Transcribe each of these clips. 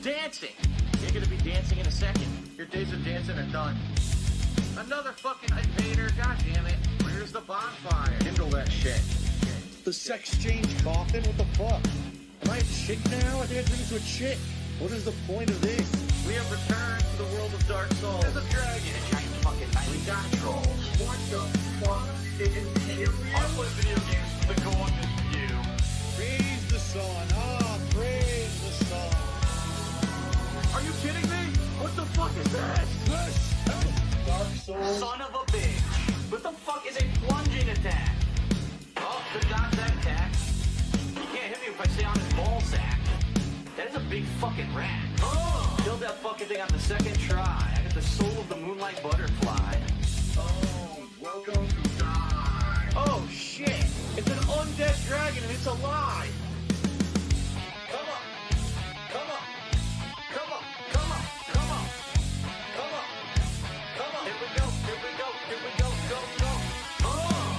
dancing. You're gonna be dancing in a second. Your days of dancing are done. Another fucking invader, god damn it. Where's the bonfire? Kindle that shit. The sex change coffin? What the fuck? Am I a chick now? I think I turned into a chick. What is the point of this? We have returned to the world of Dark Souls. There's a dragon, a giant fucking knight. We got trolls. What the fuck? I play video games for the gorgeous view. Praise the sun. Ah, praise the sun. Are you kidding me? What the fuck is this? Dark Souls. Son of a bitch. What the fuck is a plunging attack? Oh, good dodge that attack. You can't hit me if I stay on his ball sack. That is a big fucking rat. Oh! Killed that fucking thing on the second try. I got the soul of the moonlight butterfly. Oh, welcome to die. Oh shit! It's an undead dragon and it's alive! Come on. Come on. Come on. Come on. Come on. Come on. Come on. Here we go, here we go, here we go, go, go. Oh!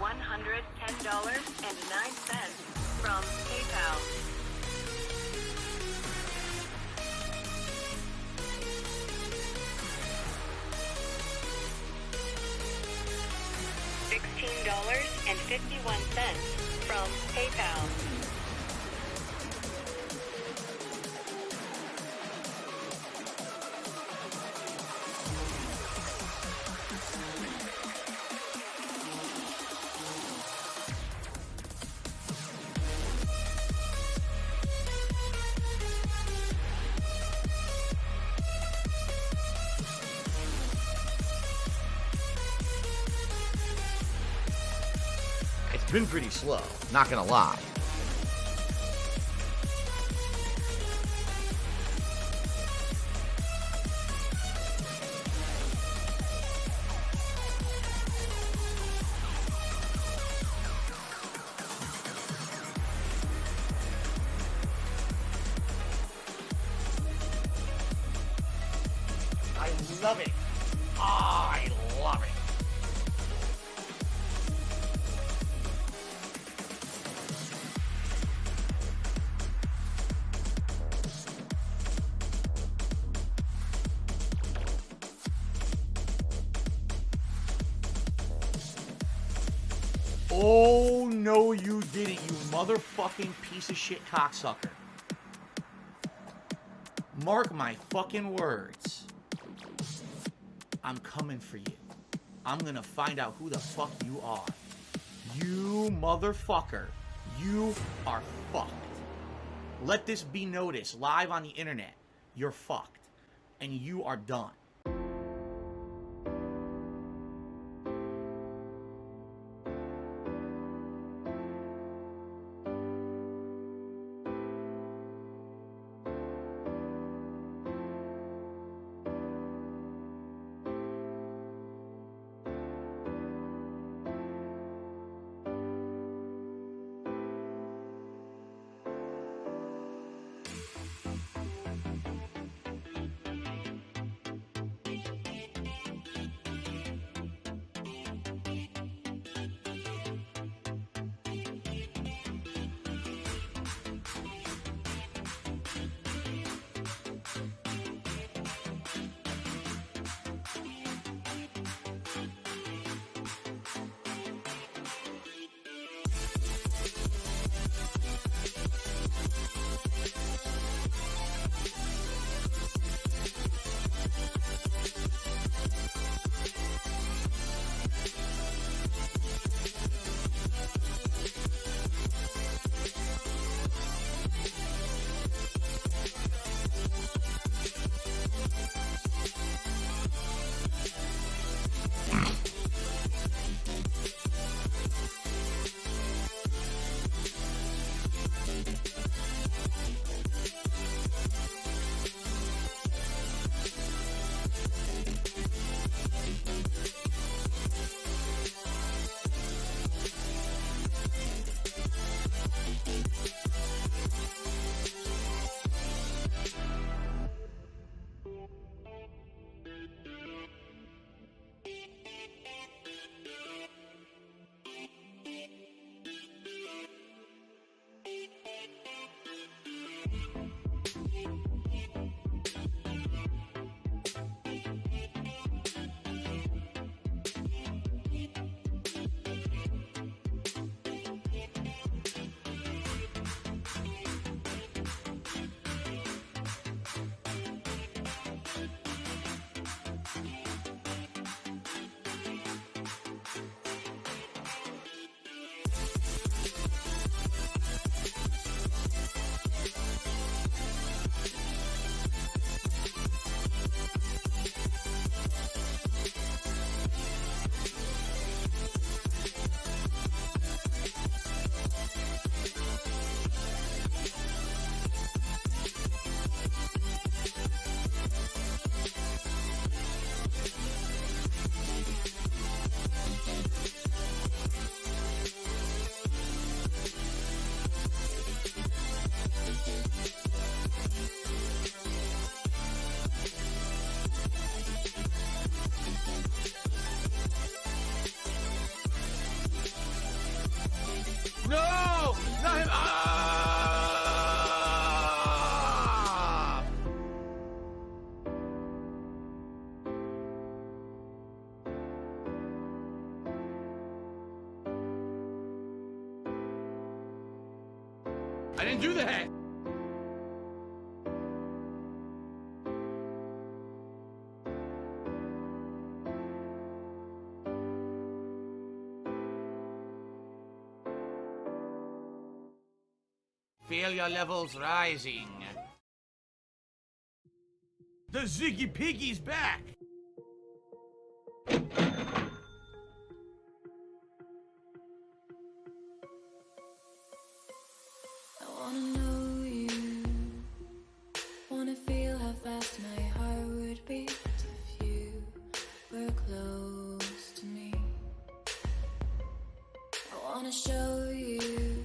$110.09 from PayPal. $16.51 from PayPal. It's been pretty slow, not gonna lie. I love it. Ah, I love it. Oh, no, you didn't, you motherfucking piece of shit cocksucker. Mark my fucking words. I'm coming for you. I'm gonna find out who the fuck you are. You motherfucker. You are fucked. Let this be noticed live on the internet. You're fucked. And you are done. I didn't do that. Failure levels rising. The Ziggy Piggy's back. I wanna know you, wanna feel how fast my heart would beat if you were close to me. I wanna show you,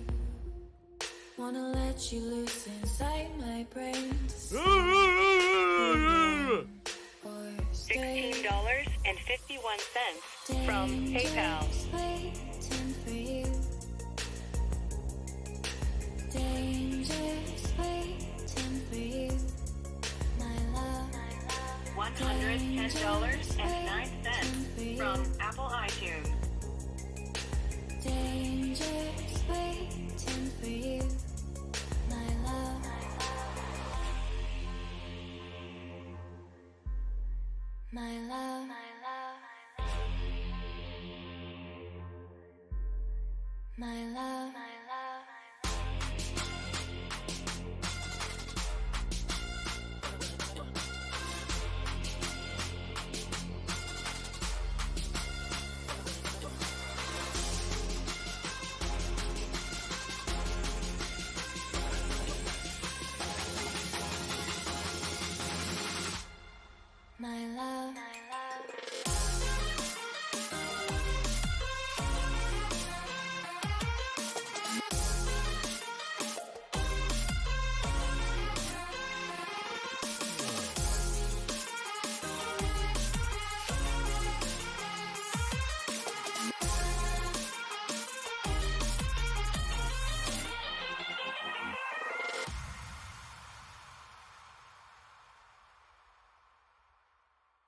wanna let you loose inside my brain to see or stay. $16.51 from PayPal. Just waiting for you. Dangerous waiting for you, my love. $110.09 from Apple iTunes. Dangerous waiting for you, my love. My love. My love. My love.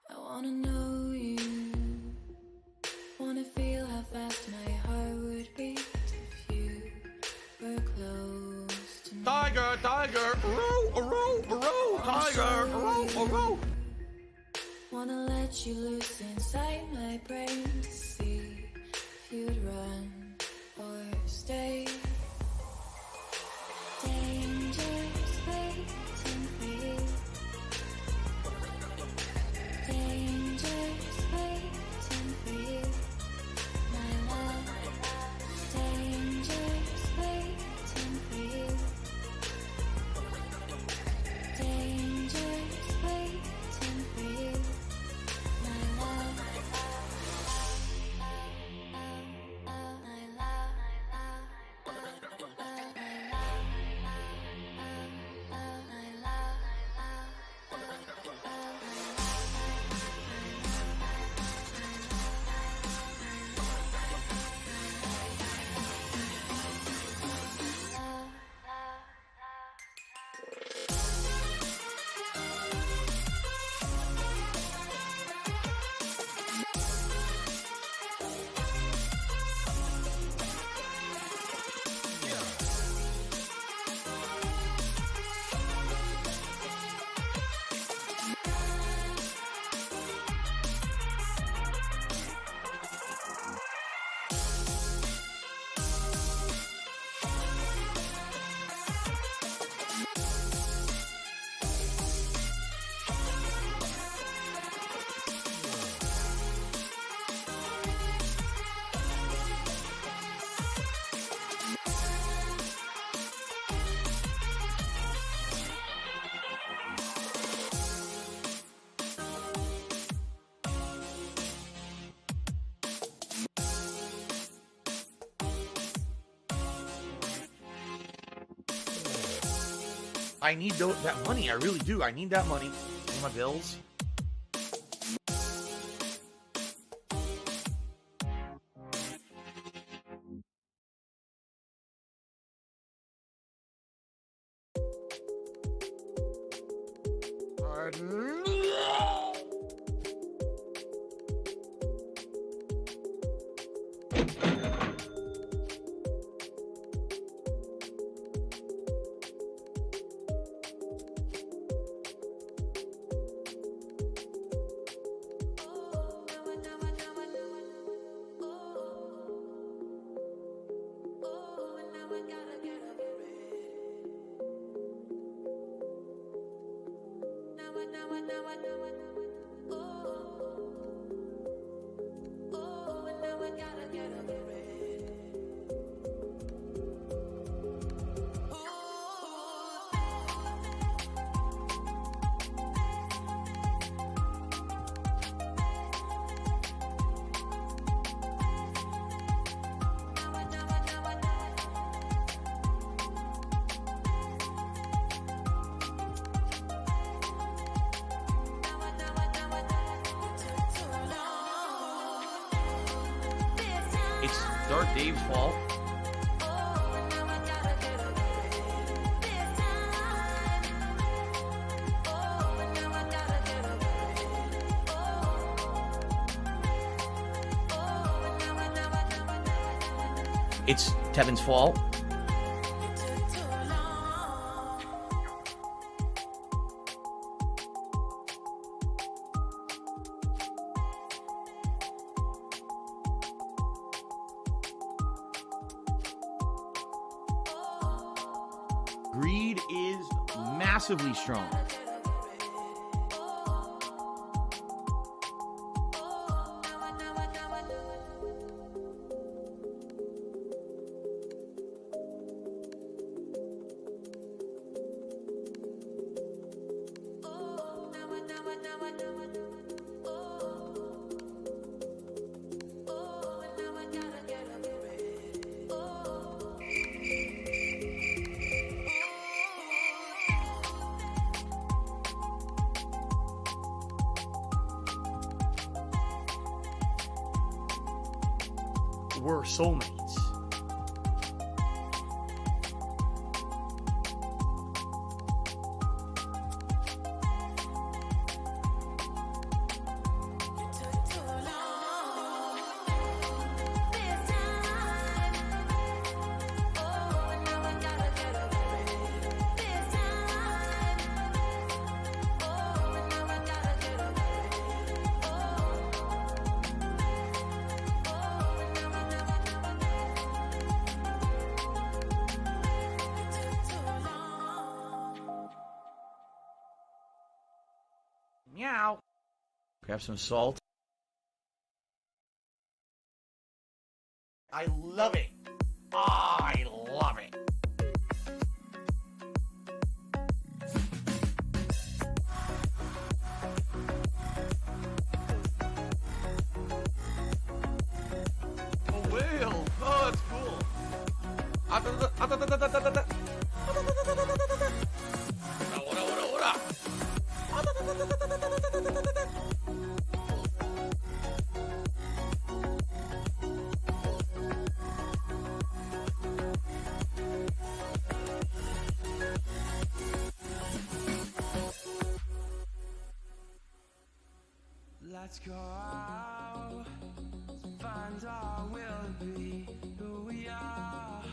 I wanna know you, wanna feel how fast my heart would beat if you were close to me. Tiger, tiger, row, tiger, row. Wanna let you loose inside my brain to see if you'd run or stay. Dangerous waiting for you. Dangerous waiting for you, my love. Dangerous waiting for you. Dangerous waiting for you, my love. I need that money. I really do. I need that money for my bills. It's Dark Dave's fault. It's Tevin's fault. Greed is massively strong. We're soulmates. Meow. Grab some salt. I love it. I love it. A whale. Oh, that's cool. Let's go out, find our will be who we are,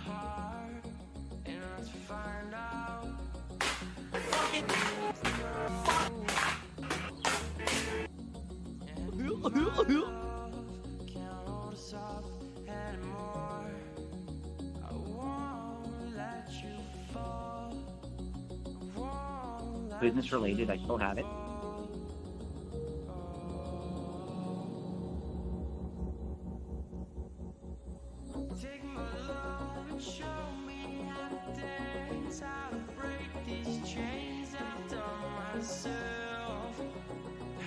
and let's find out. Can't hold us up anymore. I won't let you fall. I won't let Business related, I still have it. Take my love and show me how to dance, how to break these chains I've done myself,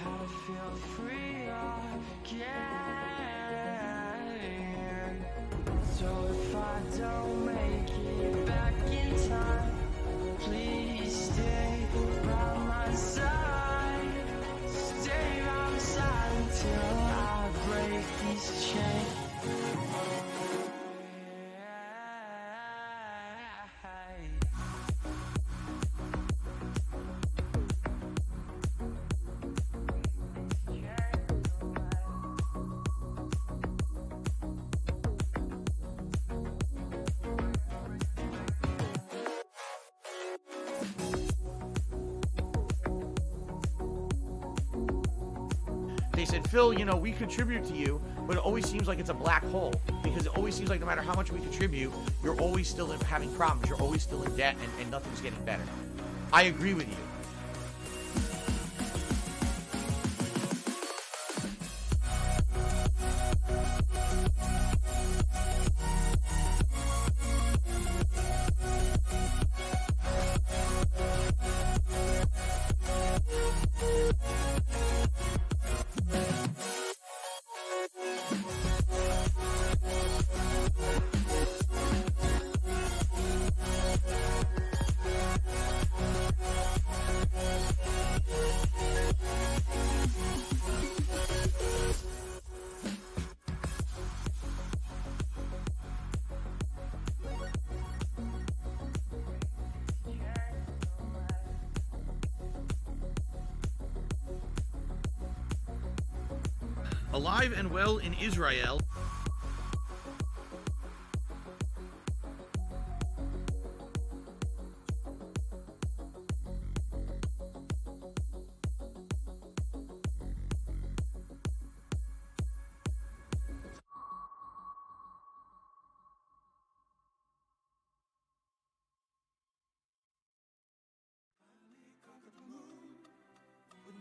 how to feel free again. So if I don't make it back in time, please stay by my side. Stay by my side until I break these chains. They said, Phil, you know, we contribute to you, but it always seems like it's a black hole, because it always seems like no matter how much we contribute, you're always still having problems. You're always still in debt, and nothing's getting better. I agree with you. Alive and well in Israel.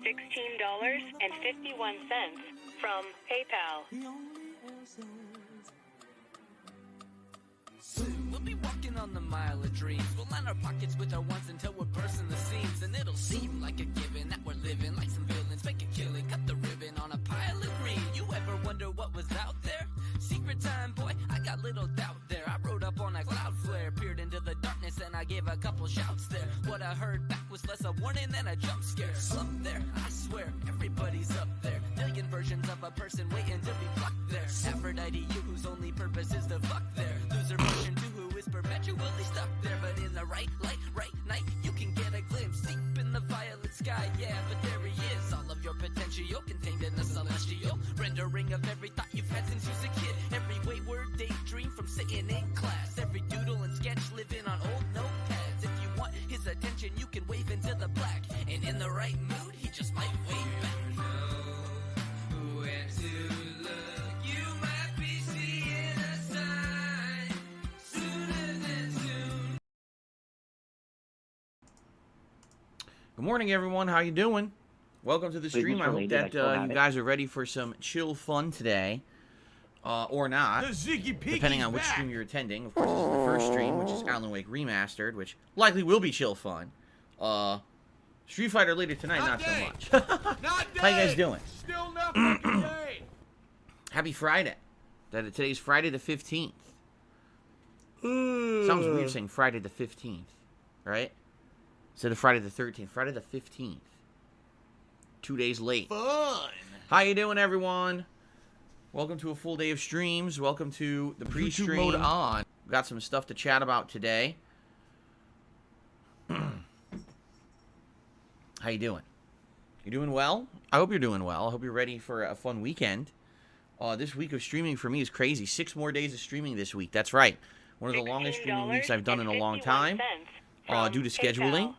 $16.51 from PayPal. Soon we'll be walking on the mile of dreams. We'll line our pockets with our ones until we're bursting the seams. And it'll seem like a given that we're living like some villains. Make a killing, cut the ribbon on a pile of green. You ever wonder what was out there? Secret time, boy, I got little doubt there. I rode up on a cloud flare, peered into the darkness, and I gave a couple shouts there. What I heard back was less a warning than a jump scare. Up there, I swear, everybody's up there. Million versions of a person waiting to be plucked there. Aphrodite, you whose only purpose is to fuck there. Loser version 2 who is perpetually stuck there. But in the right light, right night, you can get a glimpse deep in the violet sky. Yeah, but there he is, all of your potential contained in the celestial rendering of every thought you've had since you was a kid. Every wayward daydream from sitting in class. Every doodle and sketch living on old notepads. If you want his attention, you can wave into the black. And in the right mood, he just might wave back. Where to look? You might be seeing a sign sooner than soon. Good morning, everyone. How you doing? Welcome to the stream. I hope that you guys are ready for some chill fun today. Or not, depending on which stream you're attending. Of course, this is the first stream, which is Alan Wake Remastered, which likely will be chill fun. Street Fighter later tonight, not so much. How you guys doing? Still not fucking day. Happy Friday. Today's Friday the 15th. Sounds weird saying Friday the 15th, right? Instead of Friday the 13th. Friday the 15th. 2 days late. Fun. How you doing, everyone? Welcome to a full day of streams. Welcome to the pre-stream mode on. We've got some stuff to chat about today. How you doing? You doing well? I hope you're doing well. I hope you're ready for a fun weekend. This week of streaming for me is crazy. 6 more days of streaming this week. That's right. One of the longest streaming weeks I've done in a long time. Due to scheduling.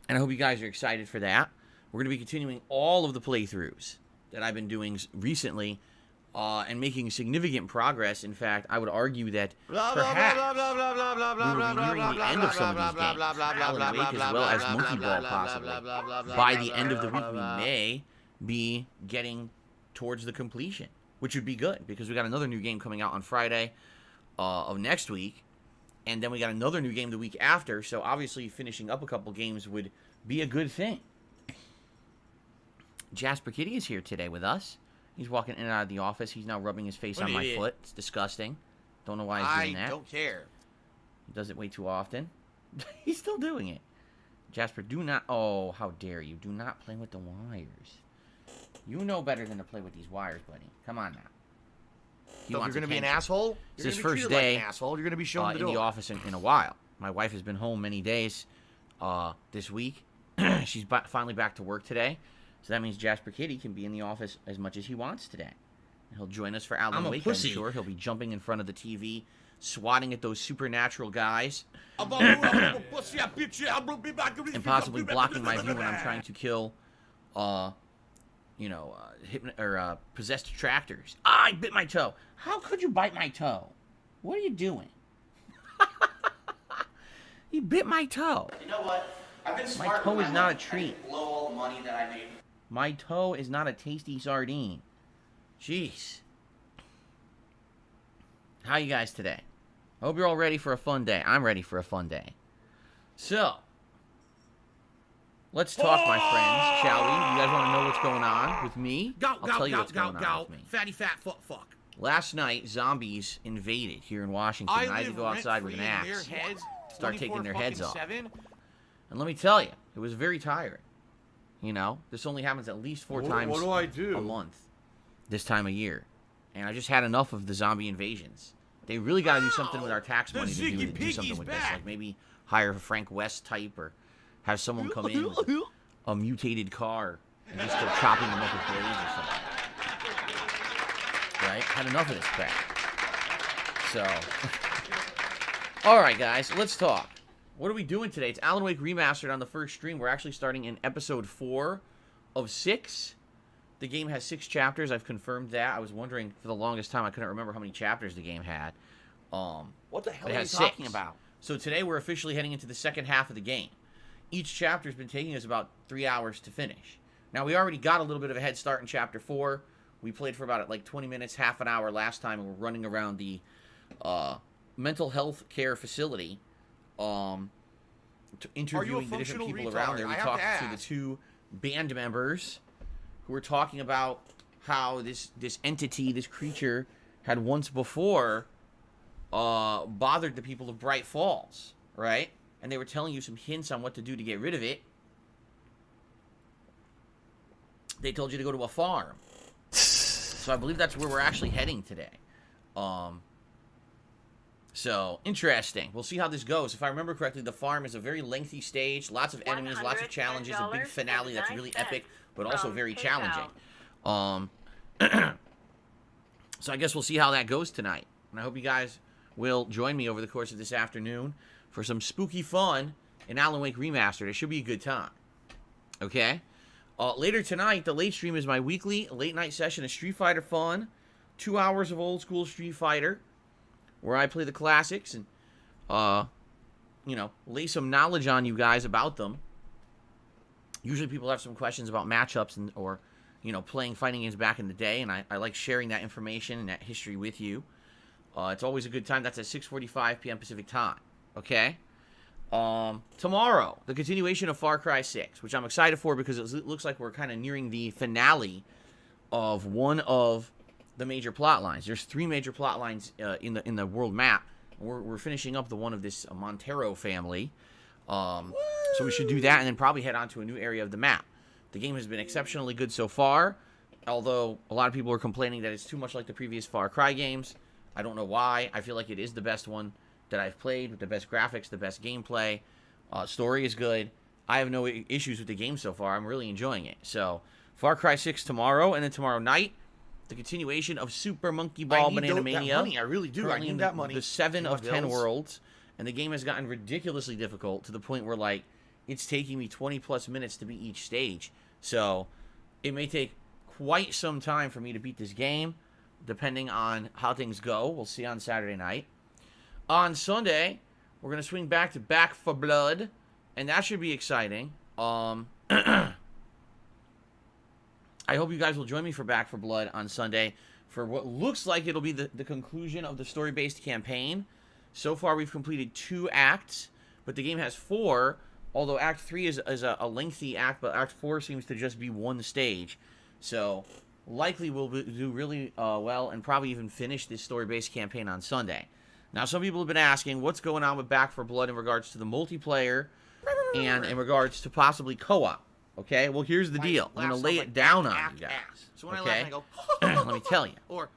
And I hope you guys are excited for that. We're going to be continuing all of the playthroughs that I've been doing recently, and making significant progress. In fact, I would argue that perhaps we will be nearing the end of some of these games, Alan Wake as well as Monkey Ball possibly. By the end of the week, we may be getting towards the completion, which would be good, because we got another new game coming out on Friday of next week, and then we got another new game the week after, so obviously finishing up a couple games would be a good thing. Jasper Kitty is here today with us. He's walking in and out of the office. He's now rubbing his face on my foot. It's disgusting. Don't know why he's doing that. I don't care. He does it way too often. He's still doing it. Jasper, do not... Oh, how dare you. Do not play with the wires. You know better than to play with these wires, buddy. Come on now. So if you're going to be an asshole, it's his first day like an asshole. You're going to be shown the door. In the office in a while. My wife has been home many days this week. She's finally back to work today. So that means Jasper Kitty can be in the office as much as he wants today. And he'll join us for Alan Wake, I'm sure. He'll be jumping in front of the TV, swatting at those supernatural guys, and possibly blocking my view when I'm trying to kill, possessed tractors. I bit my toe. How could you bite my toe? What are you doing? He bit my toe. You know what? I've been My toe is not a treat. Blow all the money that I made. My toe is not a tasty sardine. Jeez. How you guys today? I hope you're all ready for a fun day. I'm ready for a fun day. So, let's talk, my friends, shall we? You guys want to know what's going on with me? I'll tell you what's going on with me. Fatty fat fuck. Last night, zombies invaded here in Washington. I had to go outside with an axe. Start taking their heads off. And let me tell you, it was very tiring. You know, this only happens at least 4 times a month this time of year. And I just had enough of the zombie invasions. They really got to do something with our tax money to do something with this. Like maybe hire a Frank West type, or have someone come in with a mutated car and just start chopping them up with blades or something. right? Had enough of this crap. So, all right, guys, let's talk. What are we doing today? It's Alan Wake Remastered on the first stream. We're actually starting in episode 4 of 6. The game has 6 chapters. I've confirmed that. I was wondering for the longest time. I couldn't remember how many chapters the game had. What the hell it are you has talking 6. about? So today we're officially heading into the second half of the game. Each chapter has been taking us about 3 hours to finish. Now, we already got a little bit of a head start in chapter 4. We played for about like 20 minutes, half an hour last time, and we're running around the mental health care facility, interviewing the different people around there. We talked to the 2 band members who were talking about how this entity, this creature, had once before bothered the people of Bright Falls, right? And they were telling you some hints on what to do to get rid of it. They told you to go to a farm. So I believe that's where we're actually heading today. So, interesting. We'll see how this goes. If I remember correctly, the farm is a very lengthy stage. Lots of enemies, lots of challenges, a big finale that's really epic, but also very challenging. So I guess we'll see how that goes tonight. And I hope you guys will join me over the course of this afternoon for some spooky fun in Alan Wake Remastered. It should be a good time. Okay? Later tonight, the late stream is my weekly late-night session of Street Fighter fun. 2 hours of old-school Street Fighter, where I play the classics and, lay some knowledge on you guys about them. Usually people have some questions about matchups or, playing fighting games back in the day, and I like sharing that information and that history with you. It's always a good time. That's at 6:45 p.m. Pacific time, okay? Tomorrow, the continuation of Far Cry 6, which I'm excited for because it looks like we're kind of nearing the finale of one of the major plot lines. There's 3 major plot lines in the world map. We're finishing up the one of this Montero family. So we should do that and then probably head on to a new area of the map. The game has been exceptionally good so far, although a lot of people are complaining that it's too much like the previous Far Cry games. I don't know why. I feel like it is the best one that I've played, with the best graphics, the best gameplay. Story is good. I have no issues with the game so far. I'm really enjoying it. So, Far Cry 6 tomorrow, and then tomorrow night, the continuation of Super Monkey Ball Banana Mania. That money. I really do. I need that money. The 7 of 10 worlds, and the game has gotten ridiculously difficult to the point where, like, it's taking me 20-plus minutes to beat each stage. So, it may take quite some time for me to beat this game, depending on how things go. We'll see on Saturday night. On Sunday, we're going to swing back to Back for Blood, and that should be exciting. I hope you guys will join me for Back for Blood on Sunday for what looks like it'll be the conclusion of the story-based campaign. So far, we've completed 2 acts, but the game has 4, although Act 3 is a lengthy act, but Act 4 seems to just be 1 stage. So, likely we'll do really well and probably even finish this story-based campaign on Sunday. Now, some people have been asking what's going on with Back for Blood in regards to the multiplayer and in regards to possibly co-op. Okay, well, here's the deal. I'm going to lay it down on you guys. So when okay? I laugh, I go, let me tell you. Or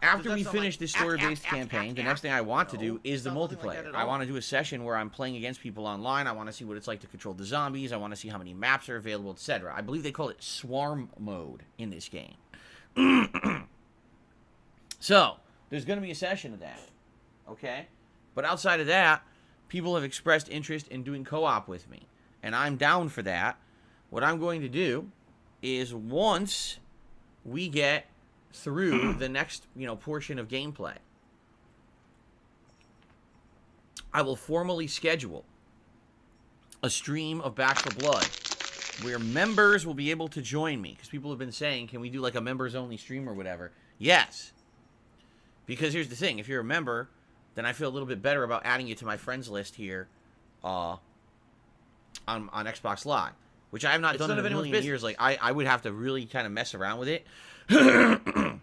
After we finish this story-based campaign, the next thing I want to do is the multiplayer. I want to do a session where I'm playing against people online. I want to see what it's like to control the zombies. I want to see how many maps are available, etc. I believe they call it swarm mode in this game. So, there's going to be a session of that. Okay? But outside of that, people have expressed interest in doing co-op with me. And I'm down for that. What I'm going to do is once we get through the next, portion of gameplay, I will formally schedule a stream of Back for Blood where members will be able to join me. Because people have been saying, can we do like a members-only stream or whatever? Yes. Because here's the thing. If you're a member, then I feel a little bit better about adding you to my friends list here on Xbox Live, which I have not done in a million years. Like, I would have to really kind of mess around with it. I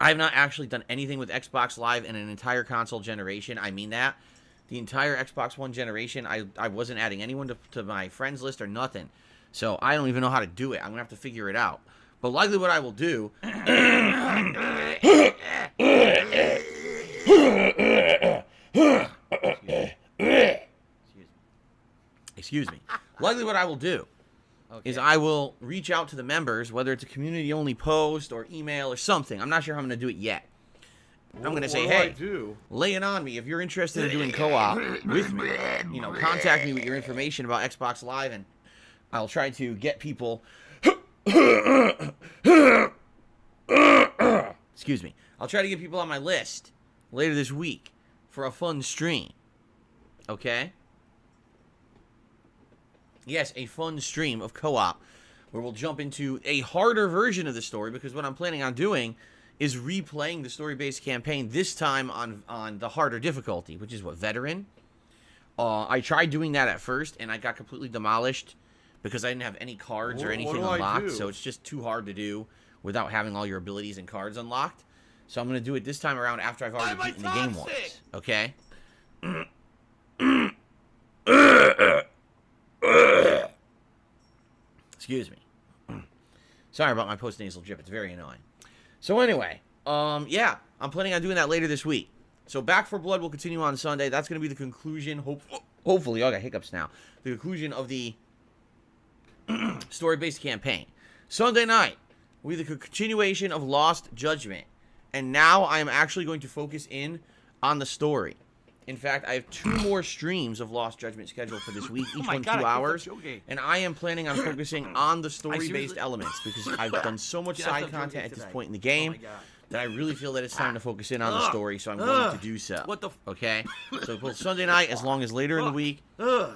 have not actually done anything with Xbox Live in an entire console generation. I mean that. The entire Xbox One generation, I wasn't adding anyone to my friends list or nothing. So I don't even know how to do it. I'm going to have to figure it out. But likely what I will do... Excuse me. Likely what I will do is I will reach out to the members, whether it's a community-only post or email or something. I'm not sure how I'm going to do it yet. I'm going to say, hey, lay it on me. If you're interested in doing co-op with me, you know, contact me with your information about Xbox Live, and I'll try to get people... Excuse me. I'll try to get people on my list later this week for a fun stream. Okay? Yes, a fun stream of co-op where we'll jump into a harder version of the story, because what I'm planning on doing is replaying the story-based campaign, this time on the harder difficulty, which is what, Veteran? I tried doing that at first, and I got completely demolished because I didn't have any cards or anything unlocked, so it's just too hard to do without having all your abilities and cards unlocked. So I'm going to do it this time around after I've already beaten the game once. Okay? Excuse me. Sorry about my post-nasal drip. It's very annoying. So anyway, yeah, I'm planning on doing that later this week. So Back 4 Blood will continue on Sunday. That's going to be the conclusion, hopefully, I got hiccups now, the conclusion of the story-based campaign. Sunday night will be the continuation of Lost Judgment. And now I am actually going to focus in on the story. In fact, I have 2 more streams of Lost Judgment scheduled for this week, each one 2 hours. And I am planning on focusing on the story-based elements, because I've done so much side content at this point in the game that I really feel that it's time to focus in on the story, so I'm going to do so. Okay? So both Sunday night, as long as later in the week,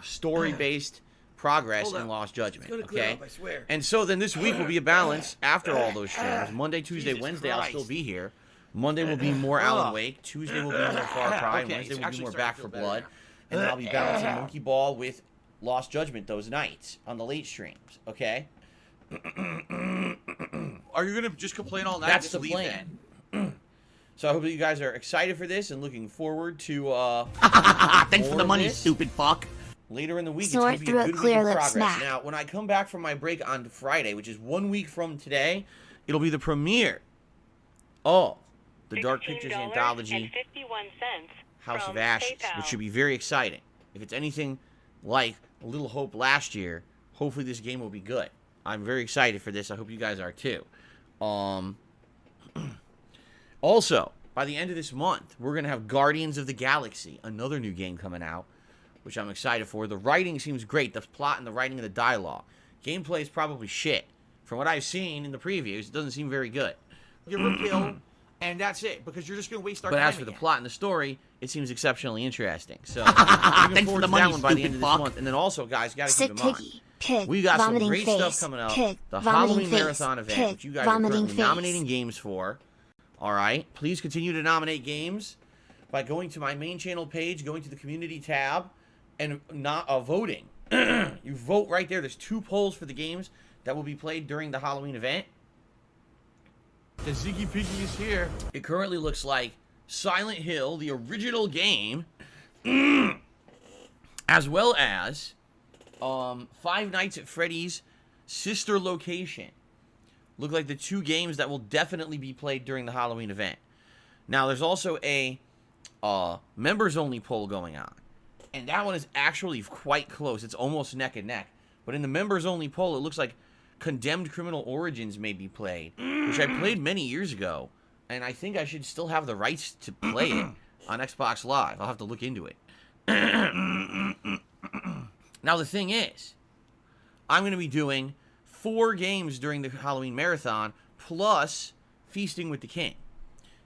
story-based progress in Lost Judgment. Okay? And so then this week will be a balance after all those streams. Monday, Tuesday, Wednesday, I'll still be here. Monday will be more Alan Wake. Tuesday will be more Far Cry. Wednesday will be more Back 4 Blood. And then I'll be balancing Monkey Ball with Lost Judgment those nights on the late streams. Okay? Are you going to just complain all night? That's the plan. So I hope that you guys are excited for this and looking forward to thanks for the money, stupid fuck. Later in the week, it's going to be a good week of progress. Now, when I come back from my break on Friday, which is 1 week from today, it'll be the premiere of the Dark Pictures Anthology, House of Ashes, which should be very exciting. If it's anything like A Little Hope last year, hopefully this game will be good. I'm very excited for this. I hope you guys are too. Also, by the end of this month, we're going to have Guardians of the Galaxy, another new game coming out, which I'm excited for. The writing seems great. The plot and the writing of the dialogue. Gameplay is probably shit. From what I've seen in the previews, it doesn't seem very good. Give her a kill, and that's it, because you're just going to waste our time. But as for the plot and the story, it seems exceptionally interesting. So, looking forward to that one by the end of this month. And then also, guys, got to keep in mind, we got some great stuff coming up. The Halloween Marathon event, which you guys are currently nominating games for. All right? Please continue to nominate games by going to my main channel page, going to the community tab, and not voting. You vote right there. There's 2 polls for the games that will be played during the Halloween event. The Ziggy Piggy is here. It currently looks like Silent Hill, the original game, as well as Five Nights at Freddy's Sister Location. Look like the 2 games that will definitely be played during the Halloween event. Now, there's also a members-only poll going on. And that one is actually quite close. It's almost neck and neck. But in the members-only poll, it looks like Condemned Criminal Origins may be played, which I played many years ago. And I think I should still have the rights to play it on Xbox Live. I'll have to look into it. Now, the thing is, I'm going to be doing 4 games during the Halloween Marathon, plus Feasting with the King.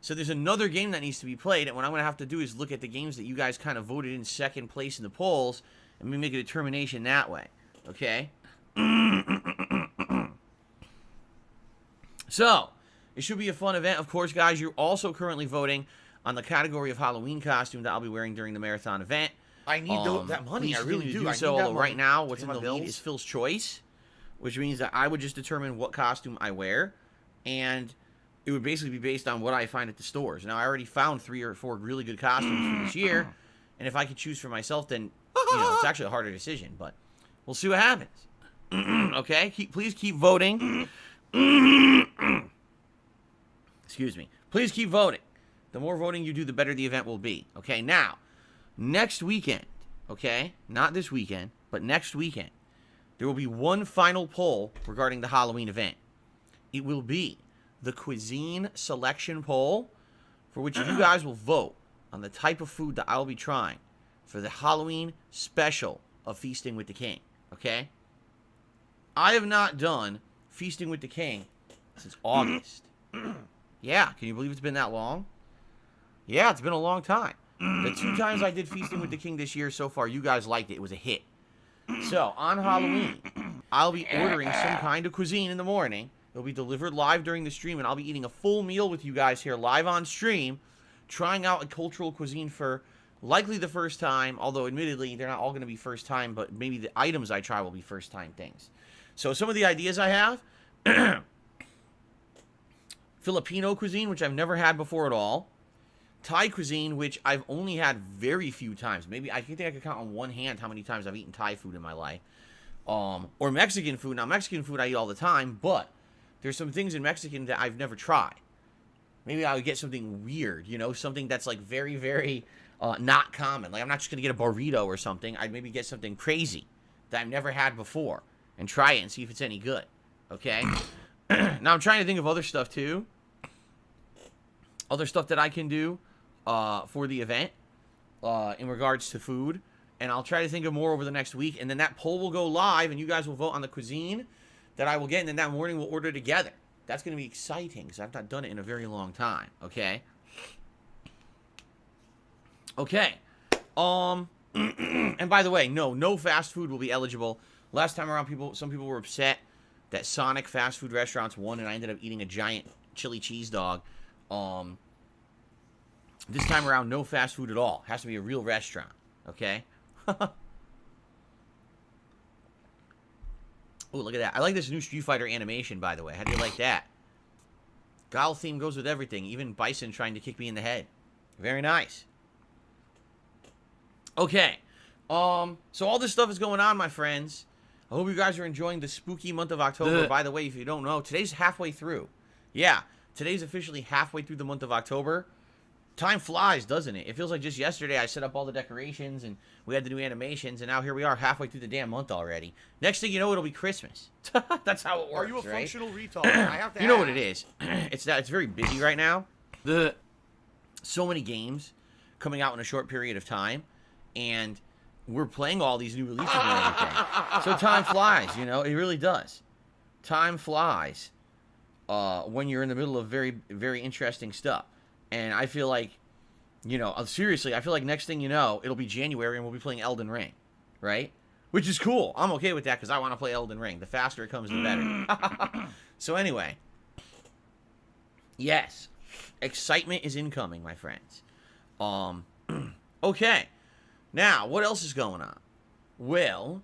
So there's another game that needs to be played, and what I'm going to have to do is look at the games that you guys kind of voted in second place in the polls, and maybe make a determination that way. Okay? So, it should be a fun event. Of course, guys, you're also currently voting on the category of Halloween costume that I'll be wearing during the marathon event. I need that money. I really do. So, although right now, what's in the lead is Phil's choice, which means that I would just determine what costume I wear, and it would basically be based on what I find at the stores. Now, I already found 3 or 4 really good costumes for this year, and if I could choose for myself, then, you know, it's actually a harder decision, but we'll see what happens. Okay? Please keep voting. Excuse me. Please keep voting. The more voting you do, the better the event will be. Okay? Now, next weekend, okay? Not this weekend, but next weekend, there will be one final poll regarding the Halloween event. It will be the cuisine selection poll, for which you guys will vote on the type of food that I'll be trying for the Halloween special of Feasting with the King, okay? I have not done Feasting with the King since August. Yeah, can you believe it's been that long? Yeah, it's been a long time. The 2 times I did Feasting with the King this year so far, you guys liked it. It was a hit. So, on Halloween, I'll be ordering some kind of cuisine in the morning. It'll be delivered live during the stream, and I'll be eating a full meal with you guys here live on stream, trying out a cultural cuisine for likely the first time, although admittedly, they're not all going to be first time, but maybe the items I try will be first time things. So some of the ideas I have, Filipino cuisine, which I've never had before at all. Thai cuisine, which I've only had very few times. Maybe I think I could count on one hand how many times I've eaten Thai food in my life. Or Mexican food. Now, Mexican food I eat all the time, but there's some things in Mexican that I've never tried. Maybe I would get something weird, you know, something that's like very, very not common. Like, I'm not just going to get a burrito or something. I'd maybe get something crazy that I've never had before and try it and see if it's any good, okay? Now, I'm trying to think of other stuff, too. Other stuff that I can do for the event in regards to food. And I'll try to think of more over the next week. And then that poll will go live, and you guys will vote on the cuisine that I will get. And then that morning, we'll order together. That's going to be exciting because I've not done it in a very long time, okay? Okay. And by the way, no fast food will be eligible. Last time around, some people were upset that Sonic fast food restaurants won, and I ended up eating a giant chili cheese dog. This time around, no fast food at all. Has to be a real restaurant, okay? Oh, look at that. I like this new Street Fighter animation, by the way. How do you like that? Guile theme goes with everything, even Bison trying to kick me in the head. Very nice. Okay. So all this stuff is going on, my friends. I hope you guys are enjoying the spooky month of October. By the way, if you don't know, today's halfway through. Yeah, today's officially halfway through the month of October. Time flies, doesn't it? It feels like just yesterday I set up all the decorations and we had the new animations, and now here we are halfway through the damn month already. Next thing you know, it'll be Christmas. That's how it works, Are you a right? functional retard? I have to You know what it is. It's very busy right now. So many games coming out in a short period of time, and we're playing all these new releases and everything. So time flies, you know? It really does. Time flies when you're in the middle of very, very interesting stuff. And I feel like, you know, seriously, I feel like next thing you know, it'll be January and we'll be playing Elden Ring, right? Which is cool. I'm okay with that because I want to play Elden Ring. The faster it comes, the better. So anyway, yes, excitement is incoming, my friends. Okay, now, what else is going on? Well,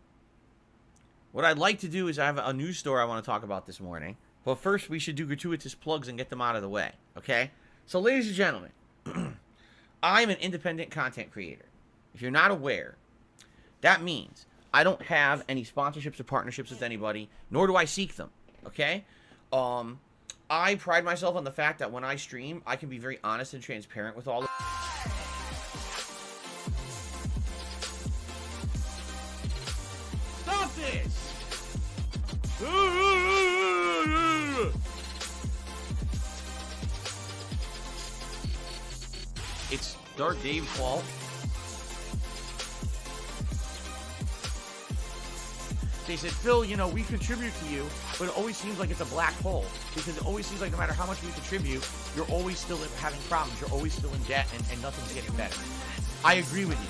what I'd like to do is I have a news story I want to talk about this morning. But first, we should do gratuitous plugs and get them out of the way, okay? So, ladies and gentlemen, I'm an independent content creator. If you're not aware, that means I don't have any sponsorships or partnerships with anybody, nor do I seek them, okay? I pride myself on the fact that when I stream, I can be very honest and transparent with all of Stop this! It's Dark Dave's fault. They said, Phil, you know, we contribute to you, but it always seems like it's a black hole. Because it always seems like no matter how much we contribute, you're always still having problems. You're always still in debt, and nothing's getting better. I agree with you.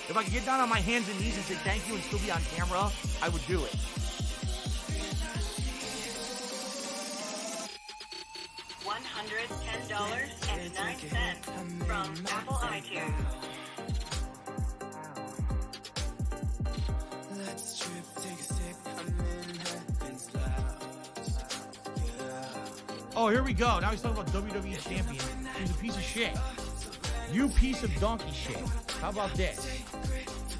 If I could get down on my hands and knees and say thank you and still be on camera, I would do it. $110.09 from Apple iTunes. Let's trip, take a sip, I'm in heaven's clouds. Oh, here we go. Now he's talking about WWE champion. He's a piece of shit. You piece of donkey shit. How about this?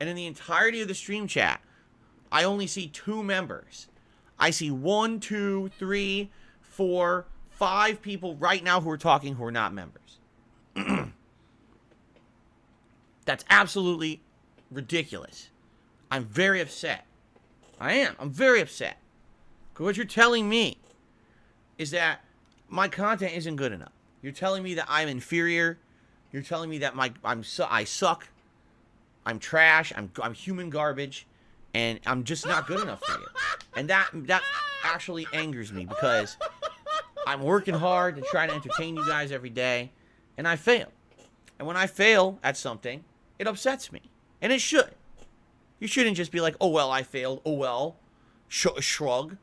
And in the entirety of the stream chat, I only see 2 members. I see 1, 2, 3, 4, 5 people right now who are talking who are not members. That's absolutely ridiculous. I'm very upset. I am. I'm very upset. Because what you're telling me is that my content isn't good enough. You're telling me that I'm inferior. You're telling me that I suck. I'm trash. I'm human garbage. And I'm just not good enough for you. And that actually angers me because I'm working hard to try to entertain you guys every day. And I fail. And when I fail at something, it upsets me. And it should. You shouldn't just be like, oh, well, I failed. Oh, well. Shrug.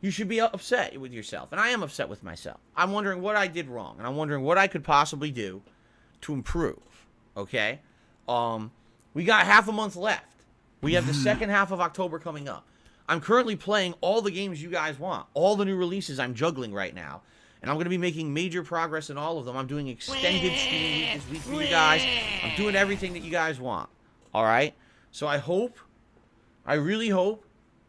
You should be upset with yourself. And I am upset with myself. I'm wondering what I did wrong. And I'm wondering what I could possibly do to improve. Okay? We got half a month left. We have the second half of October coming up. I'm currently playing all the games you guys want. All the new releases I'm juggling right now. And I'm going to be making major progress in all of them. I'm doing extended streaming week this week for you guys. I'm doing everything that you guys want. All right? So I really hope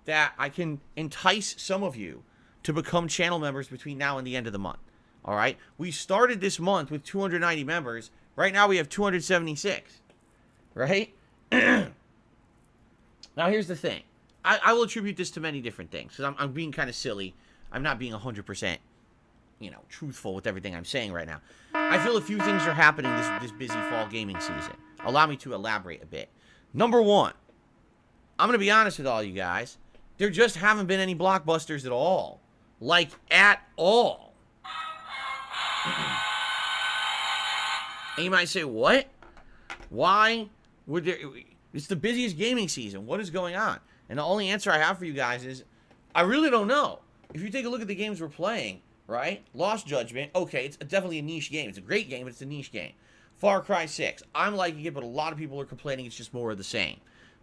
that I can entice some of you to become channel members between now and the end of the month. All right? We started this month with 290 members. Right now we have 276. Right? Now here's the thing. I will attribute this to many different things because I'm being kind of silly. I'm not being 100%, truthful with everything I'm saying right now. I feel a few things are happening this busy fall gaming season. Allow me to elaborate a bit. Number one, I'm going to be honest with all you guys. There just haven't been any blockbusters at all. Like, at all. And you might say, what? Why would there... It's the busiest gaming season. What is going on? And the only answer I have for you guys is, I really don't know. If you take a look at the games we're playing, right? Lost Judgment, okay, it's definitely a niche game. It's a great game, but it's a niche game. Far Cry 6, I'm liking it, but a lot of people are complaining it's just more of the same.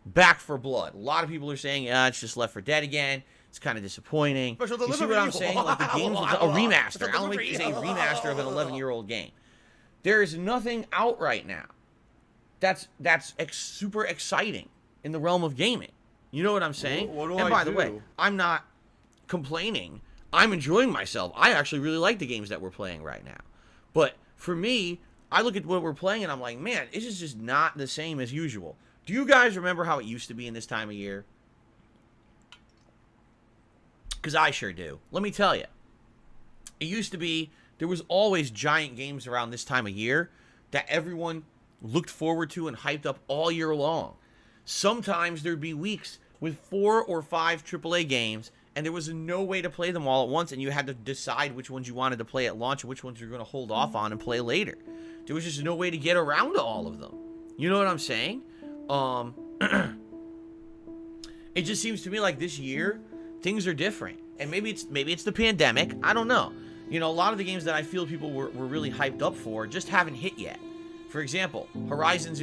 Back 4 Blood, a lot of people are saying, it's just Left 4 Dead again. It's kind of disappointing. You see what I'm saying? Like, the game's a remaster. Alan Wake is a remaster of an 11-year-old game. There is nothing out right now that's super exciting in the realm of gaming. You know what I'm saying? What do and I by do? the way, I'm not complaining. I'm enjoying myself. I actually really like the games that we're playing right now. But for me, I look at what we're playing and I'm like, man, this is just not the same as usual. Do you guys remember how it used to be in this time of year? Because I sure do. Let me tell you. It used to be, there was always giant games around this time of year that everyone looked forward to and hyped up all year long. Sometimes there'd be weeks with 4 or 5 AAA games, and there was no way to play them all at once, and you had to decide which ones you wanted to play at launch and which ones you're going to hold off on and play later. There was just no way to get around to all of them. You know what I'm saying? It just seems to me like this year, things are different. And maybe it's the pandemic. I don't know. A lot of the games that I feel people were really hyped up for just haven't hit yet. For example, Horizon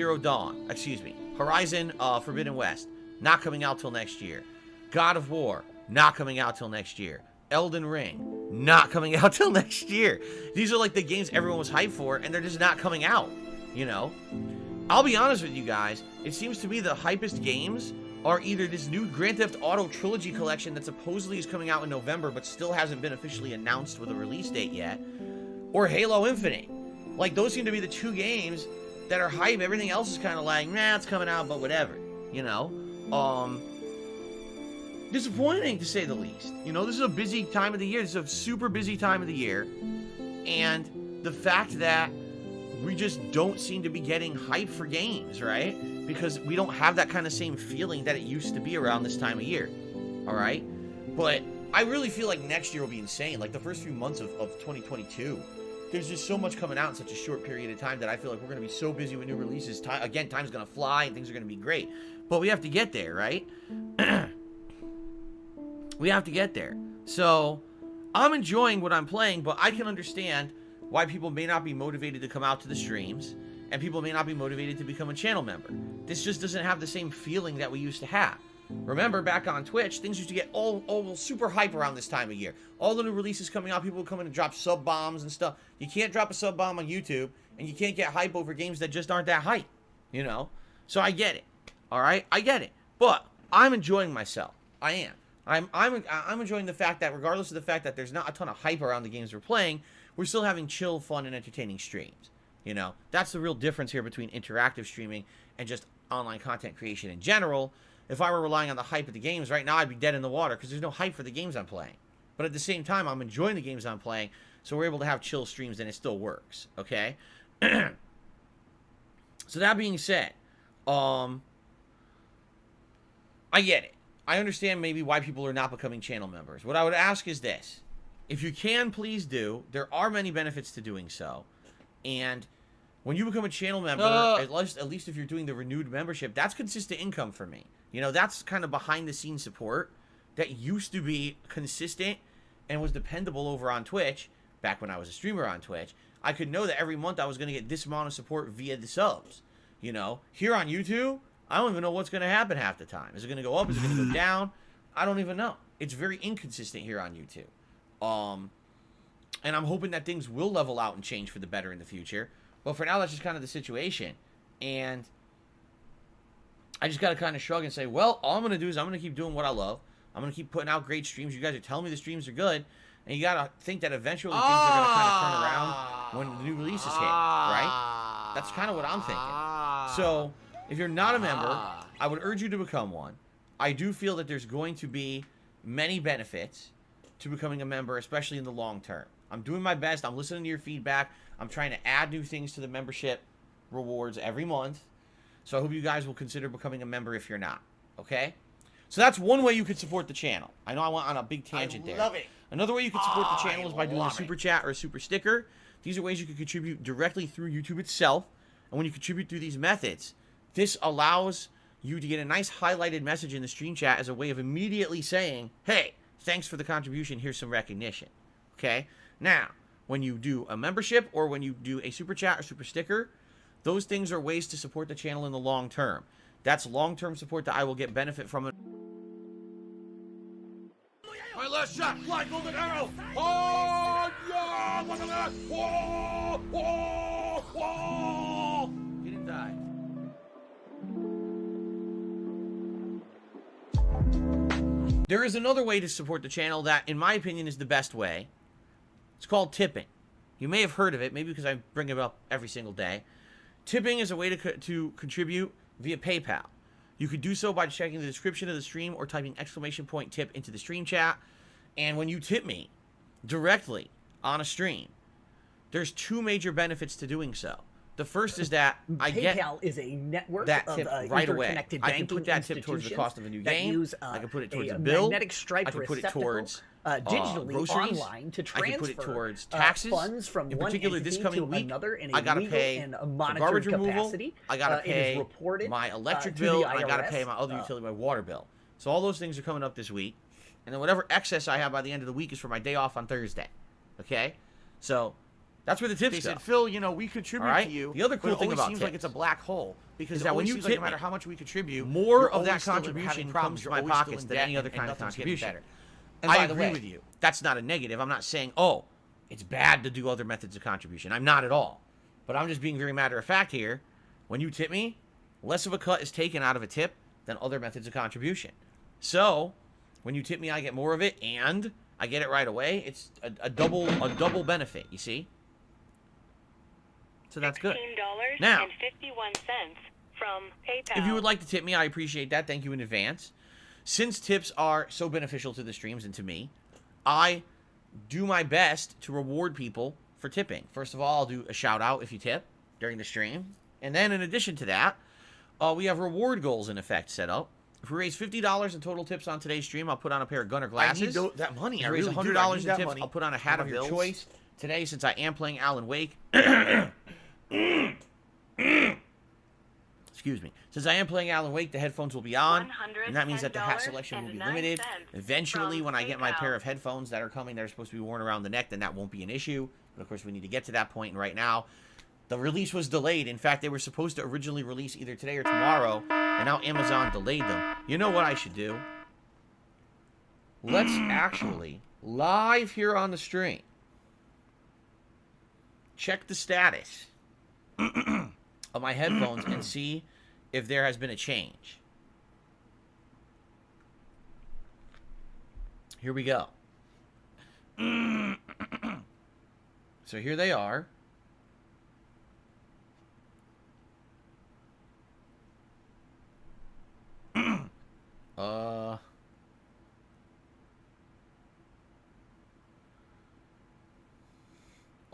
Forbidden West, not coming out till next year. God of War, not coming out till next year. Elden Ring, not coming out till next year. These are like the games everyone was hyped for, and they're just not coming out, I'll be honest with you guys, it seems to me the hypest games are either this new Grand Theft Auto Trilogy collection that supposedly is coming out in November, but still hasn't been officially announced with a release date yet, or Halo Infinite. Like, those seem to be the 2 games that are hype. Everything else is kind of like, nah, it's coming out, but whatever, disappointing, to say the least. This is a busy time of the year. This is a super busy time of the year. And the fact that we just don't seem to be getting hype for games, right? Because we don't have that kind of same feeling that it used to be around this time of year. All right? But I really feel like next year will be insane. Like, the first few months of 2022, there's just so much coming out in such a short period of time that I feel like we're going to be so busy with new releases. Time's going to fly and things are going to be great. But we have to get there, right? We have to get there. So, I'm enjoying what I'm playing, but I can understand why people may not be motivated to come out to the streams, and people may not be motivated to become a channel member. This just doesn't have the same feeling that we used to have. Remember, back on Twitch, things used to get all super hype around this time of year. All the new releases coming out, people would come in and drop sub bombs and stuff. You can't drop a sub bomb on YouTube, and you can't get hype over games that just aren't that hype, So I get it. All right, I get it, but I'm enjoying myself. I am. I'm enjoying the fact that regardless of the fact that there's not a ton of hype around the games we're playing, we're still having chill, fun, and entertaining streams. You know, that's the real difference here between interactive streaming and just online content creation in general. If I were relying on the hype of the games right now, I'd be dead in the water because there's no hype for the games I'm playing. But at the same time, I'm enjoying the games I'm playing, so we're able to have chill streams and it still works. Okay. So that being said, I get it. I understand maybe why people are not becoming channel members. What I would ask is this. If you can, please do. There are many benefits to doing so. And when you become a channel member, at least if you're doing the renewed membership, that's consistent income for me. You know, that's kind of behind-the-scenes support that used to be consistent and was dependable over on Twitch, back when I was a streamer on Twitch. I could know that every month I was going to get this amount of support via the subs. You know, here on YouTube, I don't even know what's going to happen half the time. Is it going to go up? Is it going to go down? I don't even know. It's very inconsistent here on YouTube. And I'm hoping that things will level out and change for the better in the future. But for now, that's just kind of the situation. And I just got to kind of shrug and say, well, all I'm going to do is I'm going to keep doing what I love. I'm going to keep putting out great streams. You guys are telling me the streams are good. And you got to think that eventually things are going to kind of turn around when the new releases hit, right? That's kind of what I'm thinking. So, if you're not a member, I would urge you to become one. I do feel that there's going to be many benefits to becoming a member, especially in the long term. I'm doing my best. I'm listening to your feedback. I'm trying to add new things to the membership rewards every month. So I hope you guys will consider becoming a member if you're not. Okay? So that's one way you could support the channel. I know I went on a big tangent there. I love it. Another way you could support the channel is by doing a super chat or a super sticker. These are ways you can contribute directly through YouTube itself. And when you contribute through these methods, this allows you to get a nice highlighted message in the stream chat as a way of immediately saying, hey, thanks for the contribution. Here's some recognition. Okay? Now, when you do a membership or when you do a super chat or super sticker, those things are ways to support the channel in the long term. That's long-term support that I will get benefit from it. My last shot, fly golden arrow. Oh, yeah, look at that. Whoa, whoa, whoa. He didn't die. There is another way to support the channel that, in my opinion, is the best way. It's called tipping. You may have heard of it, maybe because I bring it up every single day. Tipping is a way to contribute via PayPal. You could do so by checking the description of the stream or typing !tip into the stream chat. And when you tip me directly on a stream, there's two major benefits to doing so. The first is that I get PayPal is a network that of tip right away. interconnected I can banking put that tip towards the cost of a new game. Use, I can put it towards a a bill. magnetic stripe I can put it receptacle, towards digitally groceries. online to I transfer can put it towards taxes. funds from in one particular, entity this coming to week, another in a I gotta legal pay and a for monitored garbage removal. capacity. I gotta It pay is reported my electric to bill. the And I gotta IRS. pay my other utility, my water bill. So all those things are coming up this week. And then whatever excess I have by the end of the week is for my day off on Thursday. Okay? So that's where the tips They go. said, Phil, you know, we contribute All right? to you. The other cool but it thing always about seems tips like it's a black hole because is it that when always you seems like tip no matter me, how much we contribute, more you're of that always still contribution having comes problems, to you're my always still pockets in than debt, any other and kind of nothing's getting contribution. better. And I by the agree way- with you. That's not a negative. I'm not saying, oh, it's bad to do other methods of contribution. I'm not at all. But I'm just being very matter of fact here. When you tip me, less of a cut is taken out of a tip than other methods of contribution. So, when you tip me, I get more of it, and I get it right away. It's a double benefit, you see? So that's good. Now, $16.51 from PayPal. if you would like to tip me, I appreciate that. Thank you in advance. Since tips are so beneficial to the streams and to me, I do my best to reward people for tipping. First of all, I'll do a shout out if you tip during the stream. And then in addition to that, we have reward goals in effect set up. If we raise $50 in total tips on today's stream, I'll put on a pair of Gunner glasses. I need that money. If I we raise really do. $100 I need in that tips, money. I'll put on a hat of your bills. choice. Today, since I am playing Alan Wake... Excuse me. Since I am playing Alan Wake, the headphones will be on, and that means that the hat selection will be limited. Eventually, when I get my pair of headphones that are coming that are supposed to be worn around the neck, then that won't be an issue. But of course, we need to get to that point, and right now, the release was delayed. In fact, they were supposed to originally release either today or tomorrow, and now Amazon delayed them. You know what I should do? Let's actually, live here on the stream, check the status of my headphones and see if there has been a change. Here we go. So here they are.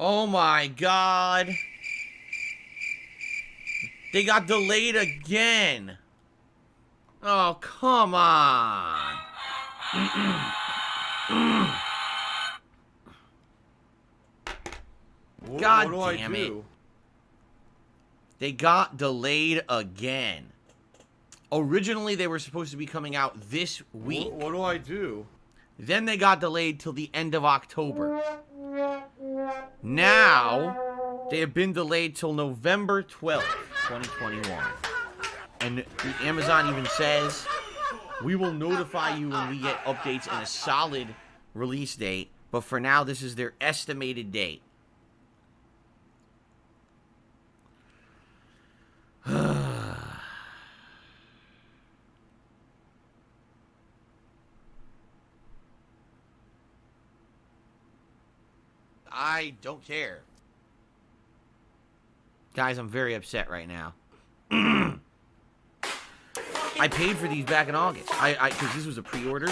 Oh my God. They got delayed again. Oh, come on. God damn it. They got delayed again. Originally, they were supposed to be coming out this week. What do I do? Then they got delayed till the end of October. Now, they have been delayed till November 12th, 2021. And Amazon even says, we will notify you when we get updates and a solid release date. But for now, this is their estimated date. I don't care. Guys, I'm very upset right now. I paid for these back in August. Because this was a pre-order,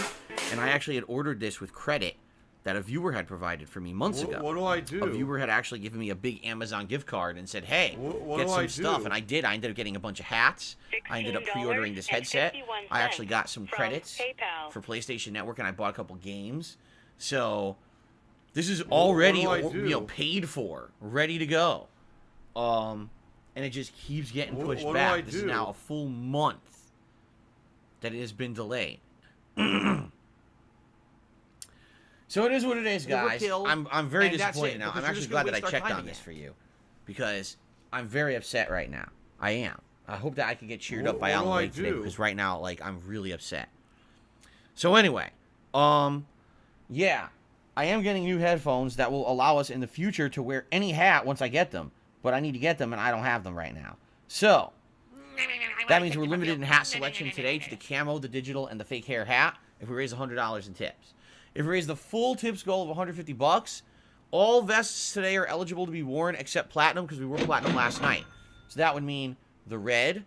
and I actually had ordered this with credit that a viewer had provided for me months ago. What do I do? A viewer had actually given me a big Amazon gift card and said, hey, get some stuff. And I did. I ended up getting a bunch of hats. I ended up pre-ordering this headset. I actually got some credits for PlayStation Network, and I bought a couple games. So this is already paid for, ready to go. And it just keeps getting pushed back. This is now a full month that it has been delayed. So it is what it is, guys. I'm very disappointed now. I'm actually glad that I checked on this for you, because I'm very upset right now. I am. I hope that I can get cheered up by Alan Wake today, because right now, like, I'm really upset. So anyway, yeah, I am getting new headphones that will allow us in the future to wear any hat once I get them, but I need to get them, and I don't have them right now. So that means we're limited in hat selection today to the camo, the digital, and the fake hair hat if we raise $100 in tips. If we raise the full tips goal of $150, all vests today are eligible to be worn except platinum, because we wore platinum last night. So that would mean the red,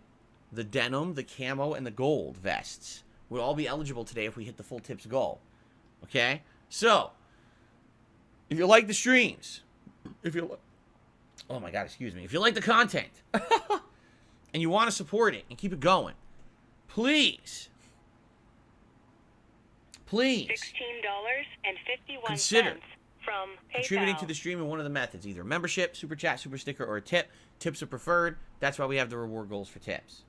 the denim, the camo, and the gold vests would all be eligible today if we hit the full tips goal. Okay? So, if you like the streams, if you like the content, and you want to support it and keep it going, please $16.51 consider from PayPal. contributing to the stream in one of the methods, either membership, super chat, super sticker, or a tip. Tips are preferred. That's why we have the reward goals for tips.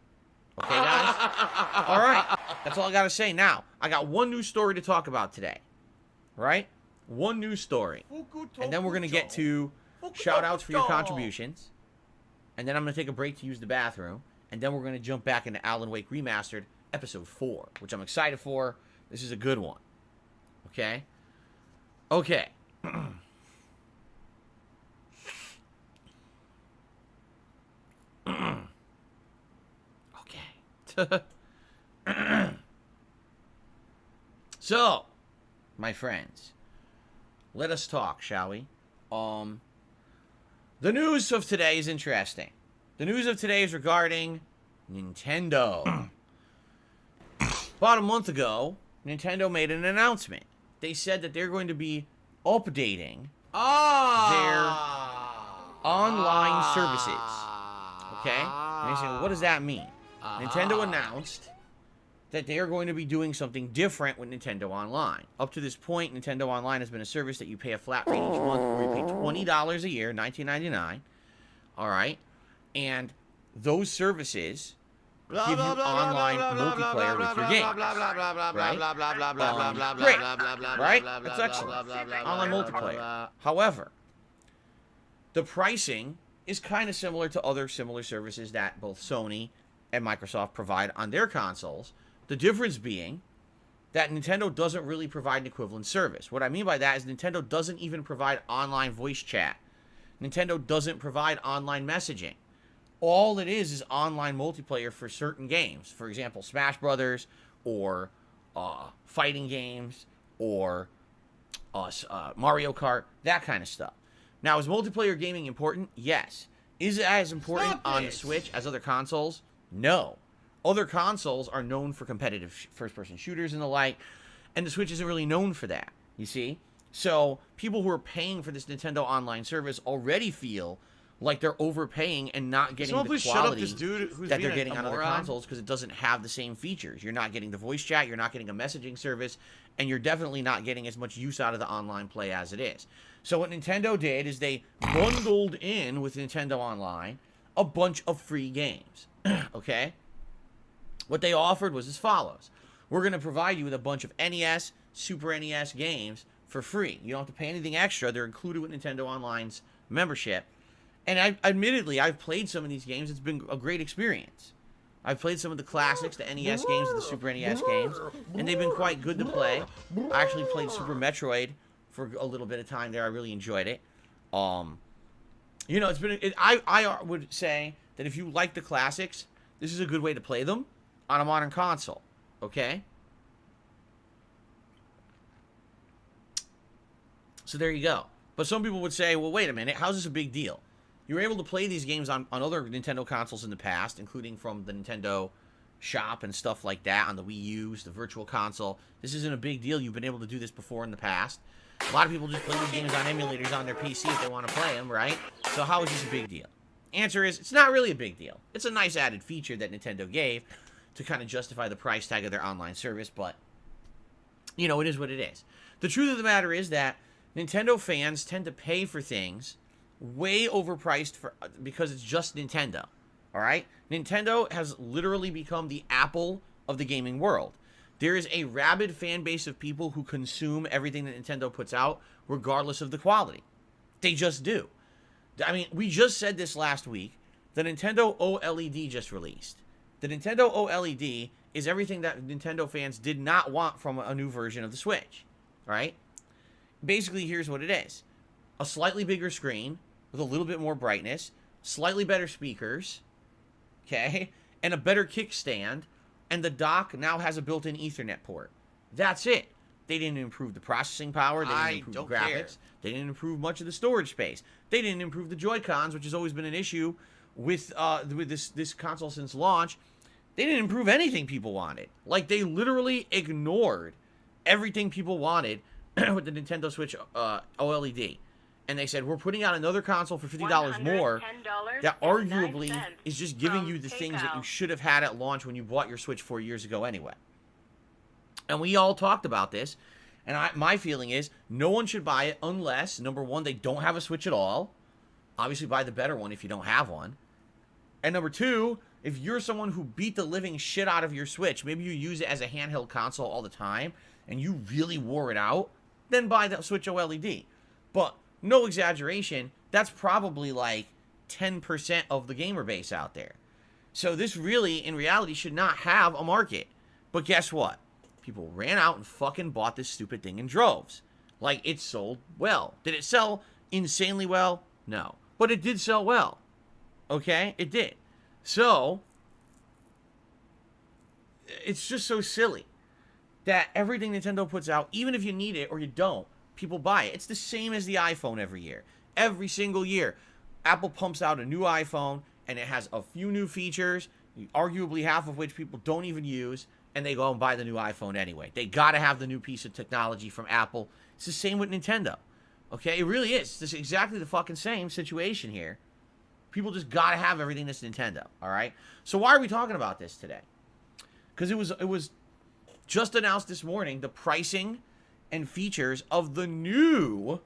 Okay, guys? All right. That's all I got to say. Now, I got one new story to talk about today. Right? One new story. And then we're going to get to shout-outs for your contributions. And then I'm going to take a break to use the bathroom. And then we're going to jump back into Alan Wake Remastered, Episode 4, which I'm excited for. This is a good one. Okay? Okay. Okay. So, my friends, let us talk, shall we? The news of today is interesting. The news of today is regarding Nintendo. About a month ago, Nintendo made an announcement. They said that they're going to be updating their online services. Okay? And you say, well, what does that mean? Nintendo announced that they are going to be doing something different with Nintendo Online. Up to this point, Nintendo Online has been a service that you pay a flat rate each month, where you pay $20 a year, $19.99. All right? And those services give you online multiplayer with your game. Right? Great. Right? That's excellent. Online multiplayer. However, the pricing is kind of similar to other similar services that both Sony and Microsoft provide on their consoles. The difference being that Nintendo doesn't really provide an equivalent service. What I mean by that is Nintendo doesn't even provide online voice chat. Nintendo doesn't provide online messaging. All it is online multiplayer for certain games. For example, Smash Brothers, or fighting games, or Mario Kart, that kind of stuff. Now, is multiplayer gaming important? Yes. Is it as important on the Switch as other consoles? No. Other consoles are known for competitive first-person shooters and the like, and the Switch isn't really known for that, you see? So, people who are paying for this Nintendo Online service already feel like they're overpaying and not getting the quality that they're getting on other consoles because it doesn't have the same features. You're not getting the voice chat, you're not getting a messaging service, and you're definitely not getting as much use out of the online play as it is. So what Nintendo did is they bundled in with Nintendo Online a bunch of free games, okay? What they offered was as follows. We're going to provide you with a bunch of NES, Super NES games for free. You don't have to pay anything extra. They're included with Nintendo Online's membership. And admittedly, I've played some of these games. It's been a great experience. I've played some of the classics, the NES games and the Super NES games, and they've been quite good to play. I actually played Super Metroid for a little bit of time there. I really enjoyed it. You know, I would say that if you like the classics, this is a good way to play them on a modern console. Okay? So there you go. But some people would say, well, wait a minute, how's this a big deal? You were able to play these games on other Nintendo consoles in the past, including from the Nintendo shop and stuff like that, on the Wii U's, the Virtual Console. This isn't a big deal. You've been able to do this before in the past. A lot of people just play these games on emulators on their PC if they want to play them, right? So how is this a big deal? Answer is, it's not really a big deal. It's a nice added feature that Nintendo gave to kind of justify the price tag of their online service, but, you know, it is what it is. The truth of the matter is that Nintendo fans tend to pay for things way overpriced because it's just Nintendo, all right? Nintendo has literally become the Apple of the gaming world. There is a rabid fan base of people who consume everything that Nintendo puts out, regardless of the quality. They just do. I mean, we just said this last week. The Nintendo OLED just released. The Nintendo OLED is everything that Nintendo fans did not want from a new version of the Switch, all right? Basically, here's what it is. A slightly bigger screen with a little bit more brightness, slightly better speakers, okay, and a better kickstand, and the dock now has a built-in Ethernet port. That's it. They didn't improve the processing power. They didn't improve the graphics. They didn't improve much of the storage space. They didn't improve the Joy-Cons, which has always been an issue with this console since launch. They didn't improve anything people wanted. Like, they literally ignored everything people wanted with the Nintendo Switch OLED. And they said, we're putting out another console for $50 more that arguably is just giving you the things that you should have had at launch when you bought your Switch 4 years ago anyway. And we all talked about this. And my feeling is no one should buy it unless, number one, they don't have a Switch at all. Obviously, buy the better one if you don't have one. And number two, if you're someone who beat the living shit out of your Switch, maybe you use it as a handheld console all the time, and you really wore it out, then buy the Switch OLED. But no exaggeration, that's probably like 10% of the gamer base out there. So this really, in reality, should not have a market. But guess what? People ran out and fucking bought this stupid thing in droves. Like, it sold well. Did it sell insanely well? No. But it did sell well. Okay? It did. So, it's just so silly that everything Nintendo puts out, even if you need it or you don't, people buy it. It's the same as the iPhone every year. Every single year, Apple pumps out a new iPhone, and it has a few new features, arguably half of which people don't even use, and they go and buy the new iPhone anyway. They got to have the new piece of technology from Apple. It's the same with Nintendo. Okay? It really is. It's exactly the fucking same situation here. People just got to have everything that's Nintendo. All right? So why are we talking about this today? Because it was just announced this morning, the pricing and features of the new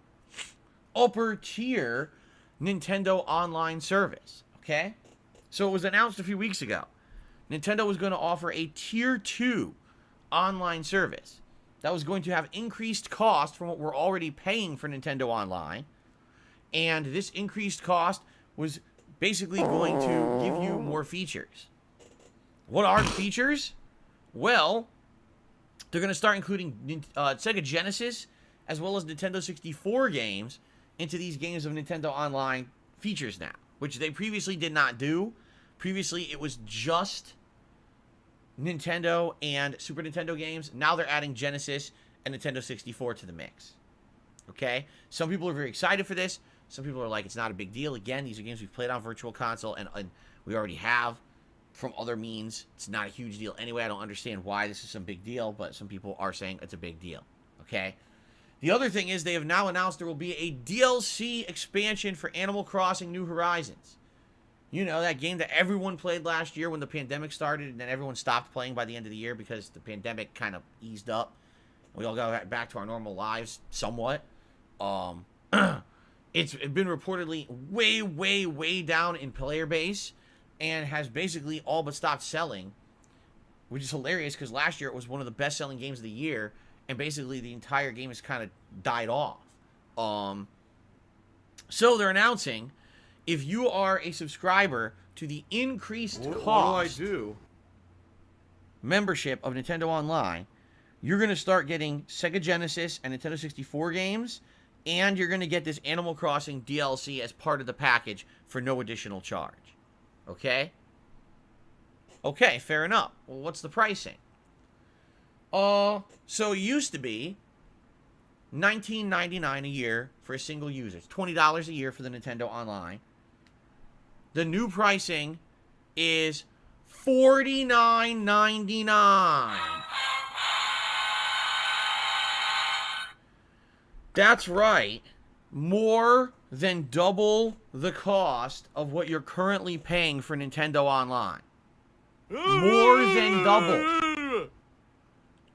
upper tier Nintendo Online service. Okay? So it was announced a few weeks ago. Nintendo was going to offer a Tier 2 online service that was going to have increased cost from what we're already paying for Nintendo Online. And this increased cost was basically going to give you more features. What are the features? Well, they're going to start including Sega Genesis as well as Nintendo 64 games into these games of Nintendo Online features now, which they previously did not do. Previously, it was just Nintendo and Super Nintendo games. Now they're adding Genesis a Nintendo 64 to the mix. Okay? Some people are very excited for this. Some people are like, it's not a big deal. Again, these are games we've played on Virtual Console, and we already have from other means. It's not a huge deal anyway. I don't understand why this is some big deal, but some people are saying it's a big deal. Okay? The other thing is they have now announced there will be a DLC expansion for Animal Crossing New Horizons. You know, that game that everyone played last year when the pandemic started, and then everyone stopped playing by the end of the year because the pandemic kind of eased up. We all got back to our normal lives somewhat. It's been reportedly way, way, way down in player base and has basically all but stopped selling, which is hilarious because last year it was one of the best-selling games of the year, and basically the entire game has kind of died off. So they're announcing, if you are a subscriber to the increased cost membership of Nintendo Online, you're going to start getting Sega Genesis and Nintendo 64 games, and you're going to get this Animal Crossing DLC as part of the package for no additional charge. Okay? Okay, fair enough. Well, what's the pricing? So it used to be $19.99 a year for a single user. It's $20 a year for the Nintendo Online. The new pricing is $49.99. That's right. More than double the cost of what you're currently paying for Nintendo Online. More than double.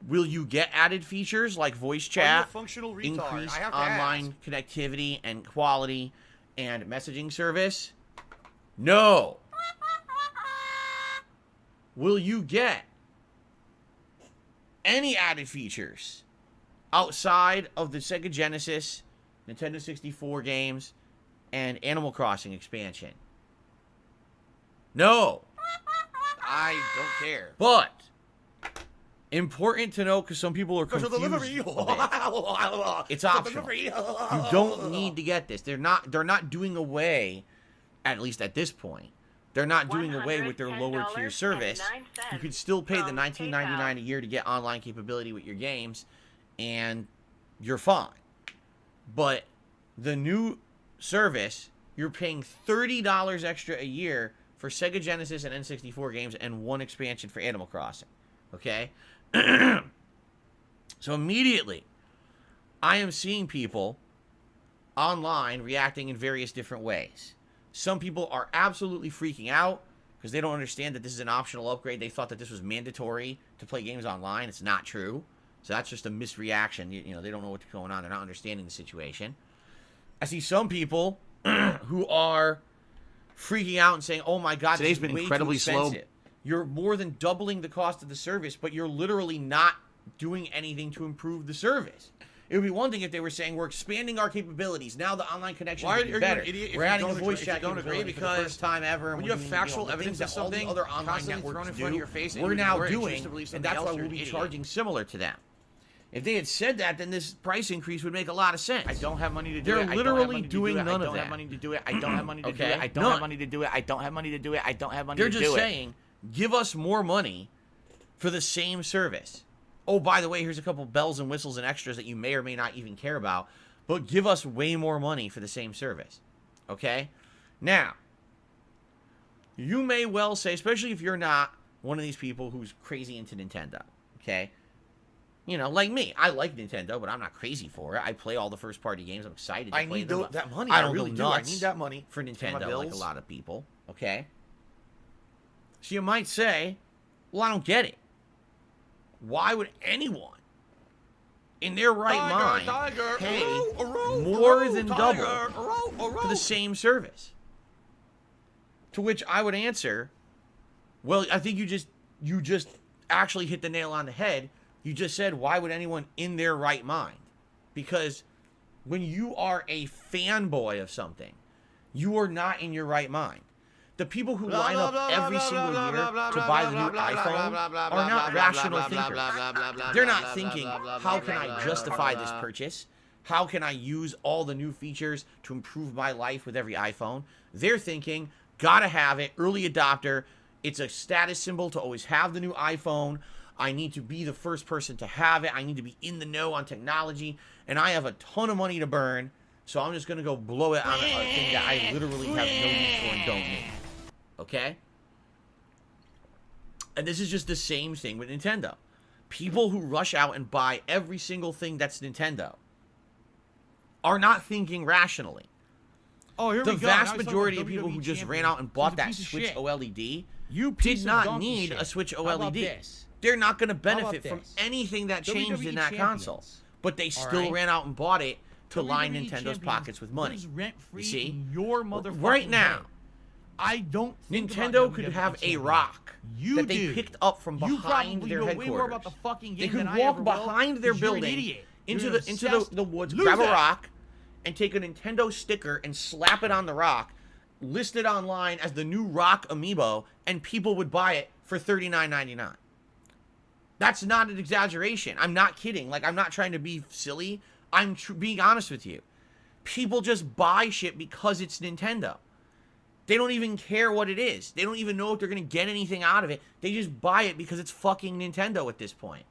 Will you get added features like voice chat, increased online connectivity and quality, and messaging service? No. Will you get any added features outside of the Sega Genesis, Nintendo 64 games, and Animal Crossing expansion? No. I don't care. But important to know, because some people are confused. It's optional. You don't need to get this. They're not doing away, at least at this point. They're not doing away with their lower tier service. You can still pay the $19.99 a year to get online capability with your games, and you're fine. But the new service, you're paying $30 extra a year for Sega Genesis and N64 games and one expansion for Animal Crossing. Okay? So immediately, I am seeing people online reacting in various different ways. Some people are absolutely freaking out because they don't understand that this is an optional upgrade. They thought that this was mandatory to play games online. It's not true. So that's just a misreaction. You know, they don't know what's going on. They're not understanding the situation. I see some people who are freaking out and saying, oh my God, today's been incredibly slow. You're more than doubling the cost of the service, but you're literally not doing anything to improve the service. It would be one thing if they were saying, we're expanding our capabilities. Now the online connection is better. We're adding a voice chat capability for the first time ever. When you have factual evidence of something all the other online networks do, we're now doing, and that's why we'll be charging similar to them. If they had said that, then this price increase would make a lot of sense. I don't have money to do it. They're literally doing none of that. I don't have money to do it. I don't have money to do it. I don't have money to do it. I don't have money to do it. I don't have money to do it. They're just saying, give us more money for the same service. Oh, by the way, here's a couple bells and whistles and extras that you may or may not even care about, but give us way more money for the same service. Okay? Now, you may well say, especially if you're not one of these people who's crazy into Nintendo, okay? You know, like me. I like Nintendo, but I'm not crazy for it. I play all the first-party games. I'm excited to play them. that money. I don't really go do. I nuts need that money for Nintendo like a lot of people, okay? So you might say, well, I don't get it. Why would anyone in their right mind pay more than double for the same service? To which I would answer, well, I think you just actually hit the nail on the head. You just said, why would anyone in their right mind? Because when you are a fanboy of something, you are not in your right mind. The people who line up every single year to buy the new iPhone are not rational thinkers. They're not thinking, how can I justify this purchase? How can I use all the new features to improve my life with every iPhone? They're thinking, gotta have it, early adopter. It's a status symbol to always have the new iPhone. I need to be the first person to have it. I need to be in the know on technology. And I have a ton of money to burn. So I'm just going to go blow it on a thing that I literally have no use for and don't need. Okay? And this is just the same thing with Nintendo. People who rush out and buy every single thing that's Nintendo are not thinking rationally. Oh, here the we go. vast Now majority of WWE people who just champion ran out and bought is a that piece of Switch shit. OLED You piece did of not donkey need shit. a Switch How about OLED. this? They're not going to How about benefit from this? anything that changed WWE in that champions. console. But they All still right? ran out and bought it to line WWE Nintendo's champions pockets with money. lives rent-free You see? in your motherfucking Right now, head. I don't think Nintendo about could WWE have a champions. rock You that they do. picked up from You behind probably their know headquarters. way more about the fucking They game could than I walk ever will, behind their 'cause you're an building idiot. into You're the obsessed the woods, loser. grab a rock, and take a Nintendo sticker and slap it on the rock, list it online as the new Rock Amiibo, and people would buy it for $39.99. That's not an exaggeration. I'm not kidding. Like, I'm not trying to be silly. I'm being honest with you. People just buy shit because it's Nintendo. They don't even care what it is. They don't even know if they're going to get anything out of it. They just buy it because it's fucking Nintendo at this point.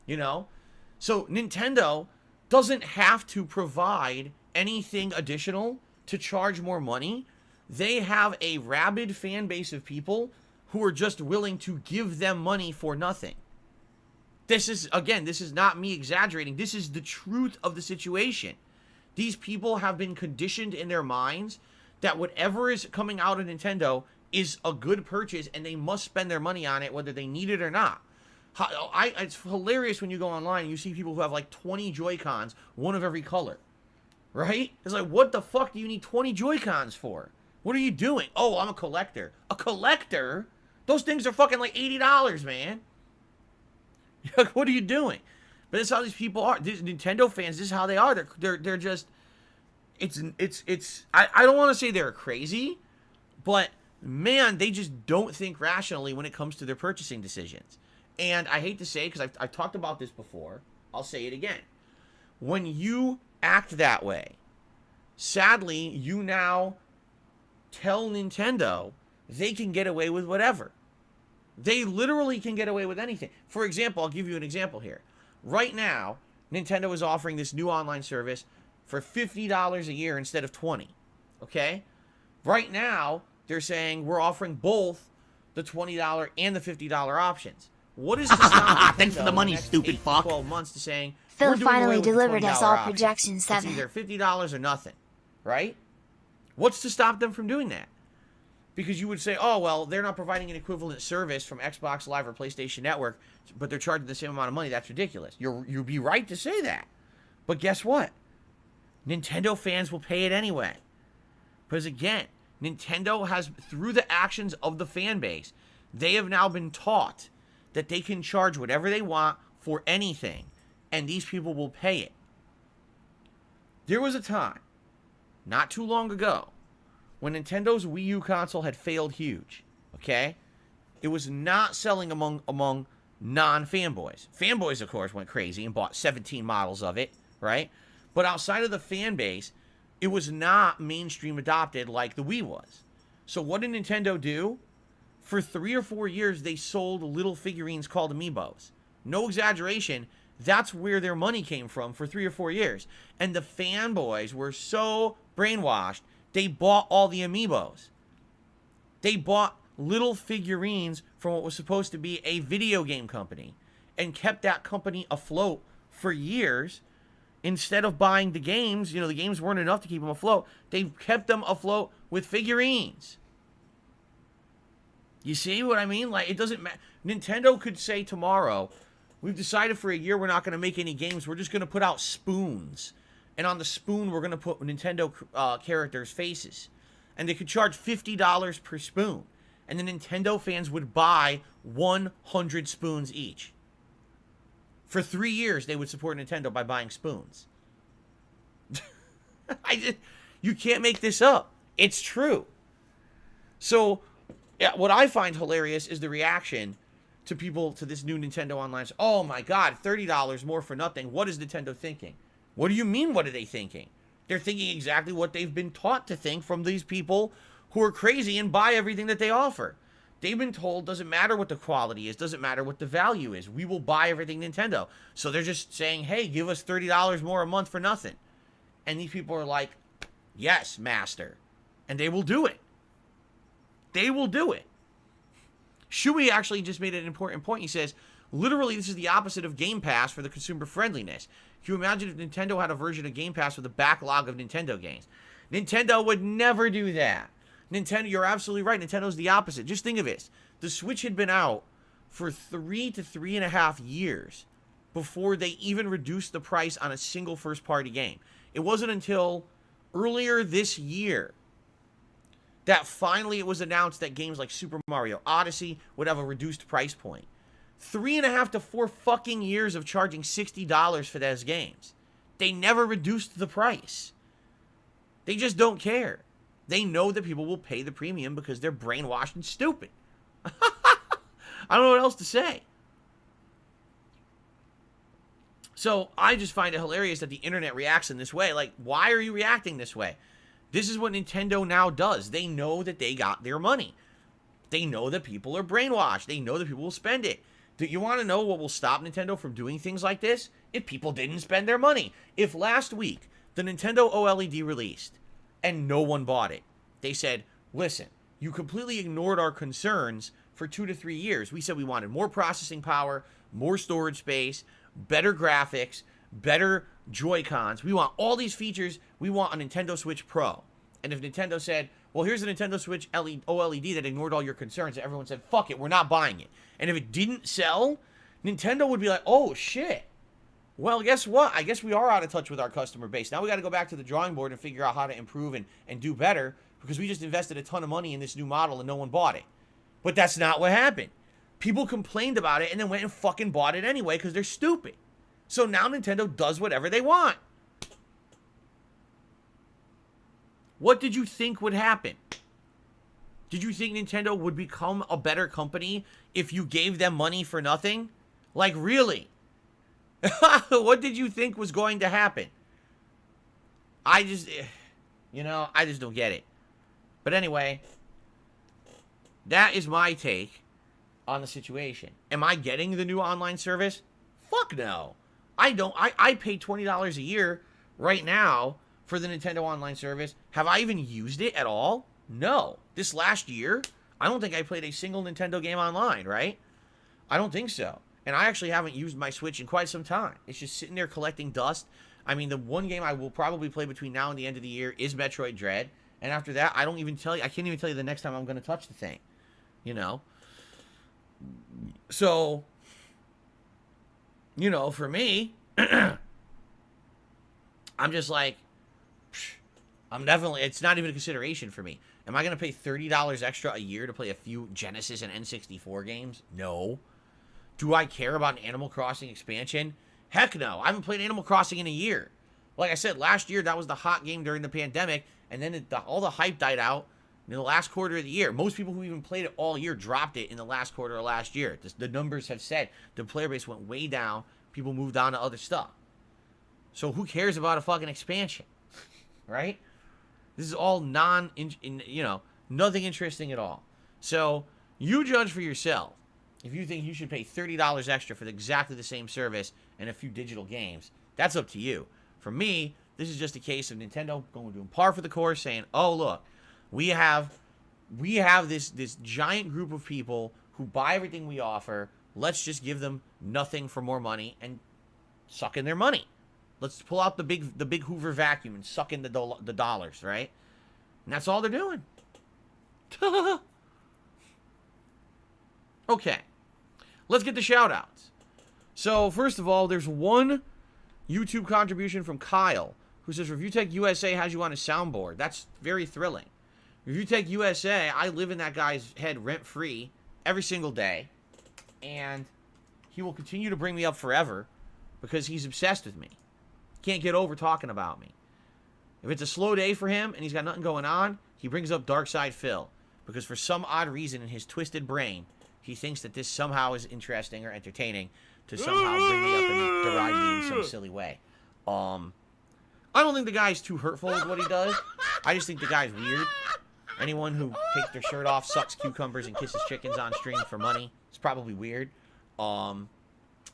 You know? So Nintendo doesn't have to provide anything additional to charge more money. They have a rabid fan base of people who are just willing to give them money for nothing. This is, again, this is not me exaggerating. This is the truth of the situation. These people have been conditioned in their minds that whatever is coming out of Nintendo is a good purchase and they must spend their money on it whether they need it or not. It's hilarious when you go online and you see people who have like 20 Joy-Cons, one of every color. Right? It's like, what the fuck do you need 20 Joy-Cons for? What are you doing? Oh, I'm a collector. A collector? Those things are fucking like $80, man. What are you doing? But that's how these people are. These Nintendo fans, this is how they are. They're just, I don't want to say they're crazy, but man, they just don't think rationally when it comes to their purchasing decisions. And I hate to say it because I've talked about this before. I'll say it again. When you act that way, sadly, you now tell Nintendo they can get away with whatever. They literally can get away with anything. For example, I'll give you an example here. Right now, Nintendo is offering this new online service for $50 a year instead of $20. Okay? Right now, they're saying we're offering both the $20 and the $50 options. What is to stop Thanks for the money, stupid fuck. 12 months to saying Phil we're doing away finally with the delivered us $20 all option. projection It's 7. either $50 or nothing, right? What's to stop them from doing that? Because you would say, oh, well, they're not providing an equivalent service from Xbox Live or PlayStation Network, but they're charging the same amount of money. That's ridiculous. You'd be right to say that. But guess what? Nintendo fans will pay it anyway. Because again, Nintendo has, through the actions of the fan base, they have now been taught that they can charge whatever they want for anything, and these people will pay it. There was a time, not too long ago, when Nintendo's Wii U console had failed huge, okay? It was not selling among non-fanboys. Fanboys, of course, went crazy and bought 17 models of it, right? But outside of the fan base, it was not mainstream adopted like the Wii was. So what did Nintendo do? For 3 or 4 years, they sold little figurines called Amiibos. No exaggeration, that's where their money came from for 3 or 4 years. And the fanboys were so brainwashed, they bought all the Amiibos. They bought little figurines from what was supposed to be a video game company and kept that company afloat for years. Instead of buying the games, the games weren't enough to keep them afloat. They kept them afloat with figurines. You see what I mean? Like, it doesn't matter. Nintendo could say tomorrow, we've decided for a year we're not going to make any games. We're just going to put out spoons. And on the spoon, we're going to put Nintendo characters' faces. And they could charge $50 per spoon. And the Nintendo fans would buy 100 spoons each. For 3 years, they would support Nintendo by buying spoons. You can't make this up. It's true. So, yeah, what I find hilarious is the reaction to people to this new Nintendo Online. Oh my God, $30 more for nothing. What is Nintendo thinking? What do you mean, what are they thinking? They're thinking exactly what they've been taught to think from these people who are crazy and buy everything that they offer. They've been told doesn't matter what the quality is, doesn't matter what the value is. We will buy everything Nintendo. So they're just saying, hey, give us $30 more a month for nothing. And these people are like, yes, master. And they will do it. They will do it. Shui actually just made an important point. He says, literally, this is the opposite of Game Pass for the consumer friendliness. Can you imagine if Nintendo had a version of Game Pass with a backlog of Nintendo games? Nintendo would never do that. Nintendo, you're absolutely right. Nintendo's the opposite. Just think of this. The Switch had been out for 3 to 3.5 years before they even reduced the price on a single first-party game. It wasn't until earlier this year that finally it was announced that games like Super Mario Odyssey would have a reduced price point. 3.5 to 4 fucking years of charging $60 for those games. They never reduced the price. They just don't care. They know that people will pay the premium because they're brainwashed and stupid. I don't know what else to say. So I just find it hilarious that the internet reacts in this way. Like, why are you reacting this way? This is what Nintendo now does. They know that they got their money. They know that people are brainwashed. They know that people will spend it. Do you want to know what will stop Nintendo from doing things like this? If people didn't spend their money. If last week the Nintendo OLED released and no one bought it, they said, listen, you completely ignored our concerns for 2 to 3 years. We said we wanted more processing power, more storage space, better graphics, better Joy-Cons. We want all these features. We want a Nintendo Switch Pro. And if Nintendo said, well, here's a Nintendo Switch OLED that ignored all your concerns, everyone said, fuck it, we're not buying it. And if it didn't sell, Nintendo would be like, oh, shit. Well, guess what? I guess we are out of touch with our customer base. Now we got to go back to the drawing board and figure out how to improve and do better because we just invested a ton of money in this new model and no one bought it. But that's not what happened. People complained about it and then went and fucking bought it anyway because they're stupid. So now Nintendo does whatever they want. What did you think would happen? Did you think Nintendo would become a better company if you gave them money for nothing? Like, really? What did you think was going to happen? I just don't get it. But anyway, that is my take on the situation. Am I getting the new online service? Fuck no. I don't. I pay $20 a year right now for the Nintendo online service. Have I even used it at all? No. This last year, I don't think I played a single Nintendo game online, right? I don't think so. And I actually haven't used my Switch in quite some time. It's just sitting there collecting dust. I mean, the one game I will probably play between now and the end of the year is Metroid Dread. And after that, I can't even tell you the next time I'm going to touch the thing. You know? So, for me, I'm just like, it's not even a consideration for me. Am I going to pay $30 extra a year to play a few Genesis and N64 games? No. Do I care about an Animal Crossing expansion? Heck no. I haven't played Animal Crossing in a year. Like I said, last year, that was the hot game during the pandemic, and then all the hype died out in the last quarter of the year. Most people who even played it all year dropped it in the last quarter of last year. The numbers have said the player base went way down. People moved on to other stuff. So who cares about a fucking expansion? Right? This is all nothing interesting at all. So you judge for yourself. If you think you should pay $30 extra for exactly the same service and a few digital games, that's up to you. For me, this is just a case of Nintendo going to par for the course, saying, "Oh look, we have this giant group of people who buy everything we offer. Let's just give them nothing for more money and suck in their money. Let's pull out the big Hoover vacuum and suck in the dollars, right?" And that's all they're doing. Okay. Let's get the shout-outs. So, first of all, there's one YouTube contribution from Kyle, who says, ReviewTech USA has you on a soundboard. That's very thrilling. ReviewTech USA, I live in that guy's head rent-free every single day, and he will continue to bring me up forever because he's obsessed with me. Can't get over talking about me. If it's a slow day for him and he's got nothing going on, he brings up Darkside Phil, because for some odd reason in his twisted brain, he thinks that this somehow is interesting or entertaining to somehow bring me up and deride me in some silly way. I don't think the guy's too hurtful with what he does. I just think the guy's weird. Anyone who takes their shirt off, sucks cucumbers, and kisses chickens on stream for money, it's probably weird.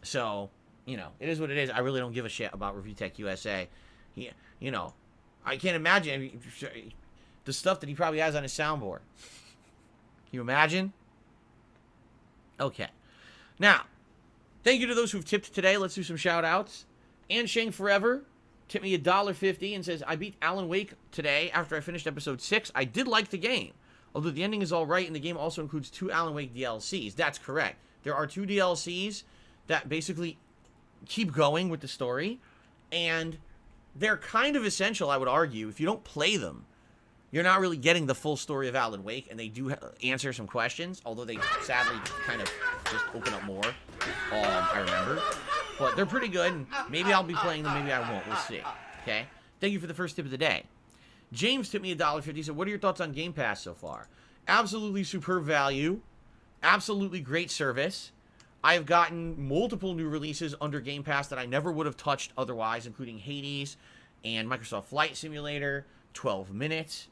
So, you know, it is what it is. I really don't give a shit about Review Tech USA. You know, I can't imagine the stuff that he probably has on his soundboard. Can you imagine? Okay. Now, thank you to those who've tipped today. Let's do some shout-outs. And Shang Forever tipped me $1.50 and says, I beat Alan Wake today after I finished episode 6. I did like the game, although the ending is all right, and the game also includes 2 Alan Wake DLCs. That's correct. There are 2 DLCs that basically keep going with the story, and they're kind of essential, I would argue. If you don't play them, you're not really getting the full story of Alan Wake, and they do answer some questions, although they sadly kind of just open up more, I remember. But they're pretty good, and maybe I'll be playing them, maybe I won't. We'll see. Okay? Thank you for the first tip of the day. James tipped me $1.50. He said, what are your thoughts on Game Pass so far? Absolutely superb value. Absolutely great service. I have gotten multiple new releases under Game Pass that I never would have touched otherwise, including Hades and Microsoft Flight Simulator, 12 Minutes,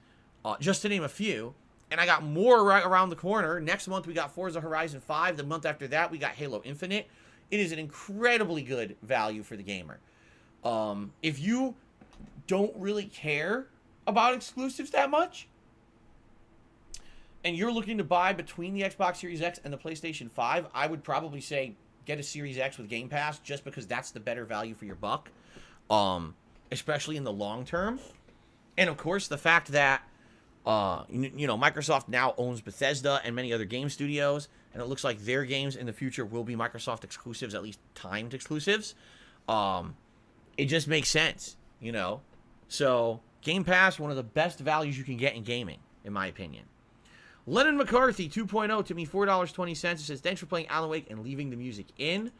just to name a few. And I got more right around the corner. Next month, we got Forza Horizon 5. The month after that, we got Halo Infinite. It is an incredibly good value for the gamer. If you don't really care about exclusives that much, and you're looking to buy between the Xbox Series X and the PlayStation 5, I would probably say get a Series X with Game Pass, just because that's the better value for your buck, especially in the long term. And of course, the fact that you know, Microsoft now owns Bethesda and many other game studios, and it looks like their games in the future will be Microsoft exclusives, at least timed exclusives. It just makes sense, you know. So, Game Pass, one of the best values you can get in gaming, in my opinion. Lennon McCarthy 2.0 to me $4.20. It says, thanks for playing Alan Wake and leaving the music in.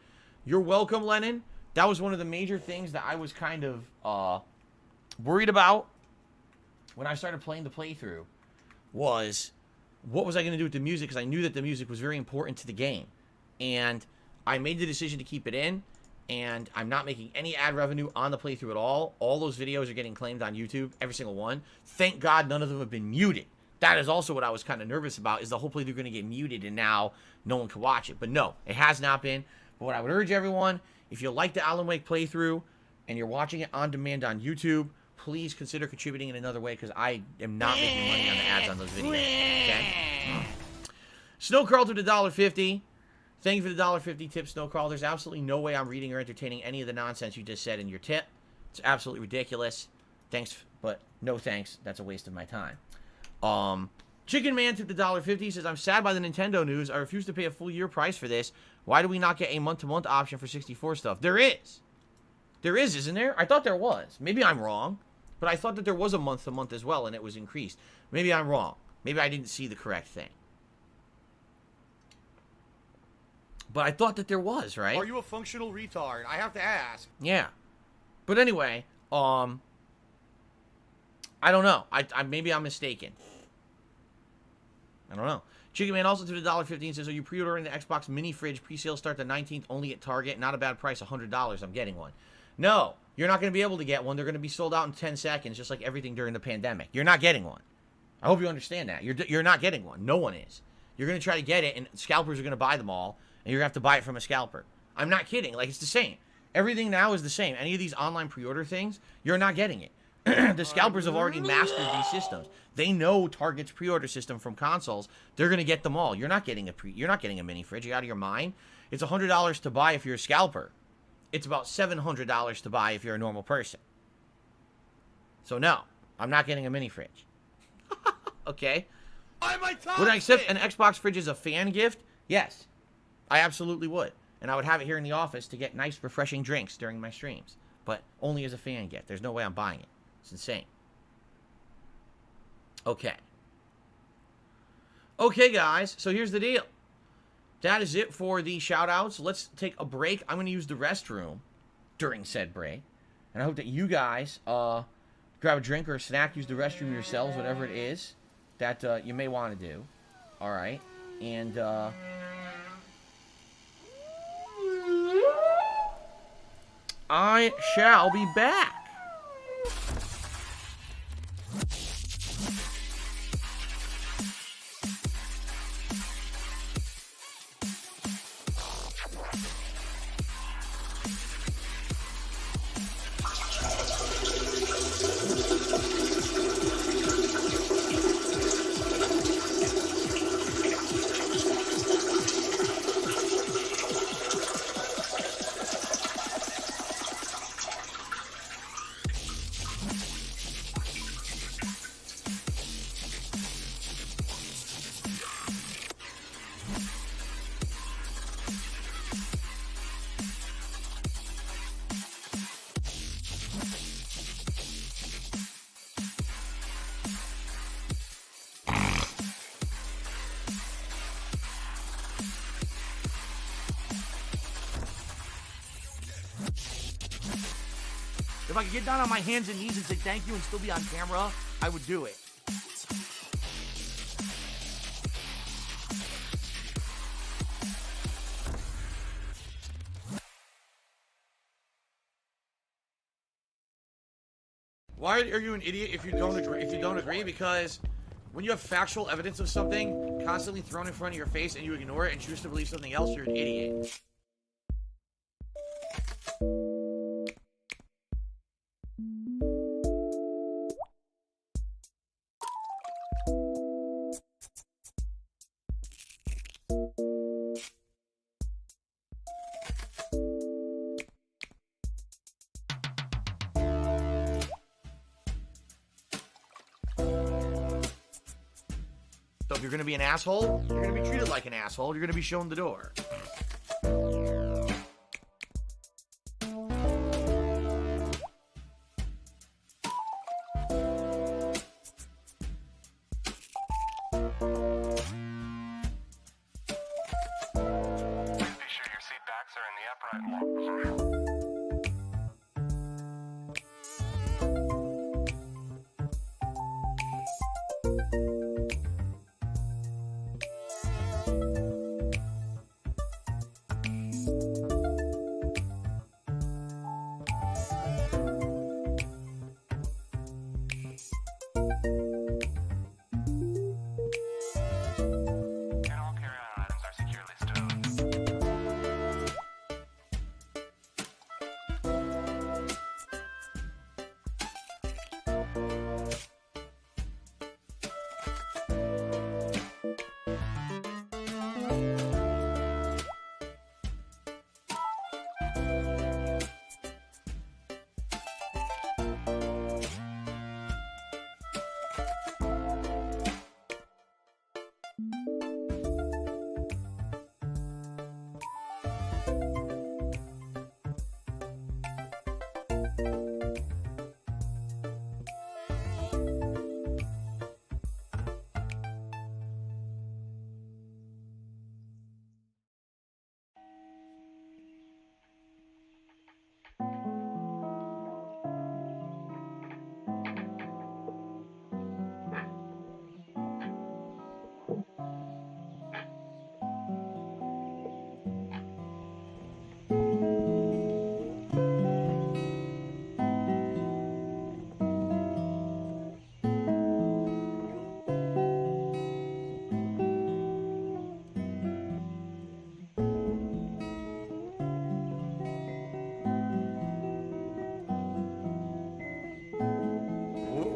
You're welcome, Lennon. That was one of the major things that I was kind of worried about when I started playing the playthrough, was what was I going to do with the music, because I knew that the music was very important to the game. And I made the decision to keep it in, and I'm not making any ad revenue on the playthrough at all. All those videos are getting claimed on YouTube, every single one. Thank God none of them have been muted. That is also what I was kind of nervous about, is the whole playthrough going to get muted and now no one can watch it. But no, it has not been. But what I would urge everyone, if you like the Alan Wake playthrough and you're watching it on demand on YouTube, please consider contributing in another way, because I am not making money on the ads on those videos. Okay? Snowcrawl to the $1.50. Thank you for the $1.50 tip, Snowcrawl. There's absolutely no way I'm reading or entertaining any of the nonsense you just said in your tip. It's absolutely ridiculous. Thanks, but no thanks. That's a waste of my time. Chicken Man tipped the $1.50. He says, I'm sad by the Nintendo news. I refuse to pay a full year price for this. Why do we not get a month-to-month option for 64 stuff? There is. There is, isn't there? I thought there was. Maybe I'm wrong. But I thought that there was a month-to-month as well, and it was increased. Maybe I'm wrong. Maybe I didn't see the correct thing. But I thought that there was, right? Are you a functional retard? I have to ask. Yeah. But anyway, I don't know. Maybe I'm mistaken. I don't know. Chicken Man also to the $1.15 says, are you pre-ordering the Xbox mini fridge? Pre-sale start the 19th, only at Target. Not a bad price, $100. I'm getting one. No, you're not going to be able to get one. They're going to be sold out in 10 seconds, just like everything during the pandemic. You're not getting one. I hope you understand that. You're not getting one. No one is. You're going to try to get it, and scalpers are going to buy them all, and you're going to have to buy it from a scalper. I'm not kidding. Like, it's the same. Everything now is the same. Any of these online pre-order things, you're not getting it. The scalpers have already mastered these systems. They know Target's pre-order system from consoles. They're going to get them all. You're not getting a mini fridge. You're out of your mind. It's $100 to buy if you're a scalper. It's about $700 to buy if you're a normal person. So no, I'm not getting a mini fridge. Okay? Would I accept an Xbox fridge as a fan gift? Yes. I absolutely would. And I would have it here in the office to get nice, refreshing drinks during my streams. But only as a fan gift. There's no way I'm buying it. It's insane. Okay. Okay, guys. So here's the deal. That is it for the shout-outs. Let's take a break. I'm going to use the restroom during said break. And I hope that you guys grab a drink or a snack, use the restroom yourselves, whatever it is that you may want to do. All right. And I shall be back. If I could get down on my hands and knees and say thank you and still be on camera, I would do it. Why are you an idiot if you don't agree? If you don't agree, because when you have factual evidence of something constantly thrown in front of your face and you ignore it and choose to believe something else, you're an idiot. So if you're going to be an asshole, you're going to be treated like an asshole. You're going to be shown the door.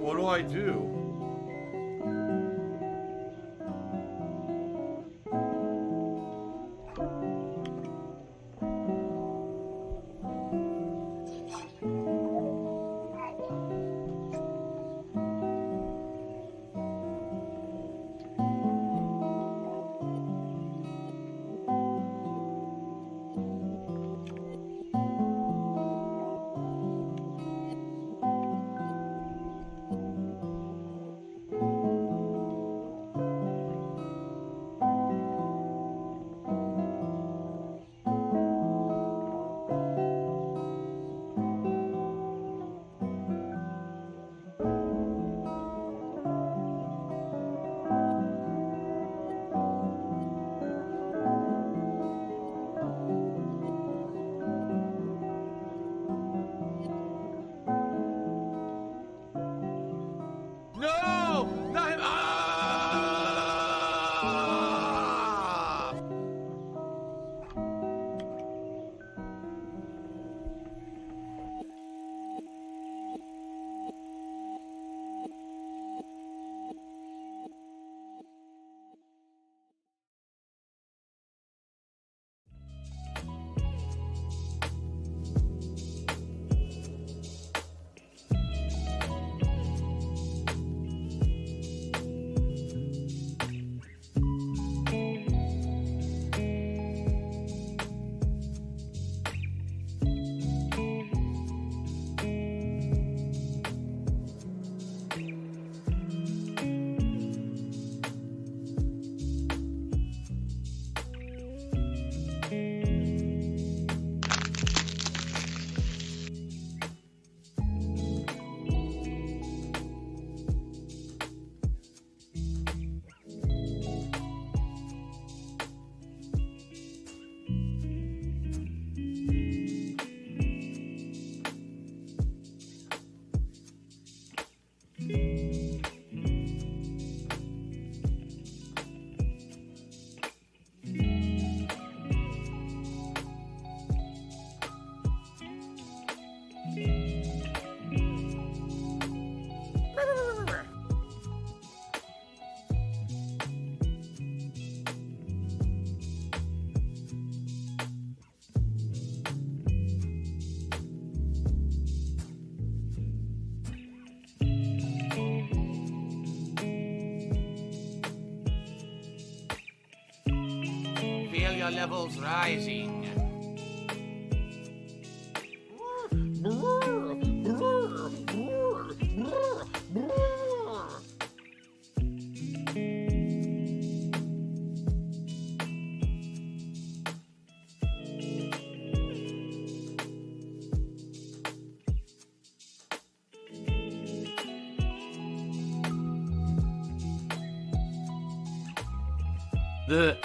What do I do? Pressure levels rising. The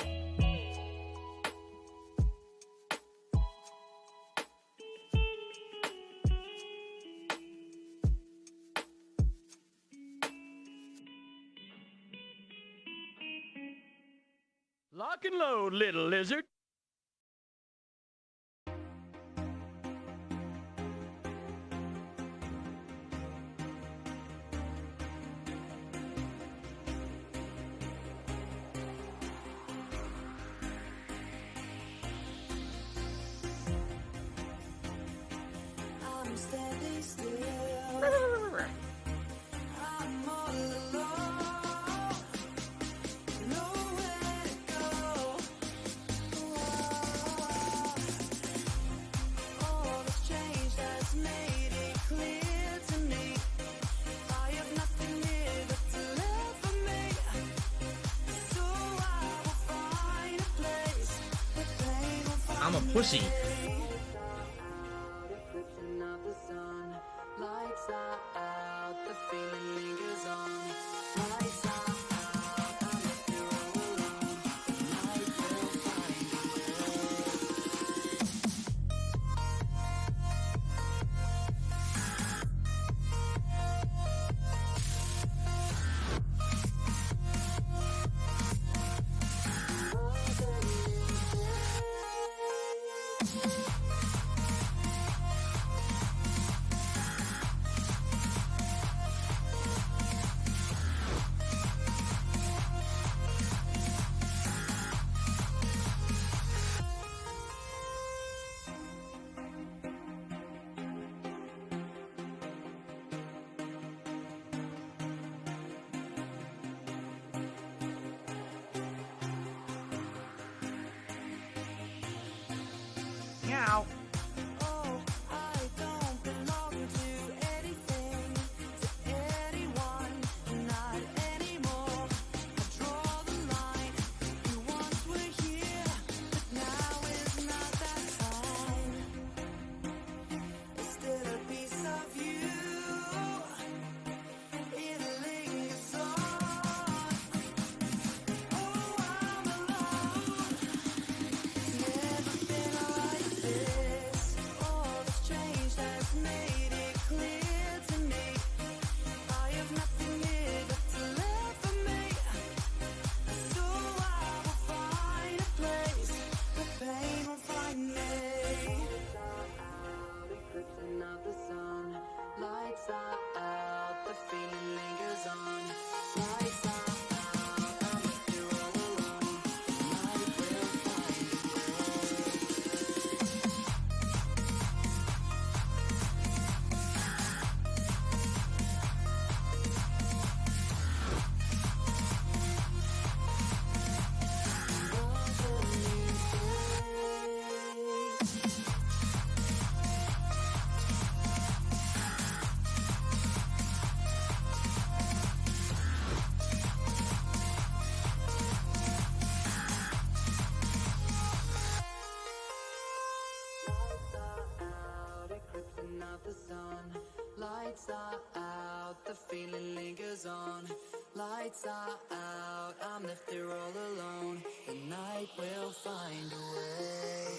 Lock and load, little lizard. I'm standing still. I'm all alone. Nowhere to go. All that's changed has made it clear to me. I have nothing here that's left for me. So I will find a place where pain will find I'm a pussy. reflection of the sun. Lights are out, the feeling lingers on. Lights are out, I'm left here all alone. Night will find Meow. Oh, I don't belong to anything, to anyone, not anymore. I draw the line. You once were here, but now is not that time. There's still a piece of you. It lingers on. Oh, I'm alone. It's never been like this. All that's changed has made it clear to me. I have nothing here that's left for me. So I will find a place where pain will find me. Eclipsing of the sun. Lights are out, the feeling lingers on. Lights are out, I'm left here all alone. Night will find eclipsing of the sun. Lights are out, the feeling lingers on. Lights are out, I'm left here all alone. The night will find a way.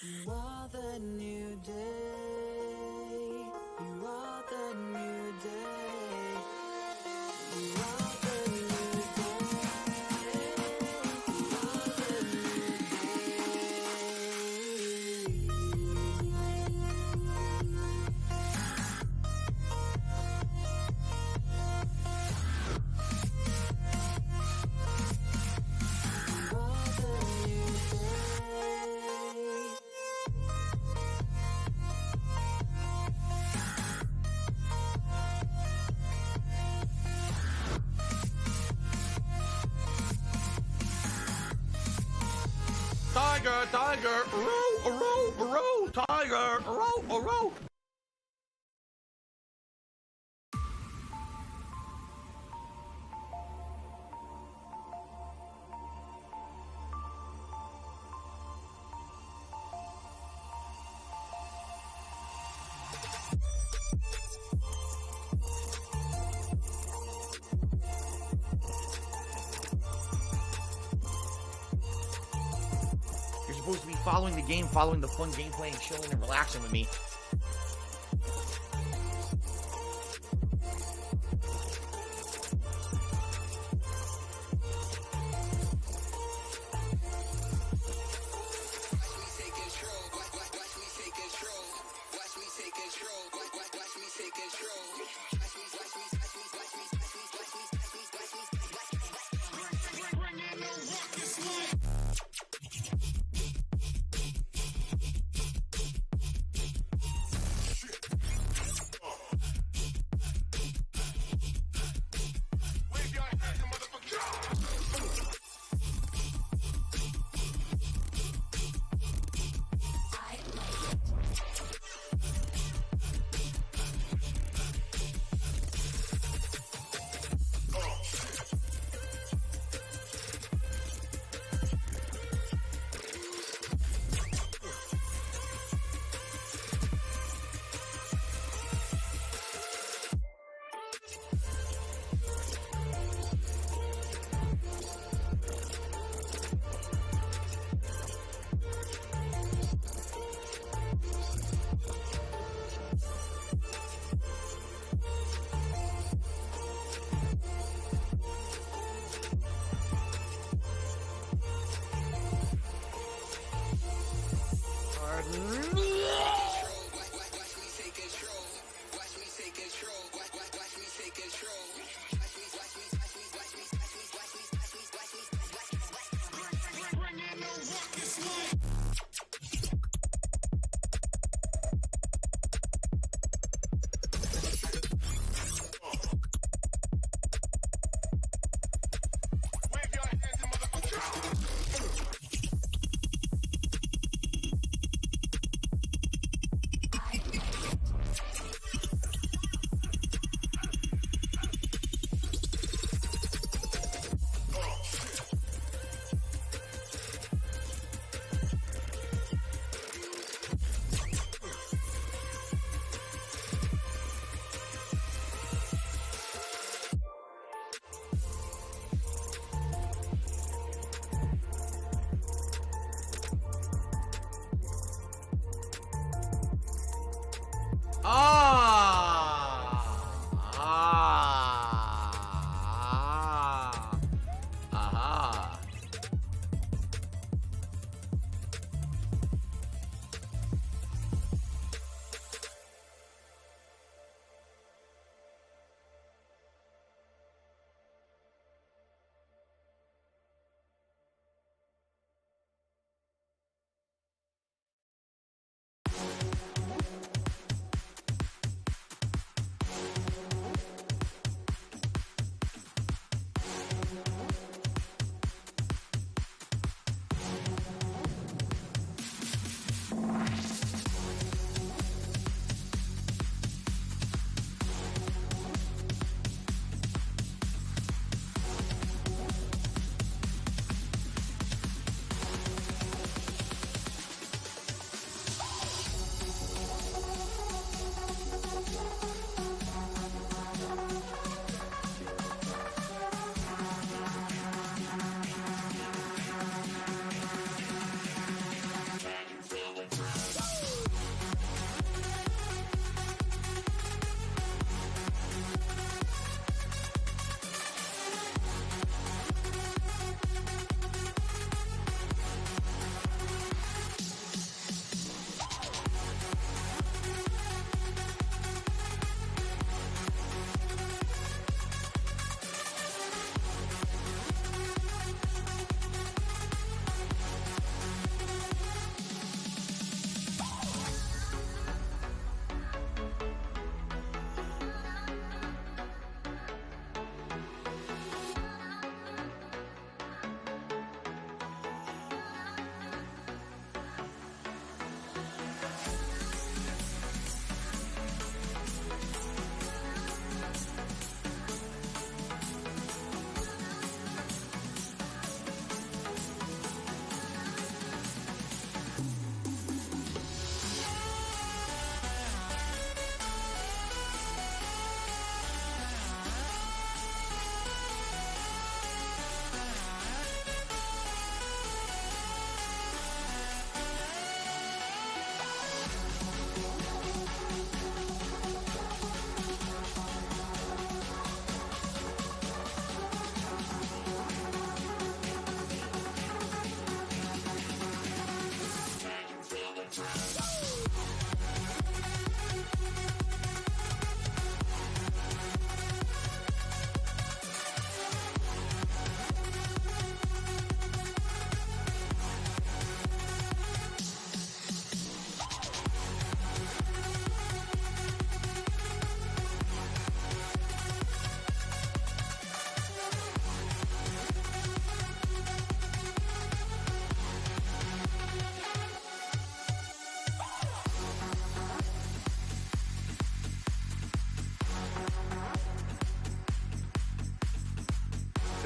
You are the new day. You are the new day. You are the new day. You are the new day. tiger, tiger, row, row, row, tiger, row, row. You're supposed to be following the game, following the fun gameplay, and chilling and relaxing with me.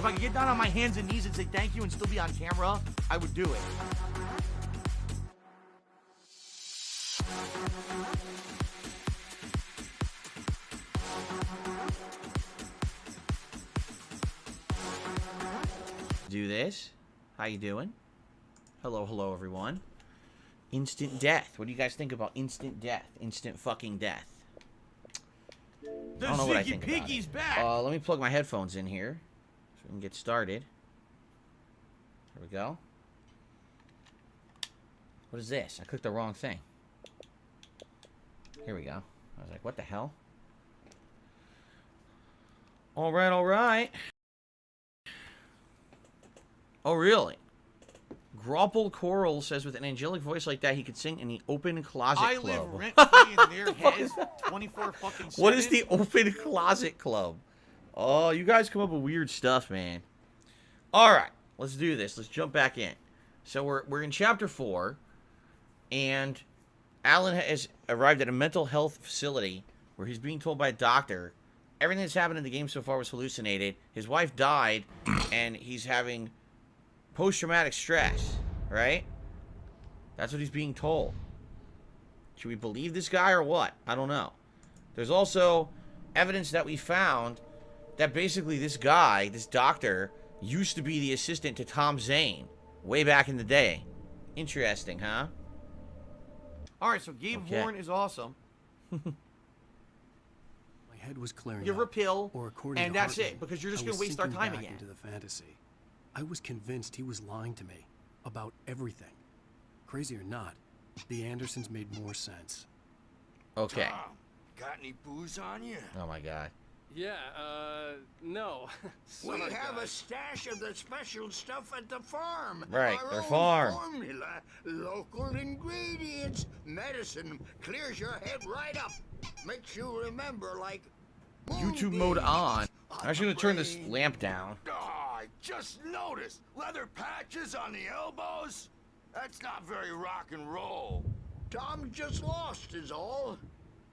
I could get down on my hands and knees and say thank you and still be on camera, I would do it. Do this. How you doing? Hello, everyone. Instant death. What do you guys think about instant death? Instant fucking death. I don't know what I think about it. Back. Let me plug my headphones in here so we can get started. There we go. What is this? I clicked the wrong thing. Here we go. I was like, what the hell? All right. Oh, really? Grapple Coral says with an angelic voice like that, he could sing in the Open Closet Club. I live rent-free in their heads 24 fucking 7. What is the Open Closet Club? Oh, you guys come up with weird stuff, man. All right, let's do this. Let's jump back in. So we're in Chapter 4, and Alan has arrived at a mental health facility where he's being told by a doctor everything that's happened in the game so far was hallucinated. His wife died, and he's having post-traumatic stress, right? That's what he's being told. Should we believe this guy or what? I don't know. There's also evidence that we found that basically this guy, this doctor, used to be the assistant to Tom Zane way back in the day. Interesting, huh? Alright, so Gabe Horn is awesome. My head was clearing You're a up, pill, or according and to that's Hartman, it, because you're just I going to was waste our sinking time back again. into the fantasy. I was convinced he was lying to me about everything. Crazy or not, the Andersons made more sense. Okay. Tom, got any booze on you? Oh my god. Yeah, no. We have a stash of the special stuff at the farm. Right, Our their own farm. formula, local ingredients, medicine, clears your head right up. Makes you remember like YouTube mode on. I'm actually going to turn this lamp down. Oh, I just noticed leather patches on the elbows. That's not very rock and roll. Tom just lost is all.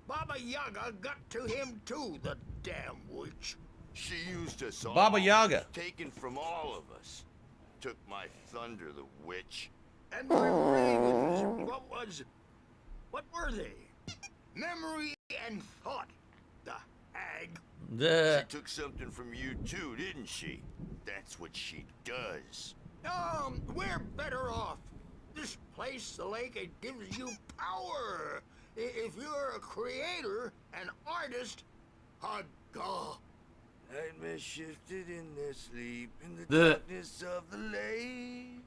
Baba Yaga got to him too, the damn witch. She used us all. Baba Yaga. Taken from all of us. Took my thunder, the witch. And my brains, what were they? Memory and thought, the hag. She took something from you too, didn't she? That's what she does. We're better off. This place, the lake, it gives you power. If you're a creator, an artist, a god. Nightmare shifted in their sleep in the darkness of the lake.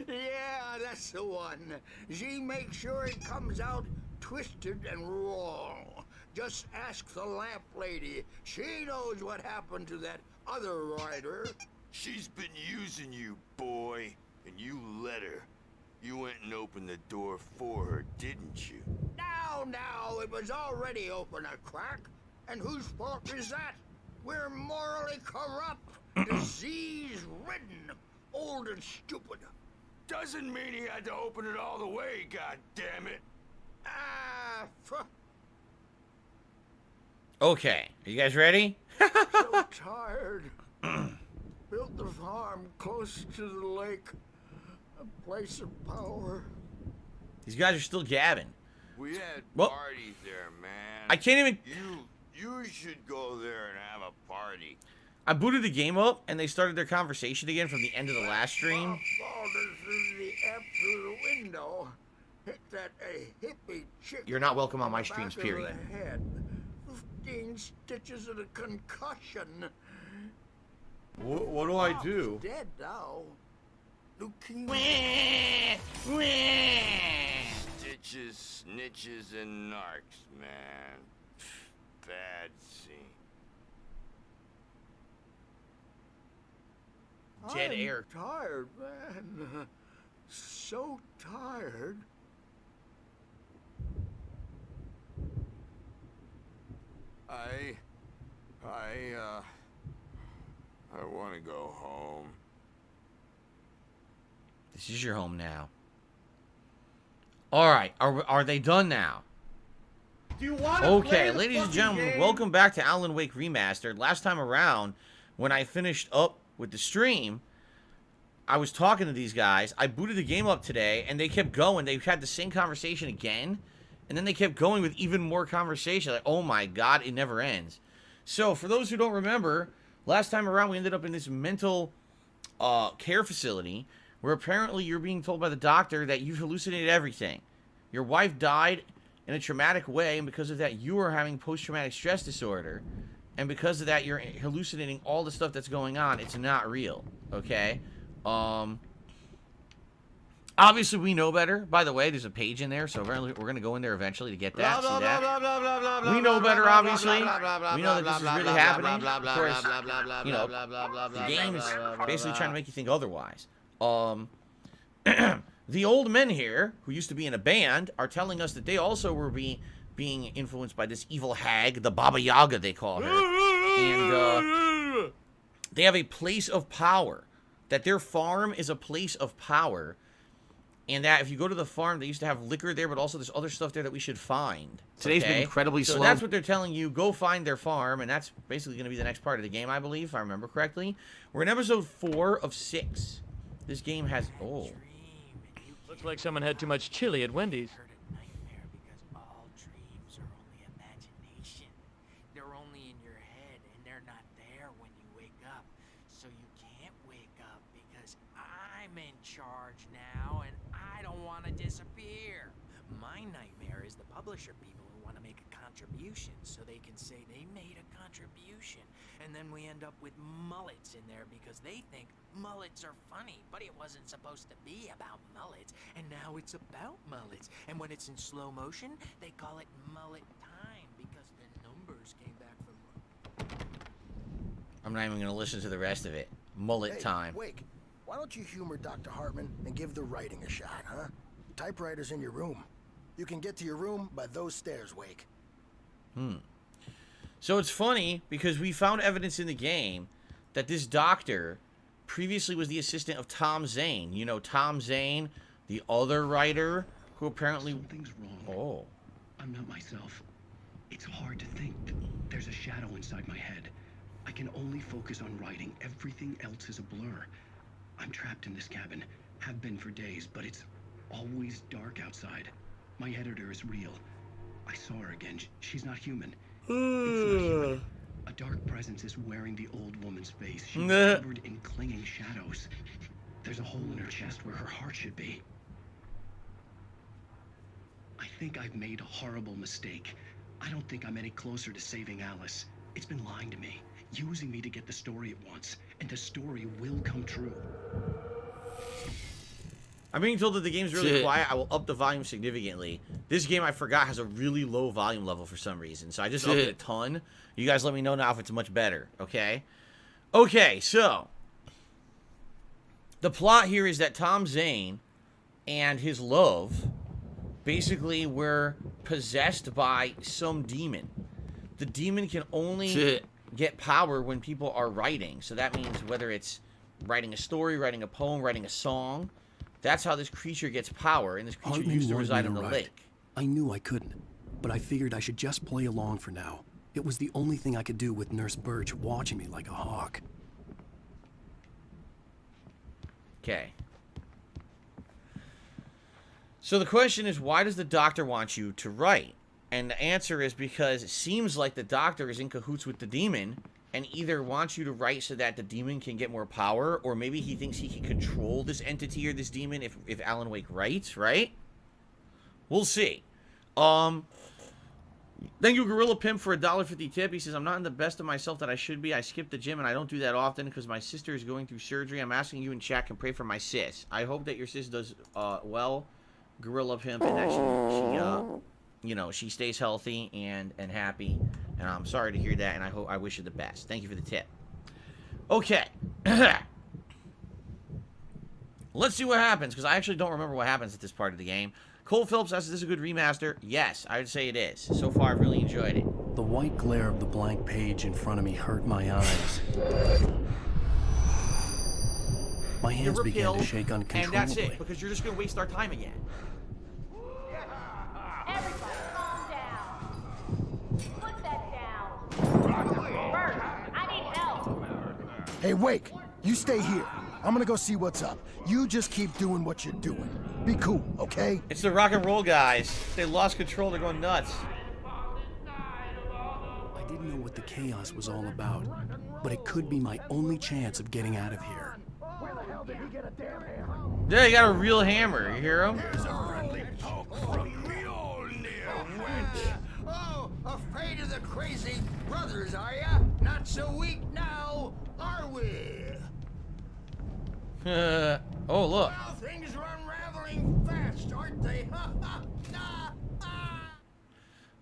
Yeah, that's the one. She makes sure it comes out twisted and wrong. Just ask the lamp lady. She knows what happened to that other rider. She's been using you, boy, and you let her. You went and opened the door for her, didn't you? Now, it was already open a crack. And whose fault is that? We're morally corrupt, disease-ridden, old and stupid. Doesn't mean he had to open it all the way, goddammit. Okay, are you guys ready? So tired. Built the farm close to the lake. A place of power. These guys are still gabbing. We had Well, parties there, man. I can't even... You should go there and have a party. I booted the game up, and they started their conversation again from the end of the last stream. Through the app through the window. Hit that hippie chick. You're not welcome on my the streams, back of period. the head. 15 stitches of a concussion. What do I do? Dead now. Leukemia. Stitches, snitches, and narcs, man. Bad scene. Dead I'm air. Tired, man. So tired. I want to go home. This is your home now. All right, are they done now? Do you want to Okay, play the ladies and fucking gentlemen, game? welcome back to Alan Wake Remastered. Last time around, when I finished up with the stream, I was talking to these guys. I booted the game up today, and they kept going. They had the same conversation again, and then they kept going with even more conversation. Like, oh my God, it never ends. So, for those who don't remember, last time around, we ended up in this mental care facility where apparently you're being told by the doctor that you've hallucinated everything. Your wife died in a traumatic way, and because of that, you are having post-traumatic stress disorder. And because of that, you're hallucinating all the stuff that's going on. It's not real, okay? Obviously, we know better. By the way, there's a page in there, so we're going to go in there eventually to get that. See that? We know better, obviously. We know that this is really happening. Of course, you know, the game is basically trying to make you think otherwise. The old men here, who used to be in a band, are telling us that they also were being influenced by this evil hag, the Baba Yaga, they call her. And they have a place of power. That their farm is a place of power. And that if you go to the farm, they used to have liquor there, but also there's other stuff there that we should find. Today's been incredibly slow. So that's what they're telling you. Go find their farm, and that's basically going to be the next part of the game, I believe, if I remember correctly. We're in episode 4 of 6. This game has... Oh. Looks like someone had too much chili at Wendy's. All dreams are only imagination. They're only in your head, and they're not there when you wake up. So you can't wake up because I'm in charge now, and I don't want to disappear. My nightmare is the publisher people who want to make a contribution so they can say they made a contribution. And then we end up with mullets in there because they think mullets are funny, but it wasn't supposed to be about mullets, and now it's about mullets. And when it's in slow motion, they call it mullet time because the numbers came back from... I'm not even going to listen to the rest of it. Mullet time. Wake, why don't you humor Dr. Hartman and give the writing a shot, huh? Typewriter's in your room. You can get to your room by those stairs, Wake. So it's funny because we found evidence in the game that this doctor previously was the assistant of Tom Zane. You know, Tom Zane, the other writer who apparently... Something's wrong. Oh. I'm not myself. It's hard to think. There's a shadow inside my head. I can only focus on writing. Everything else is a blur. I'm trapped in this cabin. Have been for days, but it's always dark outside. My editor is real. I saw her again. She's not human. It's not human. A dark presence is wearing the old woman's face. She's covered in clinging shadows. There's a hole in her chest where her heart should be. I think I've made a horrible mistake. I don't think I'm any closer to saving Alice. It's been lying to me, using me to get the story it wants, and the story will come true. I'm being told that the game's really quiet. I will up the volume significantly. This game, I forgot, has a really low volume level for some reason. So I just upped it a ton. You guys let me know now if it's much better, okay? Okay, so the plot here is that Tom Zane and his love basically were possessed by some demon. The demon can only get power when people are writing. So that means whether it's writing a story, writing a poem, writing a song... That's how this creature gets power, and this creature used to reside in the lake. I knew I couldn't, but I figured I should just play along for now. It was the only thing I could do with Nurse Birch watching me like a hawk. Okay. So the question is, why does the doctor want you to write? And the answer is because it seems like the doctor is in cahoots with the demon, and either wants you to write so that the demon can get more power, or maybe he thinks he can control this entity or this demon if Alan Wake writes, right? We'll see. Thank you, Gorilla Pimp, for a $1.50 tip. He says, I'm not in the best of myself that I should be. I skip the gym, and I don't do that often because my sister is going through surgery. I'm asking you in chat can pray for my sis. I hope that your sis does well, Gorilla Pimp, and that she you know, she stays healthy and happy. And I'm sorry to hear that, and I wish you the best. Thank you for the tip. Okay. Let's see what happens, because I actually don't remember what happens at this part of the game. Cole Phillips asks, is this a good remaster? Yes, I would say it is. So far, I've really enjoyed it. The white glare of the blank page in front of me hurt my eyes. My hands began to shake uncontrollably. And that's it, because you're just going to waste our time again. Everybody, calm down. Put that down. Bert, I need help. Hey, Wake, you stay here. I'm gonna go see what's up. You just keep doing what you're doing. Be cool, okay? It's the rock and roll guys. They lost control. They're going nuts. I didn't know what the chaos was all about, but it could be my only chance of getting out of here. Where the hell did he get a damn hammer? Yeah, you got a real hammer. You hear him? Here's a friendly poke from Mjolnir, wench. Oh, afraid of the crazy brothers, are ya? Not so weak now, are we? Oh, look. Well, things are unraveling fast, aren't they?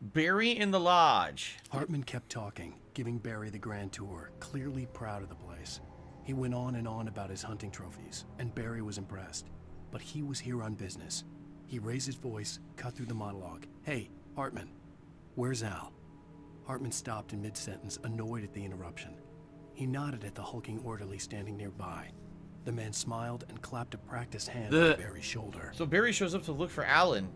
Barry in the lodge. Hartman kept talking, giving Barry the grand tour, clearly proud of the place. He went on and on about his hunting trophies, and Barry was impressed. But he was here on business. He raised his voice, cut through the monologue. Hey, Hartman, where's Al? Hartman stopped in mid-sentence, annoyed at the interruption. He nodded at the hulking orderly standing nearby. The man smiled and clapped a practiced hand on Barry's shoulder. So Barry shows up to look for Alan,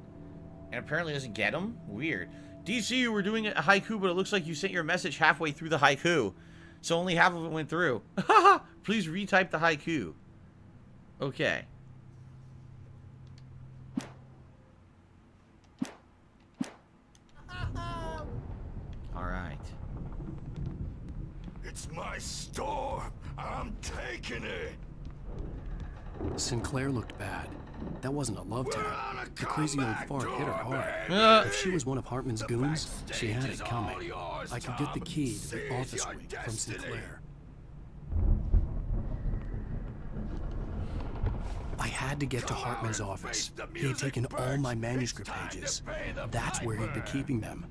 and apparently doesn't get him? Weird. DC, you were doing a haiku, but it looks like you sent your message halfway through the haiku. So only half of it went through. Please retype the haiku. Okay. Alright. It's my store. I'm taking it. Sinclair looked bad. That wasn't a love tap. The crazy old fart hit her hard. If she was one of Hartman's goons, she had it coming. I could get the key to the office wing from Sinclair. I had to get to Hartman's office. He had taken all my manuscript pages. That's where he'd been keeping them.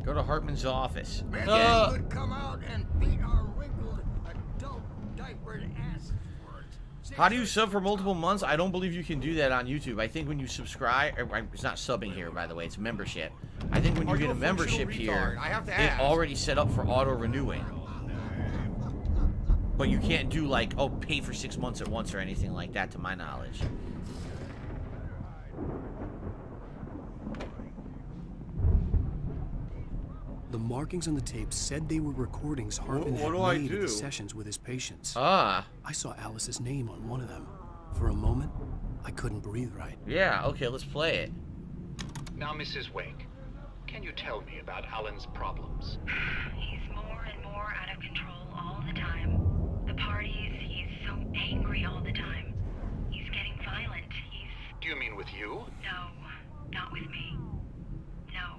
Go to Hartman's office. Men would come out and beat our wrinkled, adult, diapered ass. How do you sub for multiple months? I don't believe you can do that on YouTube. I think when you subscribe, it's not subbing here, by the way, it's membership. I think when you get a membership here, it already set up for auto-renewing. But you can't do like, oh, pay for 6 months at once or anything like that, to my knowledge. The markings on the tape said they were recordings Hartman had made of the sessions with his patients. Ah. I saw Alice's name on one of them. For a moment, I couldn't breathe right. Yeah, okay, let's play it. Now, Mrs. Wake, can you tell me about Alan's problems? He's more and more out of control all the time. The parties, he's so angry all the time. He's getting violent. Do you mean with you? No, not with me. No,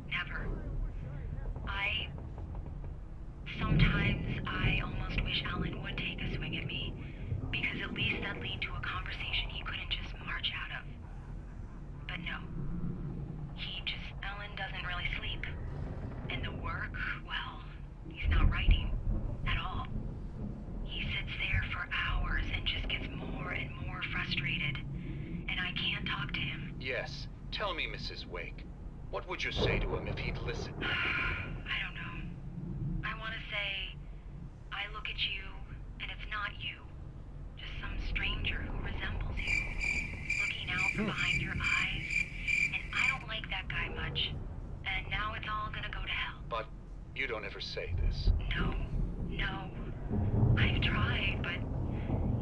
never. Sometimes I almost wish Alan would take a swing at me, because at least that'd lead to a conversation he couldn't just march out of. But no. Alan doesn't really sleep. And the work, well, he's not writing at all. He sits there for hours and just gets more and more frustrated. And I can't talk to him. Yes. Tell me, Mrs. Wake, what would you say to him if he'd listen? I don't know. I want to say, I look at you, and it's not you. Just some stranger who resembles you. Looking out from behind your eyes. And I don't like that guy much. And now it's all gonna go to hell. But you don't ever say this. No. I've tried, but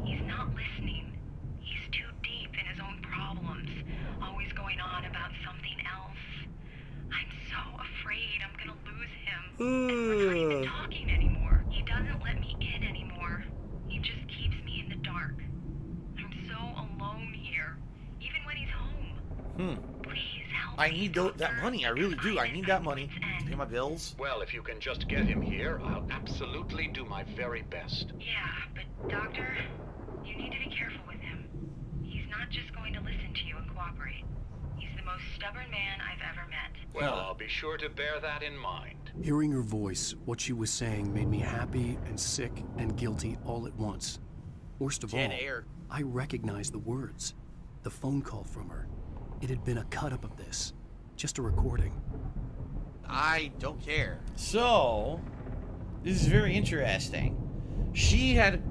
he's not listening. He's too deep in his own problems. Always going on about something else. I'm so afraid I'm gonna lose him. And we're not even talking anymore. He doesn't let me in anymore. He just keeps me in the dark. I'm so alone here, even when he's home. Please help I need that money. I really do. I need that money to pay my bills. Well, if you can just get him here, I'll absolutely do my very best. Yeah, but Doctor, you need to be careful with him. He's not just going to listen to you and cooperate. He's the most stubborn man I've ever met. Well, I'll be sure to bear that in mind. Hearing her voice, what she was saying made me happy and sick and guilty all at once. Worst of all, I recognized the words. The phone call from her. It had been a cut-up of this. Just a recording. I don't care. So, this is very interesting. She had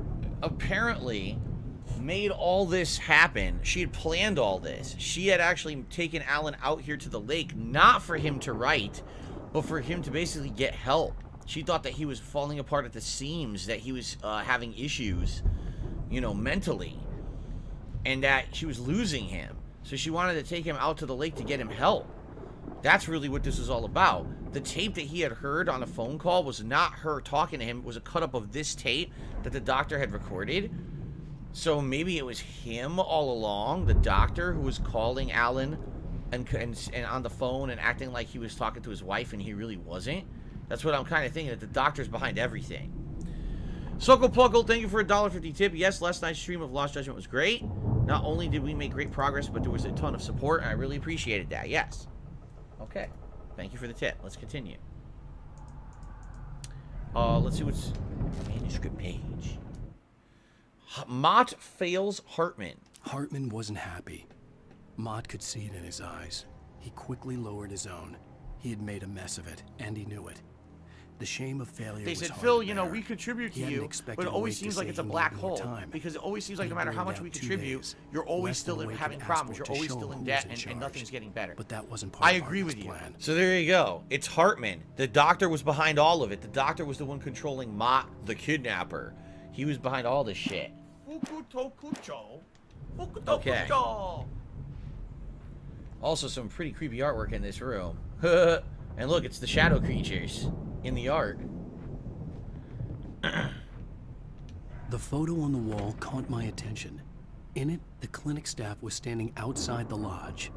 apparently made all this happen. She had planned all this. She had actually taken Alan out here to the lake, not for him to write, but for him to basically get help. She thought that he was falling apart at the seams, that he was having issues, you know, mentally, and that she was losing him. So she wanted to take him out to the lake to get him help. That's really what this was all about. The tape that he had heard on a phone call was not her talking to him. It was a cut-up of this tape that the doctor had recorded. So maybe it was him all along, the doctor, who was calling Alan and on the phone and acting like he was talking to his wife, and he really wasn't. That's what I'm kind of thinking, that the doctor's behind everything. Suckle Puggle, thank you for a $1.50 tip. Yes, last night's stream of Lost Judgment was great. Not only did we make great progress, but there was a ton of support, and I really appreciated that. Yes. Okay. Thank you for the tip. Let's continue. Let's see what's manuscript page. Mott fails Hartman. Hartman wasn't happy. Mott could see it in his eyes. He quickly lowered his own. He had made a mess of it, and he knew it. The shame of failure They was said, hard Phil, to you know, bear. we contribute to He hadn't you, expected but it always Wake to seems like say it's a he black needed more hole. time. Because it always seems like He no matter how blamed much we out 2 contribute, days, you're always less still than Wake having had problems. asked You're for to always show still him in who debt, was in and nothing's charge. getting better. But that wasn't part I of agree Hartman's with you. plan. So there you go. It's Hartman. The doctor was behind all of it. The doctor was the one controlling Mott, the kidnapper. He was behind all this shit. Okay. Also, some pretty creepy artwork in this room. And look, it's the shadow creatures in the art. The photo on the wall caught my attention. In it, the clinic staff was standing outside the lodge.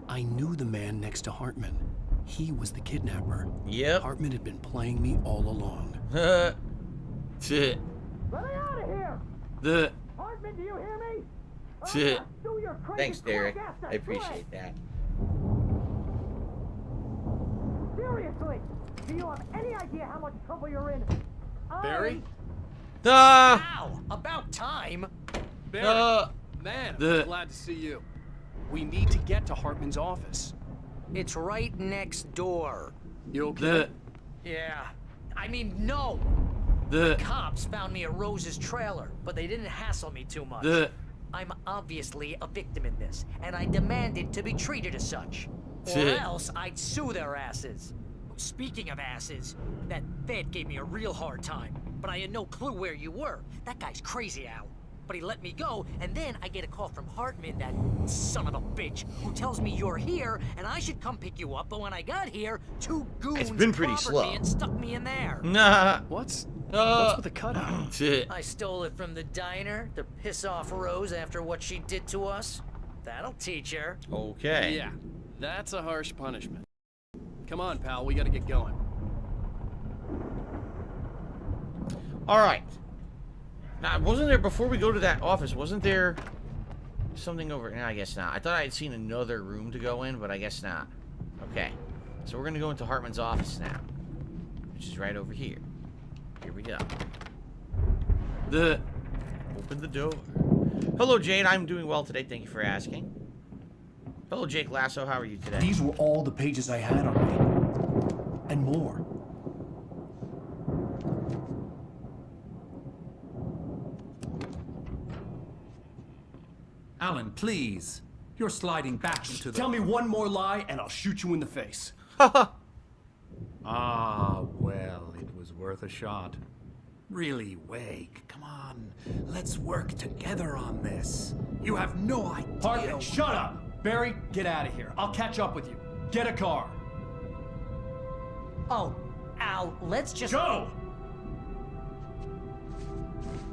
I knew the man next to Hartman. He was the kidnapper. Yep. Hartman had been playing me all along. The Let me out of here! Hartman, do you hear me? Do your crazy Thanks, Derek. squawk ass, I appreciate that. Seriously, do you have any idea how much trouble you're in? Barry? Ow! About time! Barry! Man, I'm glad to see you. We need to get to Hartman's office. It's right next door. You okay? Yeah. I mean, no! The cops found me at Rose's trailer, but they didn't hassle me too much. I'm obviously a victim in this, and I demanded to be treated as such. Or else I'd sue their asses. Speaking of asses, that Fed gave me a real hard time, but I had no clue where you were. That guy's crazy, Al. But he let me go, and then I get a call from Hartman, that son of a bitch, who tells me you're here, and I should come pick you up, but when I got here, 2 goons It's been pretty clobbered slow. me and stuck me in there. Nah. What's What's with the cutout? I stole it from the diner to piss off Rose after what she did to us. That'll teach her. Okay. Yeah, that's a harsh punishment. Come on, pal, we gotta get going. Alright. Now, wasn't there, before we go to that office, wasn't there something over... No, I guess not. I thought I had seen another room to go in, but I guess not. Okay. So we're going to go into Hartman's office now, which is right over here. Here we go. Open the door. Hello, Jade. I'm doing well today. Thank you for asking. Hello, Jake Lasso. How are you today? These were all the pages I had on me. And more. Alan, please. You're sliding back into the... Tell me one more lie and I'll shoot you in the face. Ah, well, it was worth a shot. Really, Wake, come on. Let's work together on this. You have no idea... Hartman, shut up! Barry, get out of here. I'll catch up with you. Get a car. Oh, Al, let's just... Go!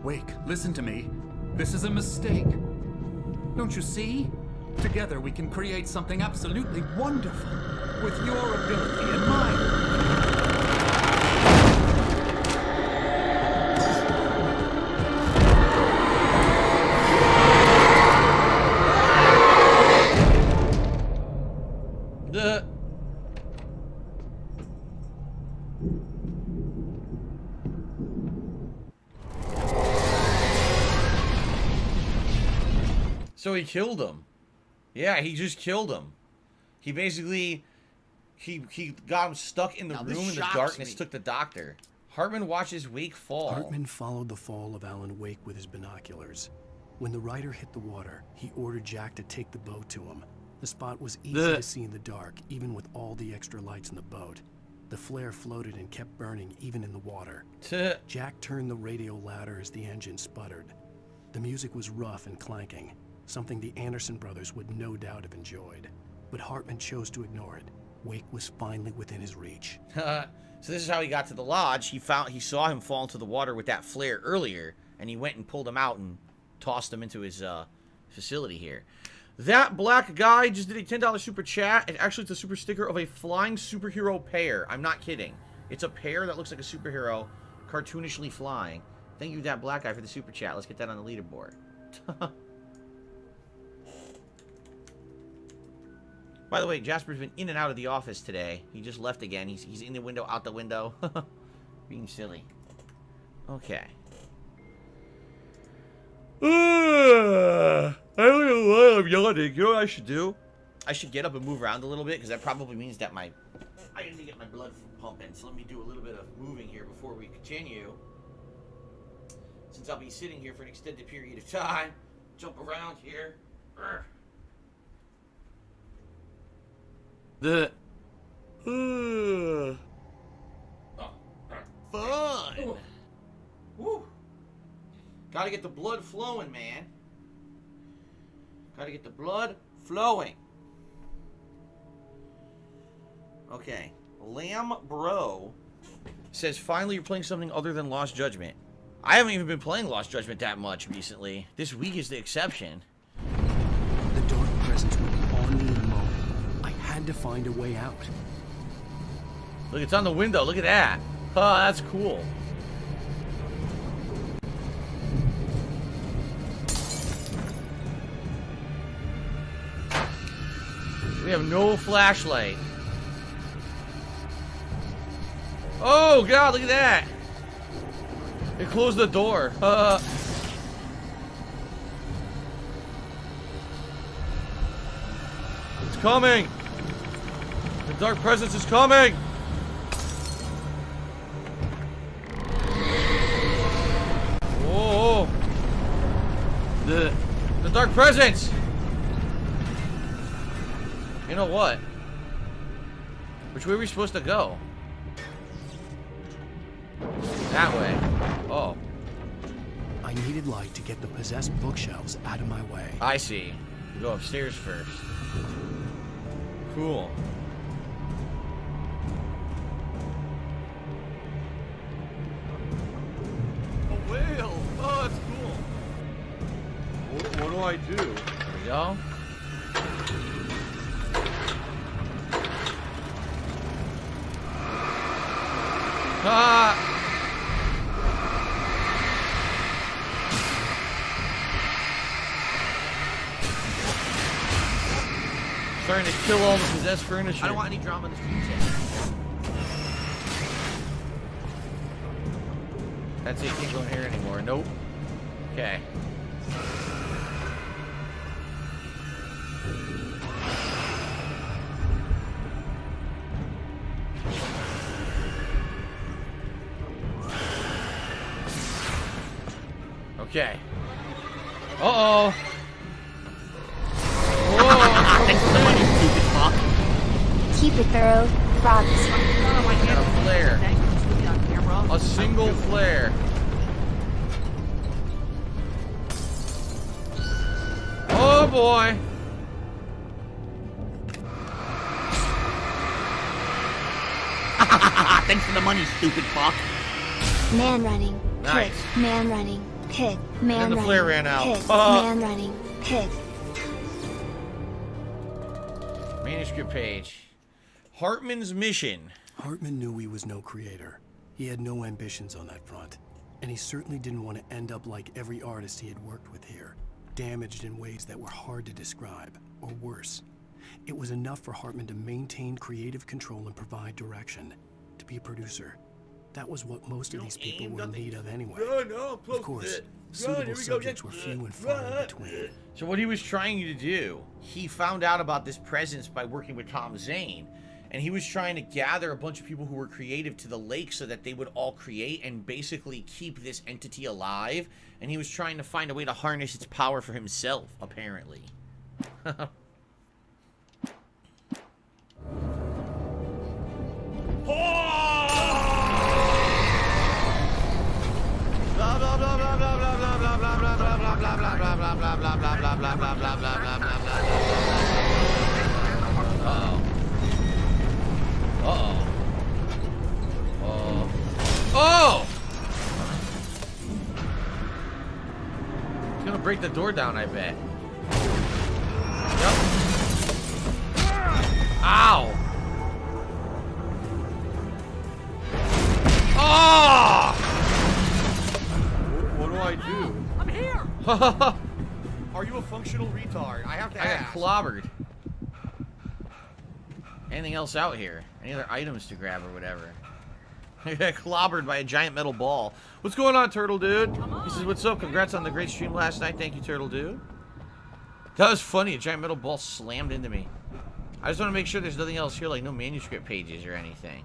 Wake, listen to me. This is a mistake. Don't you see? Together we can create something absolutely wonderful. With your ability and mine. So he killed him. Yeah, he just killed him. He basically... He got him stuck in the room in the darkness, took the doctor. Hartman watches Wake fall. Hartman followed the fall of Alan Wake with his binoculars. When the rider hit the water, he ordered Jack to take the boat to him. The spot was easy to see in the dark, even with all the extra lights in the boat. The flare floated and kept burning even in the water. Jack turned the radio louder as the engine sputtered. The music was rough and clanking, something the Anderson brothers would no doubt have enjoyed. But Hartman chose to ignore it. Wake was finally within his reach. So this is how he got to the lodge. He saw him fall into the water with that flare earlier, and he went and pulled him out and tossed him into his facility here. That black guy just did a $10 super chat. And actually, it's a super sticker of a flying superhero pear. I'm not kidding. It's a pear that looks like a superhero, cartoonishly flying. Thank you, that black guy, for the super chat. Let's get that on the leaderboard. By the way, Jasper's been in and out of the office today. He just left again. He's in the window, out the window. Being silly. Okay. I don't know why I'm yawning. You know what I should do? I should get up and move around a little bit, because that probably means that I need to get my blood pumping. So let me do a little bit of moving here before we continue. Since I'll be sitting here for an extended period of time. Jump around here. Fun! Woo! Gotta get the blood flowing, man. Gotta get the blood flowing. Okay. Lamb Bro says, finally you're playing something other than Lost Judgment. I haven't even been playing Lost Judgment that much recently. This week is the exception. The dark presence would be on me in a moment. I had to find a way out. Look, it's on the window. Look at that. Oh, that's cool. We have no flashlight. Oh, God, look at that. It closed the door. It's coming. The dark presence is coming. Whoa. The dark presence. You know what? Which way are we supposed to go? That way. Oh. I needed light to get the possessed bookshelves out of my way. I see. We go upstairs first. Cool. A whale! Oh, that's cool. What do I do? There we go. Ah! Starting to kill all the possessed furniture. I don't want any drama in the street yet. That's it, can't go in here anymore. Nope. Okay. Okay. Uh-oh. Keep it thorough, props. Got a flare. A single flare. Oh boy. Thanks for the money, stupid fuck. Man running. Nice. Pit. Man running. Pit. Man And then the running. flare ran out. Pit. Man running. Pit. Manuscript page. Hartman's mission. Hartman knew he was no creator. He had no ambitions on that front. And he certainly didn't want to end up like every artist he had worked with here, damaged in ways that were hard to describe, or worse. It was enough for Hartman to maintain creative control and provide direction, to be a producer. That was what most of these people were in need of anyway. Of course, suitable subjects were few and far in between. So what he was trying to do, he found out about this presence by working with Tom Zane. And he was trying to gather a bunch of people who were creative to the lake so that they would all create and basically keep this entity alive. And he was trying to find a way to harness its power for himself, apparently. Oh! blah blah blah blah blah blah blah blah blah blah blah blah. Uh-oh. Oh! He's gonna break the door down, I bet. Yep. Ow! Oh! What do I do? I'm here! Are you a functional retard? I have to ask. I got clobbered. Anything else out here? Any other items to grab or whatever? I got clobbered by a giant metal ball. What's going on, Turtle Dude? He says, what's up? Congrats on the great stream last night. Thank you, Turtle Dude. That was funny. A giant metal ball slammed into me. I just want to make sure there's nothing else here, like no manuscript pages or anything.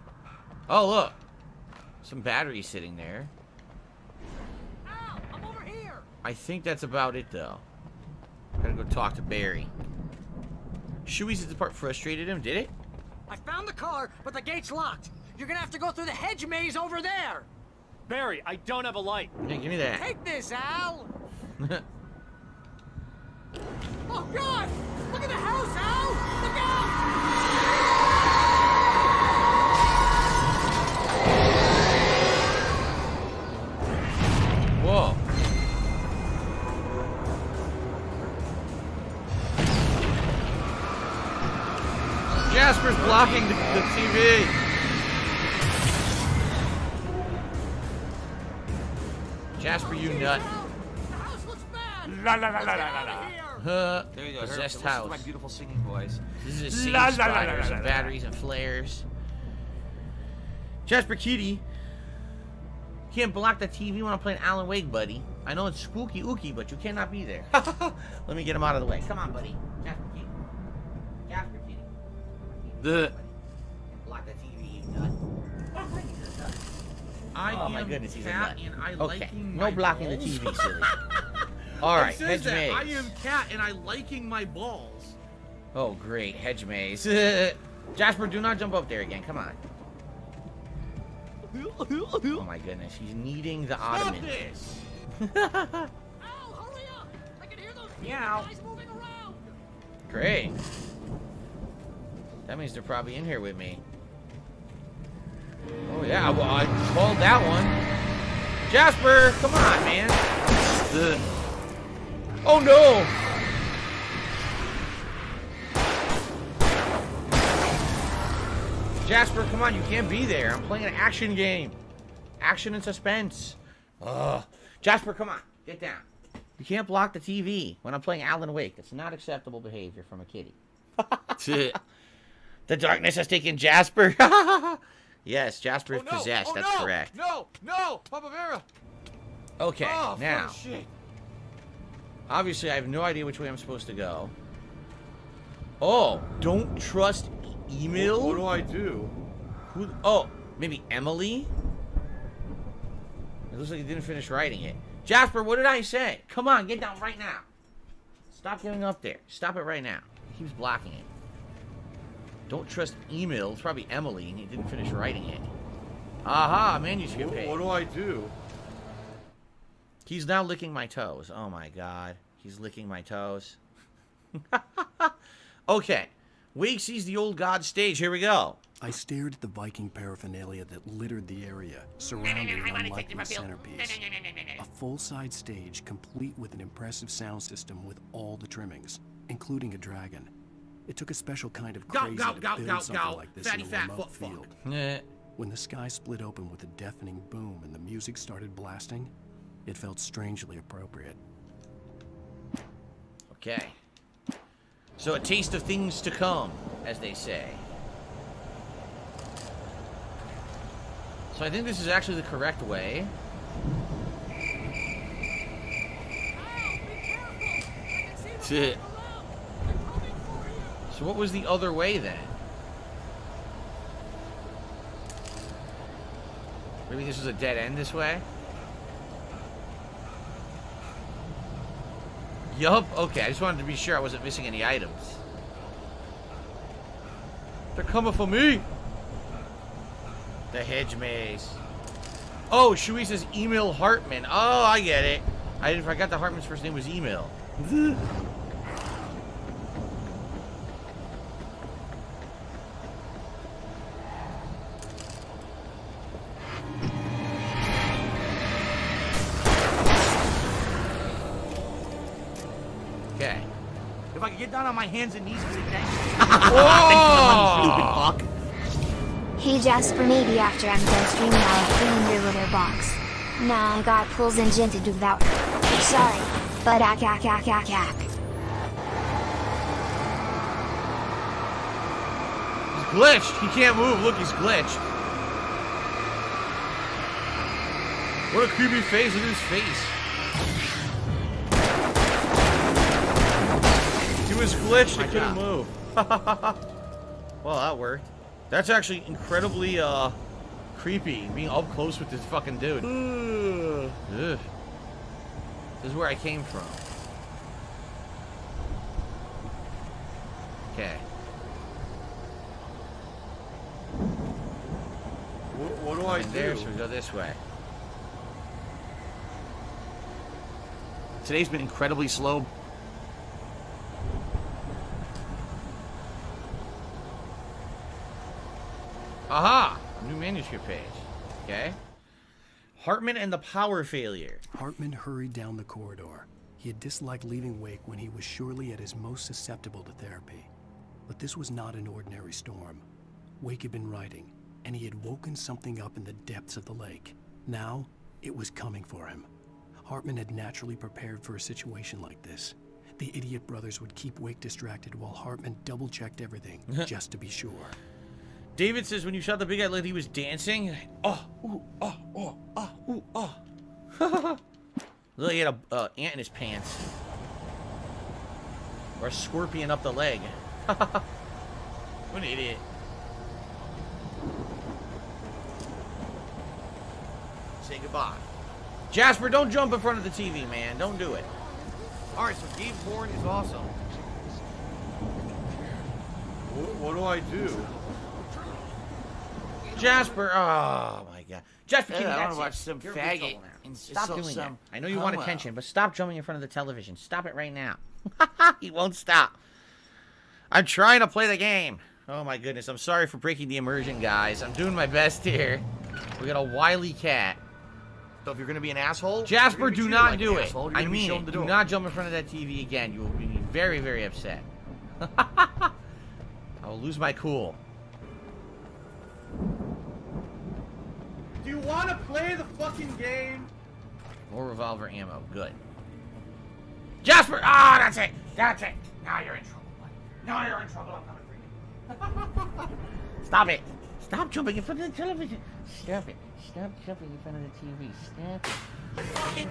Oh, look. Some batteries sitting there. Ow, I'm over here. I think that's about it, though. Gotta go talk to Barry. Shuey's at the part frustrated him, did it? I found the car, but the gate's locked. You're gonna have to go through the hedge maze over there. Barry, I don't have a light. Yeah, give me that. Take this, Al. Oh, God! Look at the house, Al! Look out! Whoa. Jasper's blocking the TV. Jasper, you nut. La la la la la la. There you go. Possessed house. My beautiful singing voice. This is a safe spot. There's some batteries and flares. Jasper Kitty. Can't block the TV when I'm playing Alan Wake, buddy. I know it's spooky ooky, but you cannot be there. Let me get him out of the way. Come on, buddy. Jasper Kitty. Jasper Kitty. The block the TV, you nut. Oh my goodness, he's a nut. Okay, no blocking the TV, silly. All right, hedge maze. I am Cat and I liking my balls. Oh, great, hedge maze. Jasper, do not jump up there again. Come on. Oh my goodness, he's kneading the ottoman. This. Al, hurry up! I can hear those guys moving around. Great. That means they're probably in here with me. Oh yeah, well I called that one. Jasper, come on, man. Oh no! Jasper, come on, you can't be there. I'm playing an action game. Action and suspense. Ugh. Jasper, come on, get down. You can't block the TV when I'm playing Alan Wake. It's not acceptable behavior from a kitty. The darkness has taken Jasper. Yes, Jasper is possessed. That's correct. No, Papa Vera. Okay, now. Shit. Obviously, I have no idea which way I'm supposed to go. Oh, don't trust email? What do I do? Who? Oh, maybe Emily? It looks like he didn't finish writing it. Jasper, what did I say? Come on, get down right now. Stop getting up there. Stop it right now. He keeps blocking it. Don't trust email. It's probably Emily, and he didn't finish writing it. Aha, manuscript page. What do I do? He's now licking my toes. Oh my god. He's licking my toes. Okay. Wake sees the old god stage. Here we go. I stared at the Viking paraphernalia that littered the area, surrounding an unlikely centerpiece. A full-size stage complete with an impressive sound system with all the trimmings, including a dragon. It took a special kind of crazy to build something like this in a remote field. When the sky split open with a deafening boom and the music started blasting, it felt strangely appropriate. Okay. So a taste of things to come, as they say. So I think this is actually the correct way. So what was the other way then? Maybe this was a dead end this way? Yup, okay, I just wanted to be sure I wasn't missing any items. They're coming for me! The hedge maze. Oh, Shui says email Hartman. Oh, I get it. I forgot that Hartman's first name was email. Okay. If I could get down on my hands and knees and say thank you. Thanks for the money, stupid fuck. Hey Jasper, maybe after I'm done streaming I'll clean your litter box. Nah, I got pulls and gin to do that. Sorry, but ack. He's glitched. He can't move. Look, he's glitched. What a creepy face. Look at his face. He was glitched. He couldn't move. Well, that worked. That's actually incredibly, creepy. Being up close with this fucking dude. Ugh. This is where I came from. Okay. What do I do? There, so we go this way. Today's been incredibly slow. Aha! New manuscript page. Okay. Hartman and the power failure. Hartman hurried down the corridor. He had disliked leaving Wake when he was surely at his most susceptible to therapy. But this was not an ordinary storm. Wake had been writing, and he had woken something up in the depths of the lake. Now, it was coming for him. Hartman had naturally prepared for a situation like this. The idiot brothers would keep Wake distracted while Hartman double-checked everything, just to be sure. David says when you shot the big guy like he was dancing. Oh, ooh, oh, oh, oh, ooh, oh. Look, he had a ant in his pants. Or a scorpion up the leg. What an idiot. Say goodbye. Jasper, don't jump in front of the TV, man. Don't do it. Alright, so Gabe Horn is awesome. What do I do? Jasper, oh my god. Jasper, Yeah, I want wanna watch some faggot and Stop some- doing that. some I know you want homo. attention, but stop jumping in front of the television. Stop it right now. He won't stop. I'm trying to play the game. Oh my goodness, I'm sorry for breaking the immersion, guys. I'm doing my best here. We got a wily cat. So if you're gonna be an asshole, Jasper, do not do it. Asshole. You're I gonna be mean shown it. the Do door. not jump in front of that TV again. You will be very, very upset. I will lose my cool. Do you want to play the fucking game? More revolver ammo. Good. Jasper! Ah, that's it! That's it! Now you're in trouble, buddy. Now you're in trouble. I'm coming for you. Stop it! Stop jumping in front of the television. Stop it. Stop jumping in front of the TV. Stop it.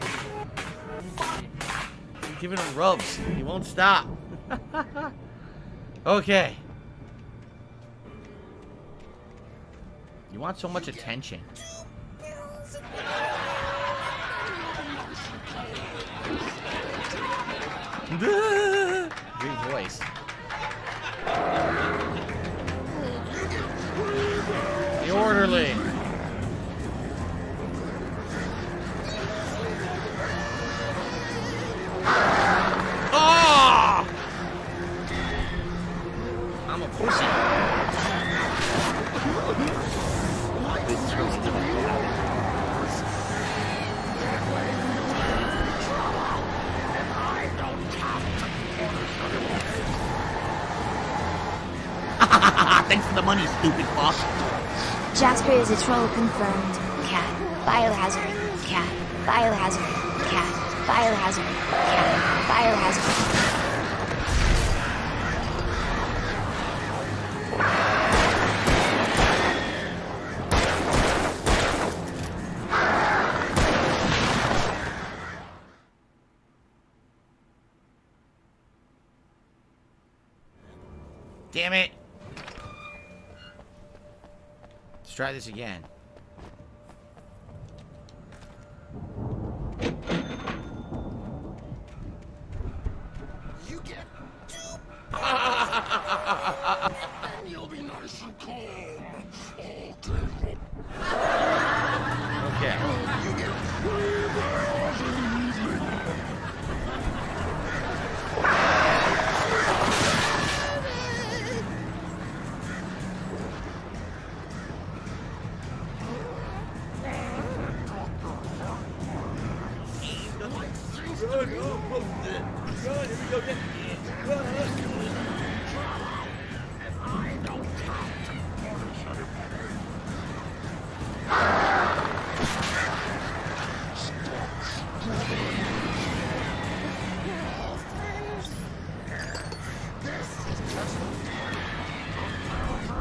You're giving him rubs. He won't stop. Okay. You want so much attention. Great voice. The orderly. Oh! I'm a pussy. Thanks for the money, stupid fuck. Jasper is a troll confirmed. Cat. Biohazard. Cat. Biohazard. Cat. Biohazard. Cat. Biohazard. Damn it. Let's try this again. You get and you'll be nice and calm all day. Okay. You get Run, here we go. Run.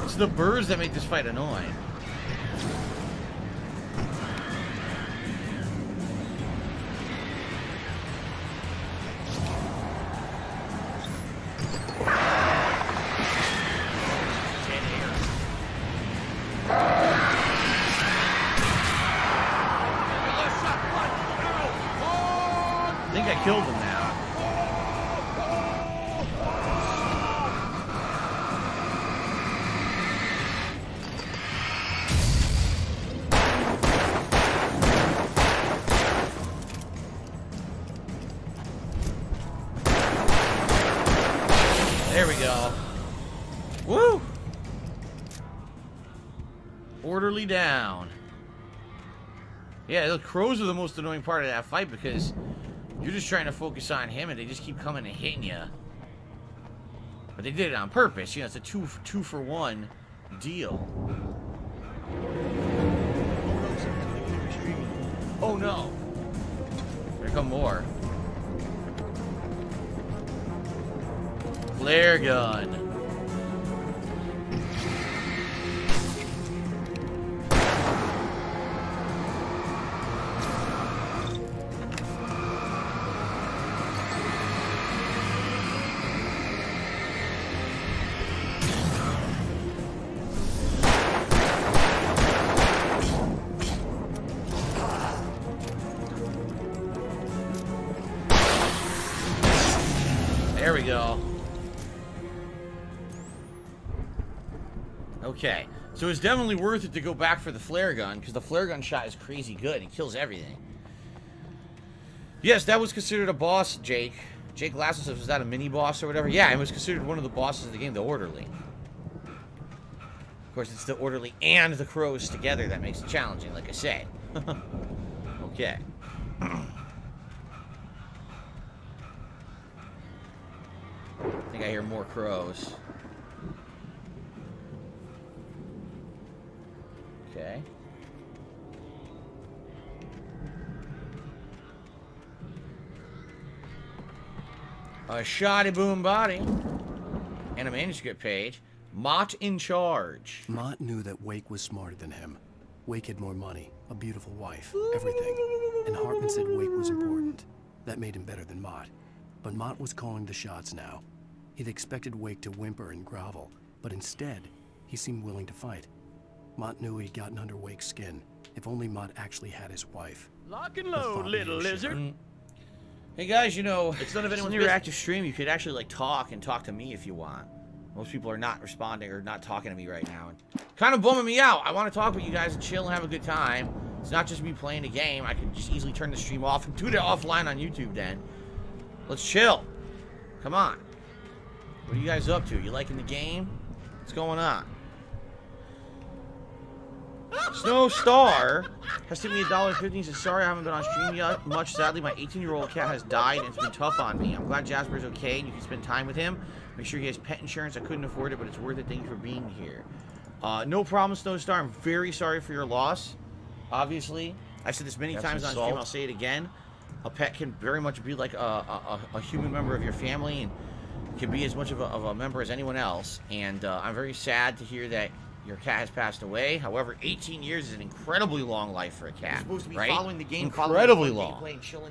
It's the birds that make this fight annoying. I think I killed him now. There we go. Woo! Orderly down. Yeah, the crows are the most annoying part of that fight because you're just trying to focus on him and they just keep coming and hitting you. But they did it on purpose. You know, it's a two for one deal. Oh no. Here come more. Flare gun. There we go. Okay, so it's definitely worth it to go back for the flare gun, because the flare gun shot is crazy good. It kills everything. Yes, that was considered a boss, Jake. Jake Lassos, was that a mini-boss or whatever? Yeah, it was considered one of the bosses of the game, the Orderly. Of course, it's the Orderly and the Crows together that makes it challenging, like I said. Okay. I think I hear more crows. Okay. A shoddy boom body. And a manuscript page. Mott in charge. Mott knew that Wake was smarter than him. Wake had more money, a beautiful wife, everything. And Hartman said Wake was important. That made him better than Mott. But Mott was calling the shots now. He'd expected Wake to whimper and grovel, but instead, he seemed willing to fight. Mott knew he'd gotten under Wake's skin. If only Mott actually had his wife. Lock and load, little lizard. Hey guys, you know, it's none of anyone's business. Active stream, you could actually like talk to me if you want. Most people are not responding or not talking to me right now. Kind of bumming me out. I want to talk with you guys and chill and have a good time. It's not just me playing a game. I can just easily turn the stream off and do it offline on YouTube then. Let's chill. Come on. What are you guys up to? You liking the game? What's going on? Snow Star has sent me $1.50. He says, sorry I haven't been on stream yet much. Sadly, my 18-year-old cat has died and it's been tough on me. I'm glad Jasper's okay and you can spend time with him. Make sure he has pet insurance. I couldn't afford it, but it's worth it. Thank you for being here. No problem, Snow Star. I'm very sorry for your loss. Obviously, I've said this many times on stream. I'll say it again. A pet can very much be like a human member of your family and can be as much of a member as anyone else. And I'm very sad to hear that your cat has passed away. However, 18 years is an incredibly long life for a cat. You're supposed to be right? Following the game, incredibly long.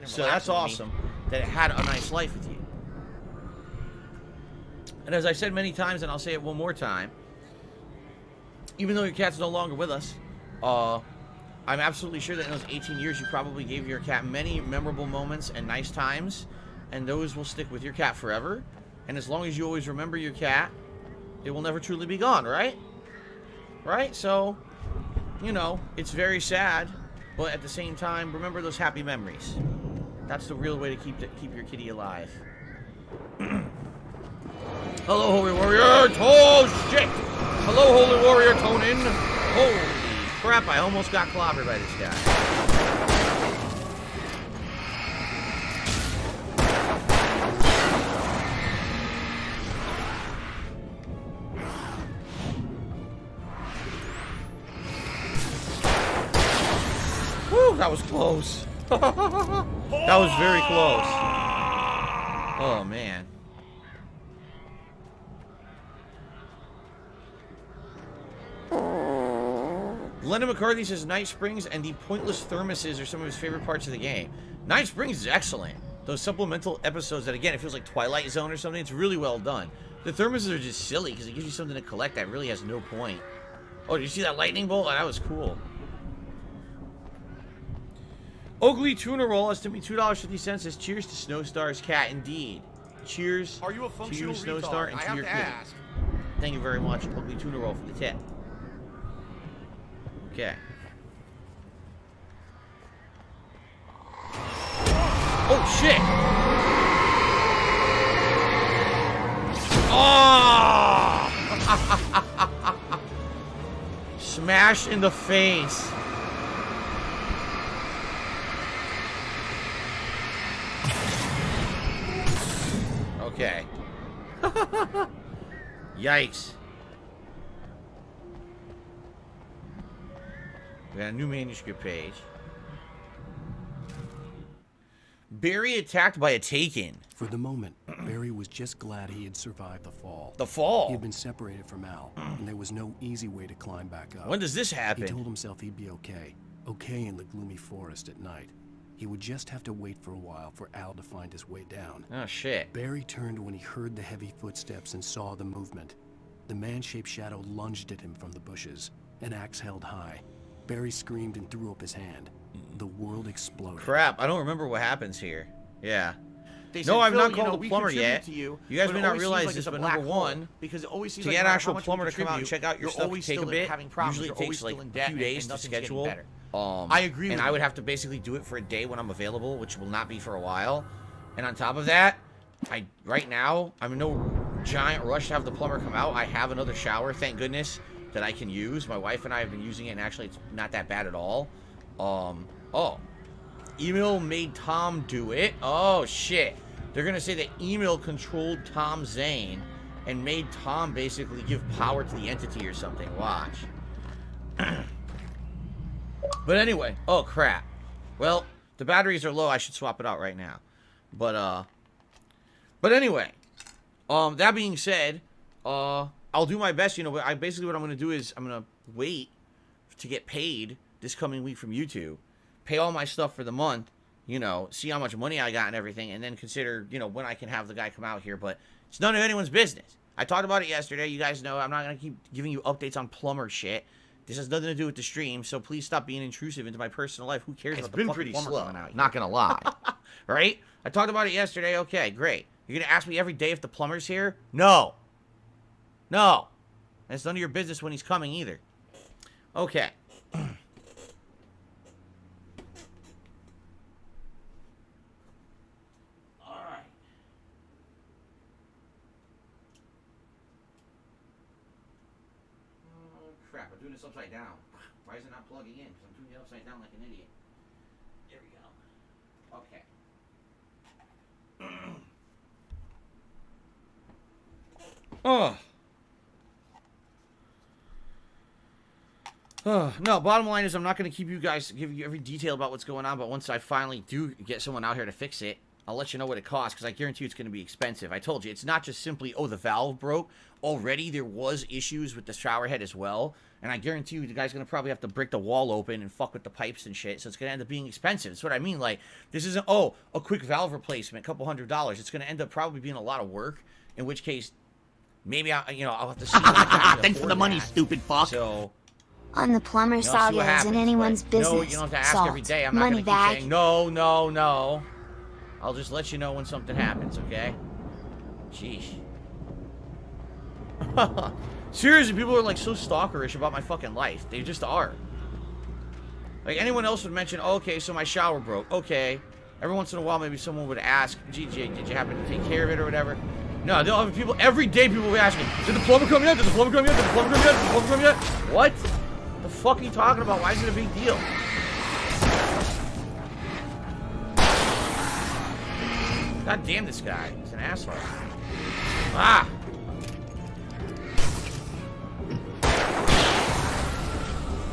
So that's awesome that it had a nice life with you. And as I said many times, and I'll say it one more time, even though your cat's no longer with us, I'm absolutely sure that in those 18 years, you probably gave your cat many memorable moments and nice times, and those will stick with your cat forever. And as long as you always remember your cat, it will never truly be gone, right? Right? So, you know, it's very sad, but at the same time, remember those happy memories. That's the real way to keep your kitty alive. Hello, Holy Warrior! Oh, shit! Hello, Holy Warrior, tone in! Holy crap, I almost got clobbered by this guy. that was close. That was very close. Oh, man. Lennon McCarthy says Night Springs and the pointless thermoses are some of his favorite parts of the game. Night Springs is excellent. Those supplemental episodes that, again, it feels like Twilight Zone or something. It's really well done. The thermoses are just silly because it gives you something to collect that really has no point. Oh, did you see that lightning bolt? Oh, that was cool. Oakley Tuna Roll has to me $2.50. Says cheers to Snowstar's cat. Indeed. Cheers. Are you a functional to you, Snowstar, and I to have your to kitty. ask. Thank you very much, Oakley Tuna Roll, for the tip. Okay. Oh, shit! Oh! Smash in the face. Okay. Yikes. We got a new manuscript page. Barry attacked by a Taken. For the moment, Barry was just glad he had survived the fall. The fall? He had been separated from Al, and there was no easy way to climb back up. When does this happen? He told himself he'd be okay. Okay in the gloomy forest at night. He would just have to wait for a while for Al to find his way down. Oh, shit. Barry turned when he heard the heavy footsteps and saw the movement. The man-shaped shadow lunged at him from the bushes, an axe held high. Barry screamed and threw up his hand. The world exploded. Crap, I don't remember what happens here. Yeah. They No, said, I've Phil, not you called know, a we plumber contribute yet. to you, You guys but may it not always realize seems like this, it's a but black number hole, one, because it always seems to like get an no matter actual how much plumber we to come out and contribute, check out your you're stuff always can take a still bit. having problems. Usually You're it takes always like still in a debt few and days to nothing's getting schedule. better. I agree And with I would you. have to basically do it for a day when I'm available, which will not be for a while. And on top of that, right now, I'm in no giant rush to have the plumber come out. I have another shower, thank goodness, that I can use. My wife and I have been using it, and actually it's not that bad at all. Oh. Email made Tom do it. Oh, shit. They're going to say that email controlled Tom Zane and made Tom basically give power to the entity or something. Watch. But anyway. Oh, crap. Well, the batteries are low. I should swap it out right now. But anyway. That being said, I'll do my best. You know, basically what I'm going to do is I'm going to wait to get paid this coming week from YouTube. Pay all my stuff for the month, you know, see how much money I got and everything, and then consider, you know, when I can have the guy come out here. But it's none of anyone's business. I talked about it yesterday. You guys know I'm not going to keep giving you updates on plumber shit. This has nothing to do with the stream, so please stop being intrusive into my personal life. Who cares about the fucking plumber coming out here? Not going to lie. Right? I talked about it yesterday. Okay, great. You're going to ask me every day if the plumber's here? No. No. And it's none of your business when he's coming either. Okay. Crap, I'm doing this upside down. Why is it not plugging in? Because I'm doing it upside down like an idiot. There we go. Okay. No, bottom line is I'm not going to give you every detail about what's going on, but once I finally do get someone out here to fix it, I'll let you know what it costs, because I guarantee you it's going to be expensive. I told you, it's not just simply, oh, the valve broke. Already there was issues with the shower head as well, and I guarantee you the guy's going to probably have to break the wall open and fuck with the pipes and shit, so it's going to end up being expensive. That's what I mean. Like, this isn't, oh, a quick valve replacement, $200. It's going to end up probably being a lot of work, in which case, maybe I'll have to see. Thanks for the money, stupid fuck. So, On the plumber you know, see saga what isn't happens, anyone's but business. No, you don't have to ask Salt. every day. I'm not Money going to keep bag. saying, no, no, no. I'll just let you know when something happens, okay? Sheesh. Seriously, people are like so stalkerish about my fucking life. They just are. Like, anyone else would mention, oh, okay, so my shower broke. Okay. Every once in a while, maybe someone would ask, GJ, did you happen to take care of it or whatever? No, they'll have people, every day people will be asking, did the plumber come yet? Did the plumber come yet? Did the plumber come yet? Did the plumber come yet? What? The fuck are you talking about? Why is it a big deal? God damn this guy. He's an asshole. Ah!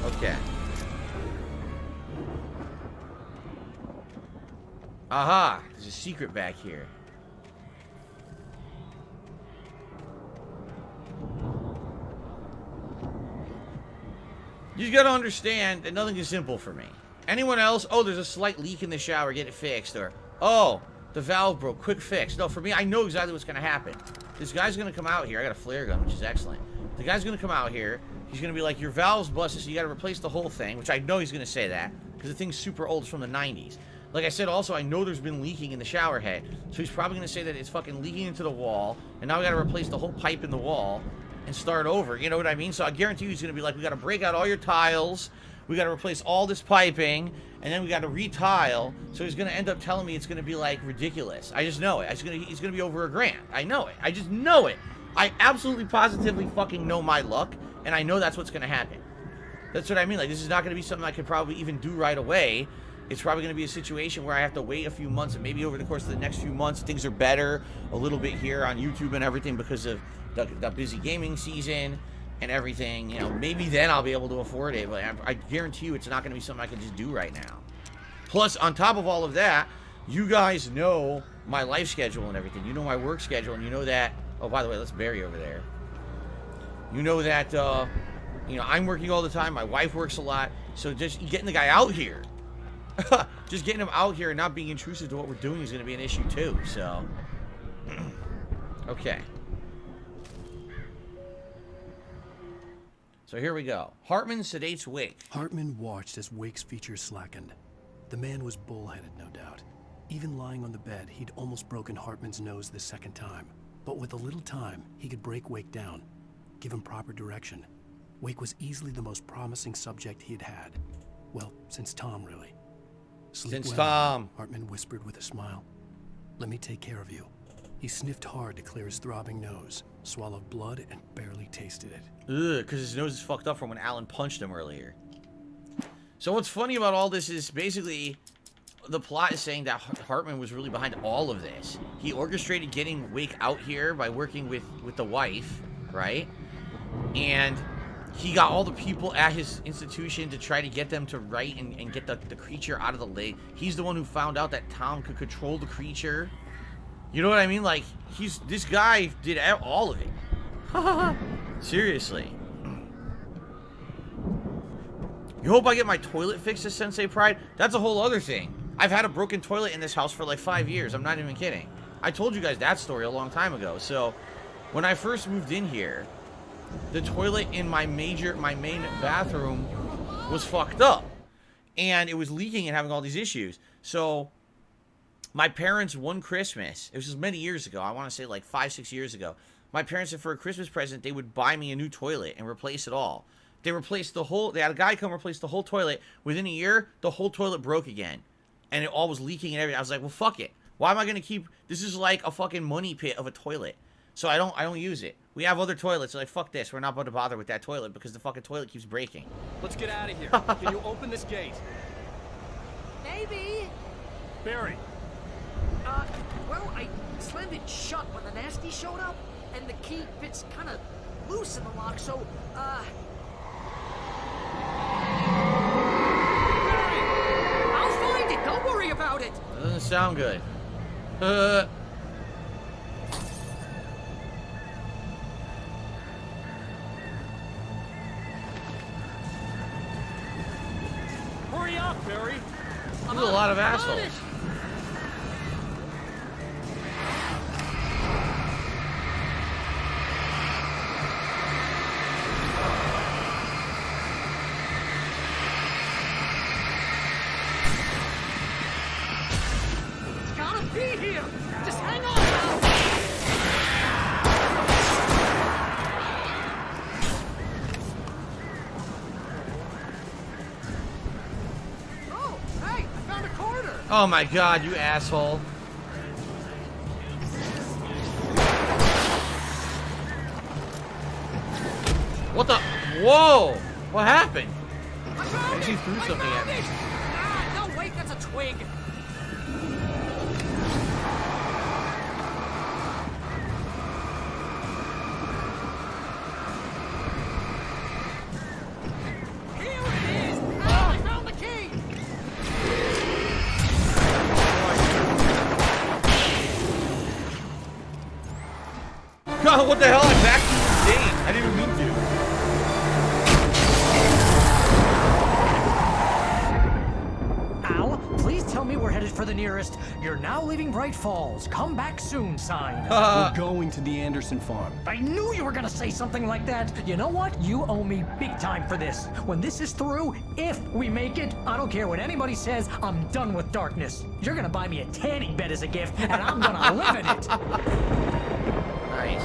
Okay. Aha! There's a secret back here. You just gotta understand that nothing is simple for me. Anyone else? Oh, there's a slight leak in the shower, get it fixed. Or, oh, the valve broke, quick fix. No, for me, I know exactly what's gonna happen. This guy's gonna come out here. I got a flare gun, which is excellent. The guy's gonna come out here. He's gonna be like, your valve's busted, so you gotta replace the whole thing, which I know he's gonna say that, because the thing's super old. It's from the 90s. Like I said, also, I know there's been leaking in the shower head, so he's probably gonna say that it's fucking leaking into the wall, and now we gotta replace the whole pipe in the wall and start over. You know what I mean? So I guarantee you he's gonna be like, we gotta break out all your tiles, we gotta replace all this piping, and then we gotta retile. So he's gonna end up telling me it's gonna be like ridiculous. I just know it. He's gonna be over $1,000. I know it. I just know it. I absolutely positively fucking know my luck, and I know that's what's gonna happen. That's what I mean. Like, this is not gonna be something I could probably even do right away. It's probably gonna be a situation where I have to wait a few months, and maybe over the course of the next few months things are better a little bit here on YouTube and everything because of the busy gaming season and everything. You know, maybe then I'll be able to afford it, but I guarantee you it's not gonna be something I can just do right now. Plus, on top of all of that, you guys know my life schedule and everything. You know my work schedule, and you know that. Oh, by the way, let's bury over there. You know that, you know, I'm working all the time. My wife works a lot. So just getting the guy out here, just getting him out here and not being intrusive to what we're doing is going to be an issue too. So, okay. So here we go. Hartman sedates Wake. Hartman watched as Wake's features slackened. The man was bullheaded, no doubt. Even lying on the bed, he'd almost broken Hartman's nose the second time. But with a little time, he could break Wake down, give him proper direction. Wake was easily the most promising subject he'd had. Well, since Tom, really. Since Tom. Hartman whispered with a smile. Let me take care of you. He sniffed hard to clear his throbbing nose, swallowed blood, and barely tasted it. Ugh, because his nose is fucked up from when Alan punched him earlier. So what's funny about all this is basically the plot is saying that Hartman was really behind all of this. He orchestrated getting Wake out here by working with the wife, right? And he got all the people at his institution to try to get them to write and get the creature out of the lake. He's the one who found out that Tom could control the creature. You know what I mean? Like, this guy did all of it. Seriously. You hope I get my toilet fixed, says Sensei Pride? That's a whole other thing. I've had a broken toilet in this house for like 5 years. I'm not even kidding. I told you guys that story a long time ago. So, when I first moved in here, the toilet in my main bathroom was fucked up. And it was leaking and having all these issues. So, my parents, one Christmas, it was just many years ago, I want to say like 5-6 years ago, my parents said for a Christmas present, they would buy me a new toilet and replace it all. They replaced the whole, they had a guy come replace the whole toilet. Within a year, the whole toilet broke again. And it all was leaking and everything. I was like, well, fuck it. Why am I going to keep, this is like a fucking money pit of a toilet. So I don't use it. We have other toilets, so like, fuck this. We're not about to bother with that toilet because the fucking toilet keeps breaking. Let's get out of here. Can you open this gate? Maybe. Barry. Well, I slammed it shut when the nasty showed up, and the key fits kind of loose in the lock, so, I'll find it. Don't worry about it. That doesn't sound good. Hurry up, Barry. There's a lot of assholes. It's gotta be here. Just hang on now. Oh, hey, I found a quarter. Oh my god, you asshole. What the? Whoa! What happened? She threw something at me. Ah, no, wait, that's a twig. Here it is! Ah, I found the key! God, what the hell? I'm back to insane. I didn't even mean to. Al, please tell me we're headed for the nearest "You're now leaving Bright Falls. Come back soon" sign. We're going to the Anderson farm. I knew you were gonna say something like that. You know what? You owe me big time for this. When this is through, if we make it, I don't care what anybody says, I'm done with darkness. You're gonna buy me a tanning bed as a gift, and I'm gonna live in it. Nice.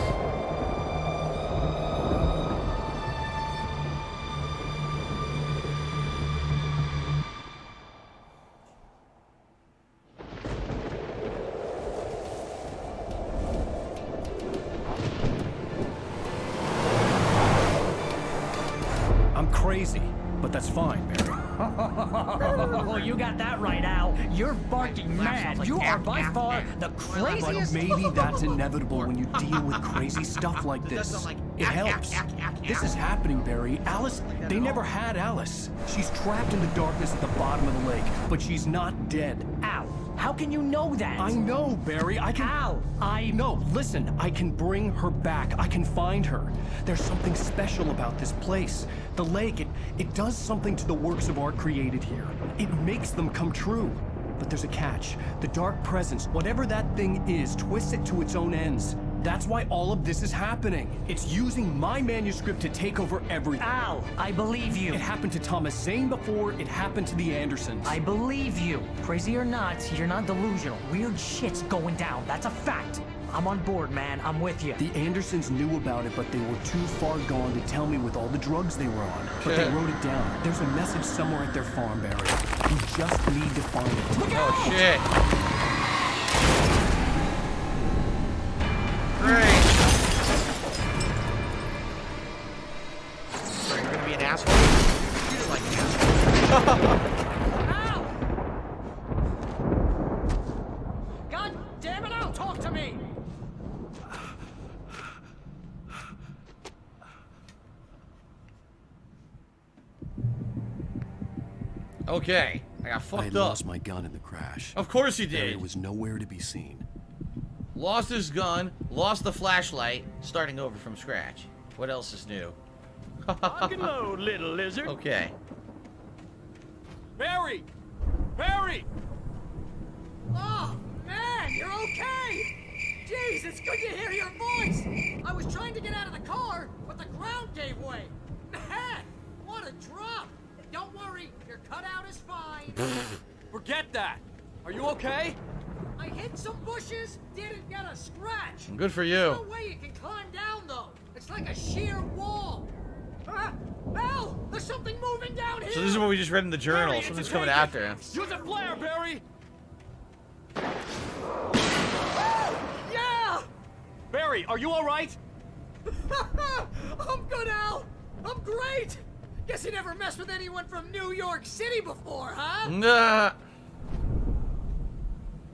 I'm crazy, but that's fine, Barry. Oh, you got that right, Al. You're barking mad. You are by far the craziest. But maybe that's inevitable when you deal with crazy stuff like this. It helps. This is happening, Barry. Alice, they never had Alice. She's trapped in the darkness at the bottom of the lake, but she's not dead. Al, how can you know that? I know, Barry. I can... Al, No, listen. I can bring her back. I can find her. There's something special about this place. The lake, it does something to the works of art created here. It makes them come true. But there's a catch. The dark presence, whatever that thing is, twists it to its own ends. That's why all of this is happening. It's using my manuscript to take over everything. Al, I believe you. It happened to Thomas Zane before, it happened to the Andersons. I believe you. Crazy or not, you're not delusional. Weird shit's going down. That's a fact. I'm on board, man. I'm with you. The Andersons knew about it, but they were too far gone to tell me with all the drugs they were on. But they wrote it down. There's a message somewhere at their farm, Barry. You just need to find it. Oh, shit. Great. So you're gonna be an asshole? You're like an asshole. God damn it, Al, talk to me! Okay, I got fucked up. I lost my gun in the crash. Of course you did. It was nowhere to be seen. Lost his gun, lost the flashlight, starting over from scratch. What else is new? Lock and load, little lizard. Okay. Barry! Barry! Oh, man, you're okay! Jeez, it's good to hear your voice! I was trying to get out of the car, but the ground gave way. Man, what a drop! Don't worry, your cutout is fine. Forget that! Are you okay? I hit some bushes, didn't get a scratch. Good for you. No way you can climb down, though. It's like a sheer wall. Al, there's something moving down here. So this is what we just read in the journal. Barry, Something's it's coming taken. after him. Use a flare, Barry! Yeah! Barry, are you all right? I'm good, Al. I'm great. Guess you never messed with anyone from New York City before, huh? Nah.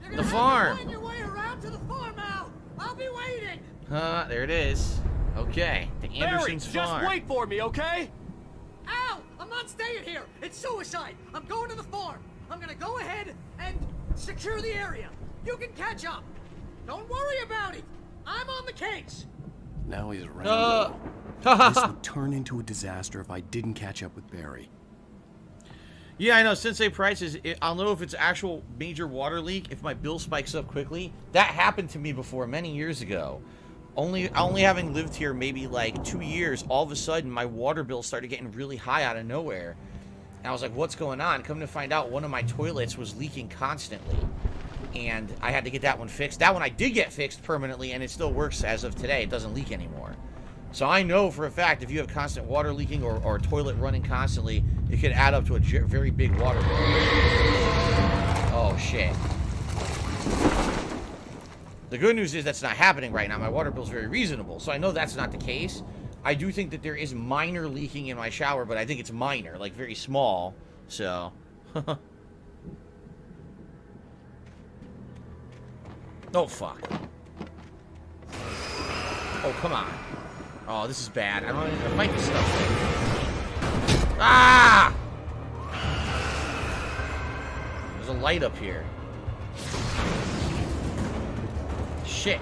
You're The gonna farm. have to find your way around to the farm, Al. I'll be waiting. There it is. Okay, the Anderson's Barry, farm. just wait for me, okay? Al, I'm not staying here. It's suicide. I'm going to the farm. I'm gonna go ahead and secure the area. You can catch up. Don't worry about it. I'm on the case. Now he's around. This would turn into a disaster if I didn't catch up with Barry. Yeah, I know. Sensei prices. I'll know if it's actual major water leak if my bill spikes up quickly. That happened to me before many years ago. Only having lived here maybe like 2 years, all of a sudden my water bill started getting really high out of nowhere. And I was like, what's going on? Come to find out, one of my toilets was leaking constantly. And I had to get that one fixed. That one I did get fixed permanently, and it still works as of today. It doesn't leak anymore. So I know for a fact if you have constant water leaking or a toilet running constantly, it could add up to a very big water bill. Oh, shit. The good news is that's not happening right now. My water bill is very reasonable, so I know that's not the case. I do think that there is minor leaking in my shower, but I think it's minor, like very small, so... Oh, fuck. Oh, come on. Oh, this is bad. I don't even fight this stuff. Ah! There's a light up here. Shit.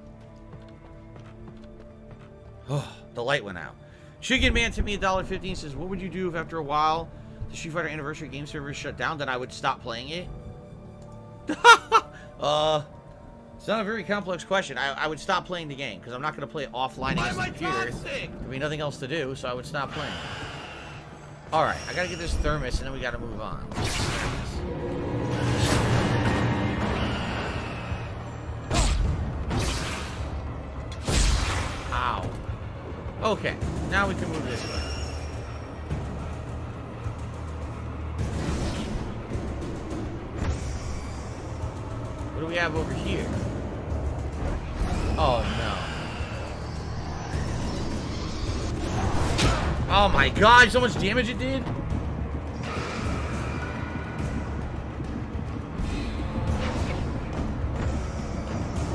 Oh, the light went out. Chicken Man tipped me $1.50 and says, what would you do if after a while the Street Fighter Anniversary game server shut down? Then I would stop playing it? It's not a very complex question. I would stop playing the game because I'm not going to play it offline against the computer. There'd be nothing else to do, so I would stop playing. Alright, I got to get this thermos and then we got to move on. Ow. Okay, now we can move this way. What do we have over here? Oh, no. Oh, my God. So much damage it did?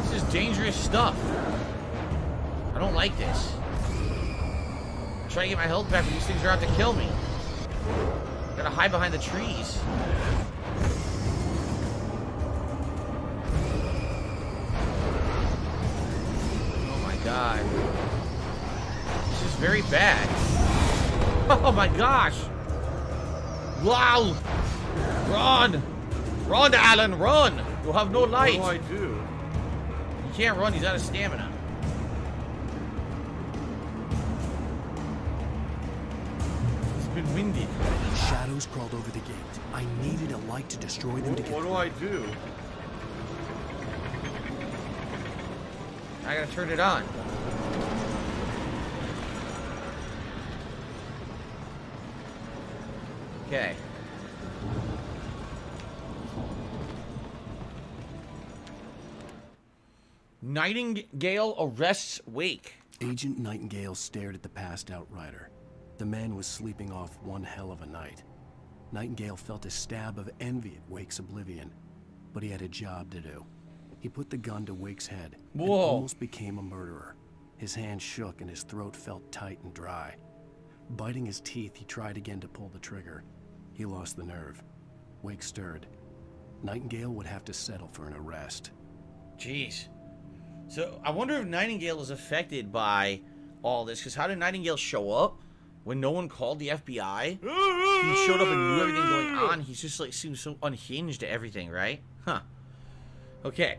This is dangerous stuff. I don't like this. I'm trying to get my health back, but these things are out to kill me. Gotta hide behind the trees. God. This is very bad. Oh my gosh. Wow. Run. Run, Alan, run. You'll have no light. What do I do? He can't run. He's out of stamina. It's been winded. Shadows crawled over the gate. I needed a light to destroy them to get What do I do? I gotta turn it on. Okay. Nightingale arrests Wake. Agent Nightingale stared at the passed out rider. The man was sleeping off one hell of a night. Nightingale felt a stab of envy at Wake's oblivion, but he had a job to do. He put the gun to Wake's head and almost became a murderer. His hand shook and his throat felt tight and dry. Biting his teeth, he tried again to pull the trigger. He lost the nerve. Wake stirred. Nightingale would have to settle for an arrest. Jeez. So, I wonder if Nightingale is affected by all this, because how did Nightingale show up when no one called the FBI? He showed up and knew everything going on. He's just like, seems so unhinged to everything, right? Huh. Okay.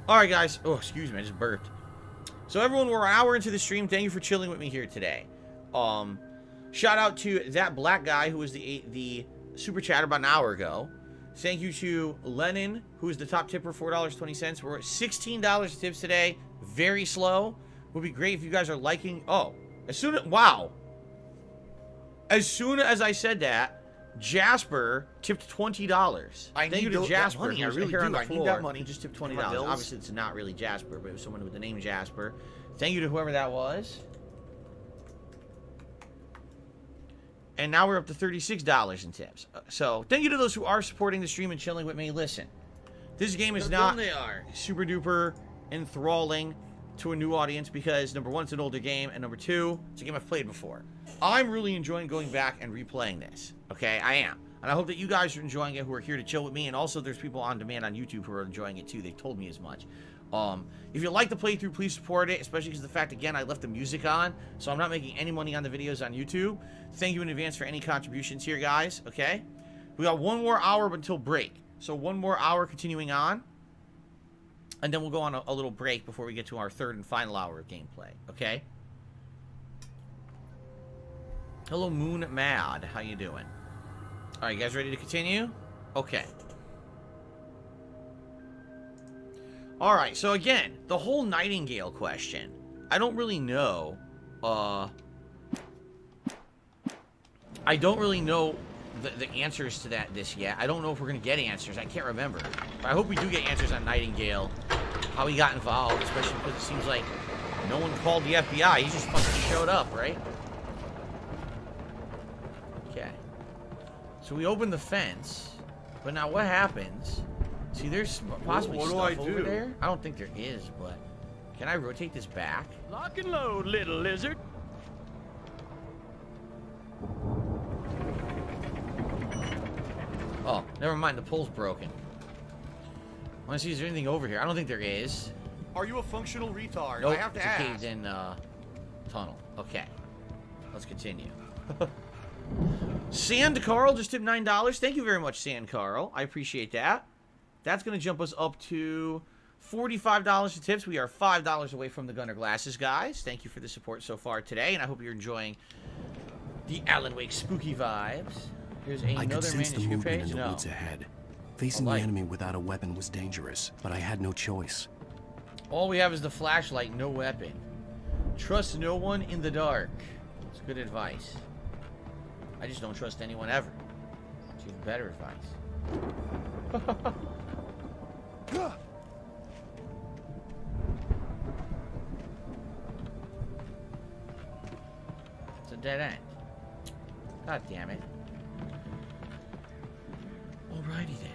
Alright, guys. Oh, excuse me, I just burped. So, everyone, we're an hour into the stream. Thank you for chilling with me here today. Shout out to that black guy who was the super chat about an hour ago. Thank you to Lennon, who is the top tipper, $4.20. We're at $16 tips today. Very slow. Would be great if you guys are liking. Oh, wow. As soon as I said that, Jasper tipped $20. Thank you to Jasper. Money. I really do. I need that money. He just tipped $20. Obviously, it's not really Jasper, but it was someone with the name Jasper. Thank you to whoever that was. And now we're up to $36 in tips. So, thank you to those who are supporting the stream and chilling with me. Listen, this game is not super duper enthralling to a new audience because, number one, it's an older game, and number two, it's a game I've played before. I'm really enjoying going back and replaying this. Okay, I am. And I hope that you guys are enjoying it who are here to chill with me, and also there's people on demand on YouTube who are enjoying it too. They told me as much. If you like the playthrough, please support it, especially because the fact, again, I left the music on, so I'm not making any money on the videos on YouTube. Thank you in advance for any contributions here, guys, okay? We got one more hour until break. So one more hour continuing on, and then we'll go on a little break before we get to our third and final hour of gameplay, okay? Hello, Moon Mad. How you doing? All right, you guys ready to continue? Okay. All right, so again, the whole Nightingale question. I don't really know. I don't really know the answers to this yet. I don't know if we're going to get answers. I can't remember. But I hope we do get answers on Nightingale. How he got involved, especially because it seems like no one called the FBI. He just fucking showed up, right? Okay. So we opened the fence. But now what happens... See, there's possibly stuff over there. I don't think there is, but can I rotate this back? Lock and load, little lizard. Oh, never mind. The pole's broken. I want to see, is there anything over here? I don't think there is. Are you a functional retard? Nope, I have to it's ask. a caved-in Tunnel. Okay. Let's continue. Sand Carl just tipped $9. Thank you very much, Sand Carl. I appreciate that. That's going to jump us up to $45 in tips. We are $5 away from the Gunner Glasses, guys. Thank you for the support so far today, and I hope you're enjoying the Alan Wake spooky vibes. Here's I could another sense the manuscript movement page. in the No. woods ahead. Facing the enemy without a weapon was dangerous, but I had no choice. All we have is the flashlight, no weapon. Trust no one in the dark. It's good advice. I just don't trust anyone ever. It's even better advice. It's a dead end. God damn it. Alrighty then.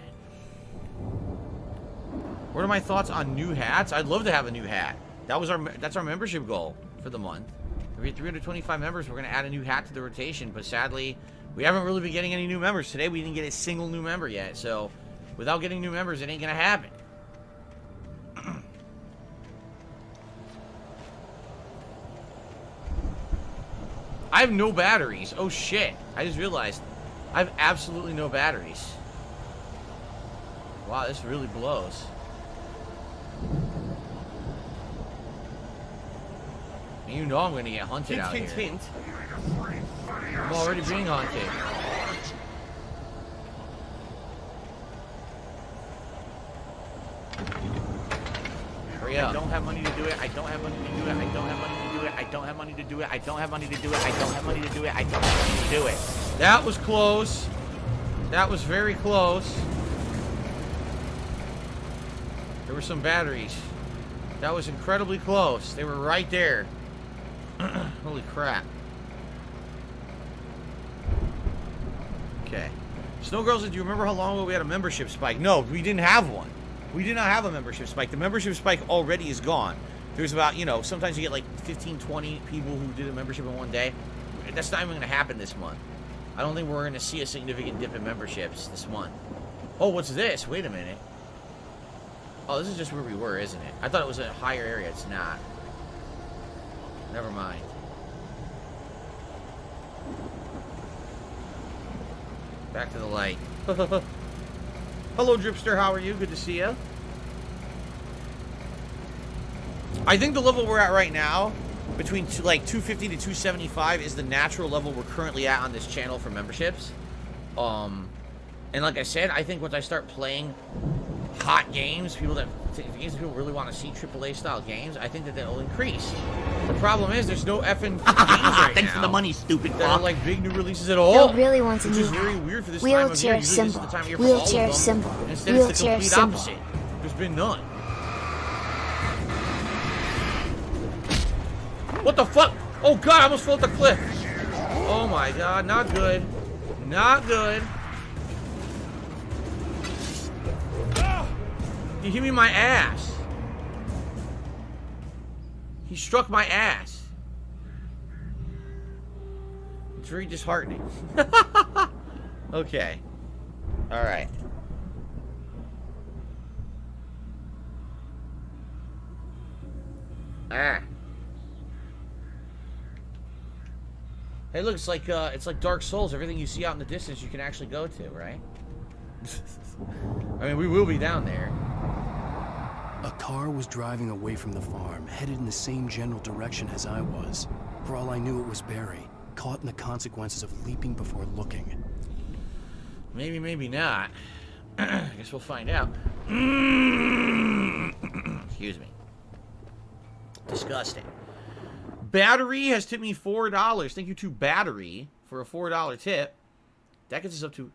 What are my thoughts on new hats? I'd love to have a new hat. That's our membership goal for the month. If we hit 325 members, we're going to add a new hat to the rotation, but sadly, we haven't really been getting any new members. Today, we didn't get a single new member yet, so without getting new members, it ain't going to happen. I have no batteries. Oh, shit. I just realized I have absolutely no batteries. Wow, this really blows. You know I'm going to get hunted out here. Hint. I'm already being hunted. Hurry up. I don't have money to do it. I don't have money to do it. I don't have money to do it. I don't have money to do it. I don't have money to do it. I don't have money to do it. I don't have money to do it. That was close. That was very close. There were some batteries. That was incredibly close. They were right there. Holy crap. Okay. Snow Girls, do you remember how long ago we had a membership spike? No, we didn't have one. We did not have a membership spike. The membership spike already is gone. There's about, you know, sometimes you get like 15, 20 people who did a membership in one day. That's not even going to happen this month. I don't think we're going to see a significant dip in memberships this month. Oh, what's this? Wait a minute. Oh, this is just where we were, isn't it? I thought it was a higher area. It's not. Never mind. Back to the light. Hello, Dripster. How are you? Good to see you. I think the level we're at right now, between like 250 to 275, is the natural level we're currently at on this channel for memberships. And like I said, I think once I start playing hot games, games people really want to see AAA style games, I think that will increase. The problem is there's no effing games right Thanks now for the money, stupid that are fuck. like big new releases at all. Bill really wants a which new is very hat. weird for this time of year. Wheelchair Usually this is the symbol. time of year for all of Wheelchair them. symbol. Instead, it's the Wheelchair complete symbol. opposite. There's been none. What the fuck? Oh god, I almost fell off the cliff. Oh my god, not good. Not good. He hit me in my ass. He struck my ass. It's very disheartening. Okay. Alright. Ah. Hey, look, it's like Dark Souls. Everything you see out in the distance, you can actually go to, right? I mean, we will be down there. A car was driving away from the farm, headed in the same general direction as I was. For all I knew, it was Barry, caught in the consequences of leaping before looking. Maybe, maybe not. I guess we'll find out. Excuse me. Disgusting. Battery has tipped me $4. Thank you to Battery for a $4 tip. That gets us up to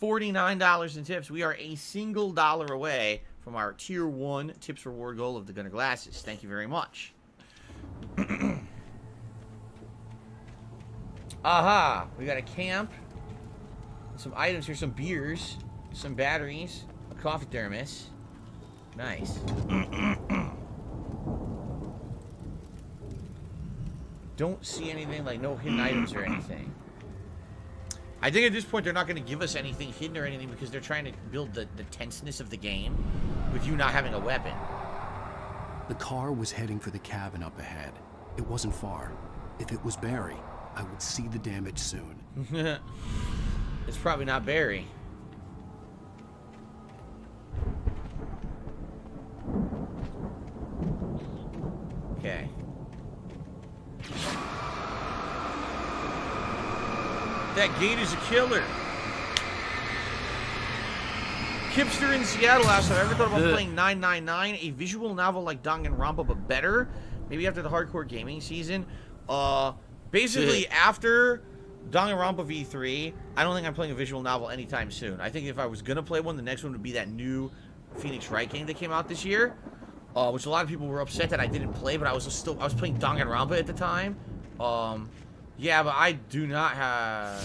$49 in tips. We are a single dollar away from our Tier 1 tips reward goal of the Gunner Glasses. Thank you very much. Aha! We got a camp. Some items here, some beers, some batteries, a coffee thermos. Nice. Don't see anything, like no hidden items or anything. I think at this point they're not going to give us anything hidden or anything because they're trying to build the tenseness of the game with you not having a weapon. The car was heading for the cabin up ahead. It wasn't far. If it was Barry, I would see the damage soon. It's probably not Barry. Okay. That gate is a killer. Kipster in Seattle asked, have I ever thought about playing 999, a visual novel like Danganronpa, but better? Maybe after the hardcore gaming season. Basically, after Danganronpa V3, I don't think I'm playing a visual novel anytime soon. I think if I was going to play one, the next one would be that new Phoenix Wright game that came out this year. Which a lot of people were upset that I didn't play, but I was playing Danganronpa at the time. Yeah, but I do not have...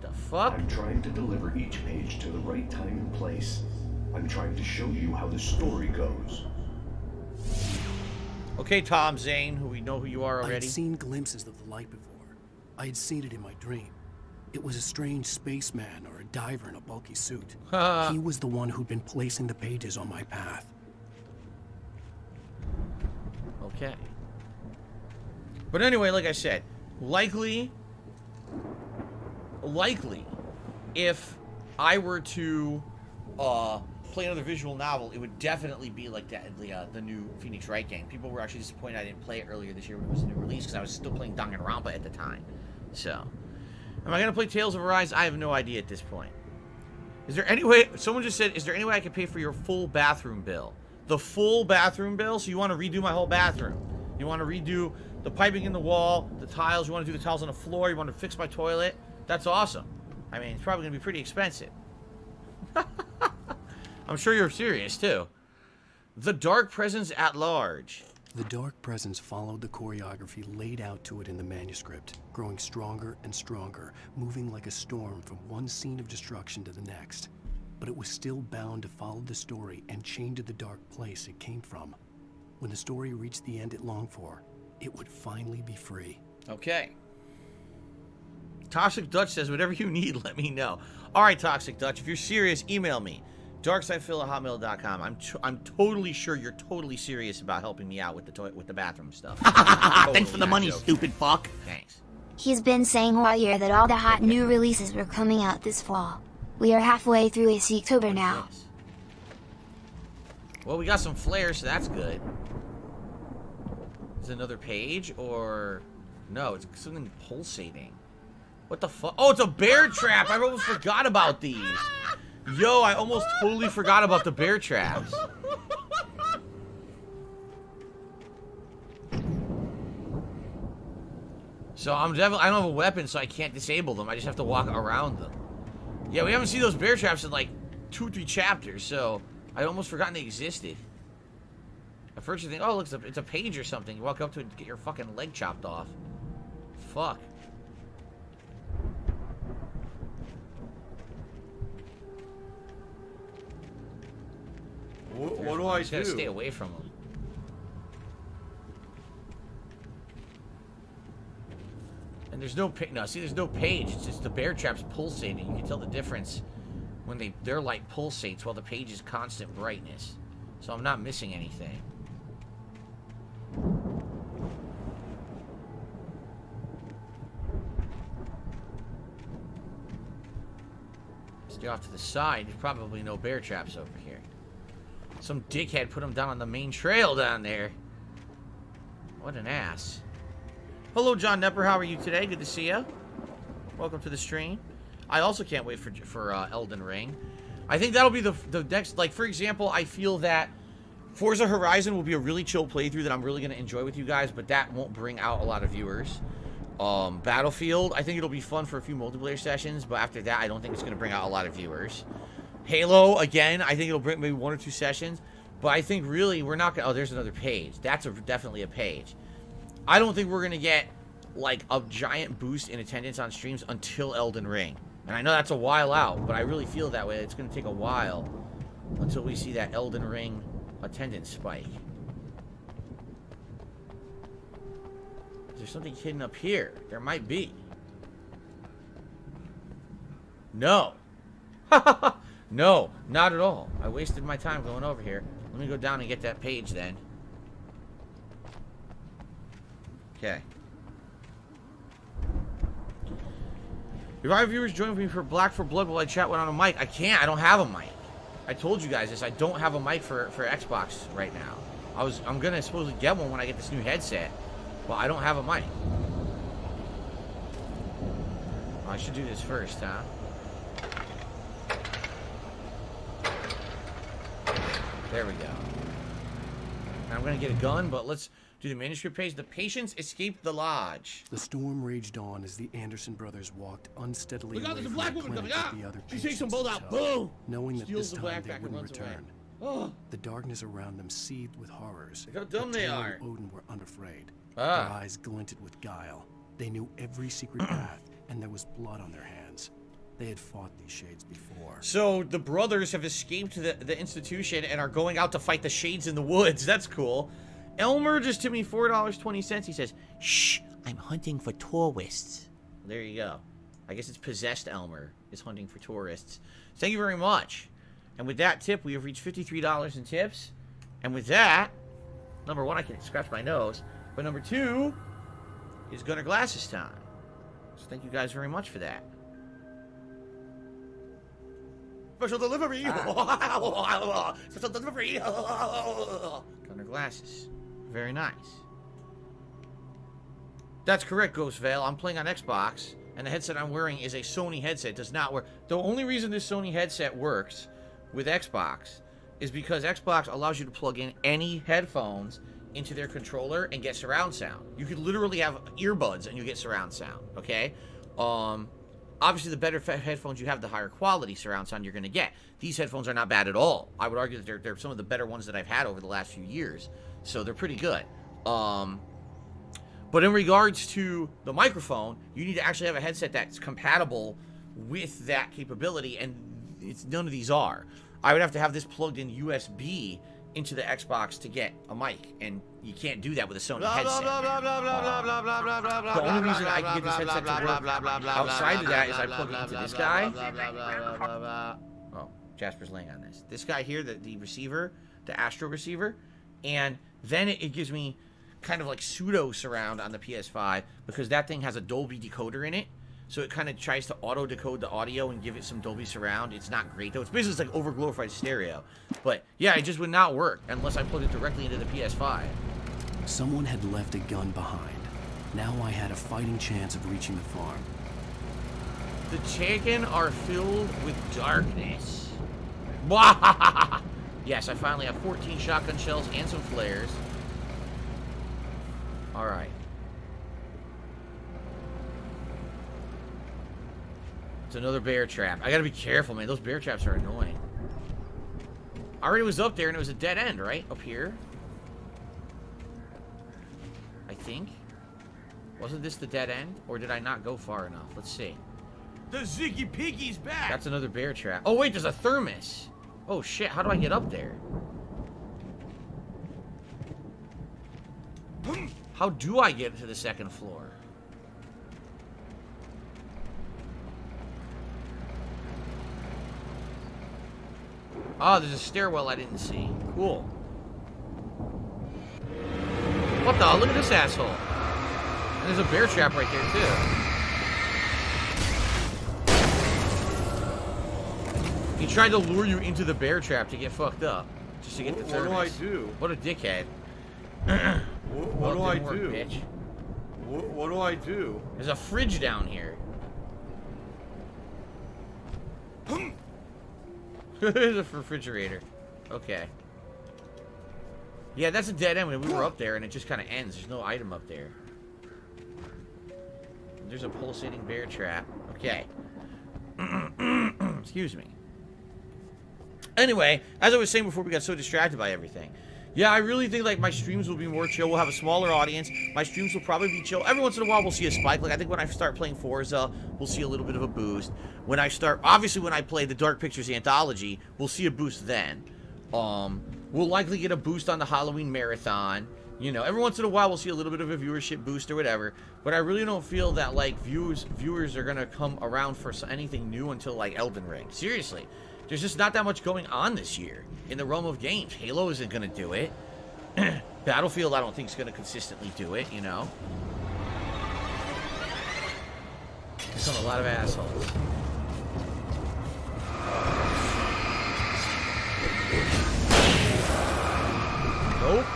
The fuck? I'm trying to deliver each page to the right time and place. I'm trying to show you how the story goes. Okay, Tom Zane, who we know who you are I already. had seen glimpses of the light before. I had seen it in my dream. It was a strange spaceman or a diver in a bulky suit. He was the one who'd been placing the pages on my path. Okay. But anyway, like I said, likely, if I were to play another visual novel, it would definitely be like the new Phoenix Wright game. People were actually disappointed I didn't play it earlier this year when it was a new release because I was still playing Danganronpa at the time. So, am I going to play Tales of Arise? I have no idea at this point. Is there any way... Someone just said, is there any way I could pay for your full bathroom bill? The full bathroom bill? So you want to redo my whole bathroom? You want to redo the piping in the wall, the tiles, you want to do the tiles on the floor, you want to fix my toilet? That's awesome. I mean, it's probably going to be pretty expensive. I'm sure you're serious, too. The Dark Presence at Large. The Dark Presence followed the choreography laid out to it in the manuscript, growing stronger and stronger, moving like a storm from one scene of destruction to the next. But it was still bound to follow the story and chained to the dark place it came from. When the story reached the end it longed for, it would finally be free. Okay. Toxic Dutch says, whatever you need, let me know. All right, Toxic Dutch, if you're serious, email me. darksidefil@hotmail.com. I'm totally sure you're totally serious about helping me out with the bathroom stuff. Thanks for the money, stupid fuck. Thanks. He's been saying all year that all the hot new releases were coming out this fall. We are halfway through October now. Well, we got some flares, so that's good. Is it another page, or... No, it's something pulsating. What the fuck? Oh, it's a bear trap! I almost forgot about these. Yo, I almost totally forgot about the bear traps. So I don't have a weapon, so I can't disable them. I just have to walk around them. Yeah, we haven't seen those bear traps in like 2 or 3 chapters, so I'd almost forgotten they existed. At first you think, oh, look, it's a page or something. You walk up to it and get your fucking leg chopped off. Fuck. What do I do? Gotta stay away from them. And there's no there's no page. It's just the bear traps pulsating. You can tell the difference when their light pulsates while the page is constant brightness. So I'm not missing anything. Stay off to the side. There's probably no bear traps over here. Some dickhead put them down on the main trail down there. What an ass. Hello, John Nepper. How are you today? Good to see you. Welcome to the stream. I also can't wait for Elden Ring. I think that'll be the next... Like, for example, I feel that Forza Horizon will be a really chill playthrough that I'm really going to enjoy with you guys, but that won't bring out a lot of viewers. Battlefield, I think it'll be fun for a few multiplayer sessions, but after that, I don't think it's going to bring out a lot of viewers. Halo, again, I think it'll bring maybe 1 or 2 sessions, but I think really we're not going to... Oh, there's another page. That's definitely a page. I don't think we're going to get, like, a giant boost in attendance on streams until Elden Ring. And I know that's a while out, but I really feel that way. It's going to take a while until we see that Elden Ring attendance spike. Is there something hidden up here? There might be. No. No, not at all. I wasted my time going over here. Let me go down and get that page then. Okay. If our viewers join with me for Black for Blood, will I chat without a mic? I can't. I don't have a mic. I told you guys this. I don't have a mic for Xbox right now. I'm gonna supposedly get one when I get this new headset, but I don't have a mic. Oh, I should do this first, huh? There we go. Now I'm gonna get a gun, but let's do the manuscript page. The patients escaped the lodge. The storm raged on as the Anderson brothers walked unsteadily Look out, away there's a from black the woman clinic coming. with the other She takes them patients both in out. tow, Boom! knowing that Steals this the time they backpack and wouldn't runs away. return. Oh. The darkness around them seethed with horrors. Look how dumb but they Taylor are. and Odin were unafraid. Ah. Their eyes glinted with guile. They knew every secret path, and there was blood on their hands. They had fought these shades before. So the brothers have escaped the institution and are going out to fight the shades in the woods. That's cool. Elmer just tipped me $4.20. He says, "Shh, I'm hunting for tourists." There you go. I guess it's possessed Elmer is hunting for tourists. Thank you very much. And with that tip, we have reached $53 in tips. And with that, number one, I can scratch my nose. But number two is Gunner Glasses time. So thank you guys very much for that. Special delivery! Special delivery! Gunner Glasses. Very nice. That's correct, Ghost Veil. I'm playing on Xbox, and the headset I'm wearing is a Sony headset. It does not work. The only reason this Sony headset works with Xbox is because Xbox allows you to plug in any headphones into their controller and get surround sound. You could literally have earbuds and you get surround sound, okay? Obviously, the better headphones you have, the higher quality surround sound you're going to get. These headphones are not bad at all. I would argue that they're some of the better ones that I've had over the last few years. So they're pretty good. But in regards to the microphone, you need to actually have a headset that's compatible with that capability, and none of these are. I would have to have this plugged in USB into the Xbox to get a mic, and you can't do that with a Sony headset. The only reason I can get this headset to work outside of that is I plug it into this guy. Oh, Jasper's laying on this. This guy here, the receiver, the Astro receiver, and then it gives me kind of like pseudo surround on the PS5 because that thing has a Dolby decoder in it. So it kind of tries to auto-decode the audio and give it some Dolby surround. It's not great, though. It's basically like over-glorified stereo. But, yeah, it just would not work unless I plugged it directly into the PS5. Someone had left a gun behind. Now I had a fighting chance of reaching the farm. The chicken are filled with darkness. Yes, I finally have 14 shotgun shells and some flares. Alright. It's another bear trap. I gotta be careful, man. Those bear traps are annoying. I already was up there and it was a dead end, right? Up here. I think. Wasn't this the dead end? Or did I not go far enough? Let's see. The Ziggy Piggy's back! That's another bear trap. Oh, wait, there's a thermos. Oh, shit. How do I get up there? How do I get to the second floor? Oh, there's a stairwell I didn't see. Cool. What the? Look at this asshole. And there's a bear trap right there, too. He tried to lure you into the bear trap to get fucked up. Just to get the thermos. What do I do? What a dickhead. What do I work, do? Bitch. What do I do? There's a fridge down here. There's a refrigerator. Okay. Yeah, that's a dead end. We were up there and it just kind of ends. There's no item up there. There's a pulsating bear trap. Okay. Excuse me. Anyway, as I was saying before we got so distracted by everything. Yeah, I really think like my streams will be more chill. We'll have a smaller audience. My streams will probably be chill. Every once in a while we'll see a spike. Like I think when I start playing Forza, we'll see a little bit of a boost. When I start, obviously when I play the Dark Pictures Anthology, we'll see a boost then. We'll likely get a boost on the Halloween Marathon. You know, every once in a while we'll see a little bit of a viewership boost or whatever. But I really don't feel that like viewers are gonna come around for anything new until like Elden Ring. Seriously. There's just not that much going on this year in the realm of games. Halo isn't going to do it. Battlefield, I don't think, is going to consistently do it, you know. Become a lot of assholes. Nope.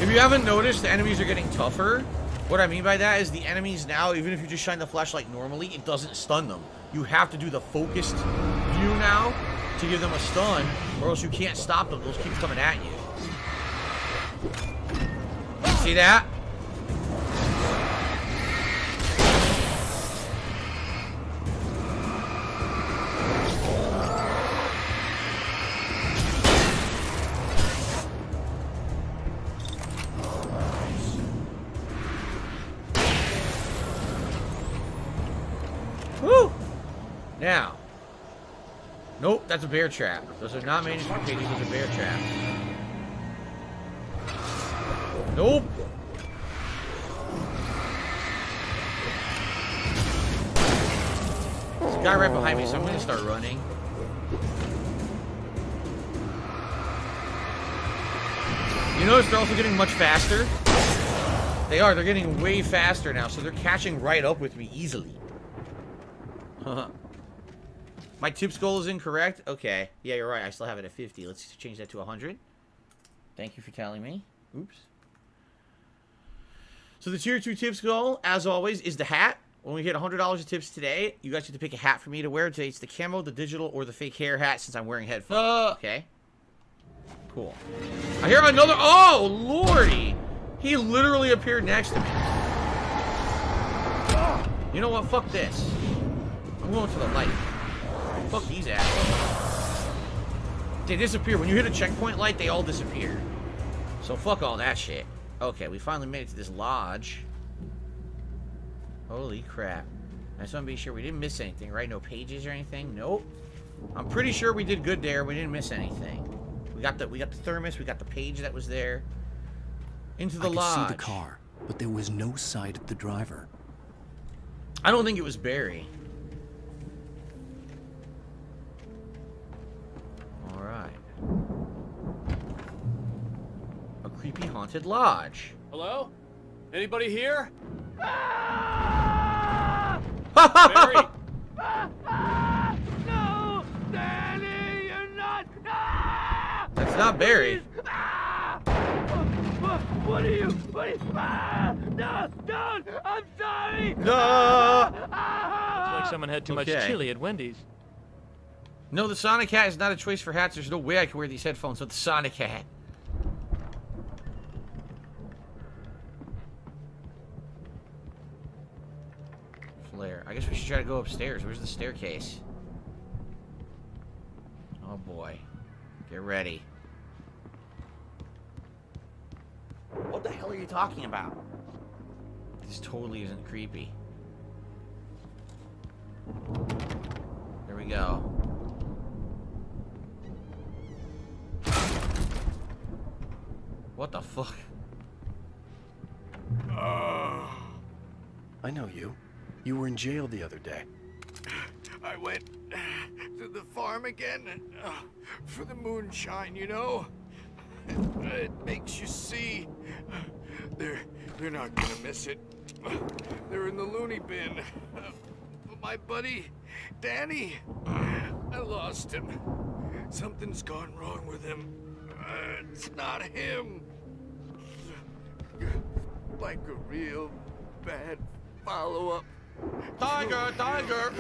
If you haven't noticed, the enemies are getting tougher. What I mean by that is the enemies now, even if you just shine the flashlight normally, it doesn't stun them. You have to do the focused view now to give them a stun, or else you can't stop them. Those keep coming at you. See that? Woo! Now. Nope, that's a bear trap. Those are not manuscript pages, those are bear traps. Nope. There's a guy right behind me, so I'm gonna start running. You notice they're also getting much faster? They are, they're getting way faster now, so they're catching right up with me easily. My tips goal is incorrect? Okay. Yeah, you're right. I still have it at 50. Let's change that to 100. Thank you for telling me. Oops. So the tier 2 tips goal, as always, is the hat. When we hit $100 of tips today, you guys get to pick a hat for me to wear. Today it's the camo, the digital, or the fake hair hat since I'm wearing headphones. Okay. Cool. I hear another... Oh, lordy! He literally appeared next to me. You know what? Fuck this. I'm going to the light. Fuck these assholes. They disappear. When you hit a checkpoint light, they all disappear. So fuck all that shit. Okay, we finally made it to this lodge. Holy crap. I just want to be sure we didn't miss anything, right? No pages or anything? Nope. I'm pretty sure we did good there. We didn't miss anything. We got the thermos. We got the page that was there. Into the lodge. I could see the car, but there was no sight of the driver. I don't think it was Barry. Alright. A creepy haunted lodge. Hello? Anybody here? Barry! No! Danny, you're not! That's not Barry. What are you? No! Don't! I'm sorry! No! Looks like someone had too much chili at Wendy's. No, the Sonic hat is not a choice for hats. There's no way I can wear these headphones with the Sonic hat. Flare. I guess we should try to go upstairs. Where's the staircase? Oh boy. Get ready. What the hell are you talking about? This totally isn't creepy. There we go. What the fuck? I know you. You were in jail the other day. I went to the farm again for the moonshine, you know? It makes you see. They're not gonna miss it. They're in the loony bin. But my buddy, Danny, I lost him. Something's gone wrong with him. It's not him. Like a real bad follow-up. Tiger, tiger,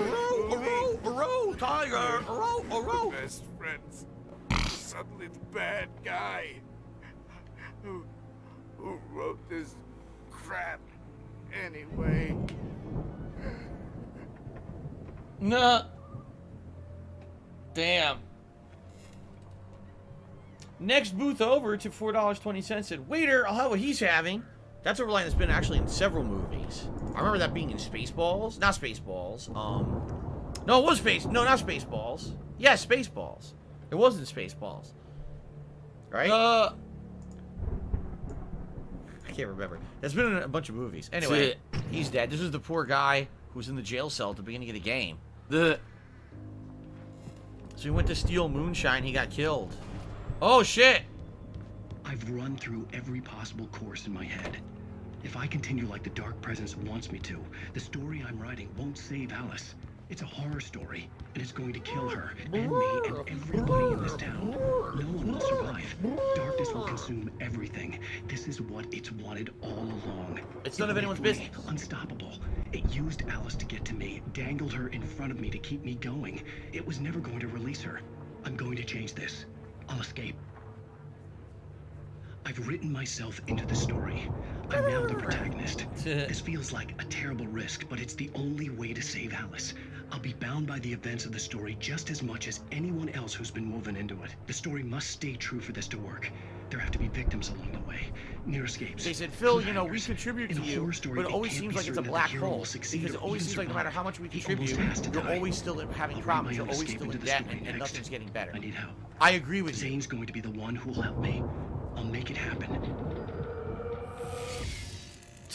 row, tiger, row. Best friends. Suddenly the bad guy who wrote this crap anyway. Nah. Damn. Next booth over to $4.20 said, waiter, I'll have what he's having. That's a line that's been actually in several movies. I remember that being in Spaceballs. Not Spaceballs. No, it was No, not Spaceballs. Yeah, Spaceballs. It wasn't Spaceballs. Right? I can't remember. That's been in a bunch of movies. Anyway, he's dead. This was the poor guy who was in the jail cell at the beginning of the game. So he went to steal moonshine. He got killed. Oh, shit. I've run through every possible course in my head. If I continue like the Dark Presence wants me to, the story I'm writing won't save Alice. It's a horror story, and it's going to kill her, and me, and everybody in this town. No one will survive. Darkness will consume everything. This is what it's wanted all along. It's none of anyone's business. Unstoppable. It used Alice to get to me, dangled her in front of me to keep me going. It was never going to release her. I'm going to change this. I'll escape. I've written myself into the story. I'm now the protagonist. This feels like a terrible risk, but it's the only way to save Alice. I'll be bound by the events of the story just as much as anyone else who's been woven into it. The story must stay true for this to work. There have to be victims along the way. Near escapes. They said, Phil, you know, we contribute to you, but it always seems like it's a black hole. Because it always seems like no matter how much we contribute, you're always still having problems. You're always still in debt, and nothing's getting better. I need help. I agree with you. Zane's going to be the one who will help me. I'll make it happen.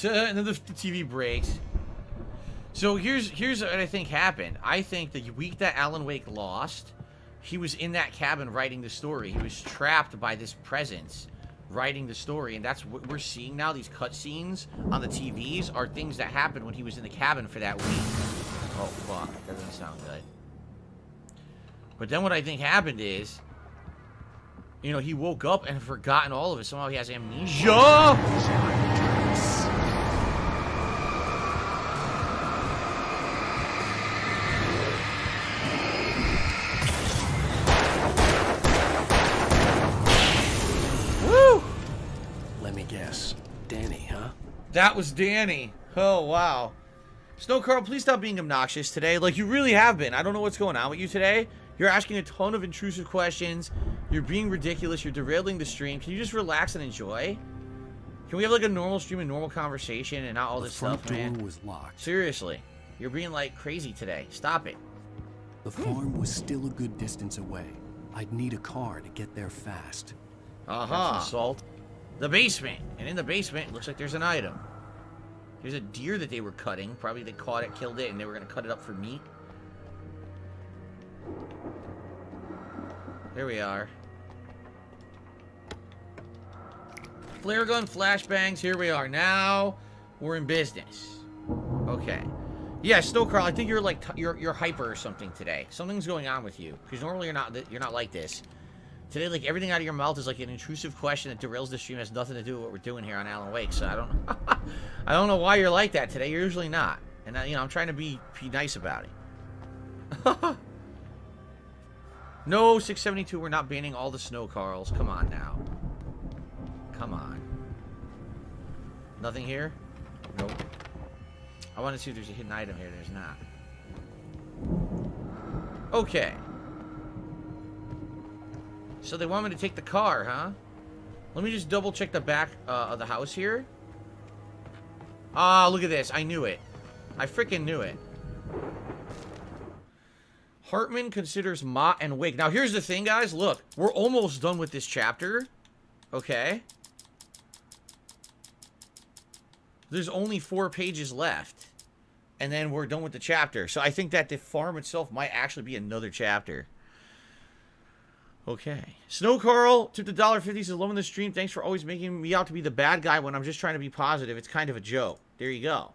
And then the TV breaks. So here's what I think happened. I think the week that Alan Wake lost, he was in that cabin writing the story. He was trapped by this presence writing the story, and that's what we're seeing now. These cutscenes on the TVs are things that happened when he was in the cabin for that week. Oh, fuck. That doesn't sound good. But then what I think happened is, you know, he woke up and had forgotten all of it. Somehow he has amnesia. Danny, huh? That was Danny. Oh, wow. Snow Carl, please stop being obnoxious today. Like, you really have been. I don't know what's going on with you today. You're asking a ton of intrusive questions. You're being ridiculous. You're derailing the stream. Can you just relax and enjoy? Can we have, like, a normal stream and normal conversation and not all this stuff, man? The front door was locked. Seriously. You're being, like, crazy today. Stop it. The farm was still a good distance away. I'd need a car to get there fast. Uh-huh. Salt. The basement. And in the basement, it looks like there's an item. There's a deer that they were cutting. Probably they caught it, killed it, and they were going to cut it up for meat. There we are. Flare gun, flashbangs. Here we are. Now we're in business. Okay. Yeah, Snow Carl, I think you're like you're hyper or something today. Something's going on with you because normally you're not like this. Today, like, everything out of your mouth is like an intrusive question that derails the stream. It has nothing to do with what we're doing here on Alan Wake. So I don't know. I don't know why you're like that today. You're usually not. And you know, I'm trying to be nice about it. No, 672. We're not banning all the Snow Carls. Come on now. Come on. Nothing here? Nope. I want to see if there's a hidden item here. There's not. Okay. So they want me to take the car, huh? Let me just double check the back of the house here. Ah, look at this. I knew it. I freaking knew it. Hartman considers Mott and Wake. Now, here's the thing, guys. Look, we're almost done with this chapter. Okay. There's only 4 pages left. And then we're done with the chapter. So I think that the farm itself might actually be another chapter. Okay. Snow Carl tipped $1.50. Says, loving the stream. Thanks for always making me out to be the bad guy when I'm just trying to be positive. It's kind of a joke. There you go.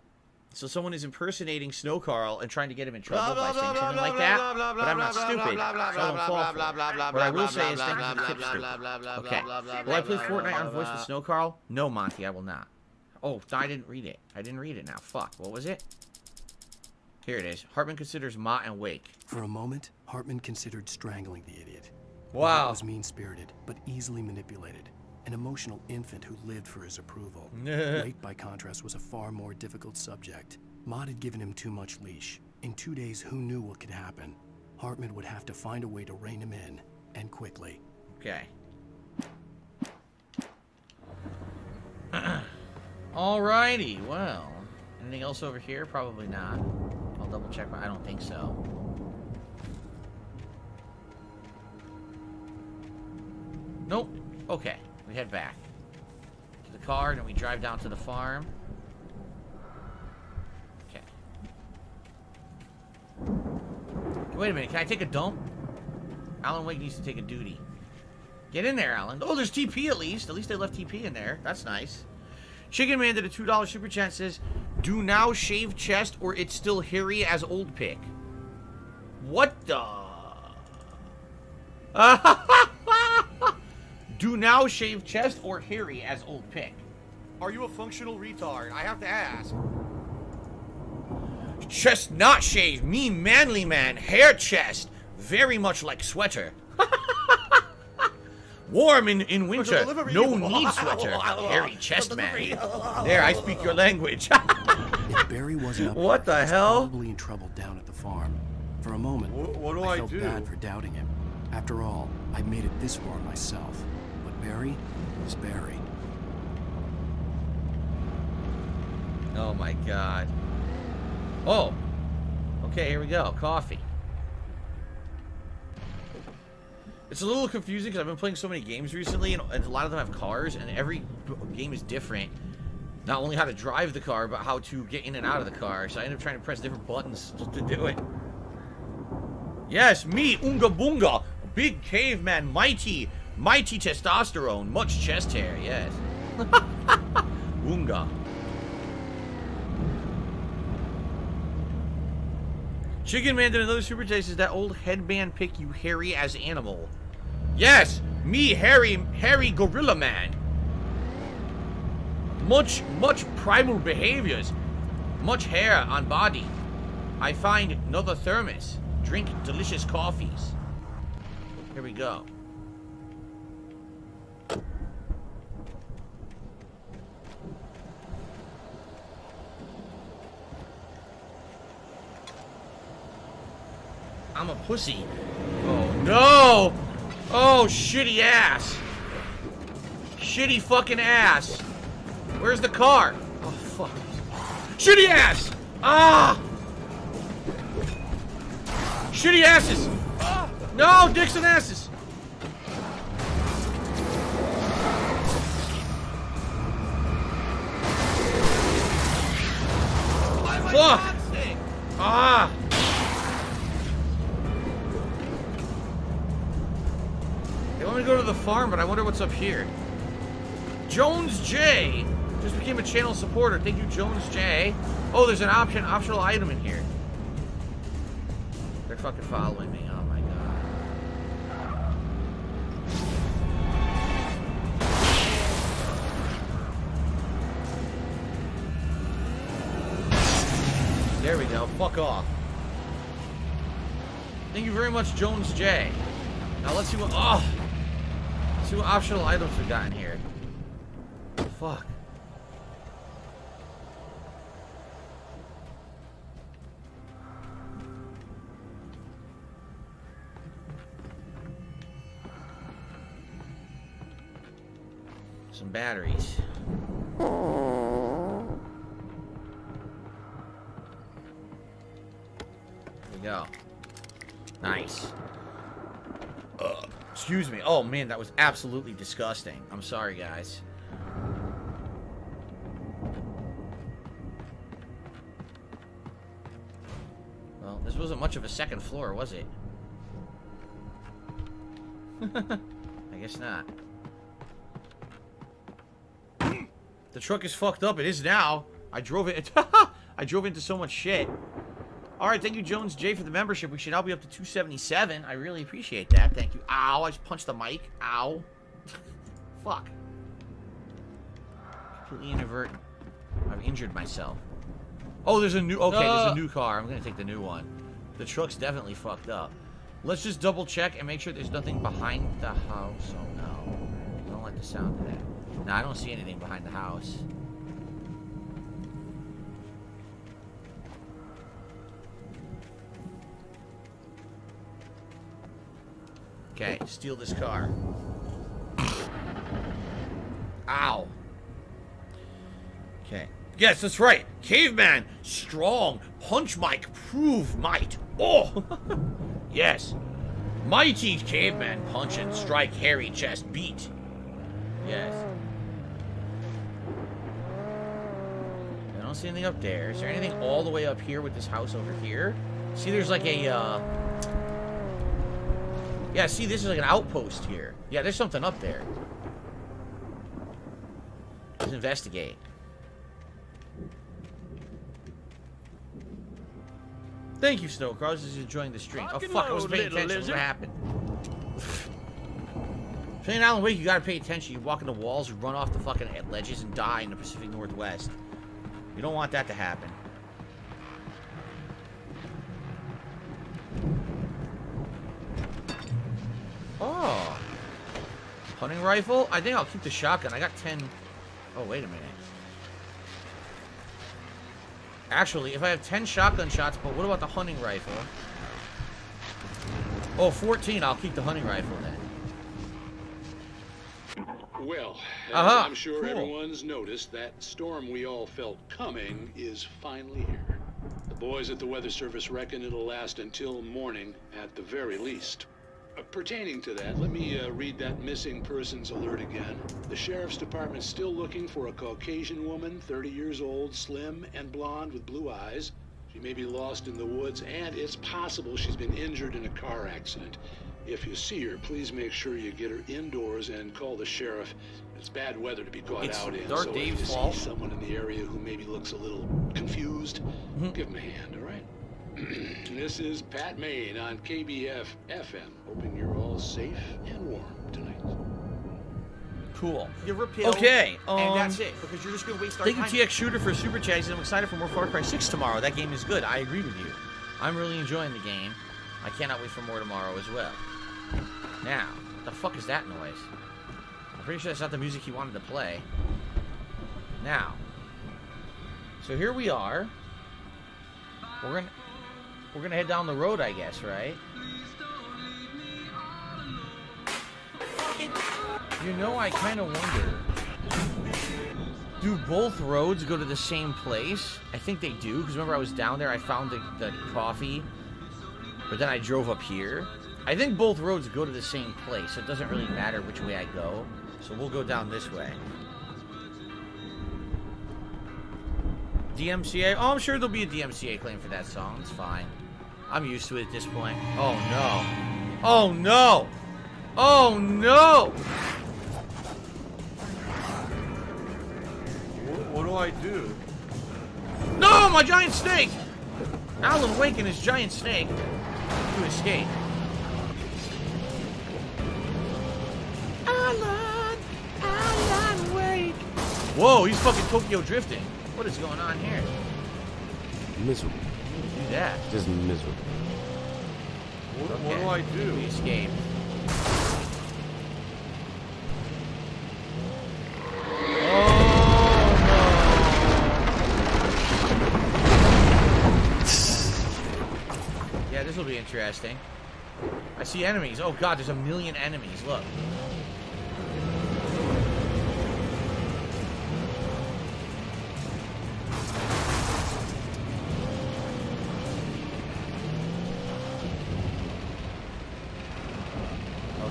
So someone is impersonating Snow Carl and trying to get him in trouble by saying something like that. But I'm not stupid. So I don't fall for it. What I will say is thank you for the tipster. Okay. Will I play Fortnite on voice with Snow Carl? No, Monty, I will not. Oh, I didn't read it. I didn't read it now. Fuck. What was it? Here it is. Hartman considers Mott and Wake. For a moment, Hartman considered strangling the idiot. Wow. He was mean-spirited, but easily manipulated. An emotional infant who lived for his approval. Wake, by contrast, was a far more difficult subject. Mott had given him too much leash. In 2 days, who knew what could happen? Hartman would have to find a way to rein him in, and quickly. Okay. Alrighty, well. Anything else over here? Probably not. I'll double check. I don't think so. Nope. Okay. We head back to the car, and then we drive down to the farm. Okay. Wait a minute. Can I take a dump? Alan Wake needs to take a duty. Get in there, Alan. Oh, there's TP at least. At least they left TP in there. That's nice. Chicken Man did a $2 super chat, says, do now shave chest or it's still hairy as old pick. What the? Do now shave chest or hairy as old pick. Are you a functional retard? I have to ask. Chest not shaved, me manly man, hair chest, very much like sweater. Warm in winter, no need sweater, hairy chest man. There, I speak your language. If Barry wasn't up, what the he was hell? Probably in trouble down at the farm. For a moment, What do I I felt do? bad for doubting him. After all, I made it this far myself. But Barry is Barry. Oh my god. Oh. Okay, here we go. Coffee. It's a little confusing because I've been playing so many games recently, and a lot of them have cars, and every game is different. Not only how to drive the car, but how to get in and out of the car. So I end up trying to press different buttons just to do it. Yes, me, Unga Boonga. Big caveman, mighty testosterone. Much chest hair, yes. Unga. Chicken Man did another super taste. Is that old headband pick you hairy as animal? Yes, me hairy gorilla man. Much primal behaviors. Much hair on body. I find another thermos. Drink delicious coffees. Here we go. I'm a pussy. Oh no! Oh, shitty ass. Shitty fucking ass. Where's the car? Oh, fuck. Shitty ass! Ah! Shitty asses! No, dicks and asses! Fuck! Ah! They want me to go to the farm, but I wonder what's up here. Jones J just became a channel supporter. Thank you, Jones J. Oh, there's an optional item in here. They're fucking following me. Oh my god. There we go. Fuck off. Thank you very much, Jones J. Now let's see what. Oh, let's see what optional items we got in here. Fuck. Some batteries. Here we go. Nice. Excuse me. Oh man, that was absolutely disgusting. I'm sorry, guys. Well, this wasn't much of a second floor, was it? I guess not. The truck is fucked up. It is now. I drove it. I drove into so much shit. Alright, thank you, Jones J, for the membership. We should now be up to 277. I really appreciate that. Thank you. Ow, I just punched the mic. Ow. Fuck. Completely inadvertent. I've injured myself. Oh, there's a new... Okay, there's a new car. I'm gonna take the new one. The truck's definitely fucked up. Let's just double check and make sure there's nothing behind the house. Oh, no. I don't like the sound of that. No, I don't see anything behind the house. Okay, steal this car. Ow. Okay. Yes, that's right. Caveman, strong, punch mic, prove might. Oh! Yes. Mighty caveman, punch and strike, hairy chest, beat. Yes. I don't see anything up there. Is there anything all the way up here with this house over here? See, there's like a, yeah, see, this is like an outpost here. Yeah, there's something up there. Let's investigate. Thank you, Snowcross. Is enjoying the stream. Rock Oh, and fuck. I was roll, paying little attention. lizard. What happened? Playing Alan Wake, you gotta pay attention. You walk into walls, you run off the fucking ledges and die in the Pacific Northwest. You don't want that to happen. Oh. Hunting rifle? I think I'll keep the shotgun. I got 10. Oh, wait a minute. Actually, if I have 10 shotgun shots, but what about the hunting rifle? Oh, 14. I'll keep the hunting rifle then. Well, as Uh-huh. I'm sure Cool. everyone's noticed, that storm we all felt coming is finally here. The boys at the Weather Service reckon it'll last until morning at the very least. Pertaining to that, let me read that missing persons alert again. The Sheriff's Department's still looking for a Caucasian woman, 30 years old, slim and blonde with blue eyes. She may be lost in the woods, and it's possible she's been injured in a car accident. If you see her, please make sure you get her indoors and call the sheriff. It's bad weather to be caught It's out in, Dark so if Dave's you fault. see someone in the area who maybe looks a little confused, give him a hand, all right? This is Pat Maine on KBF FM, hoping you're all safe and warm tonight. Cool. Give her a pill. Okay. And that's it, because you're just going to waste our Thank time. you, TX Shooter, for a super chat. He said, I'm excited for more Far Cry 6 tomorrow. That game is good. I agree with you. I'm really enjoying the game. I cannot wait for more tomorrow as well. Now, what the fuck is that noise? I'm pretty sure that's not the music he wanted to play. Now, so here we are. We're gonna head down the road, I guess, right? You know, I kind of wonder, do both roads go to the same place? I think they do, because remember I was down there, I found the coffee, but then I drove up here. I think both roads go to the same place, so it doesn't really matter which way I go. So we'll go down this way. DMCA? Oh, I'm sure there'll be a DMCA claim for that song. It's fine. I'm used to it at this point. Oh, no. Oh, no! Oh, no! What do I do? No, my giant snake! Alan Wake and his giant snake to escape. Alan Wake. Whoa, he's fucking Tokyo drifting. What is going on here? Miserable. Do that. Just miserable. What do I do? We escape. Yeah, this will be interesting. I see enemies. Oh god, there's a million enemies. Look.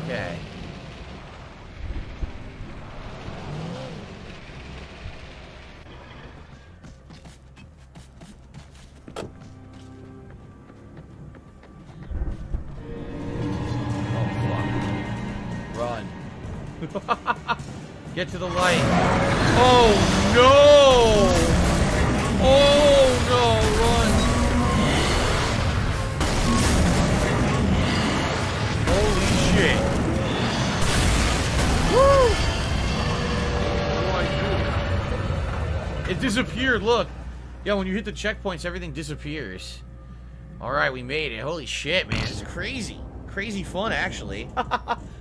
Okay. Run. Get to the light. Oh no! Oh no, run! Holy shit. Woo! What do I do? It disappeared, look. Yeah, when you hit the checkpoints, everything disappears. Alright, we made it. Holy shit, man. It's crazy. Crazy fun, actually.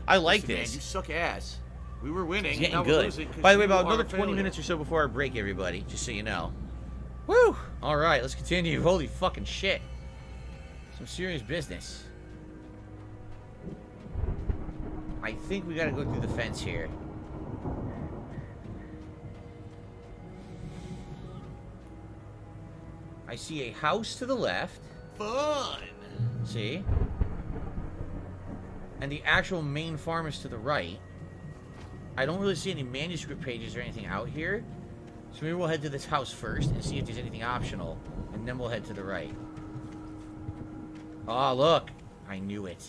I like Listen, man, this. you suck ass. We were winning. It's getting now we're good. losing 'cause By the way, you about are another a 20 failure. minutes or so before our break, everybody. Just so you know. Woo! Alright, let's continue. Holy fucking shit. Some serious business. I think we gotta go through the fence here. I see a house to the left. Fun! See? And the actual main farm is to the right. I don't really see any manuscript pages or anything out here. So maybe we'll head to this house first and see if there's anything optional. And then we'll head to the right. Oh, look. I knew it.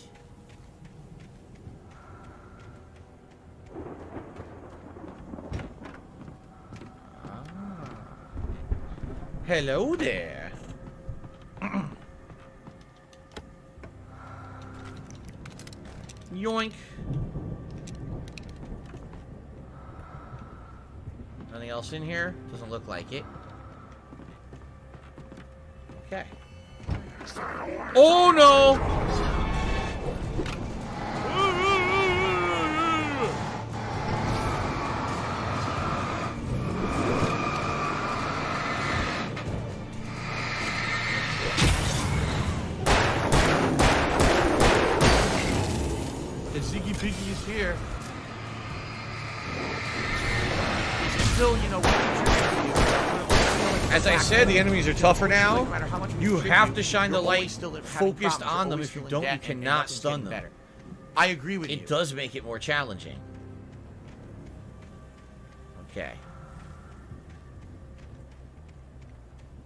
Hello there. Yoink. Nothing else in here? Doesn't look like it. Okay. Oh no! The Ziggy Piggy is here. Still, you know, as I said, the enemies are tougher now. You have to shine the light focused on them. If you don't, you cannot stun them. I agree with you. It does make it more challenging. Okay.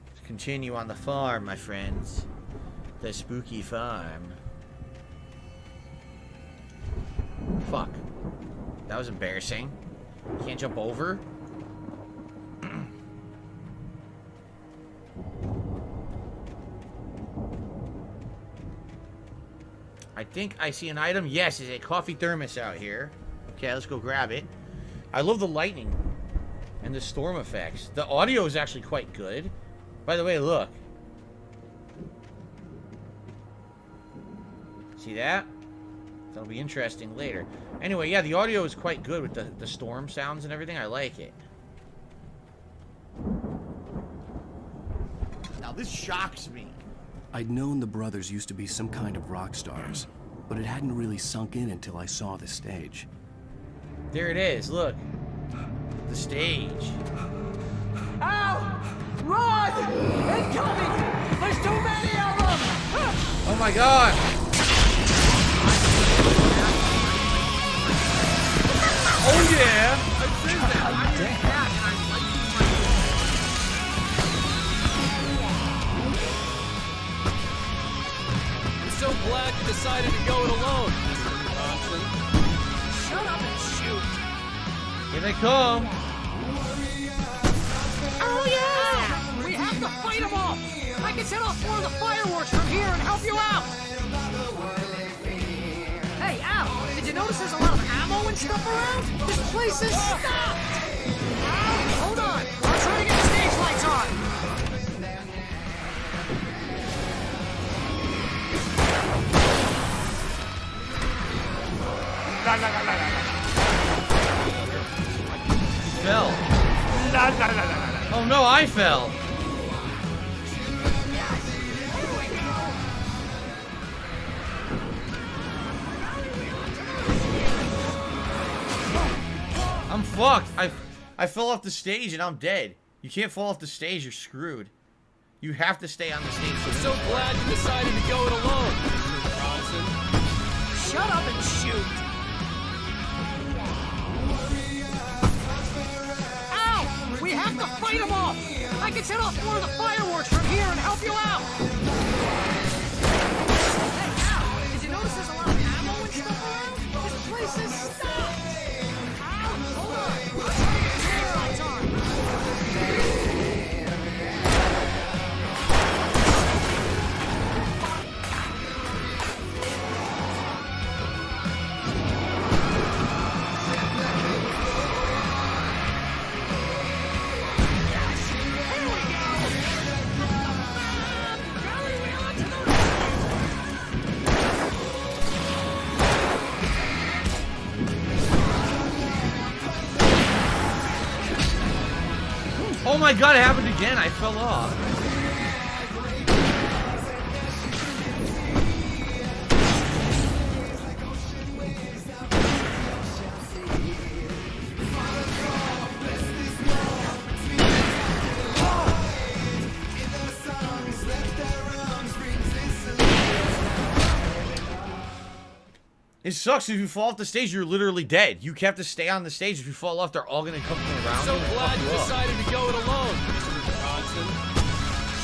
Let's continue on the farm, my friends. The spooky farm. Fuck. That was embarrassing. Can't jump over? I think I see an item. Yes, there's a coffee thermos out here. Okay, let's go grab it. I love the lightning and the storm effects. The audio is actually quite good. By the way, look. See that? That'll be interesting later. Anyway, yeah, the audio is quite good with the storm sounds and everything. I like it. Now, this shocks me. I'd known the brothers used to be some kind of rock stars, but it hadn't really sunk in until I saw the stage. There it is, look. The stage. Ow! Run! Incoming! There's too many of them! Oh my god! Oh yeah! I've seen that. I'm so glad you decided to go it alone, Mr. Johnson. Shut up and shoot. Here they come. Oh yeah! We have to fight them off! I can set off more of the fireworks from here and help you out! Hey, Al! Did you notice there's a lot of ammo and stuff around? This place is stopped! Al, hold on! I'm trying to get the stage lights on! Fell. Oh no, I fell. I'm fucked. I fell off the stage and I'm dead. You can't fall off the stage, you're screwed. You have to stay on the stage. I'm so glad you decided to go it alone, Mr. Johnson. Shut up and shoot! Ow! We have to fight them off! I can set off more of the fireworks from here and help you out! Hey, Al! Did you notice there's a lot of ammo and stuff around? This place is stopped! Al, hold on! I'm trying to get the stage lights on! Oh my god, it happened again. I fell off. It sucks. If you fall off the stage, you're literally dead. You have to stay on the stage. If you fall off, they're all going to come from around. I'm so glad you decided to go it alone, Mr. Johnson.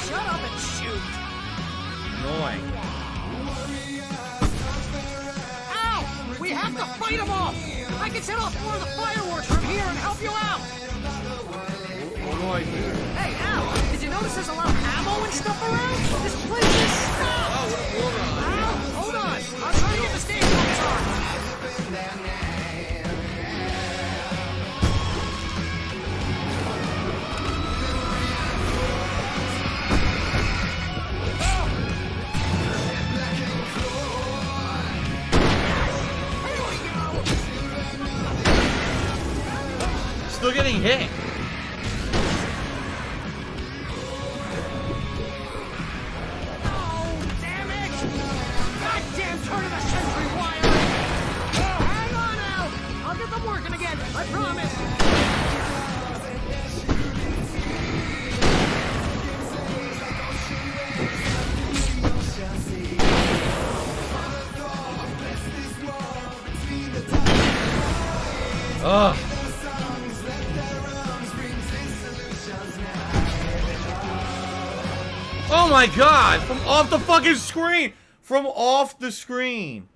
Shut up and shoot! Annoying. Ow! We have to fight them off! I can set off more of the fireworks from here and help you out! What do I do? Hey, Al! Did you notice there's a lot of ammo and stuff around? This place is stopped! Oh, what a moron. Al, hold on! I'm trying to get the stage lights on! still getting hit. Goddamn turn of the century wiring! Hang on now! I'll get them working again, I promise! Ugh. Oh my god! From off the fucking screen! From off the screen!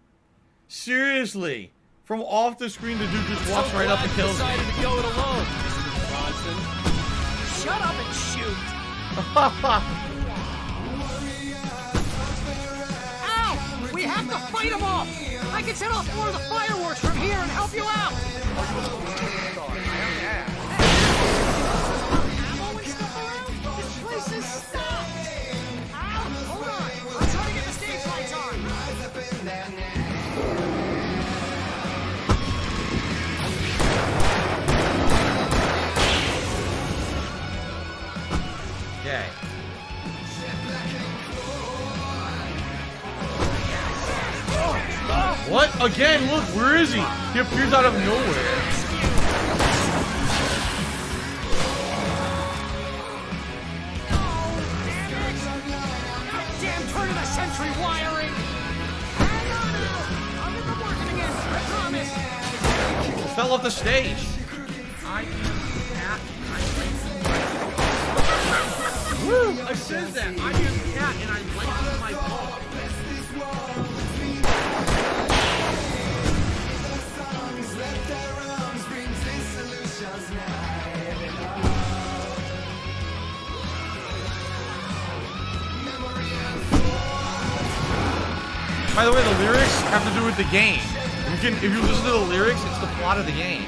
Seriously! From off the screen, the dude just walks right up and kills me. Decided to go it alone, Mr. Bronson. Shut up and shoot! Ow! We have to fight them off! I can set off more of the fireworks from here and help you out! Ammo and stuff around? This place is stopped! Ow! Hold on! I'm trying to get the stage lights on! Okay. What? Again, look, where is he? He appears out of nowhere. Goddamn turn of the century wiring! Hang on now! I'll get them working again, I promise! Fell off the stage. Woo! I said that. I am cat and I lengthened my paw. By the way, the lyrics have to do with the game. If you listen to the lyrics, it's the plot of the game.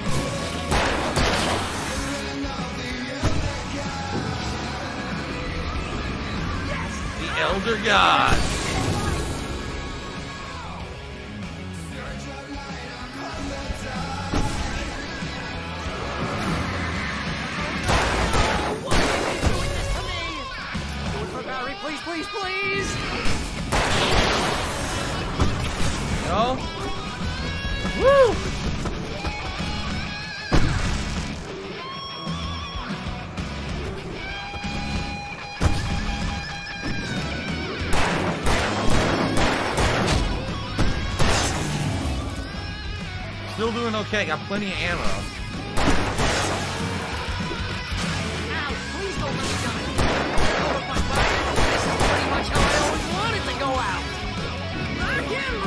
The Elder God. Please, please, please! No? Woo! Still doing okay, got plenty of ammo. Ow, please don't let me die! This is pretty much how I always wanted to go out! Rock and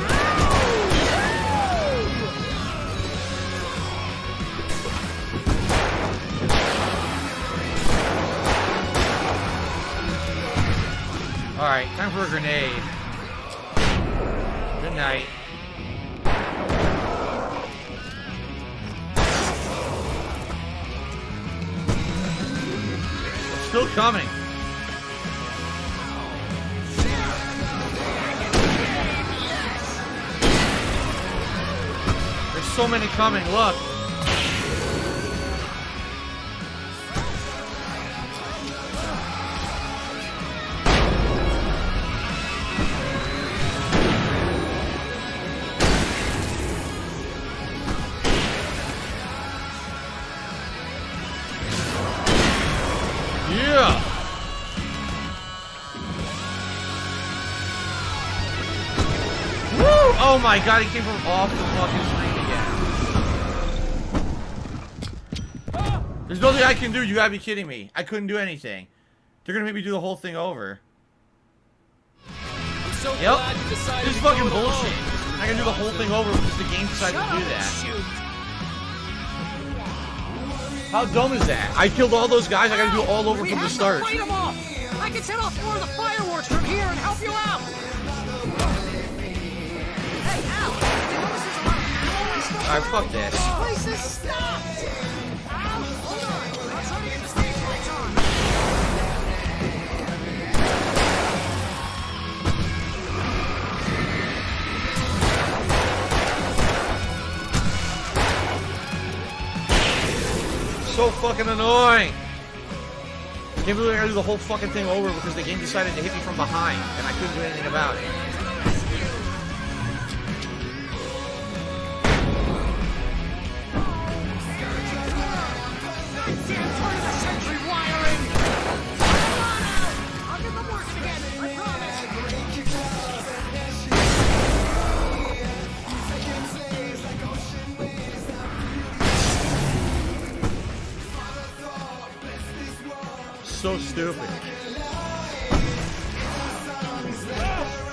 Alright, time for a grenade. Good night. Still coming. There's so many coming, look. Yeah! Woo! Oh my god, he came from off the fucking screen again. There's nothing I can do, you gotta be kidding me. I couldn't do anything. They're gonna make me do the whole thing over. I'm so Yep. glad you decided This is to go fucking it alone. bullshit. I can do the whole thing over because the game decided to do that. How dumb is that? I killed all those guys, I gotta do it all over we from the have start. to fight them off! I can set off more of the fireworks from here and help you out! Hey, Al! Did you notice there's a lot of ammo and stuff Alright, around? fuck this. This place is stopped! Al, hold on! I'm trying to get the stage lights on! So fucking annoying. I can't believe I gotta do the whole fucking thing over because the game decided to hit me from behind and I couldn't do anything about it. So stupid.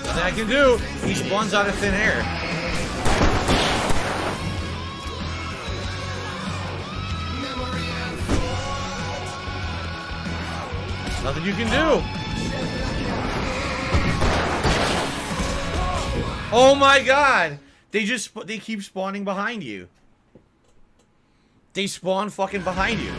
Nothing I can do. He spawns out of thin air. Nothing you can do. Oh my god. They keep spawning behind you. They spawn fucking behind you.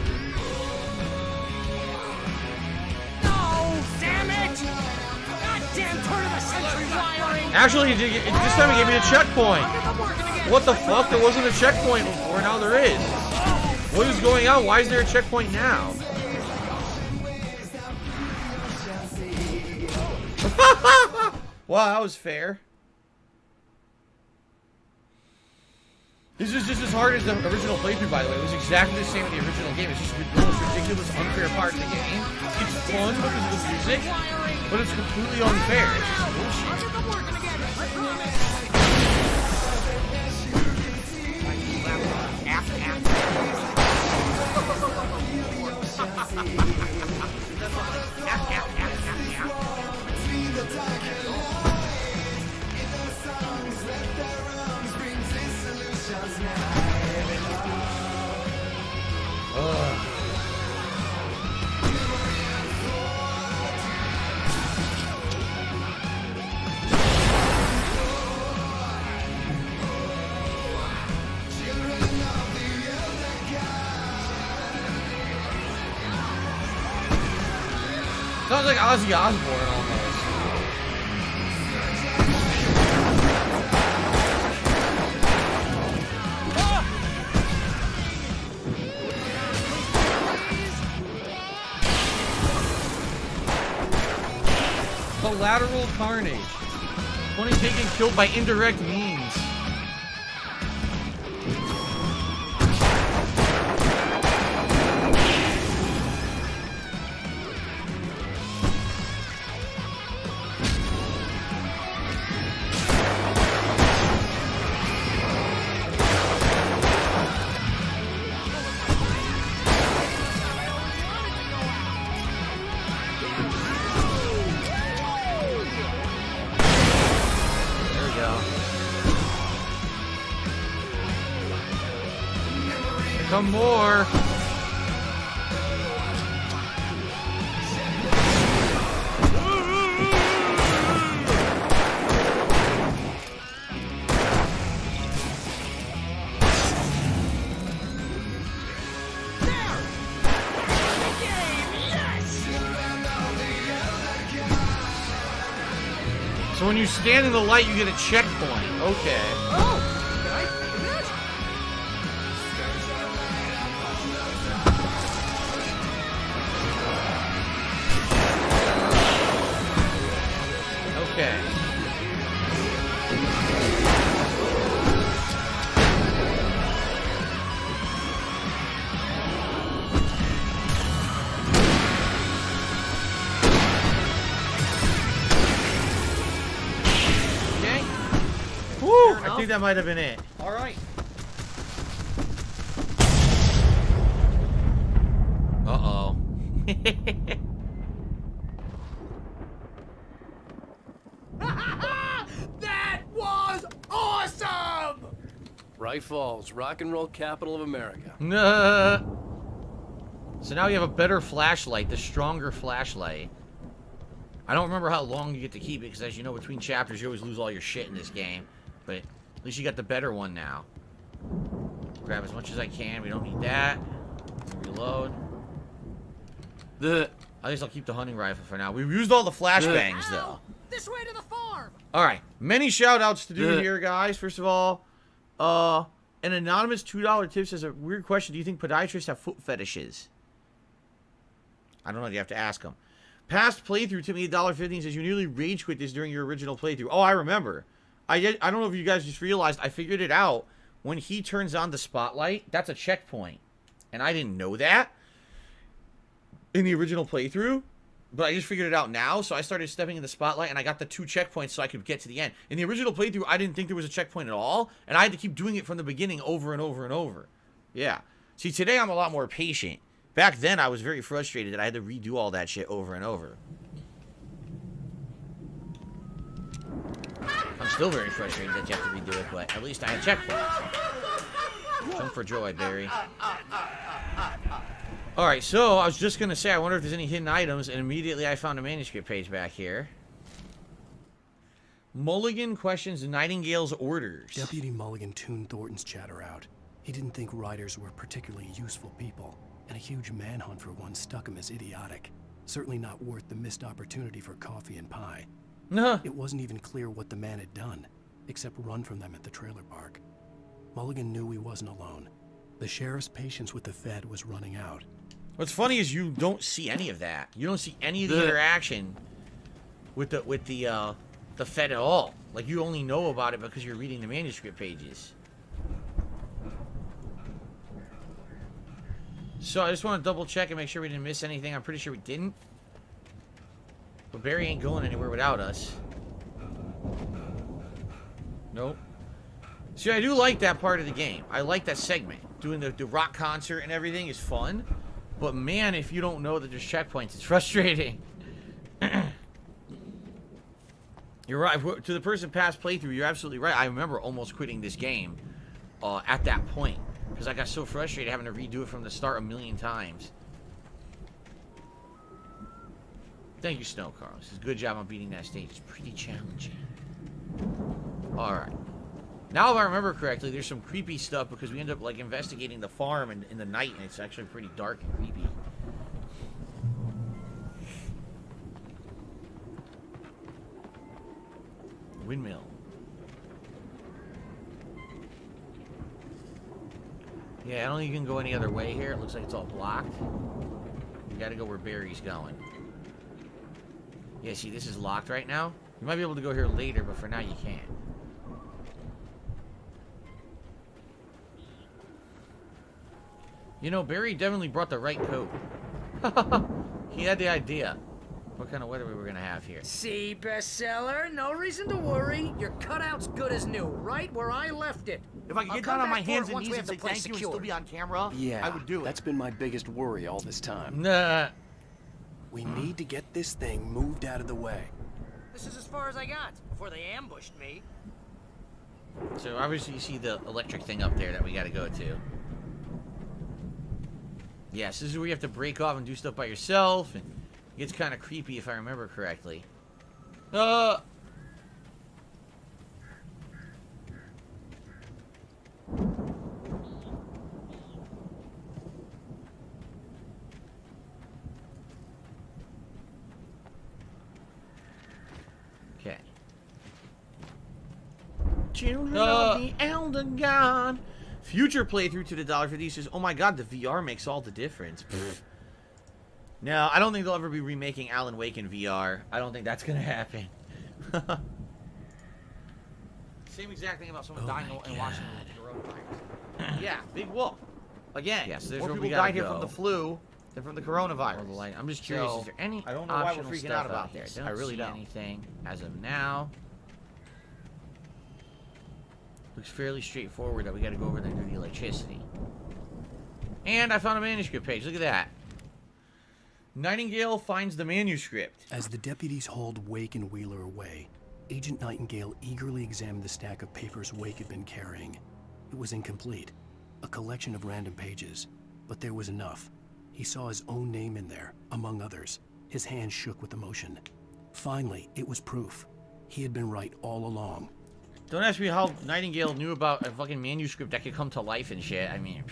Actually, this time it gave me a checkpoint. What the fuck? There wasn't a checkpoint before, now there is. What is going on? Why is there a checkpoint now? Wow, that was fair. This is just as hard as the original playthrough, by the way. It was exactly the same in the original game. It's just the most ridiculous, unfair part of the game. It's fun because of the music, but it's completely unfair. It's just bullshit. Sounds like Ozzy Osbourne almost. Collateral carnage. 20 taken killed by indirect means. Come more. So when you stand in the light, you get a checkpoint. Okay. Okay. Woo! I think that might have been it. All right. Uh-oh. That was awesome! Bright Falls, rock and roll capital of America. Nah. So now you have a better flashlight, the stronger flashlight. I don't remember how long you get to keep it, because as you know, between chapters, you always lose all your shit in this game. But at least you got the better one now. Grab as much as I can. We don't need that. Reload. I guess I'll keep the hunting rifle for now. We've used all the flashbangs, though. This way to the farm. All right. Many shout-outs to do here, guys. First of all, An anonymous $2 tip says, a weird question. Do you think podiatrists have foot fetishes? I don't know. You have to ask them. Past playthrough to me $1.50 says, you nearly rage quit this during your original playthrough. Oh, I remember. I don't know if you guys just realized. I figured it out. When he turns on the spotlight, that's a checkpoint. And I didn't know that in the original playthrough. But I just figured it out now, so I started stepping in the spotlight, and I got the 2 checkpoints so I could get to the end. In the original playthrough, I didn't think there was a checkpoint at all, and I had to keep doing it from the beginning over and over and over. Yeah. See, today I'm a lot more patient. Back then, I was very frustrated that I had to redo all that shit over and over. I'm still very frustrated that you have to redo it, but at least I had checkpoints. Jump for joy, Barry. Alright, so I was just going to say, I wonder if there's any hidden items, and immediately I found a manuscript page back here. Mulligan questions Nightingale's orders. Deputy Mulligan tuned Thornton's chatter out. He didn't think riders were particularly useful people, and a huge manhunt for one struck him as idiotic. Certainly not worth the missed opportunity for coffee and pie. It wasn't even clear what the man had done, except run from them at the trailer park. Mulligan knew he wasn't alone. The sheriff's patience with the Fed was running out. What's funny is you don't see any of that. You don't see any of the interaction with the Fed at all. Like, you only know about it because you're reading the manuscript pages. So I just want to double check and make sure we didn't miss anything. I'm pretty sure we didn't. But Barry ain't going anywhere without us. Nope. See, I do like that part of the game. I like that segment. Doing the rock concert and everything is fun. But man, if you don't know that there's checkpoints, it's frustrating. You're right. To the person past playthrough, you're absolutely right. I remember almost quitting this game at that point. Because I got so frustrated having to redo it from the start a million times. Thank you, Snow Carlos. Good job on beating that stage. It's pretty challenging. Alright. Now, if I remember correctly, there's some creepy stuff because we end up, like, investigating the farm in the night, and it's actually pretty dark and creepy. Windmill. Yeah, I don't think you can go any other way here. It looks like it's all blocked. You gotta go where Barry's going. Yeah, see, this is locked right now. You might be able to go here later, but for now you can't. You know, Barry definitely brought the right coat. He had the idea. What kind of weather we were gonna have here. See, bestseller? No reason to worry. Your cutout's good as new, right where I left it. If I could get down on my hands and knees and say thank you and still be on camera, yeah, I would do it. That's been my biggest worry all this time. Nah. We need to get this thing moved out of the way. This is as far as I got before they ambushed me. So obviously you see the electric thing up there that we gotta go to. Yes, this is where you have to break off and do stuff by yourself, and it gets kind of creepy if I remember correctly. Okay. Children of the Elder God. Future playthrough to the $1.50 says, oh my god, the VR makes all the difference. No, I don't think they'll ever be remaking Alan Wake in VR. I don't think that's gonna happen. Same exact thing about someone dying and watching the coronavirus. Yeah, big whoop. Again, Yes, there's more where people we gotta died here go. from the flu than from the coronavirus. I'm just curious, So, is there any I don't know why we're optional freaking stuff out about there? this. Don't I really see don't. anything as of now. Looks fairly straightforward that we gotta go over there and do the electricity. And I found a manuscript page. Look at that. Nightingale finds the manuscript. As the deputies hauled Wake and Wheeler away, Agent Nightingale eagerly examined the stack of papers Wake had been carrying. It was incomplete, a collection of random pages, but there was enough. He saw his own name in there, among others. His hand shook with emotion. Finally, it was proof. He had been right all along. Don't ask me how Nightingale knew about a fucking manuscript that could come to life and shit. I mean,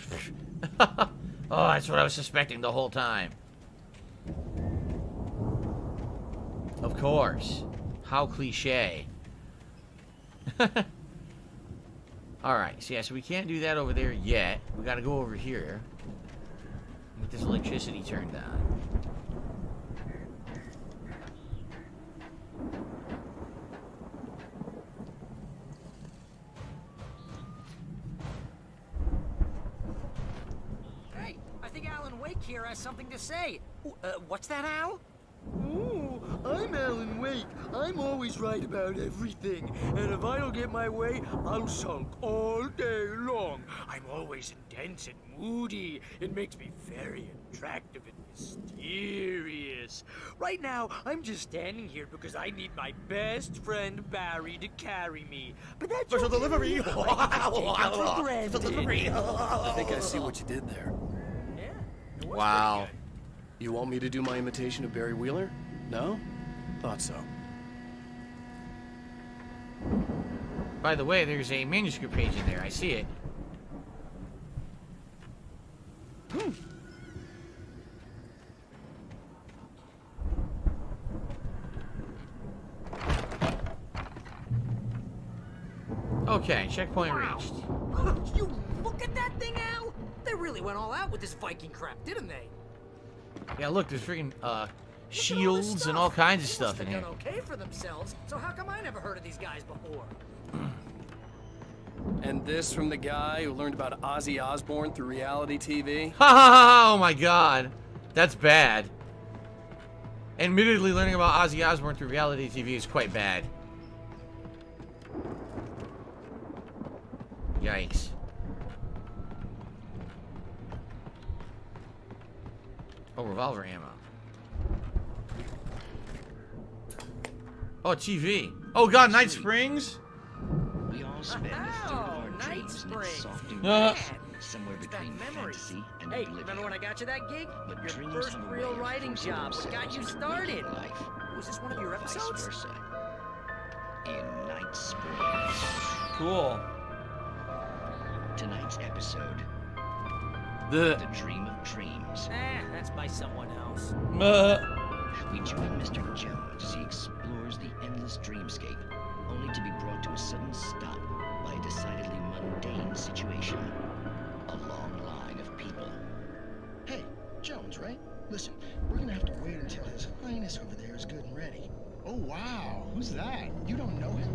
oh, that's what I was suspecting the whole time. Of course. How cliche. Alright, so yeah, so we can't do that over there yet. We gotta go over here. Get this electricity turned on. Hey, I think Alan Wake here has something to say. What's that, Al? Ooh, I'm Alan Wake. I'm always right about everything. And if I don't get my way, I'll sulk all day long. I'm always intense and moody. It makes me very attractive and mysterious. Right now, I'm just standing here because I need my best friend Barry to carry me. But that's Special delivery. Delivery. I think I see what you did there. Yeah. Wow. You want me to do my imitation of Barry Wheeler? No? Thought so. By the way, there's a manuscript page in there. I see it. Okay, checkpoint reached. You look at that thing, Al! They really went all out with this Viking crap, didn't they? Yeah, look, there's freaking shields and all kinds of stuff in They've here. done okay for themselves, so how come I never heard of these guys before? And this from the guy who learned about Ozzy Osbourne through reality TV? Ha ha ha! Oh my god. That's bad. Admittedly, learning about Ozzy Osbourne through reality TV is quite bad. Yikes. Oh, revolver ammo. Oh, TV. Oh god, Night Springs? We all spend a third of our dreams in its soft somewhere between fantasy and Hey, oblivion. remember when I got you that gig? But Your dreams first have a real way of writing forcing job. What got you themselves into started? waking life, Was this one of your or vice episodes? versa. In Night Springs. Cool. Tonight's episode. The Dream of Dreams. That's by someone else. We join Mr. Jones as he explores the endless dreamscape, only to be brought to a sudden stop by a decidedly mundane situation. A long line of people. Hey, Jones, right? Listen, we're gonna have to wait until His Highness over there is good and ready. Oh, wow. Who's that? You don't know him?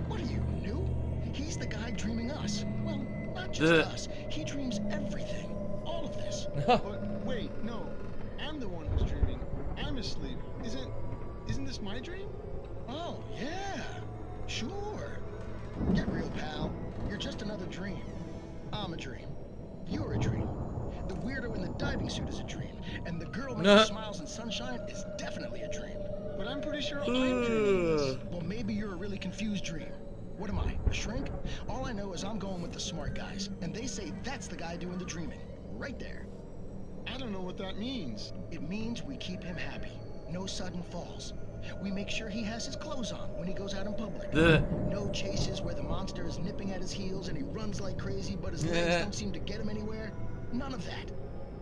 What are you, new? He's the guy dreaming us. Well, not just us. He dreams everything. All of this. But wait, no. I'm the one who's dreaming. I'm asleep. Isn't this my dream? Oh, yeah. Sure. Get real, pal. You're just another dream. I'm a dream. You're a dream. The weirdo in the diving suit is a dream. And the girl making smiles and sunshine is definitely a dream. But I'm pretty sure I'm dreaming this. Well, maybe you're a really confused dream. What am I, a shrink? All I know is I'm going with the smart guys. And they say that's the guy doing the dreaming. Right there. I don't know what that means. It means we keep him happy. No sudden falls. We make sure he has his clothes on when he goes out in public. No chases where the monster is nipping at his heels and he runs like crazy, but his legs don't seem to get him anywhere. None of that.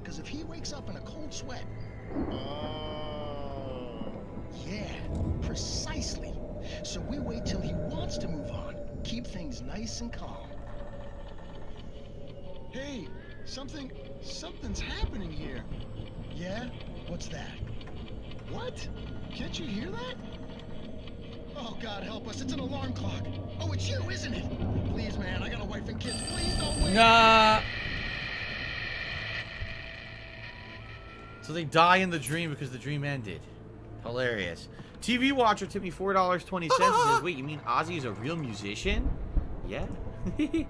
Because if he wakes up in a cold sweat... Yeah, precisely. So we wait till he wants to move on. Keep things nice and calm. Hey, something's happening here. Yeah? What's that? What? Can't you hear that? Oh, God help us. It's an alarm clock. Oh, it's you, isn't it? Please, man, I got a wife and kids. Please don't wait. Nah. So they die in the dream because the dream ended. Hilarious. TV Watcher tipped me $4.20 and says, wait, you mean Ozzy is a real musician? Yeah. You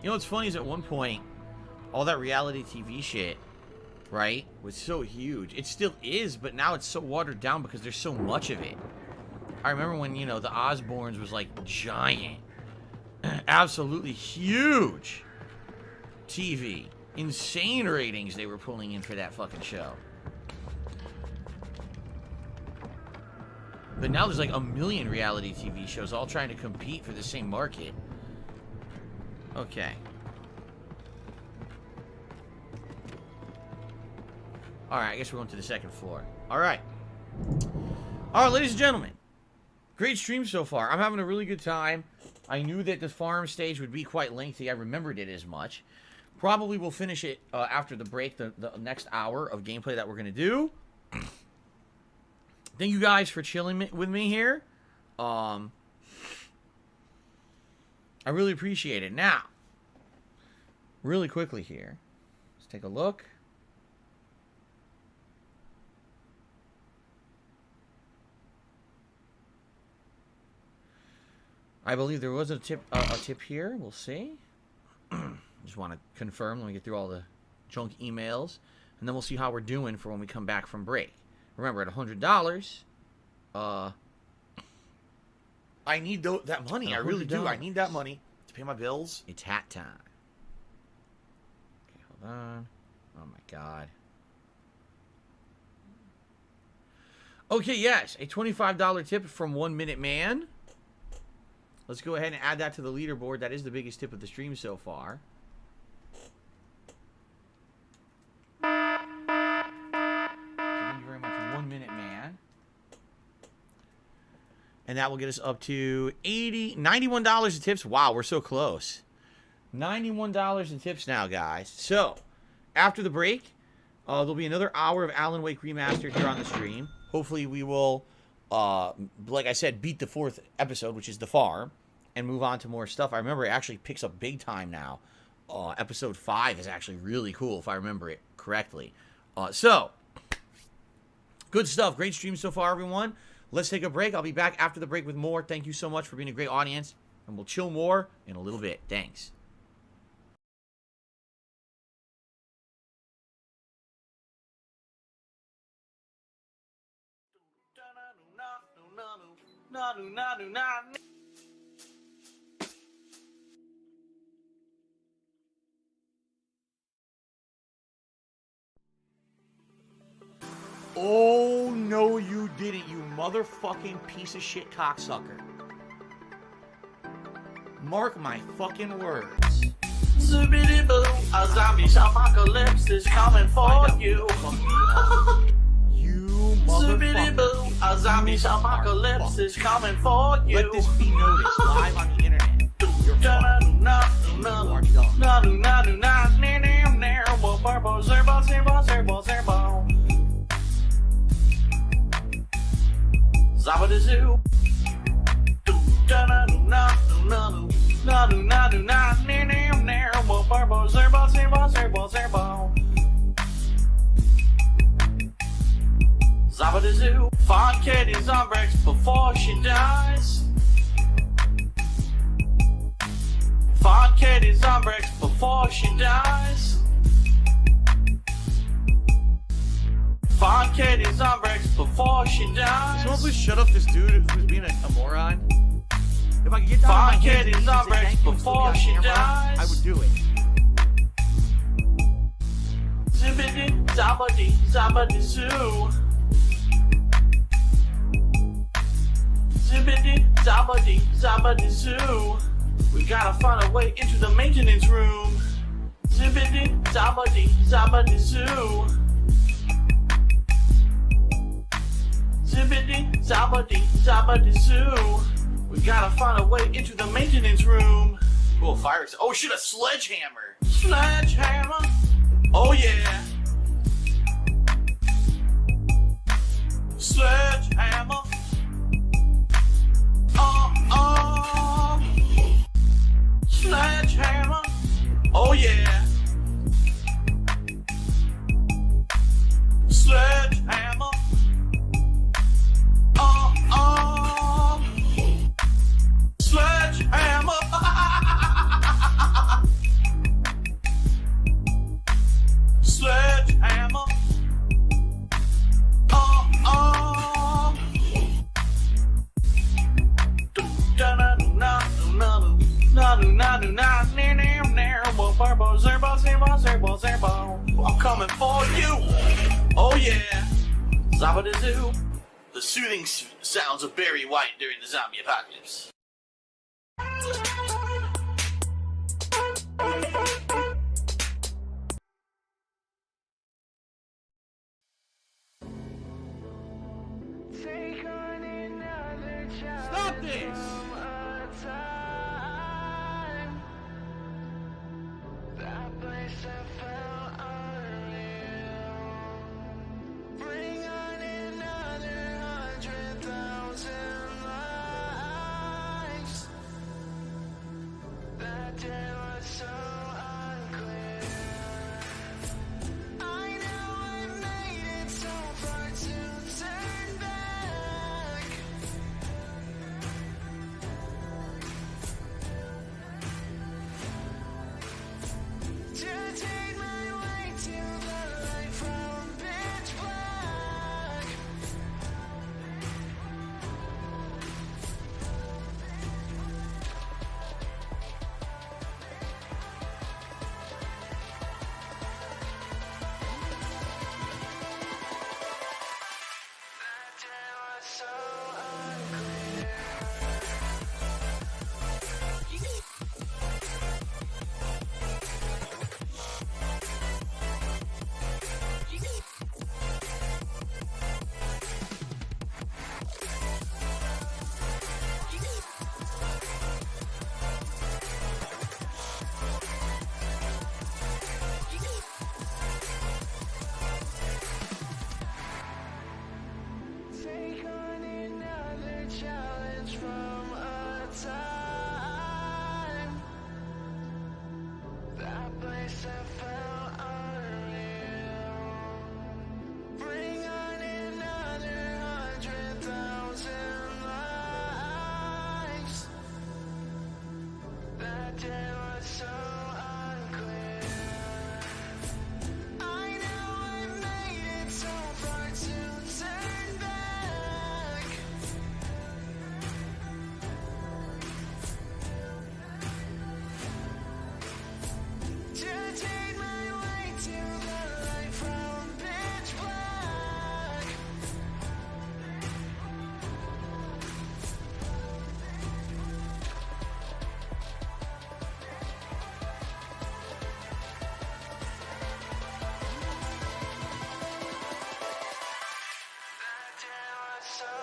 know what's funny is at one point, all that reality TV shit, right, was so huge. It still is, but now it's so watered down because there's so much of it. I remember when, you know, the Osbournes was like giant. Absolutely huge TV. Insane ratings they were pulling in for that fucking show. But now there's like a million reality TV shows all trying to compete for the same market. Okay. Alright, I guess we're going to the second floor. Alright. Alright, ladies and gentlemen. Great stream so far. I'm having a really good time. I knew that the farm stage would be quite lengthy. I remembered it as much. Probably will finish it after the break, the next hour of gameplay that we're going to do. Thank you guys for chilling with me here. I really appreciate it. Now, really quickly here, let's take a look. I believe there was a tip here. We'll see. Just want to confirm. Let me get through all the junk emails, and then we'll see how we're doing for when we come back from break. Remember, at $100, I need that money. I really do. I need that money to pay my bills. It's hat time. Okay, hold on. Oh my God. Okay, yes, a $25 tip from 1 Minute Man. Let's go ahead and add that to the leaderboard. That is the biggest tip of the stream so far. Thank you very much, 1 Minute Man. And that will get us up to $91 in tips. Wow, we're so close. $91 in tips now, guys. So, after the break, there'll be another hour of Alan Wake Remastered here on the stream. Hopefully we will, like I said, beat the 4th episode, which is The Farm, and move on to more stuff. I remember it actually picks up big time now. Episode 5 is actually really cool, if I remember it correctly. So, good stuff. Great stream so far, everyone. Let's take a break. I'll be back after the break with more. Thank you so much for being a great audience, and we'll chill more in a little bit. Thanks. Oh, no, you didn't, you motherfucking piece of shit cocksucker. Mark my fucking words. Zippity boo, a zombie apocalypse is coming for you. You Zippity boo, a zombie apocalypse is coming for you. Let this be noticed live on the internet. You're Zabadazoo. Zabadazoo. Find Katie's on breaks before she dies. Find Katie's on breaks before she dies. Find Katie's on breaks before she dies. Someone please shut up this dude who's being a moron. If I could get down on my hands and knees before she dies, I would do it. Zippity, zabadi, zabadi zoo. Zippity, zabadi, zabadi zoo. We gotta find a way into the maintenance room. Zippity, zabadi, zabadi zoo. Zippity, zabadi, zabadi zoo. We gotta find a way into the maintenance room. Cool, fire. Oh shit, a sledgehammer. Sledgehammer. Oh yeah. Sledgehammer. Sledgehammer. Oh yeah. Sledgehammer. Sledgehammer. Sledgehammer. I'm coming for you. Oh yeah. Zabadazoo. The soothing sounds of Barry White during the zombie apocalypse. Stop this! place I felt unreal. Bring on another 100,000 lives. That day was so unclear. I know I made it so far to turn back. To take my way to the light from pitch black. That day was so unclear. Take on another challenge from a time. That place I felt unreal. Bring on another 100,000 lives. That day was so unclear. I know I made it so far to turn back. To take my way to the light from pitch black. That day was so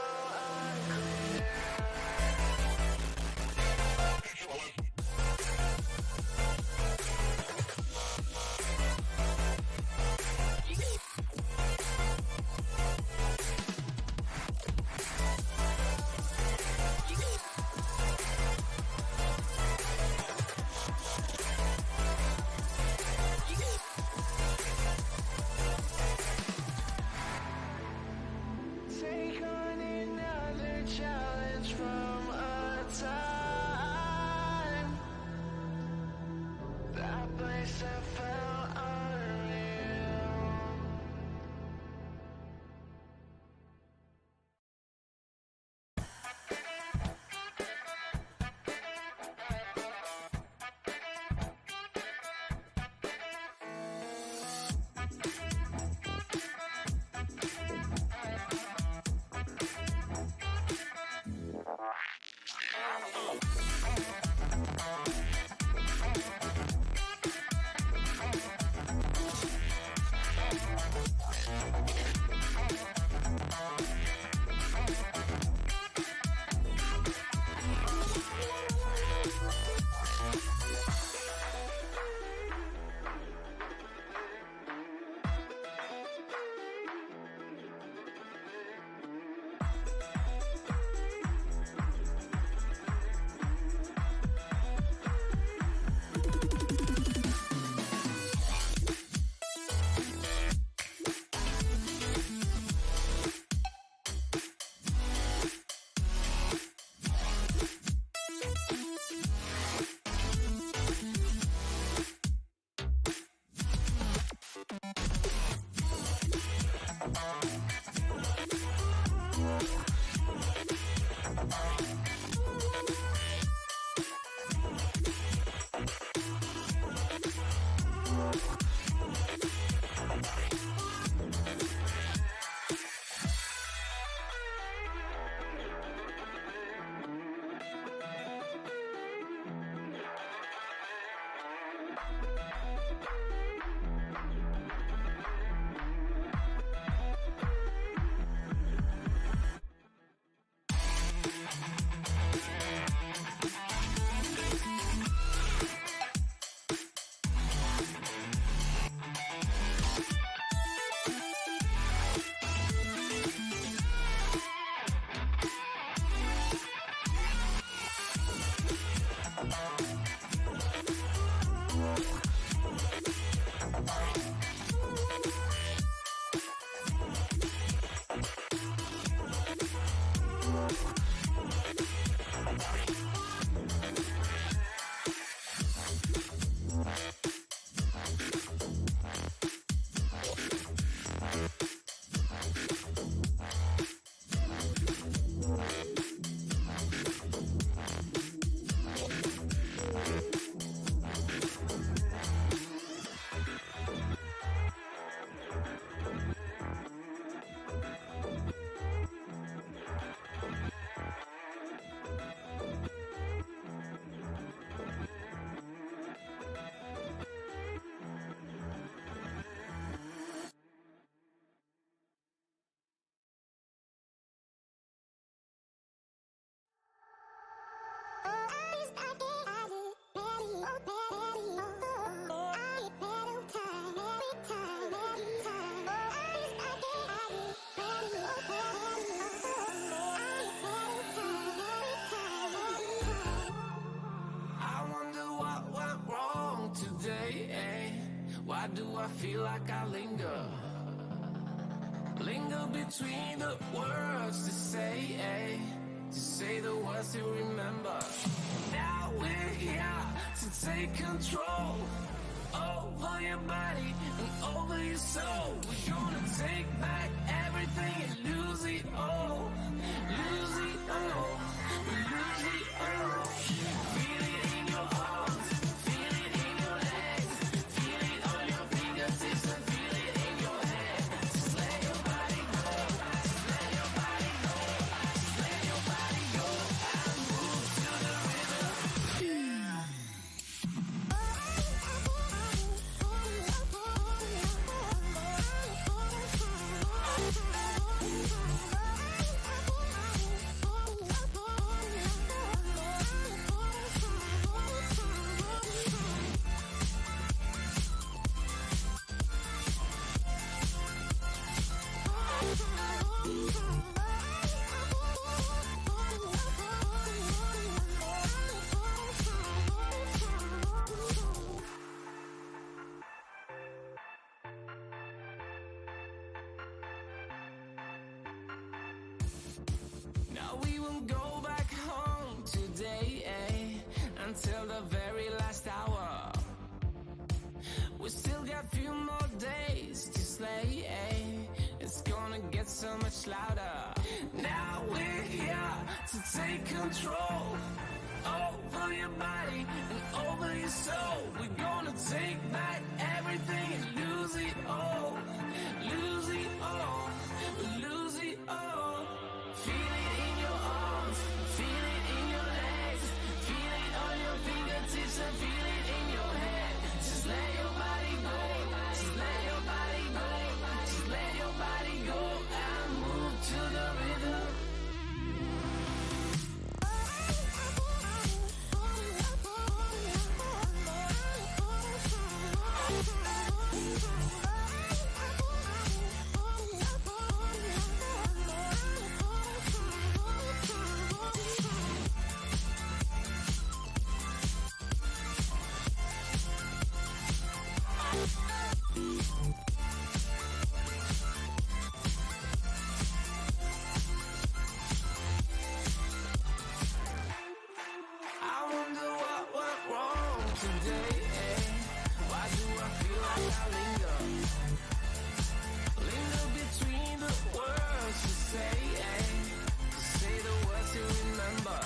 unclear. Take on another challenge from a time. That place I felt unreal. I wonder what went wrong today, eh? Why do I feel like I linger? Linger between the words to say, eh? To say the words to remember. Now we're here to take control over your body and over your soul. We're gonna take back everything and lose it all. Lose it all. Lose it all. Feel it in your arms. Feel it in your legs. Feel it on your fingertips and feel it in your head. Just let your body go. Just let your body go. Just let your body go and move to the rhythm. Now we will go back home today, eh? Until the very last hour. We still got few more days to slay, eh? It's gonna get so much louder. Now we're here to take control over your body and over your soul. We're gonna take back everything and lose it all. Lose it all. Lose it all. Feel it in your arms. Feel it in your legs. Feel it on your fingertips and feel it in your head. Just let your body go. Just let your body go. Just let your body go and move to the rhythm. I wonder what went wrong today, eh? Why do I feel like I linger? Linger between the words to say, eh? To say the words to remember.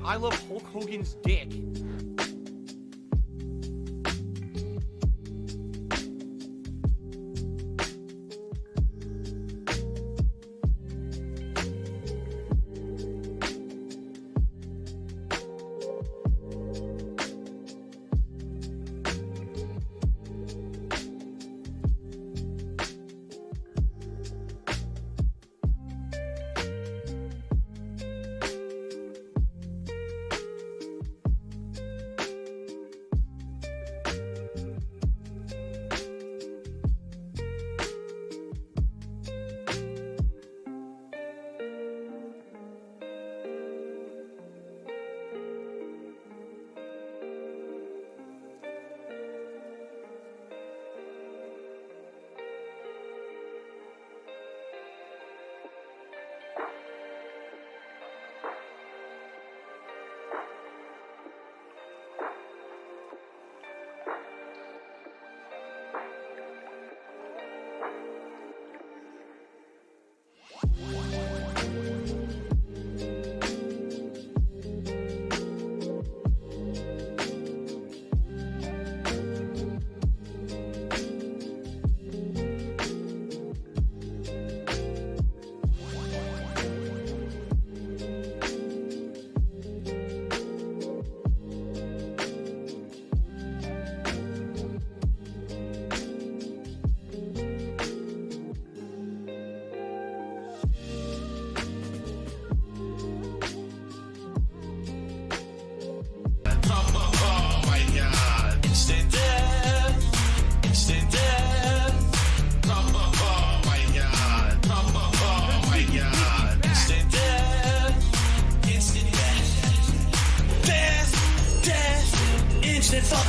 I love Hulk Hogan's dick.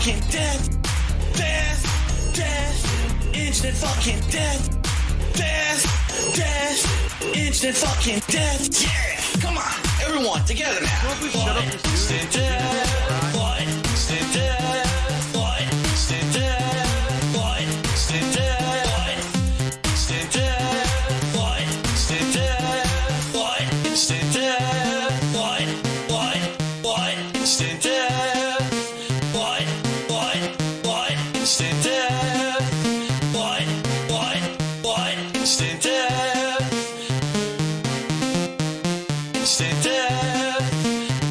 fucking death. Death, death, instant fucking death. Death, death, instant fucking death. Yeah, come on, everyone, together now. What? Instant death. What? Instant death. What? Instant death. What? Instant death. Instant death. What? Instant death. What? Instant death. What? What? Instant death. What? Instant death. What? Instant death. Instant death.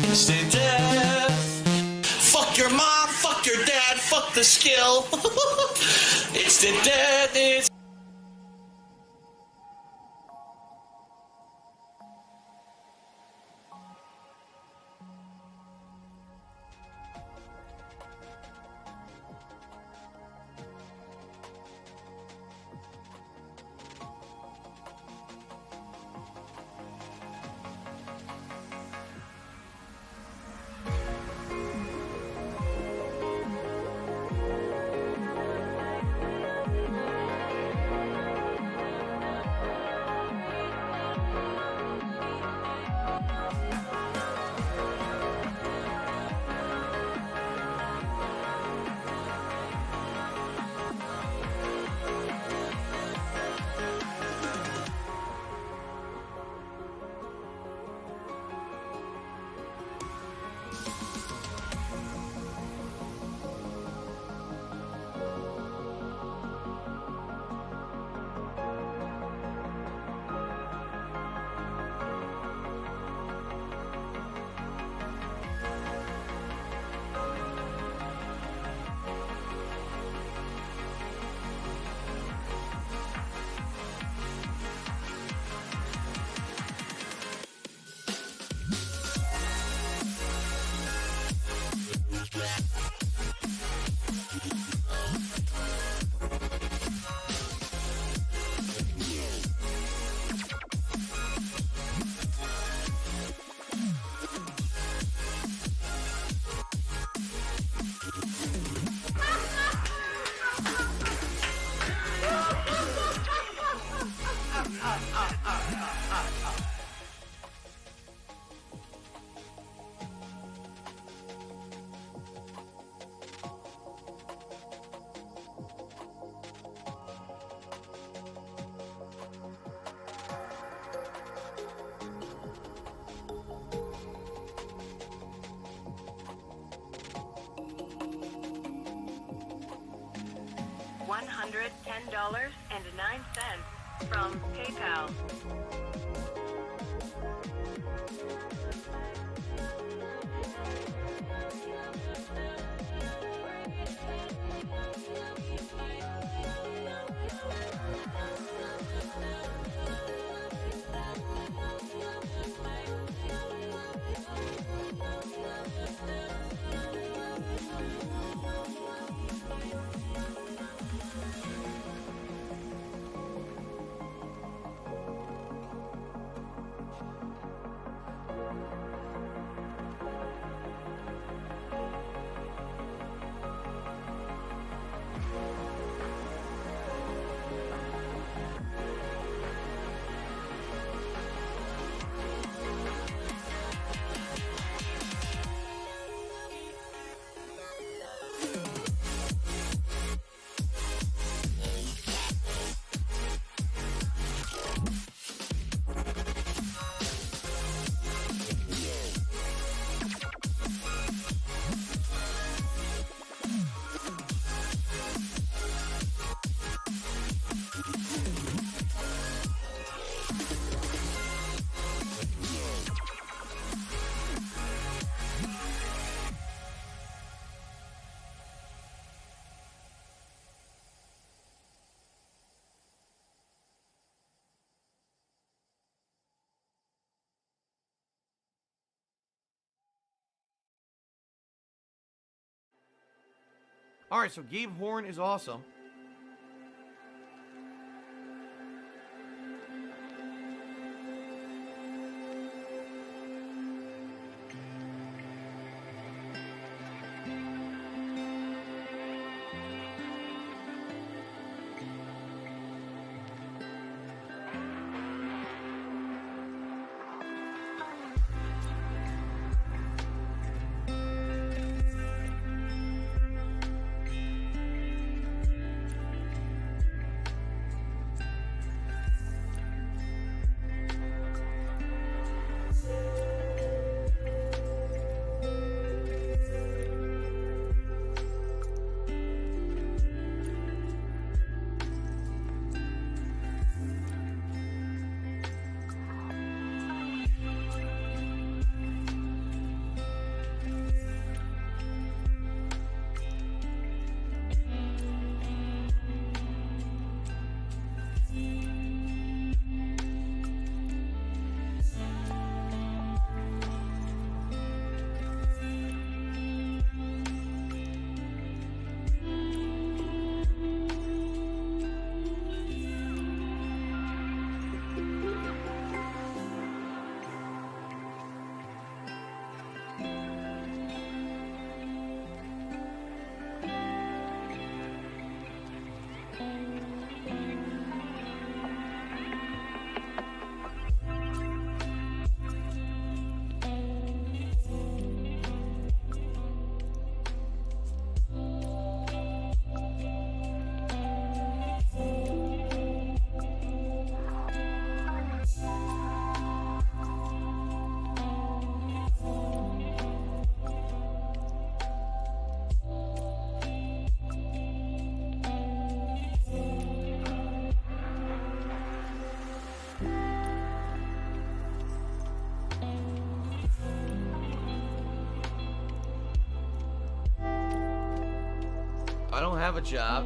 Instant death. Fuck your mom, fuck your dad, fuck the skill. Instant death. It's $110.09 from PayPal. Alright, so Gabe Horn is awesome. I don't have a job.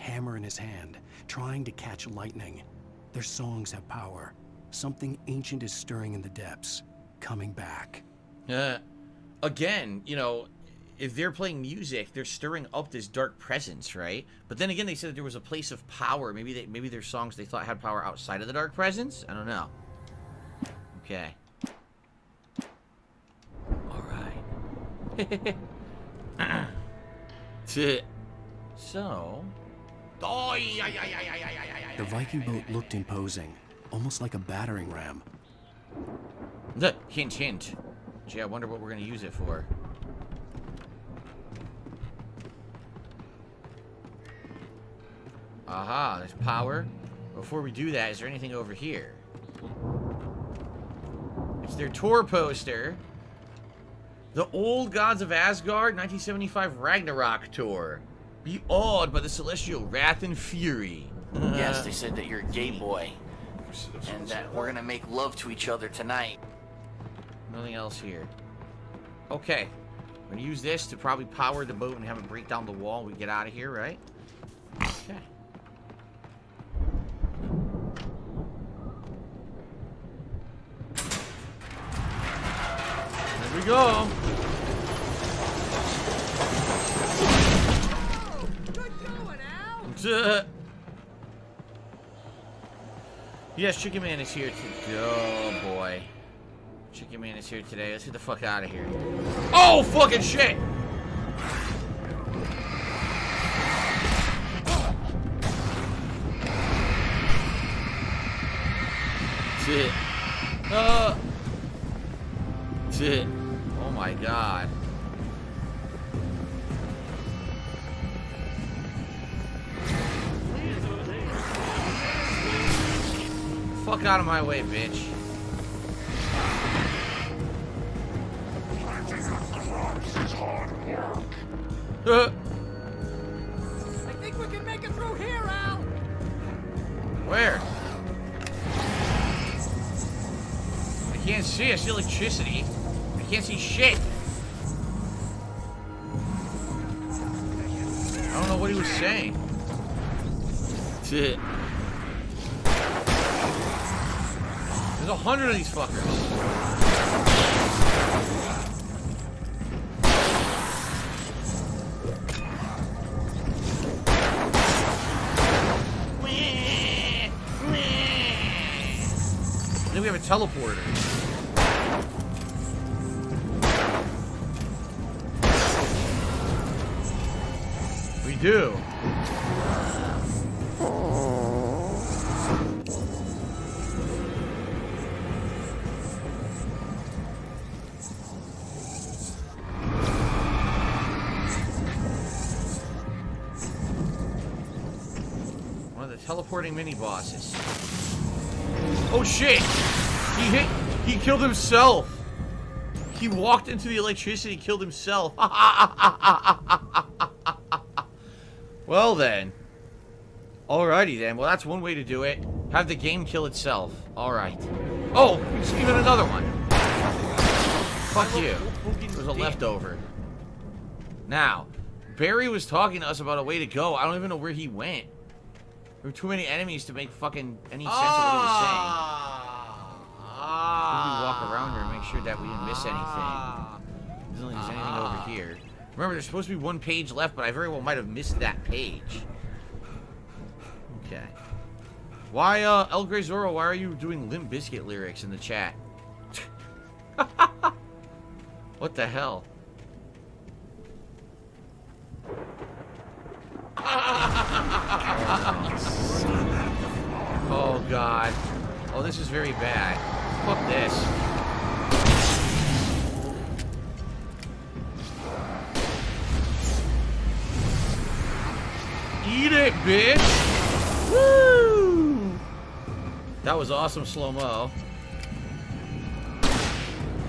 hammer in his hand, trying to catch lightning. Their songs have power. Something ancient is stirring in the depths, coming back. Again, you know, if they're playing music, they're stirring up this dark presence, right? But then again, they said that there was a place of power. Maybe their songs they thought had power outside of the dark presence? I don't know. Okay. Alright. So... The Viking boat looked imposing, almost like a battering ram. Hint, hint. Gee, I wonder what we're going to use it for. Aha, there's power. Before we do that, is there anything over here? It's their tour poster. The Old Gods of Asgard 1975 Ragnarok Tour. Be awed by the celestial wrath and fury. Yes, they said that you're a gay boy. And that we're gonna make love to each other tonight. Nothing else here. Okay. We're gonna use this to probably power the boat and have it break down the wall when we get out of here, right? Okay. There we go. Yes, Chicken Man is here today. Oh boy. Chicken Man is here today. Let's get the fuck out of here. Oh, fucking shit! Shit. Shit. Oh my god. Fuck out of my way, bitch. I think we can make it through here, Al. Where? I can't see. I see electricity. I can't see shit. I don't know what he was saying. Shit. There's 100 of these fuckers. Then we have a teleporter. We do. Teleporting mini bosses. Oh shit! He killed himself. He walked into the electricity, killed himself. Well then. Alrighty then. Well, that's one way to do it. Have the game kill itself. Alright. Oh, there's even another one. Fuck you. There's a leftover. Now, Barry was talking to us about a way to go. I don't even know where he went. There were too many enemies to make fucking any sense of what he was saying. We walk around here and make sure that we didn't miss anything. Doesn't look like there's anything over here. Remember, there's supposed to be one page left, but I very well might have missed that page. Okay. Why, El Grey Zorro, why are you doing Limp Bizkit lyrics in the chat? What the hell? Oh god. Oh, this is very bad. Fuck this. Eat it, bitch! Woo! That was awesome slow-mo.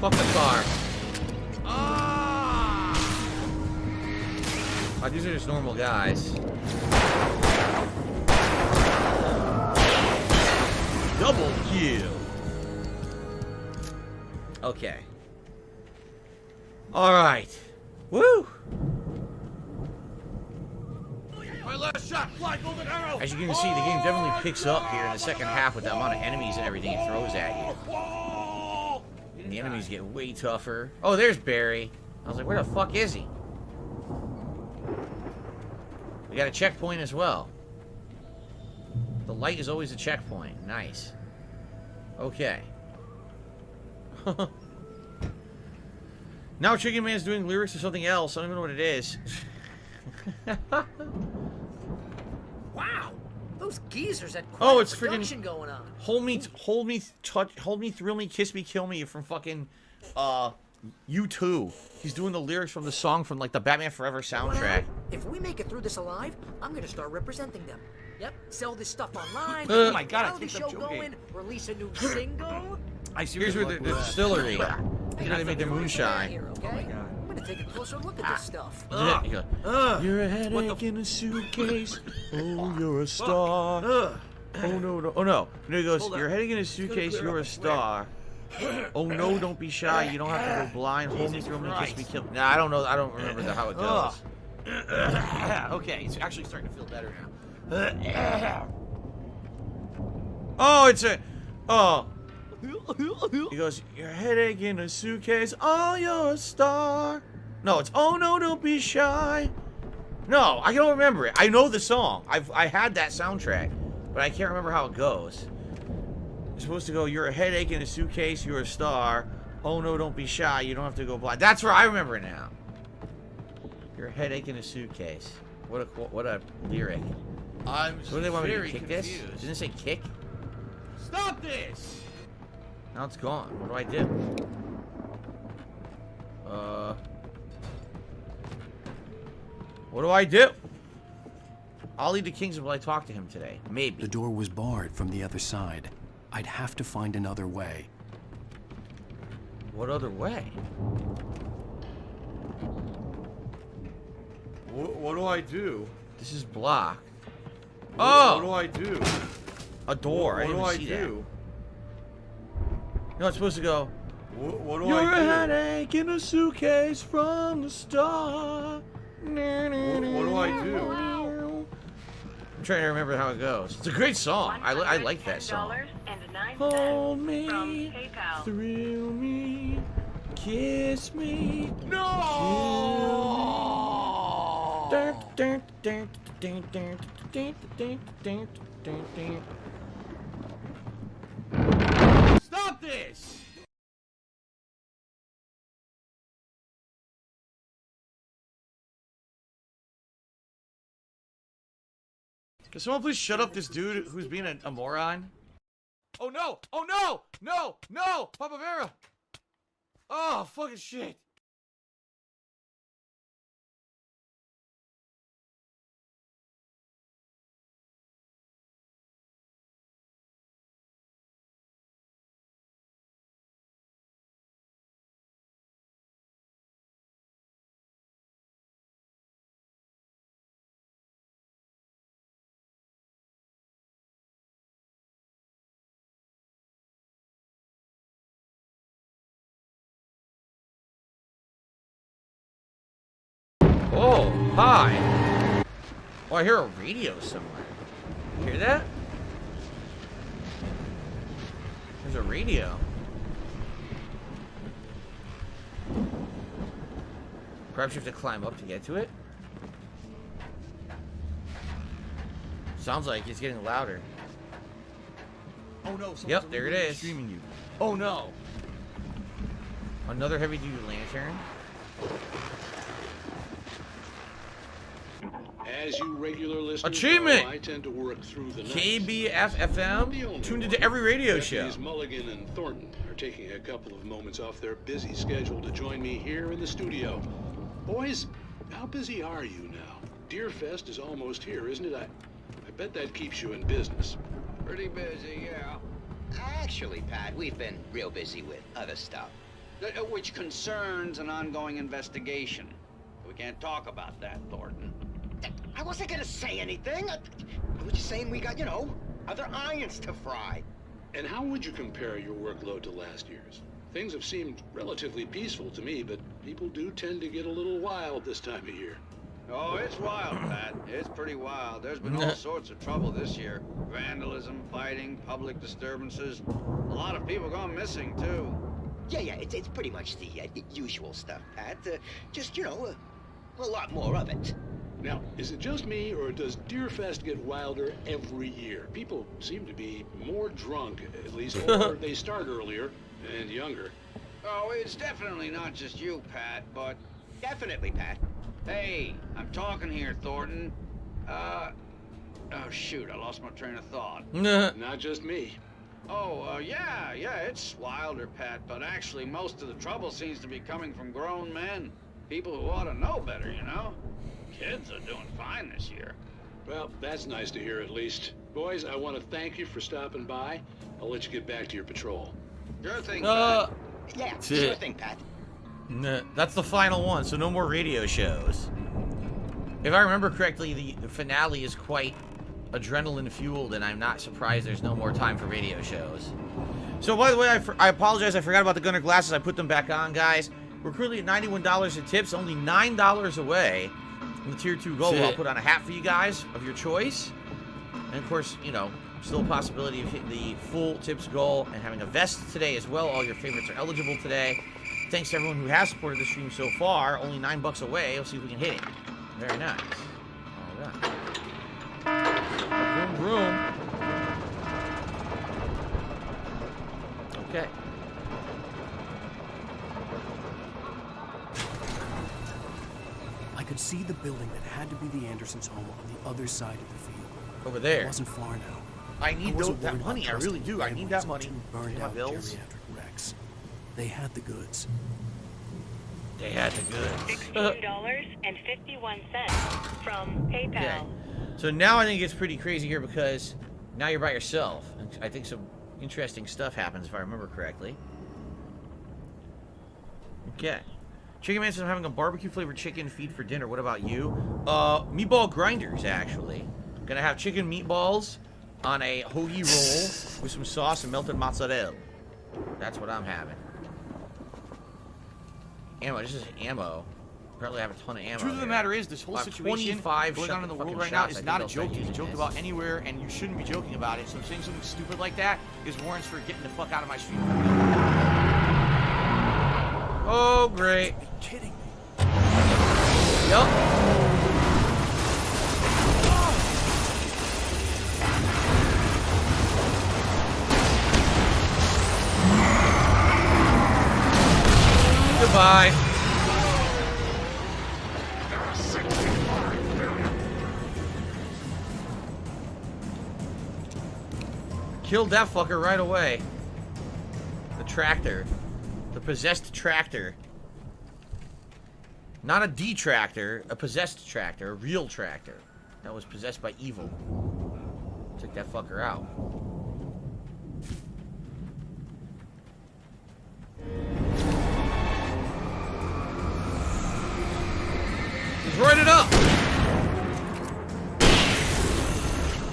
Fuck the car. Oh, these are just normal guys. Double kill. Okay. All right. Woo. Alright, last shot, fly golden arrow. As you can see, the game definitely picks up here in the second half with the amount of enemies and everything it throws at you. The enemies get way tougher. Oh, there's Barry. I was like, where the fuck is he? We got a checkpoint as well. The light is always a checkpoint. Nice. Okay. Now Chicken Man's doing lyrics or something else. I don't even know what it is. Wow, those geezers had quite Oh, a it's production freaking going on. hold me, thrill me, kiss me, kill me from fucking U2. He's doing the lyrics from the song from like the Batman Forever soundtrack. If we make it through this alive, I'm gonna start representing them. Yep, sell this stuff online. Oh my God, I reality think I'm show joking. going, release a new single. Here's where the distillery. You gotta make the moonshine. Here, okay? Oh my God. I'm gonna take a closer look at this stuff. You're a headache in a suitcase. Oh, you're a star. Oh no, no, oh no. And he goes, you're a headache in a suitcase. You're a star. Oh no, don't be shy. You don't have to go blind. Hold me, throw me, kiss me, kill me. Nah, I don't know. I don't remember how it goes. Okay, it's actually starting to feel better now. Oh, it's a. Oh. He goes, your headache in a suitcase. Oh, you're a star. No, it's oh no, don't be shy. No, I don't remember it. I know the song. I had that soundtrack, but I can't remember how it goes. You're supposed to go, you're a headache in a suitcase. You're a star. Oh no, don't be shy. You don't have to go blind. That's where I remember it now. You're a headache in a suitcase. What a lyric. I'm So what do they want me to very kick confused. this? Didn't it say kick? Stop this! Now it's gone. What do I do? What do I do? I'll lead the kings until I talk to him today. Maybe. The door was barred from the other side. I'd have to find another way. What other way? What do I do? This is blocked. What, Oh! What do I do? A door. I What didn't do I even see do? that. No, it's supposed to go. What do You're I a do? headache in a suitcase from the start. What do I do? I'm trying to remember how it goes. It's a great song. I like that song. Hold me, thrill me, kiss me. Stop this! Can someone please shut up this dude who's being a moron? Oh no! Oh no! No! No! Papa Vera! Oh, fucking shit. Oh, hi. Oh, I hear a radio somewhere. Hear that? There's a radio. Perhaps you have to climb up to get to it? Sounds like it's getting louder. Oh no! Yep, there it is. Streaming you. Oh no! Another heavy-duty lantern. As you regular listeners Achievement! know, I tend to work through the night. KBF-FM, tuned into every radio show. Deputies Mulligan and Thornton are taking a couple of moments off their busy schedule to join me here in the studio. Boys, how busy are you now? Deerfest is almost here, isn't it? I bet that keeps you in business. Pretty busy, yeah. Actually, Pat, we've been real busy with other stuff, which concerns an ongoing investigation. We can't talk about that, Thornton. I wasn't gonna say anything. I was just saying we got, you know, other irons to fry. And how would you compare your workload to last year's? Things have seemed relatively peaceful to me, but people do tend to get a little wild this time of year. Oh, it's wild, Pat. It's pretty wild. There's been all sorts of trouble this year. Vandalism, fighting, public disturbances. A lot of people gone missing, too. Yeah, it's pretty much the usual stuff, Pat. Just, you know, a lot more of it. Now, is it just me, or does Deerfest get wilder every year? People seem to be more drunk, at least, or they start earlier and younger. Oh, it's definitely not just you, Pat, but... Definitely, Pat. Hey, I'm talking here, Thornton. Oh, shoot, I lost my train of thought. Not just me. Oh, yeah, it's wilder, Pat, but actually most of the trouble seems to be coming from grown men. People who ought to know better, you know? Kids are doing fine this year. Well, that's nice to hear at least. Boys, I want to thank you for stopping by. I'll let you get back to your patrol. Sure thing, Pat. Yeah, sure thing, Pat. That's the final one, so no more radio shows. If I remember correctly, the finale is quite adrenaline-fueled, and I'm not surprised there's no more time for radio shows. So, by the way, I apologize, I forgot about the Gunner glasses. I put them back on, guys. We're currently at $91 in tips, only $9 away from the Tier 2 goal. I'll put on a hat for you guys of your choice. And, of course, you know, still a possibility of hitting the full tips goal and having a vest today as well. All your favorites are eligible today. Thanks to everyone who has supported the stream so far. Only $9 away. We'll see if we can hit it. Very nice. All right. Vroom, vroom. Okay. I could see the building that had to be the Andersons' home on the other side of the field. Over there. It wasn't far now. I need that money. I really do. I need that money. Burned My out bills. geriatric wrecks. They had the goods. They had the goods. $62.51 from PayPal. Okay. So now I think it's pretty crazy here because now you're by yourself. And I think some interesting stuff happens if I remember correctly. Okay. Chicken Man says I'm having a barbecue flavored chicken feed for dinner. What about you? Meatball grinders, actually. Gonna have chicken meatballs on a hoagie roll with some sauce and melted mozzarella. That's what I'm having. Ammo, this is ammo. Apparently I have a ton of ammo. The truth of the matter is, this whole situation going on in the world right now is not a joke. It's joked about anywhere, and you shouldn't be joking about it. So saying something stupid like that is warrants for getting the fuck out of my street. Oh, great. You're kidding me. Yup. Goodbye. Killed that fucker right away. The tractor. The possessed tractor. Not a detractor, a possessed tractor, a real tractor. That was possessed by evil. Took that fucker out. Let's roid it up!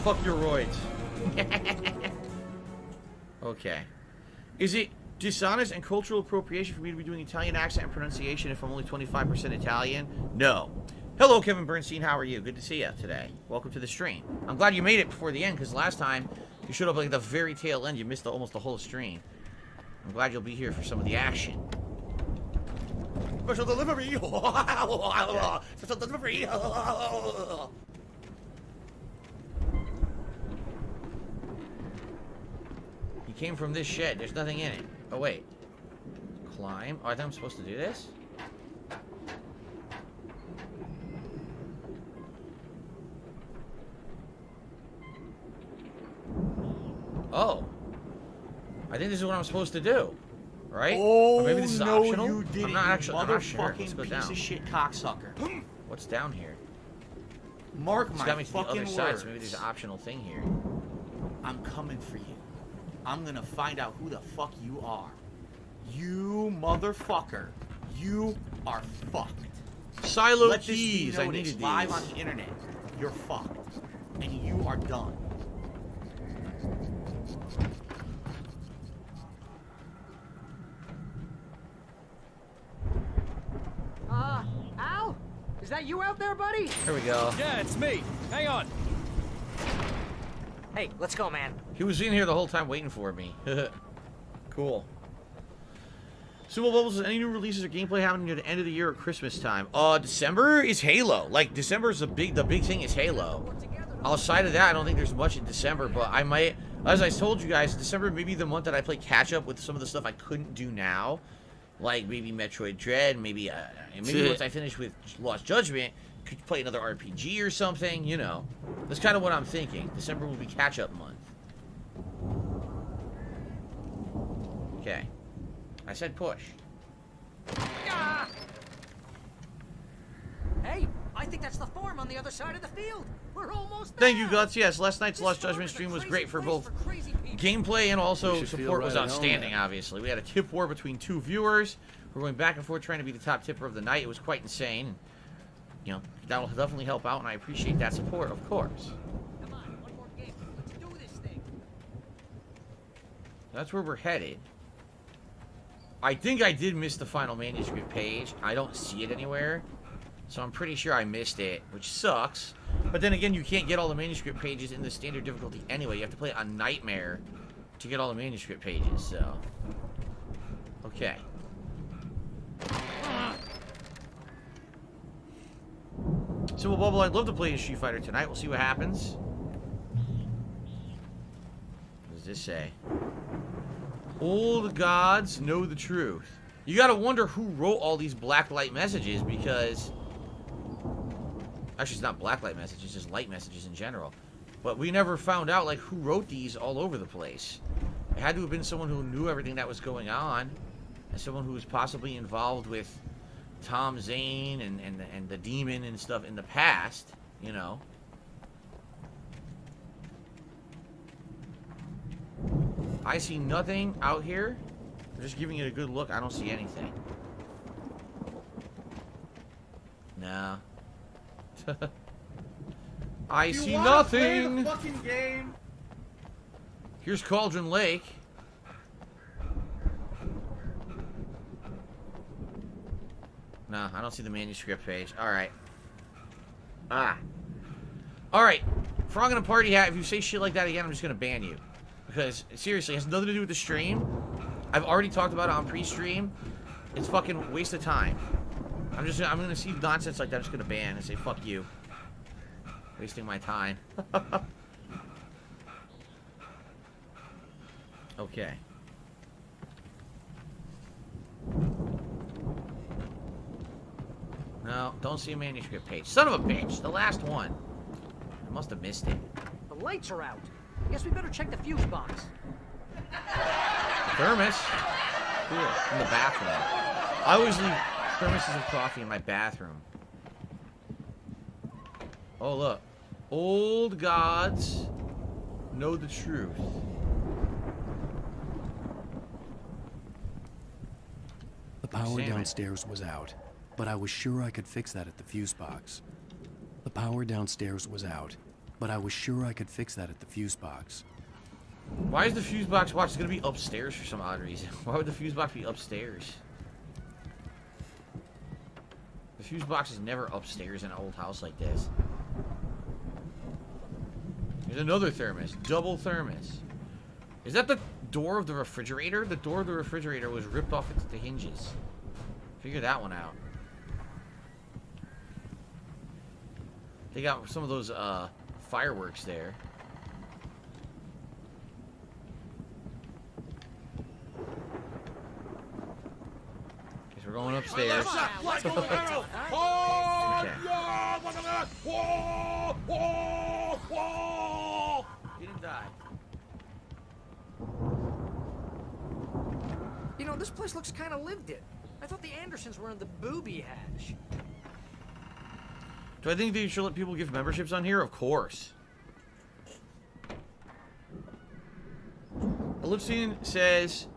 Fuck your roids. Okay. Is it dishonest and cultural appropriation for me to be doing Italian accent and pronunciation if I'm only 25% Italian? No. Hello, Kevin Bernstein. How are you? Good to see you today. Welcome to the stream. I'm glad you made it before the end, because last time you showed up like the very tail end. You missed almost the whole stream. I'm glad you'll be here for some of the action. Special delivery! Special delivery! He came from this shed. There's nothing in it. Oh, wait. Climb. Oh, I thought I'm supposed to do this? Oh. I think this is what I'm supposed to do. Right? Oh, or maybe this is no, optional? you didn't, I'm not actually you I'm not sure. motherfucking Let's go piece down. of shit cocksucker. What's down here? Mark It's my got me to the fucking other side, words. so maybe there's an optional thing here. I'm coming for you. I'm gonna find out who the fuck you are. You motherfucker. You are fucked. Silo Let this be keys. I noticed needed live these. on the internet. You're fucked. And you are done. Al? Is Is that you out there, buddy? Here we go. Yeah, it's me. Hang on. Hey, let's go, man. He was in here the whole time waiting for me. Cool. Simple Bubbles, is any new releases or gameplay happening near the end of the year or Christmas time? December is Halo. Like, December is the big thing is Halo. Outside of that, I don't think there's much in December, but I might, as I told you guys, December may be the month that I play catch up with some of the stuff I couldn't do now. Like, maybe Metroid Dread, maybe once I finish with Lost Judgment, could play another RPG or something, you know. That's kind of what I'm thinking. December will be catch up month. Okay. I said push. Hey, I think that's the farm on the other side of the field. We're almost there. Thank you, Guts. Yes, last night's Lost Judgment stream was great for both gameplay and also support was outstanding, obviously. We had a tip war between two viewers. We're going back and forth trying to be the top tipper of the night. It was quite insane. You know, that will definitely help out, and I appreciate that support, of course. Come on, one more game. Let's do this thing. That's where we're headed. I think I did miss the final manuscript page. I don't see it anywhere. So I'm pretty sure I missed it, which sucks. But then again, you can't get all the manuscript pages in the standard difficulty anyway. You have to play on Nightmare to get all the manuscript pages, so. Okay. So, Bubble, I'd love to play a Street Fighter tonight. We'll see what happens. What does this say? Old gods know the truth. You gotta wonder who wrote all these blacklight messages, because... Actually, it's not blacklight messages, it's just light messages in general. But we never found out, like, who wrote these all over the place. It had to have been someone who knew everything that was going on, and someone who was possibly involved with Tom Zane and the demon and stuff in the past, you know. I see nothing out here. I'm just giving it a good look. I don't see anything. No. I see nothing. Fucking game. Here's Cauldron Lake. No, I don't see the manuscript page. Alright. Alright. Frog in a party hat, if you say shit like that again, I'm just gonna ban you. Because, seriously, it has nothing to do with the stream. I've already talked about it on pre-stream. It's fucking waste of time. I'm gonna see nonsense like that, I'm just gonna ban and say, fuck you. Wasting my time. Okay. No, don't see a manuscript page. Son of a bitch, the last one. I must have missed it. The lights are out. I guess we better check the fuse box. Thermos. Cool. In the bathroom. I always leave thermoses of coffee in my bathroom. Oh, look. Old gods know the truth. The power downstairs was out, but I was sure I could fix that at the fuse box. The power downstairs was out, but I was sure I could fix that at the fuse box. Why is the fuse box watch going to be upstairs for some odd reason? Why would the fuse box be upstairs? The fuse box is never upstairs in an old house like this. There's another thermos. Double thermos. Is that the door of the refrigerator? The door of the refrigerator was ripped off at the hinges. Figure that one out. They got some of those fireworks there. Guess we're going upstairs. He didn't die. You know, this place looks kind of lived in. I thought the Andersons were in the booby hatch. Do I think they should let people give memberships on here? Of course. Ellipsian says,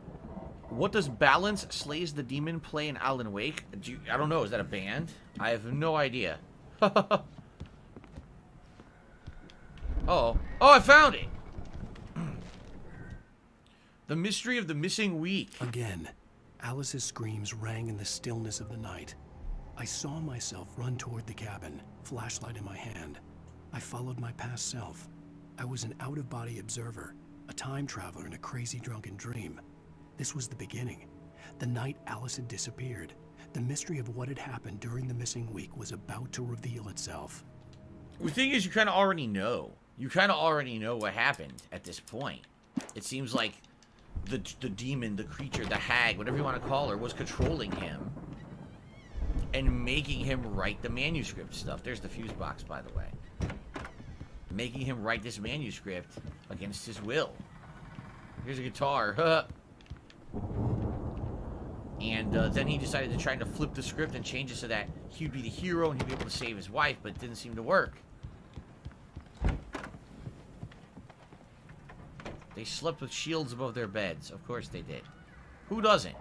what does Balance Slays the Demon play in Alan Wake? I don't know. Is that a band? I have no idea. Oh, I found it. The Mystery of the Missing Week. Again, Alice's screams rang in the stillness of the night. I saw myself run toward the cabin, flashlight in my hand. I followed my past self. I was an out-of-body observer, a time traveler in a crazy drunken dream. This was the beginning. The night Alice had disappeared. The mystery of what had happened during the missing week was about to reveal itself. The thing is, you kind of already know. You kind of already know what happened at this point. It seems like the demon, the creature, the hag, whatever you want to call her, was controlling him and making him write the manuscript stuff. There's the fuse box, by the way. Making him write this manuscript against his will. Here's a guitar. And then he decided to try to flip the script and change it so that he'd be the hero and he'd be able to save his wife, but it didn't seem to work. They slept with shields above their beds. Of course they did. Who doesn't?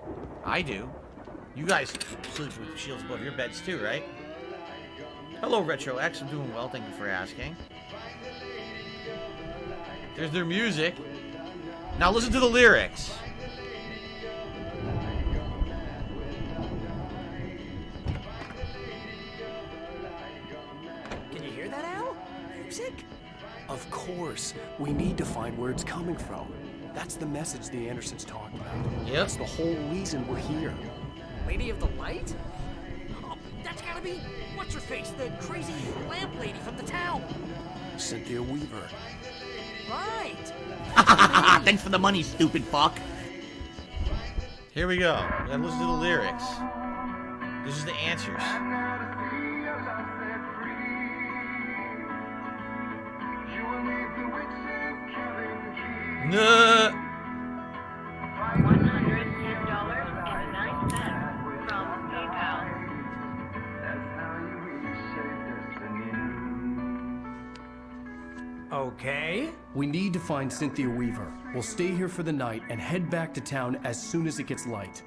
I do. You guys sleep with shields above your beds too, right? Hello, Retro X. I'm doing well. Thank you for asking. There's their music. Now listen to the lyrics. Can you hear that, Al? Music? Of course. We need to find where it's coming from. That's the message the Andersons talked about. Yep. That's the whole reason we're here. Lady of the Light? Oh, that's gotta be... What's her face? The crazy lamp lady from the town. Cynthia Weaver. Right. Thanks for the money, stupid fuck. Here we go. We gotta listen to the lyrics. This is the answers. No. $110.09 from PayPal. Okay. We need to find Cynthia Weaver. We'll stay here for the night and head back to town as soon as it gets light.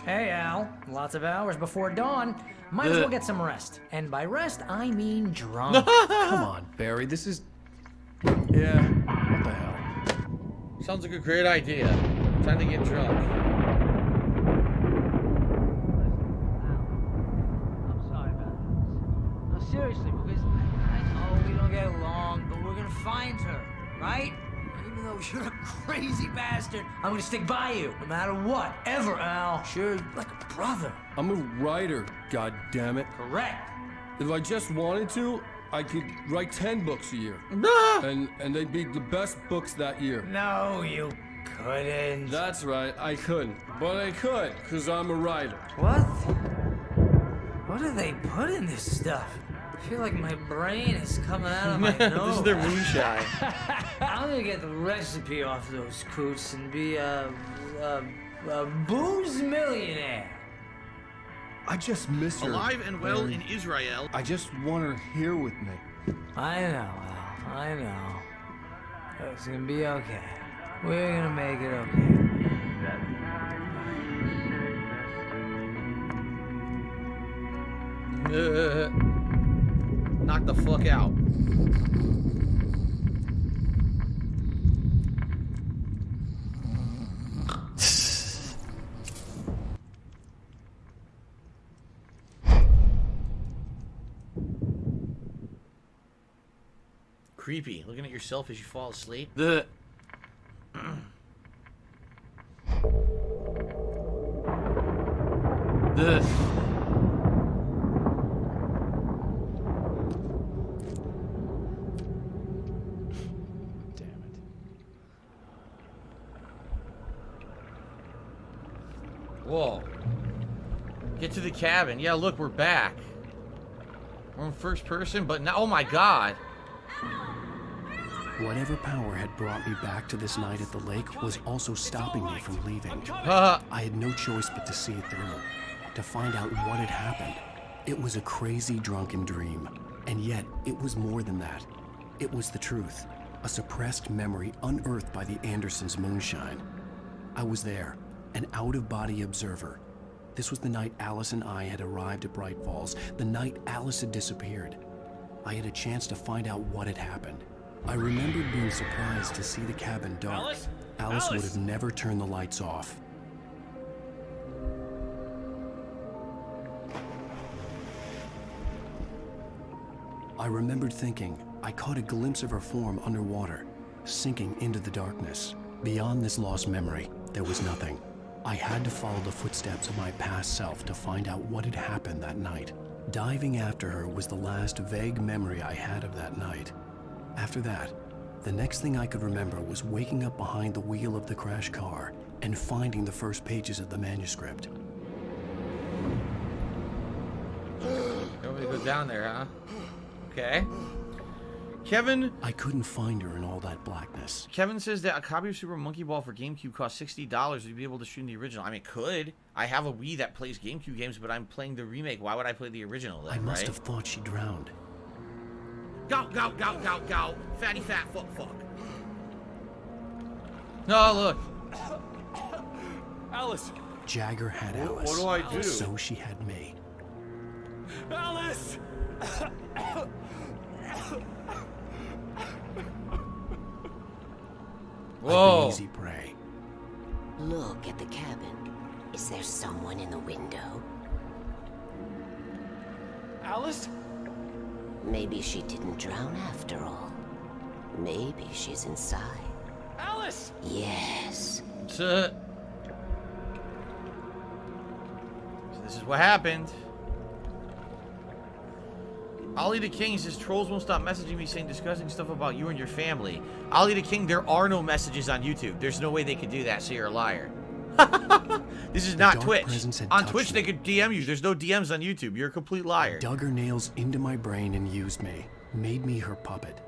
Hey, Al. Lots of hours before dawn. Might as well get some rest. And by rest, I mean drunk. Come on, Barry. This is... Yeah, what the hell? Sounds like a great idea. Time to get drunk. I'm sorry about this. No, seriously, because I know we don't get along, but we're gonna find her, right? Even though you're a crazy bastard, I'm gonna stick by you, no matter what, ever, Al. Sure, like a brother. I'm a writer, goddammit. Correct. If I just wanted to, I could write 10 books a year. And they'd be the best books that year. No, you couldn't. That's right, I couldn't. But I could, because I'm a writer. What? What do they put in this stuff? I feel like my brain is coming out of my nose. This is their moonshine. I'm gonna get the recipe off those coots and be a booze millionaire. I just miss her. Alive and well in Israel. I just want her here with me. I know, Al. I know. It's gonna be okay. We're gonna make it okay. Knock the fuck out. Creepy. Looking at yourself as you fall asleep. The Whoa. Get to the cabin. Yeah, look, we're back. We're in first person, but now, oh my god. Whatever power had brought me back to this night at the lake was also stopping me from leaving. I had no choice but to see it through, to find out what had happened. It was a crazy drunken dream, and yet it was more than that. It was the truth, a suppressed memory unearthed by the Andersons' moonshine. I was there, an out-of-body observer. This was the night Alice and I had arrived at Bright Falls, the night Alice had disappeared. I had a chance to find out what had happened. I remembered being surprised to see the cabin dark. Alice would have never turned the lights off. I remembered thinking I caught a glimpse of her form underwater, sinking into the darkness. Beyond this lost memory, there was nothing. I had to follow the footsteps of my past self to find out what had happened that night. Diving after her was the last vague memory I had of that night. After that, the next thing I could remember was waking up behind the wheel of the crashed car and finding the first pages of the manuscript. You want me to go down there, huh? Okay. Kevin... I couldn't find her in all that blackness. Kevin says that a copy of Super Monkey Ball for GameCube costs $60 to be able to stream the original. I mean, it could. I have a Wii that plays GameCube games, but I'm playing the remake. Why would I play the original then, I must right? have thought she drowned. Go, go, go, go, go. Fatty fat fuck fuck. No, look. Alice! Jagger had Alice. What do I do? So she had me. Alice! Whoa. I'd be easy prey. Look at the cabin. Is there someone in the window? Alice? Maybe she didn't drown after all. Maybe she's inside. Alice! Yes. So this is what happened. Ollie the King says trolls won't stop messaging me saying disgusting stuff about you and your family. Ollie the King, there are no messages on YouTube. There's no way they could do that, so you're a liar. This is not Twitch. On Twitch, they could DM you. There's no DMs on YouTube. You're a complete liar. Dug her nails into my brain and used me. Made me her puppet.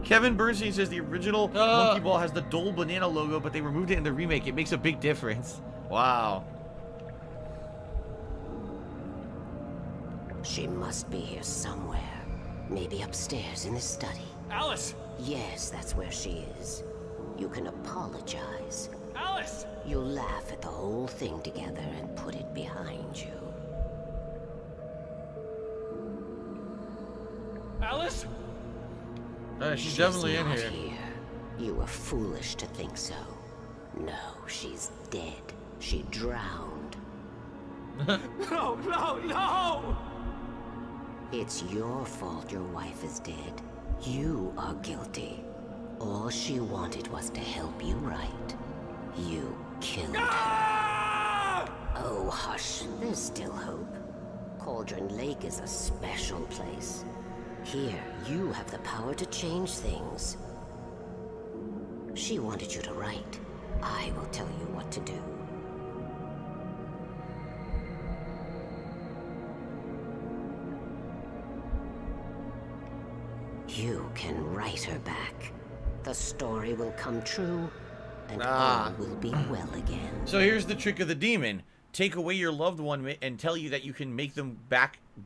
Kevin Bernstein says the original Monkey Ball has the Dole Banana logo, but they removed it in the remake. It makes a big difference. Wow. She must be here somewhere. Maybe upstairs in the study. Alice! Yes, that's where she is. You can apologize. Alice! You'll laugh at the whole thing together and put it behind you. Alice? She's definitely in not here. You were foolish to think so. No, she's dead. She drowned. No, no, no! It's your fault your wife is dead. You are guilty. All she wanted was to help you right. You killed her. Oh, hush. There's still hope. Cauldron Lake is a special place. Here, you have the power to change things. She wanted you to write. I will tell you what to do. You can write her back. The story will come true, and all will be well again. So here's the trick of the demon. Take away your loved one and tell you that you can make them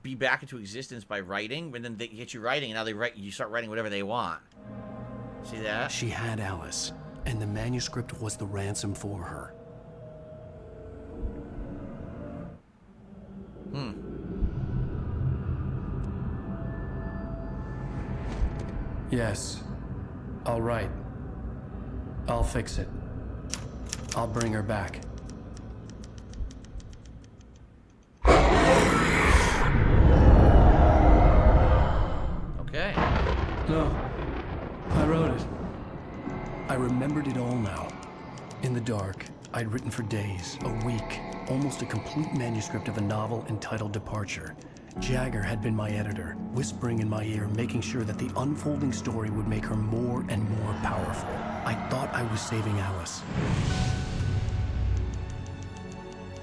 be back into existence by writing, and then they get you writing, and now you start writing whatever they want. See that? She had Alice, and the manuscript was the ransom for her. Yes. I'll write. I'll fix it. I'll bring her back. Okay. No. I wrote it. I remembered it all now. In the dark, I'd written for days, a week, almost a complete manuscript of a novel entitled Departure. Jagger had been my editor, whispering in my ear, making sure that the unfolding story would make her more and more powerful. I thought I was saving Alice.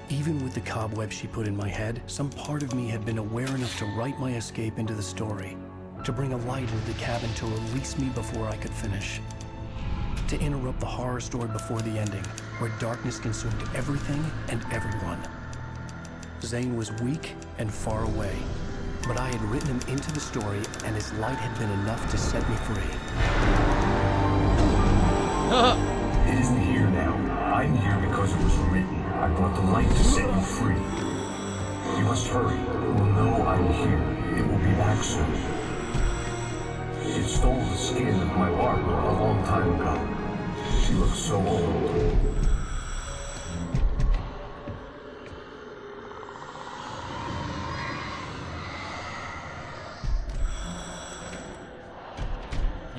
Even with the cobwebs she put in my head, some part of me had been aware enough to write my escape into the story, to bring a light into the cabin to release me before I could finish, to interrupt the horror story before the ending, where darkness consumed everything and everyone. Zane was weak and far away, but I had written him into the story, and his light had been enough to set me free. It isn't here now. I'm here because it was written. I brought the light to set you free. You must hurry. It will know I'm here. It will be back soon. It stole the skin of my Barbara a long time ago. She looks so old.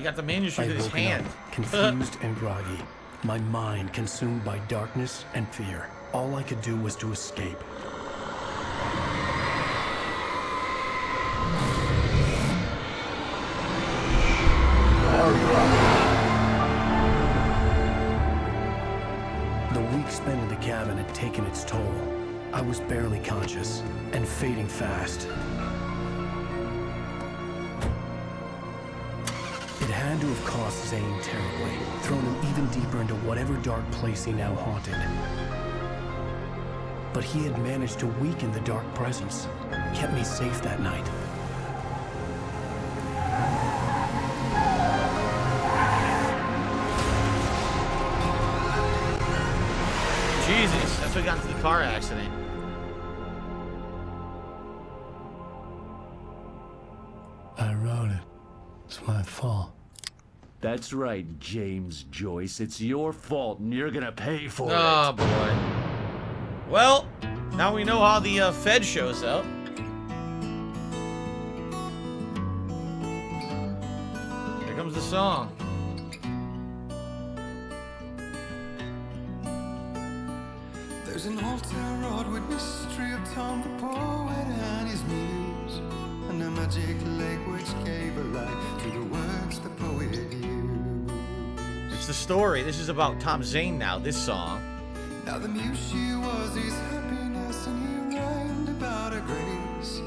He got the manuscript I in his woken hand. up, confused and groggy. My mind consumed by darkness and fear. All I could do was to escape. The week spent in the cabin had taken its toll. I was barely conscious and fading fast. It had to have cost Zane terribly, thrown him even deeper into whatever dark place he now haunted. But he had managed to weaken the dark presence, kept me safe that night. Jesus, that's what got into the car accident. I wrote it. It's my fault. That's right, James Joyce. It's your fault, and you're gonna pay for Oh, it. boy. Well, now we know how the Fed shows up. Here comes the song. There's an altar wrought with mystery of Tom the poet and his muse, and a magic lake which gave a light to the words the poet used. It's the story. This is about Tom Zane now, this song. Now the muse she was his happiness, and he rhymed about her grace,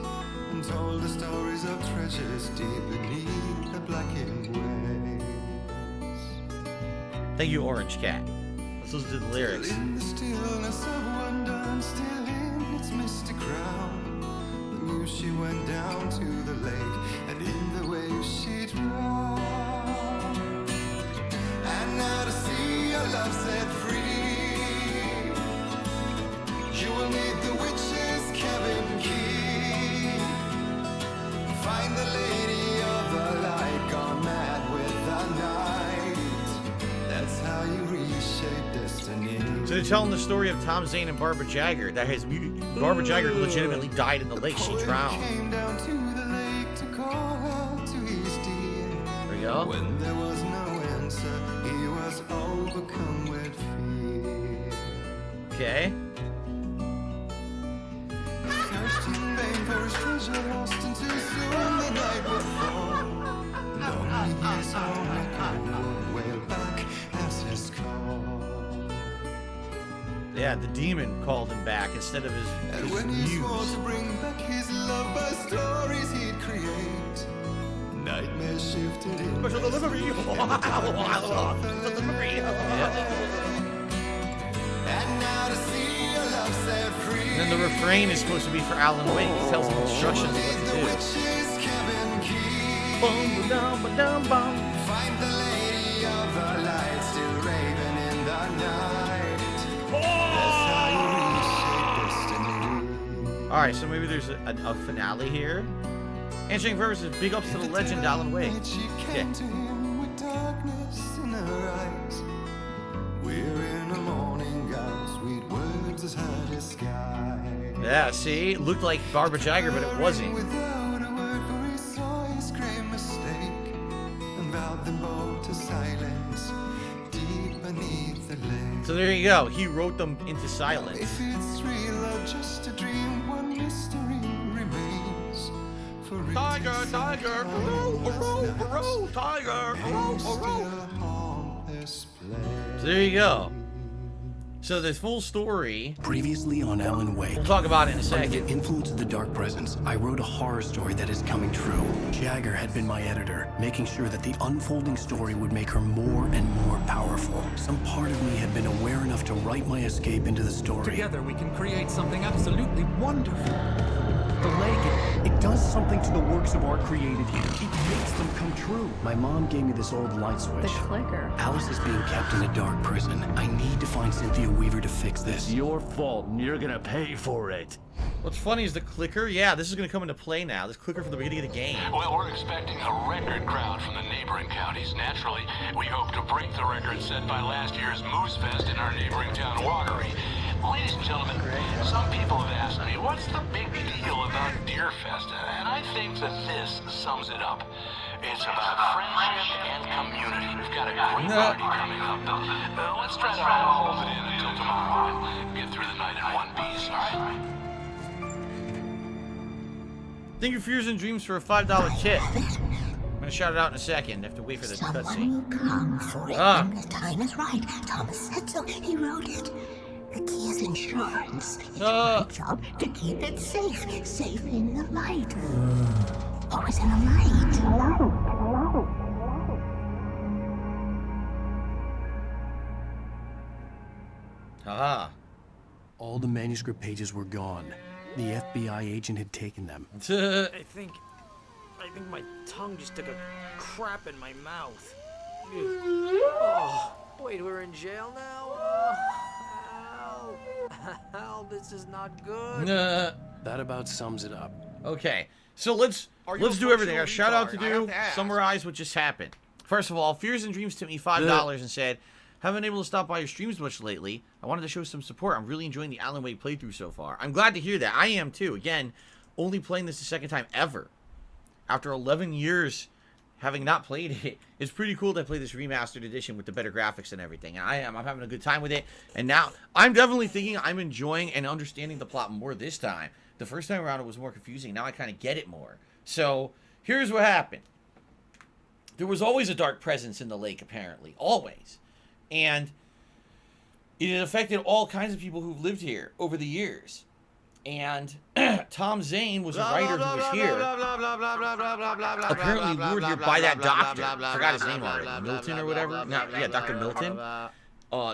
and told the stories of treasures deep beneath the blackened waves. Thank you, Orange Cat. Let's listen to the lyrics. Still in the stillness of wonder, and still in its mystic crown, the muse she went down to the lake, and in the waves she drowned. And now to see your love set free, you will need the witch's cabin key. Find the lady of the light, gone mad with the night. That's how you reshape destiny. So they're telling the story of Tom Zane and Barbara Jagger. That Barbara Jagger legitimately died in the lake. She drowned. Came down to the lake to call out to his dear. There we go. When there was no answer, he was overcome with fear. Okay. Searched in vain for his treasure, lost and too soon the night would fall. Lonely his home maker would wail back as his call. Yeah, the demon called him back instead of his And when he swore muse. to bring back his love by stories he'd create, nightmares shifted in. Special delivery. And now to see your love set free. And then the refrain is supposed to be for Alan Wake. He tells him instructions of what to do. Witch's cabin key. Bum, ba-dum, ba-dum, bum. Find the lady of the light still raving in the night. That's how you reshape destiny. Alright, so maybe there's a finale here. Answering verses, big ups to the legend Alan Wake. She Okay. came to him with darkness in her eyes. We're in a morning gown, sweet words as high as sky. Yeah, see? It looked like Barbara Jagger, but it wasn't. Without a word, for he saw his grave mistake, and vowed them both to silence deep beneath the lake. So there you go. He wrote them into silence. If it's real or just a dream, one mystery remains. For Tiger, tiger, tiger, So there you go. So the full story. Previously on Alan Wake. We'll talk about it in a Under second. the influence of the dark presence, I wrote a horror story that is coming true. Jagger had been my editor, making sure that the unfolding story would make her more and more powerful. Some part of me had been aware enough to write my escape into the story. Together we can create something absolutely wonderful. The lake, It does something to the works of art created here. It makes them come true. My mom gave me this old light switch. The clicker. Alice is being kept in a dark prison. I need to find Cynthia Weaver to fix this. It's your fault, and you're gonna pay for it. What's funny is the clicker. Yeah, this is going to come into play now. This clicker from the beginning of the game. Well, we're expecting a record crowd from the neighboring counties. Naturally, we hope to break the record set by last year's Moose Fest in our neighboring town, Watery. Ladies and gentlemen, some people have asked me, what's the big deal about Deer Fest? And I think that this sums it up. It's about friendship and community. We've got a great party coming up. Let's try to hold it in until tomorrow and get through the night in one piece, all right? Thank you, Fears and Dreams, for a $5 tip. I'm gonna shout it out in a second. I have to wait for the cutscene. Come for it when the time is right. Thomas said so. He wrote it. The key is insurance. It's my job to keep it safe. Safe in the light. Always in the light. Haha. All the manuscript pages were gone. The FBI agent had taken them. I think my tongue just took a crap in my mouth. Oh, wait, we're in jail now? Ow, this is not good. That about sums it up. Okay, so let's do everything. A shout out to do, summarize what just happened. First of all, Fears and Dreams tipped me $5 and said, haven't been able to stop by your streams much lately. I wanted to show some support. I'm really enjoying the Alan Wake playthrough so far. I'm glad to hear that. I am too. Again, only playing this the second time ever. After 11 years having not played it, it's pretty cool to play this remastered edition with the better graphics and everything. I'm having a good time with it. And now, I'm definitely thinking I'm enjoying and understanding the plot more this time. The first time around, it was more confusing. Now I kind of get it more. So, here's what happened. There was always a dark presence in the lake, apparently. Always. And it had affected all kinds of people who've lived here over the years. And Tom Zane was a writer who was here, apparently lured here by that doctor. I forgot his name already. Milton or whatever? No, yeah, Dr. Milton.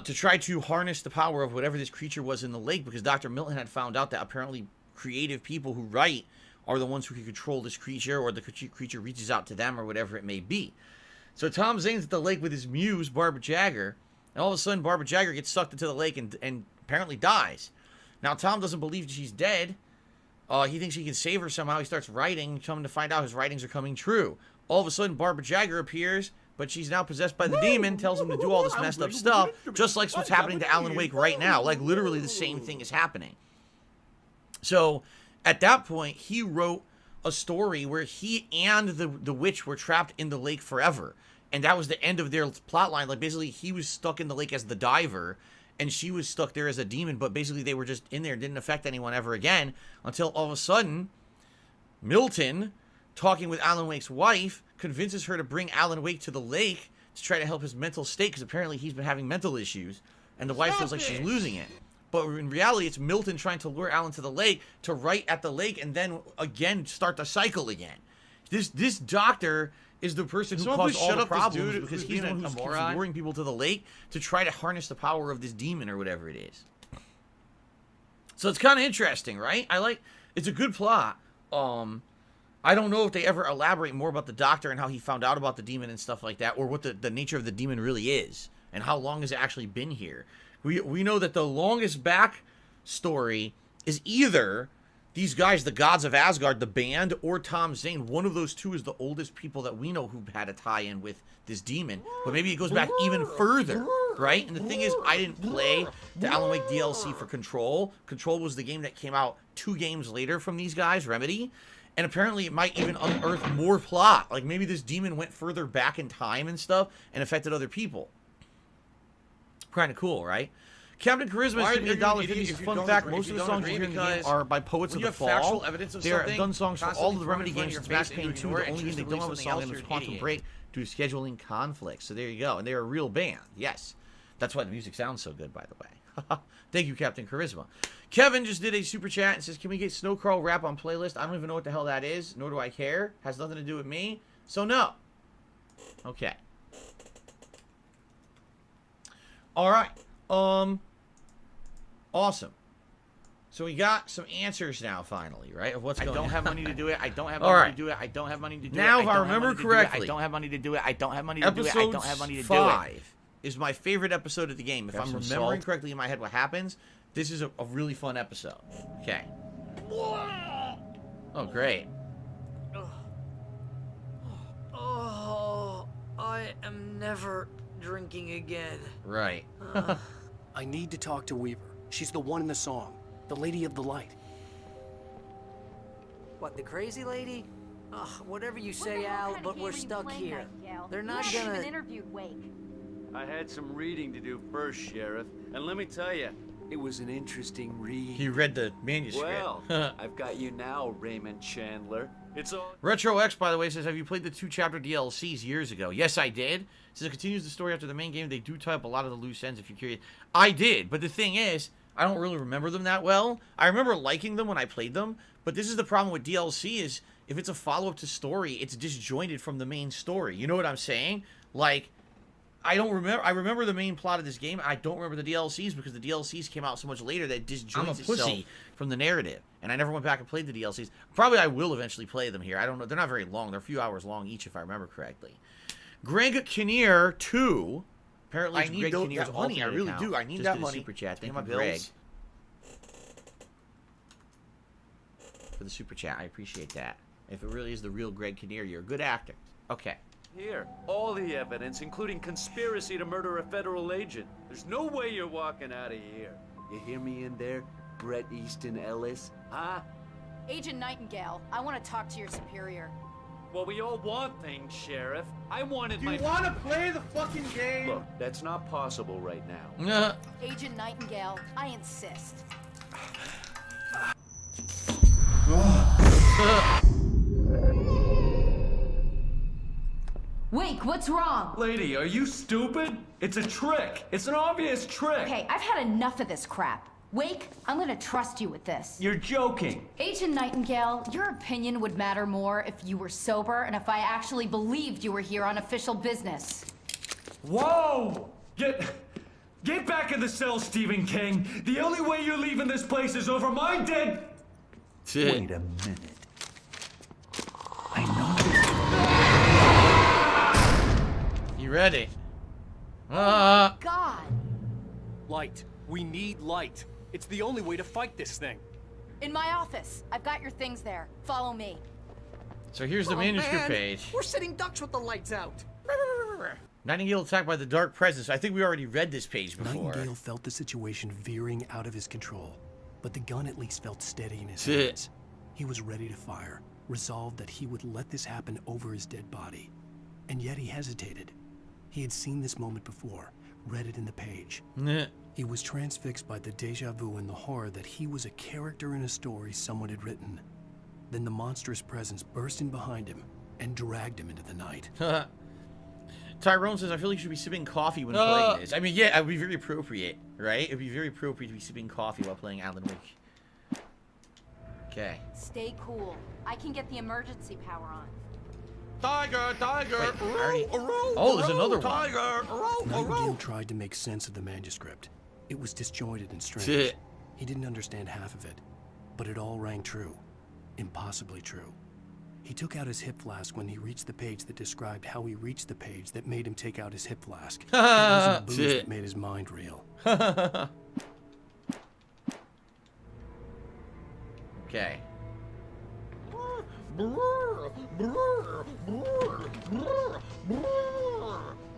To try to harness the power of whatever this creature was in the lake, because Dr. Milton had found out that apparently creative people who write are the ones who can control this creature, or the creature reaches out to them, or whatever it may be. So Tom Zane's at the lake with his muse, Barbara Jagger, and all of a sudden Barbara Jagger gets sucked into the lake and apparently dies. Now, Tom doesn't believe she's dead. He thinks he can save her somehow. He starts writing, coming to find out his writings are coming true. All of a sudden, Barbara Jagger appears, but she's now possessed by the demon, tells him to do all this messed up stuff, just like what's happening to Alan Wake right now. Like, literally the same thing is happening. So, at that point, he wrote a story where he and the witch were trapped in the lake forever. And that was the end of their plot line. Like, basically, he was stuck in the lake as the diver, and she was stuck there as a demon, but basically they were just in there, didn't affect anyone ever again, until all of a sudden, Milton, talking with Alan Wake's wife, convinces her to bring Alan Wake to the lake to try to help his mental state, because apparently he's been having mental issues, and the wife feels like she's losing it. But in reality, it's Milton trying to lure Alan to the lake, to write at the lake, and then again start the cycle again. This doctor is the person who caused all the problems, because he's the one who's luring people to the lake to try to harness the power of this demon or whatever it is. So it's kind of interesting, right? It's a good plot. I don't know if they ever elaborate more about the doctor and how he found out about the demon and stuff like that, or what the nature of the demon really is, and how long has it actually been here. We know that the longest back story is either these guys, the Gods of Asgard, the band, or Tom Zane. One of those two is the oldest people that we know who had a tie-in with this demon. But maybe it goes back even further, right? And the thing is, I didn't play the Alan Wake DLC for Control. Control was the game that came out 2 games later from these guys, Remedy. And apparently it might even unearth more plot. Like, maybe this demon went further back in time and stuff and affected other people. Kind of cool, right? Captain Charisma is $50. Fun fact, most of the songs you hear in the game are by Poets of the Fall. They are done songs for all of the Remedy games since Max Payne 2. The only game they don't have a song in is Quantum Break due to scheduling conflicts. So there you go. And they're a real band. Yes. That's why the music sounds so good, by the way. Thank you, Captain Charisma. Kevin just did a super chat and says, can we get Snow Crawl rap on playlist? I don't even know what the hell that is, nor do I care. Has nothing to do with me. So no. Okay. All right. Awesome. So we got some answers now, finally, right? Of what's going on. I don't have money to do it. I don't have money to do it. I don't have money to do it. Now, if I remember correctly, I don't have money to do it. I don't have money to do it. I don't have money to do it. Episode 5 is my favorite episode of the game. If I'm remembering correctly in my head what happens, this is a really fun episode. Okay. Oh, great. Oh, I am never drinking again. Right. I need to talk to Weaver. She's the one in the song. The Lady of the Light. What, the crazy lady? Ugh, whatever you say, Al, but we're stuck here. They're not gonna... even interviewed Wake. I had some reading to do first, Sheriff. And let me tell you, it was an interesting read. He read the manuscript. Well, I've got you now, Raymond Chandler. It's all... Retro X, by the way, says, have you played the 2-chapter DLCs years ago? Yes, I did. Says it continues the story after the main game. They do tie up a lot of the loose ends, if you're curious. I did, but the thing is, I don't really remember them that well. I remember liking them when I played them, but this is the problem with DLC is, if it's a follow-up to story, it's disjointed from the main story. You know what I'm saying? Like, I remember the main plot of this game. I don't remember the DLCs because the DLCs came out so much later that it disjoins itself from the narrative. And I never went back and played the DLCs. Probably I will eventually play them here. I don't know. They're not very long. They're a few hours long each, if I remember correctly. Greg Kinnear 2. Apparently, I need that money. I really do. I need that money. Super chat. Thank my you, bills. Greg, for the super chat. I appreciate that. If it really is the real Greg Kinnear, you're a good actor. Okay. Here, all the evidence, including conspiracy to murder a federal agent. There's no way you're walking out of here. You hear me in there, Bret Easton Ellis? Huh? Agent Nightingale, I want to talk to your superior. Well, we all want things, Sheriff. I wanted Do you want to play the fucking game? Look, that's not possible right now. Agent Nightingale, I insist. Wake, what's wrong? Lady, are you stupid? It's a trick. It's an obvious trick. Okay, I've had enough of this crap. Wake, I'm gonna trust you with this. You're joking. Agent Nightingale, your opinion would matter more if you were sober and if I actually believed you were here on official business. Whoa! Get back in the cell, Stephen King. The only way you're leaving this place is over my dead... Wait a minute. You ready? God. Light. We need light. It's the only way to fight this thing. In my office. I've got your things there. Follow me. So here's the manuscript page. We're sitting ducks with the lights out. Nightingale attacked by the dark presence. I think we already read this page before. Nightingale felt the situation veering out of his control, but the gun at least felt steady in his hands. He was ready to fire, resolved that he would let this happen over his dead body. And yet he hesitated. He had seen this moment before, read it in the page. He was transfixed by the deja vu and the horror that he was a character in a story someone had written. Then the monstrous presence burst in behind him and dragged him into the night. Tyrone says, I feel like you should be sipping coffee when playing this. I mean, yeah, it would be very appropriate, right? It would be very appropriate to be sipping coffee while playing Alan Wake. Okay. Stay cool. I can get the emergency power on. Tiger, tiger, there's another one. Tiger, Nightingale tried to make sense of the manuscript. It was disjointed and strange. He didn't understand half of it, but it all rang true. Impossibly true. He took out his hip flask when he reached the page that described how he reached the page that made him take out his hip flask. It wasn't the booze that made his mind reel. Okay. The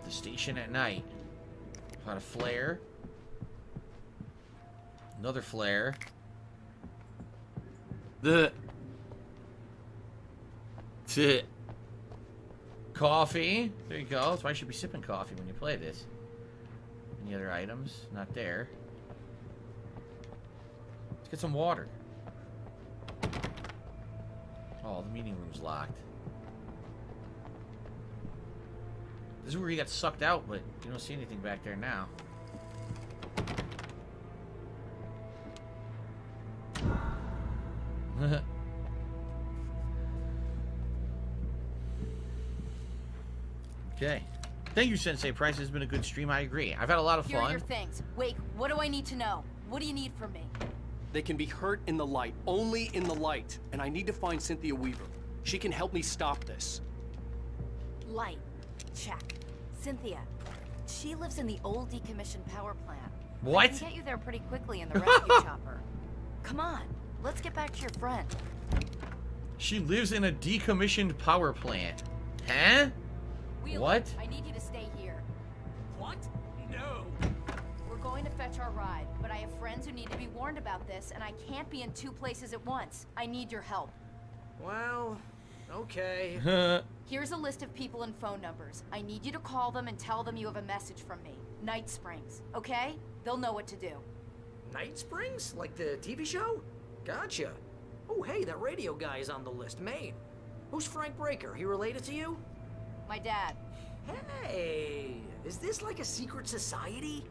station at night. Got a flare. Another flare. Coffee. There you go. That's why you should be sipping coffee when you play this. Any other items? Not there. Let's get some water. Oh, the meeting room's locked. This is where he got sucked out, but you don't see anything back there now. Okay. Thank you, Sensei Price. It's been a good stream. I agree. I've had a lot of Here are fun. your things. Wake, what do I need to know? What do you need from me? They can be hurt in the light, only in the light. And I need to find Cynthia Weaver. She can help me stop this. Light. Check. Cynthia. She lives in the old decommissioned power plant. What? I can get you there pretty quickly in the rescue chopper. Come on. Let's get back to your friend. She lives in a decommissioned power plant. Huh? Wheeler, What? I need you to stay here. What? No. We're going to fetch our ride, but I have friends who need to be warned about this, and I can't be in two places at once. I need your help. Well, Okay. Here's a list of people and phone numbers. I need you to call them and tell them you have a message from me. Night Springs, okay? They'll know what to do. Night Springs? Like the TV show? Gotcha. Oh, hey, that radio guy is on the list. Maine. Who's Frank Breaker? He related to you? My dad. Hey, is this like a secret society?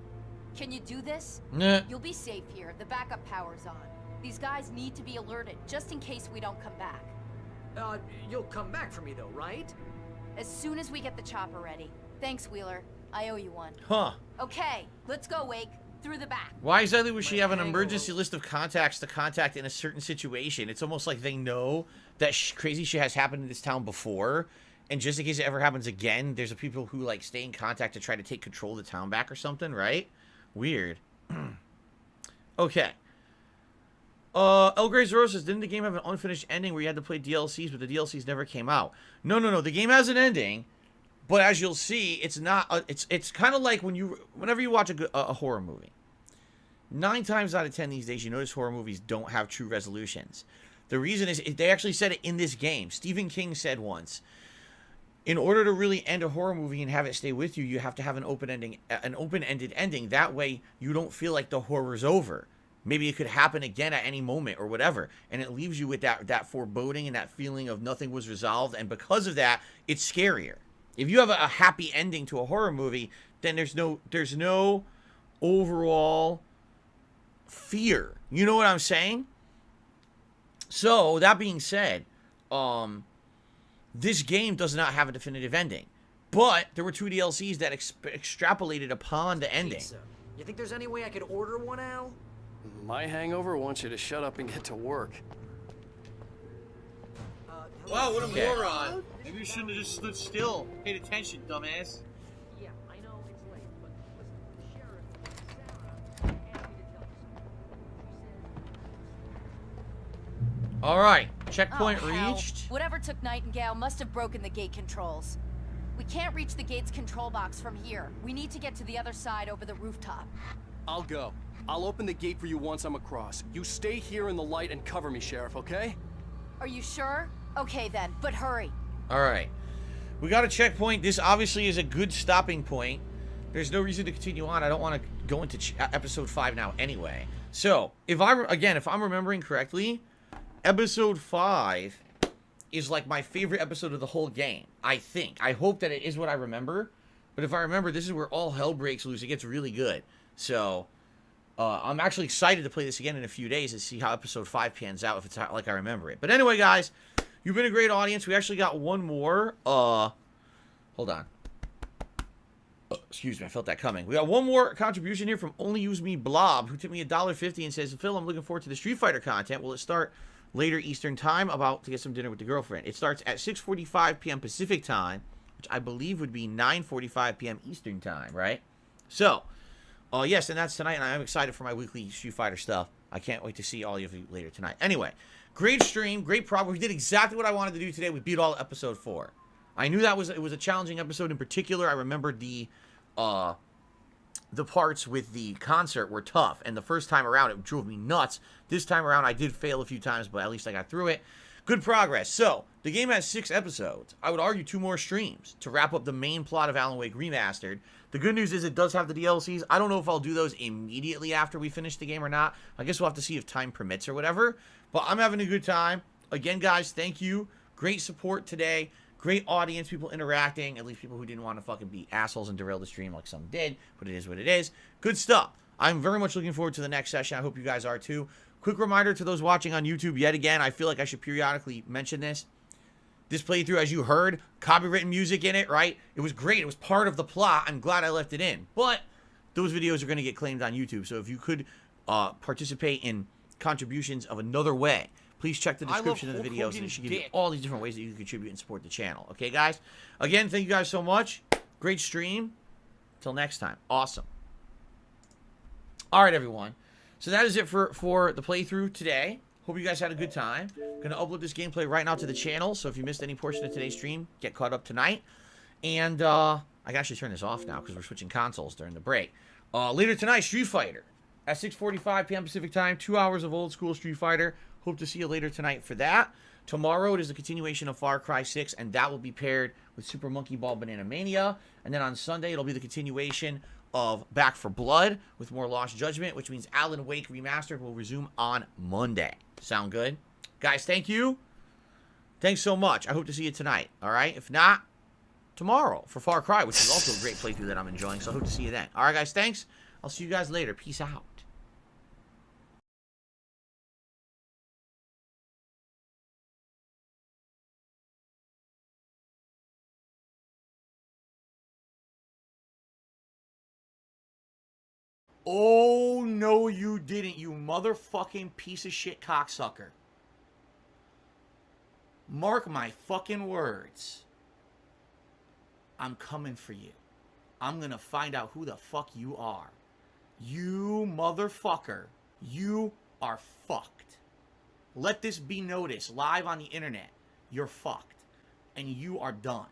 Can you do this? Nah. You'll be safe here. The backup power's on. These guys need to be alerted, just in case we don't come back. You'll come back for me though, right? As soon as we get the chopper ready. Thanks, Wheeler. I owe you one. Huh. Okay, let's go, Wake. Through the back. Why exactly would she have an emergency list of contacts to contact in a certain situation? It's almost like they know that crazy shit has happened in this town before, and just in case it ever happens again, there's a people who like stay in contact to try to take control of the town back or something, right? Weird. Okay. El Grey's Rose says, didn't the game have an unfinished ending where you had to play DLCs, but the DLCs never came out? No. The game has an ending, but as you'll see, it's not. It's kind of like whenever you watch a horror movie. 9 times out of 10 these days, you notice horror movies don't have true resolutions. The reason is they actually said it in this game. Stephen King said once, in order to really end a horror movie and have it stay with you, you have to have an open-ended ending. That way, you don't feel like the horror's over. Maybe it could happen again at any moment or whatever. And it leaves you with that foreboding and that feeling of nothing was resolved. And because of that, it's scarier. If you have a happy ending to a horror movie, then there's no overall fear. You know what I'm saying? So, that being said, this game does not have a definitive ending. But there were 2 DLCs that extrapolated upon the ending. Pizza. You think there's any way I could order one, Al? My hangover wants you to shut up and get to work. Wow, what a moron. Maybe you shouldn't have just stood still. Paid attention, dumbass. Yeah, I know it's late, but listen, Sheriff Sarah asked me to tell you something. Alright, checkpoint hell. reached. Whatever took Nightingale must have broken the gate controls. We can't reach the gate's control box from here. We need to get to the other side over the rooftop. I'll go. I'll open the gate for you once I'm across. You stay here in the light and cover me, Sheriff, okay? Are you sure? Okay then, but hurry. Alright. We got a checkpoint. This obviously is a good stopping point. There's no reason to continue on. I don't want to go into episode 5 now anyway. So, if I'm remembering correctly, episode 5 is like my favorite episode of the whole game. I think. I hope that it is what I remember. But if I remember, this is where all hell breaks loose. It gets really good. So, I'm actually excited to play this again in a few days and see how episode 5 pans out, if it's like I remember it. But anyway, guys, you've been a great audience. We actually got one more. Hold on. Excuse me, I felt that coming. We got one more contribution here from Only Use Me Blob, who tipped me $1.50 and says, Phil, I'm looking forward to the Street Fighter content. Will it start later Eastern time? About to get some dinner with the girlfriend. It starts at 6:45 p.m. Pacific time, which I believe would be 9:45 p.m. Eastern time, right? So, yes, and that's tonight, and I'm excited for my weekly Street Fighter stuff. I can't wait to see all of you later tonight. Anyway, great stream, great progress. We did exactly what I wanted to do today. We beat all episode 4. I knew it was a challenging episode in particular. I remembered the parts with the concert were tough, and the first time around it drove me nuts. This time around I did fail a few times, but at least I got through it. Good progress. So, the game has 6 episodes. I would argue 2 more streams to wrap up the main plot of Alan Wake Remastered. The good news is it does have the DLCs. I don't know if I'll do those immediately after we finish the game or not. I guess we'll have to see if time permits or whatever. But I'm having a good time. Again, guys, thank you. Great support today. Great audience, people interacting. At least people who didn't want to fucking be assholes and derail the stream like some did. But it is what it is. Good stuff. I'm very much looking forward to the next session. I hope you guys are too. Quick reminder to those watching on YouTube yet again. I feel like I should periodically mention this. This playthrough, as you heard, copywritten music in it, right? It was great. It was part of the plot. I'm glad I left it in. But those videos are going to get claimed on YouTube. So if you could participate in contributions of another way, please check the description of the videos, and it should give you all these different ways that you can contribute and support the channel. Okay, guys? Again, thank you guys so much. Great stream. Until next time. Awesome. All right, everyone. So that is it for the playthrough today. Hope you guys had a good time. Going to upload this gameplay right now to the channel, so if you missed any portion of today's stream, get caught up tonight. And I can actually turn this off now because we're switching consoles during the break. Later tonight, Street Fighter at 6:45 p.m. Pacific time. 2 hours of old school Street Fighter. Hope to see you later tonight for that. Tomorrow it is a continuation of Far Cry 6, and that will be paired with Super Monkey Ball Banana Mania. And then on Sunday, it'll be the continuation of Back for Blood with more Lost Judgment, which means Alan Wake Remastered will resume on Monday. Sound good? Guys, thank you. Thanks so much. I hope to see you tonight, all right? If not, tomorrow for Far Cry, which is also a great playthrough that I'm enjoying, so I hope to see you then. All right, guys, thanks. I'll see you guys later. Peace out. Oh, no, you didn't, you motherfucking piece of shit cocksucker. Mark my fucking words. I'm coming for you. I'm gonna find out who the fuck you are. You motherfucker. You are fucked. Let this be noticed live on the internet. You're fucked. And you are done.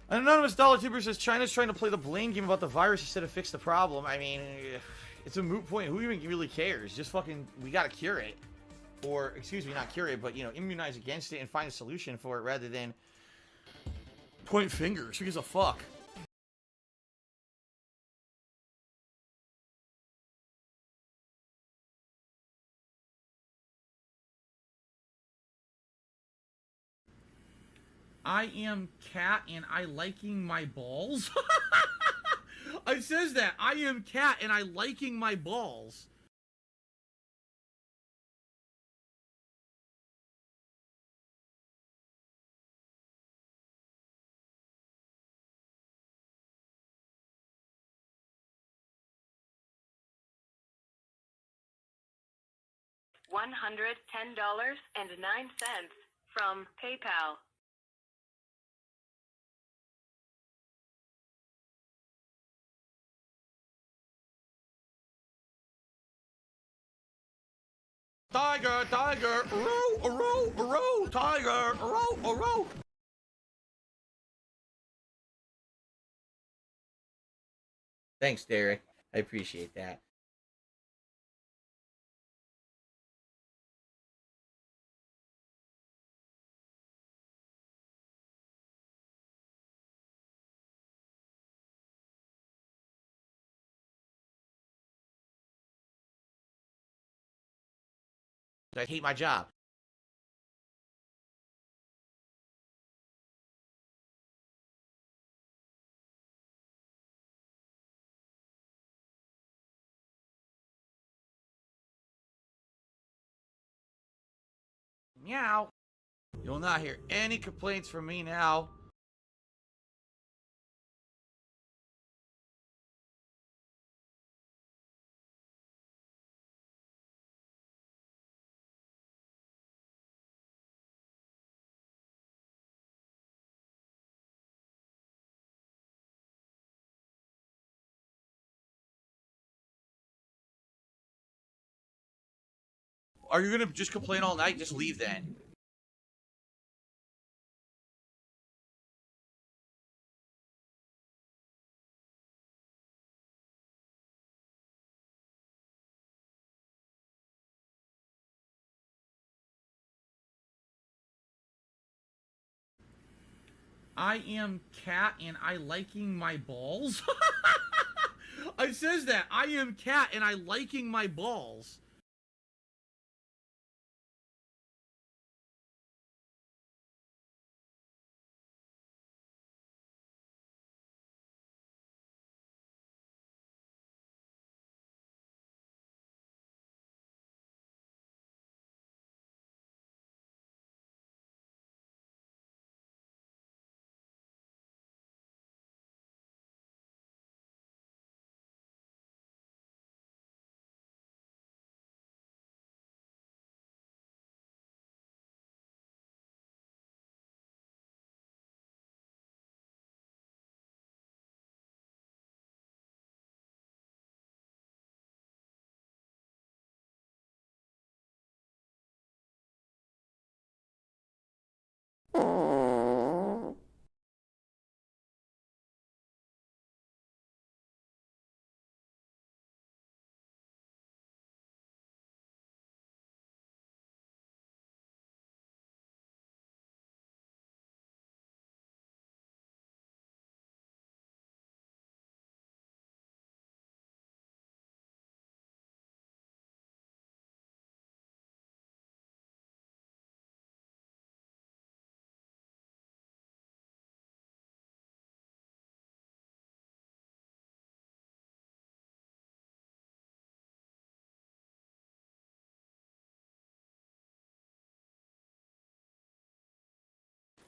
An anonymous dollar tipper says China's trying to play the blame game about the virus instead of fix the problem. I mean, it's a moot point. Who even really cares? Just fucking, we gotta cure it. Or, excuse me, not cure it, but, you know, immunize against it and find a solution for it rather than point fingers. Who gives a fuck? I am cat and I liking my balls? It says that. I am cat and I liking my balls. $110.09 from PayPal. Tiger, tiger, row, tiger, row. Thanks, Derek. I appreciate that. I hate my job. Meow. You'll not hear any complaints from me now. Are you gonna just complain all night? Just leave then. I am cat and I liking my balls? It says that. I am cat and I liking my balls.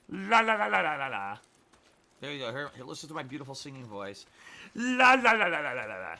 La la la la la la la. There you go. Here, listen to my beautiful singing voice. La la la la la la la la.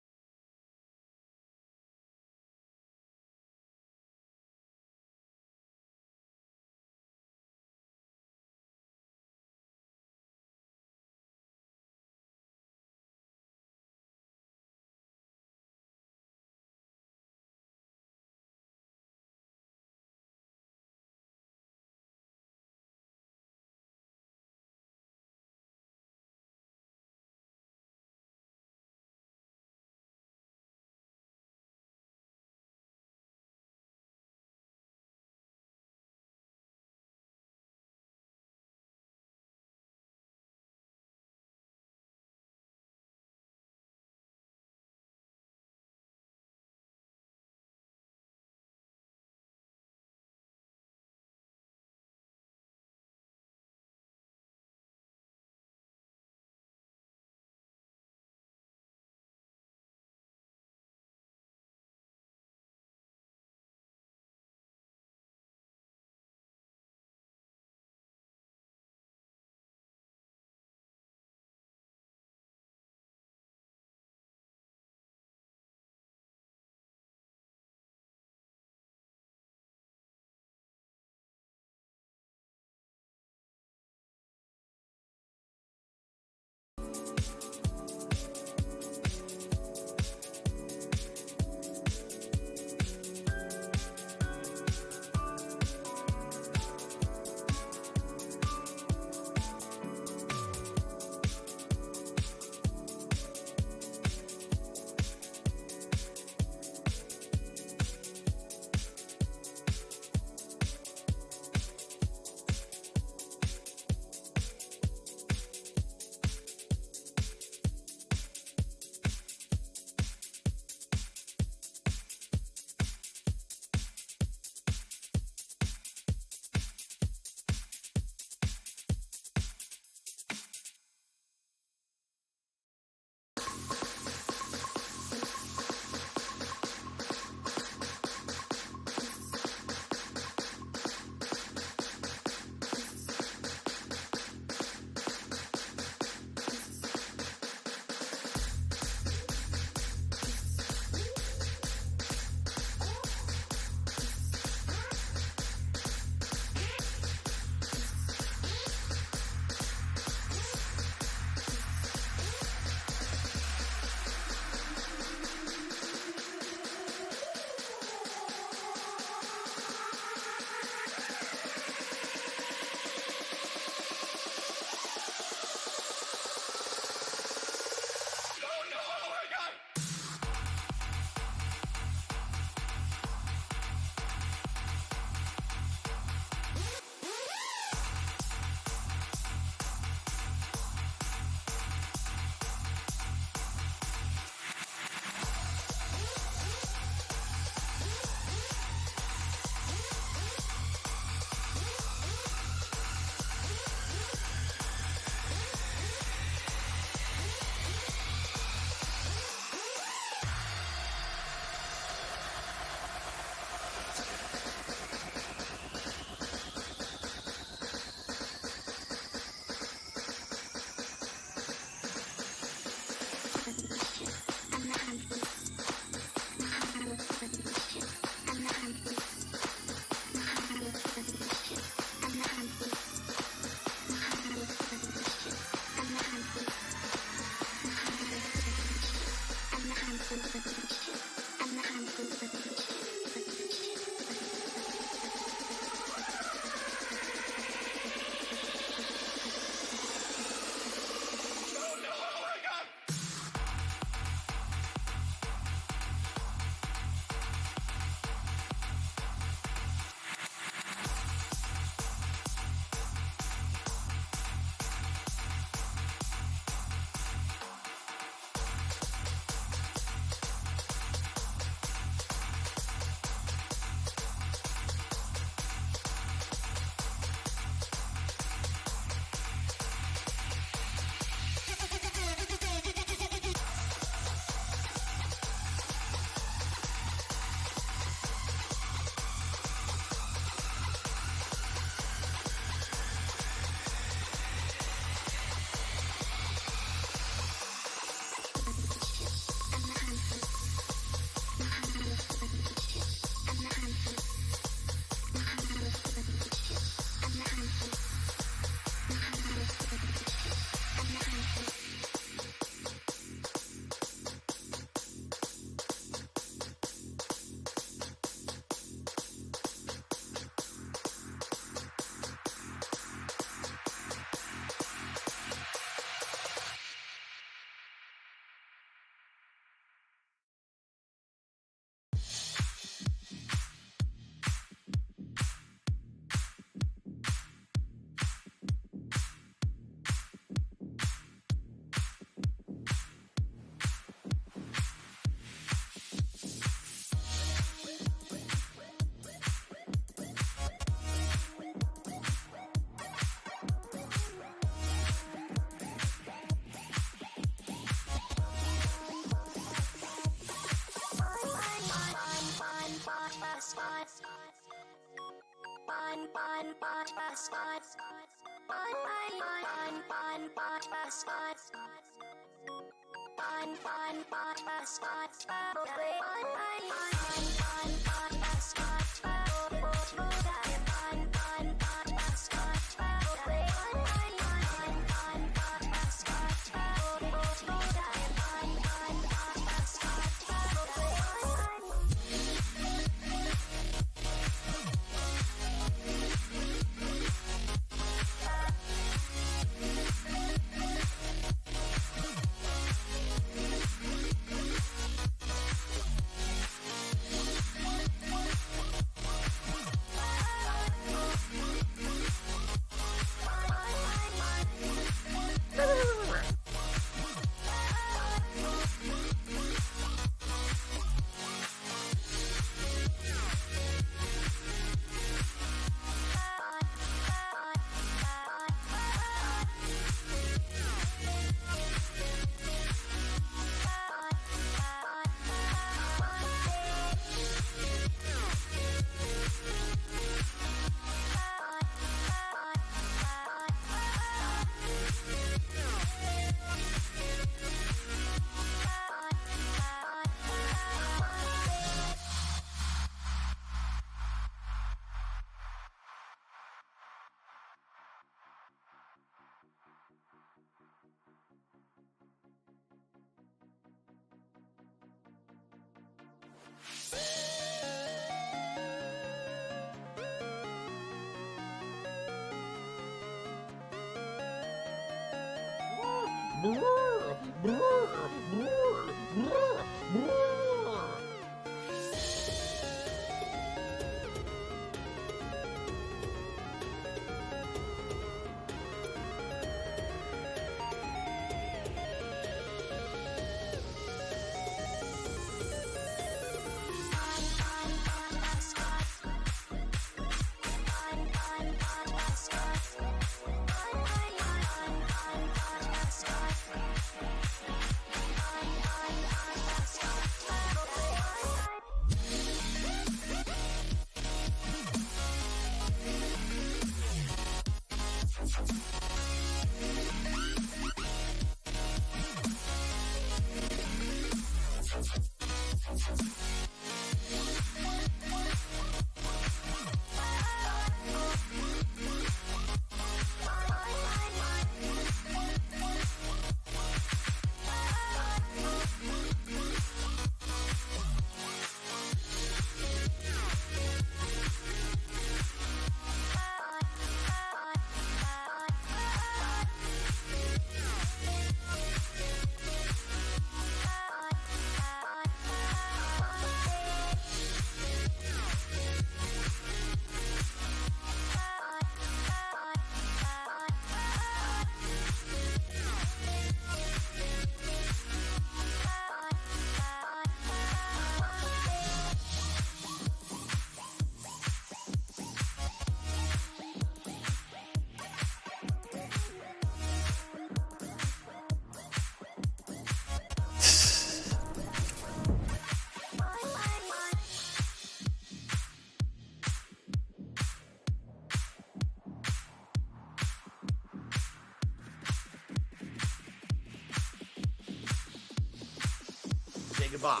Say goodbye.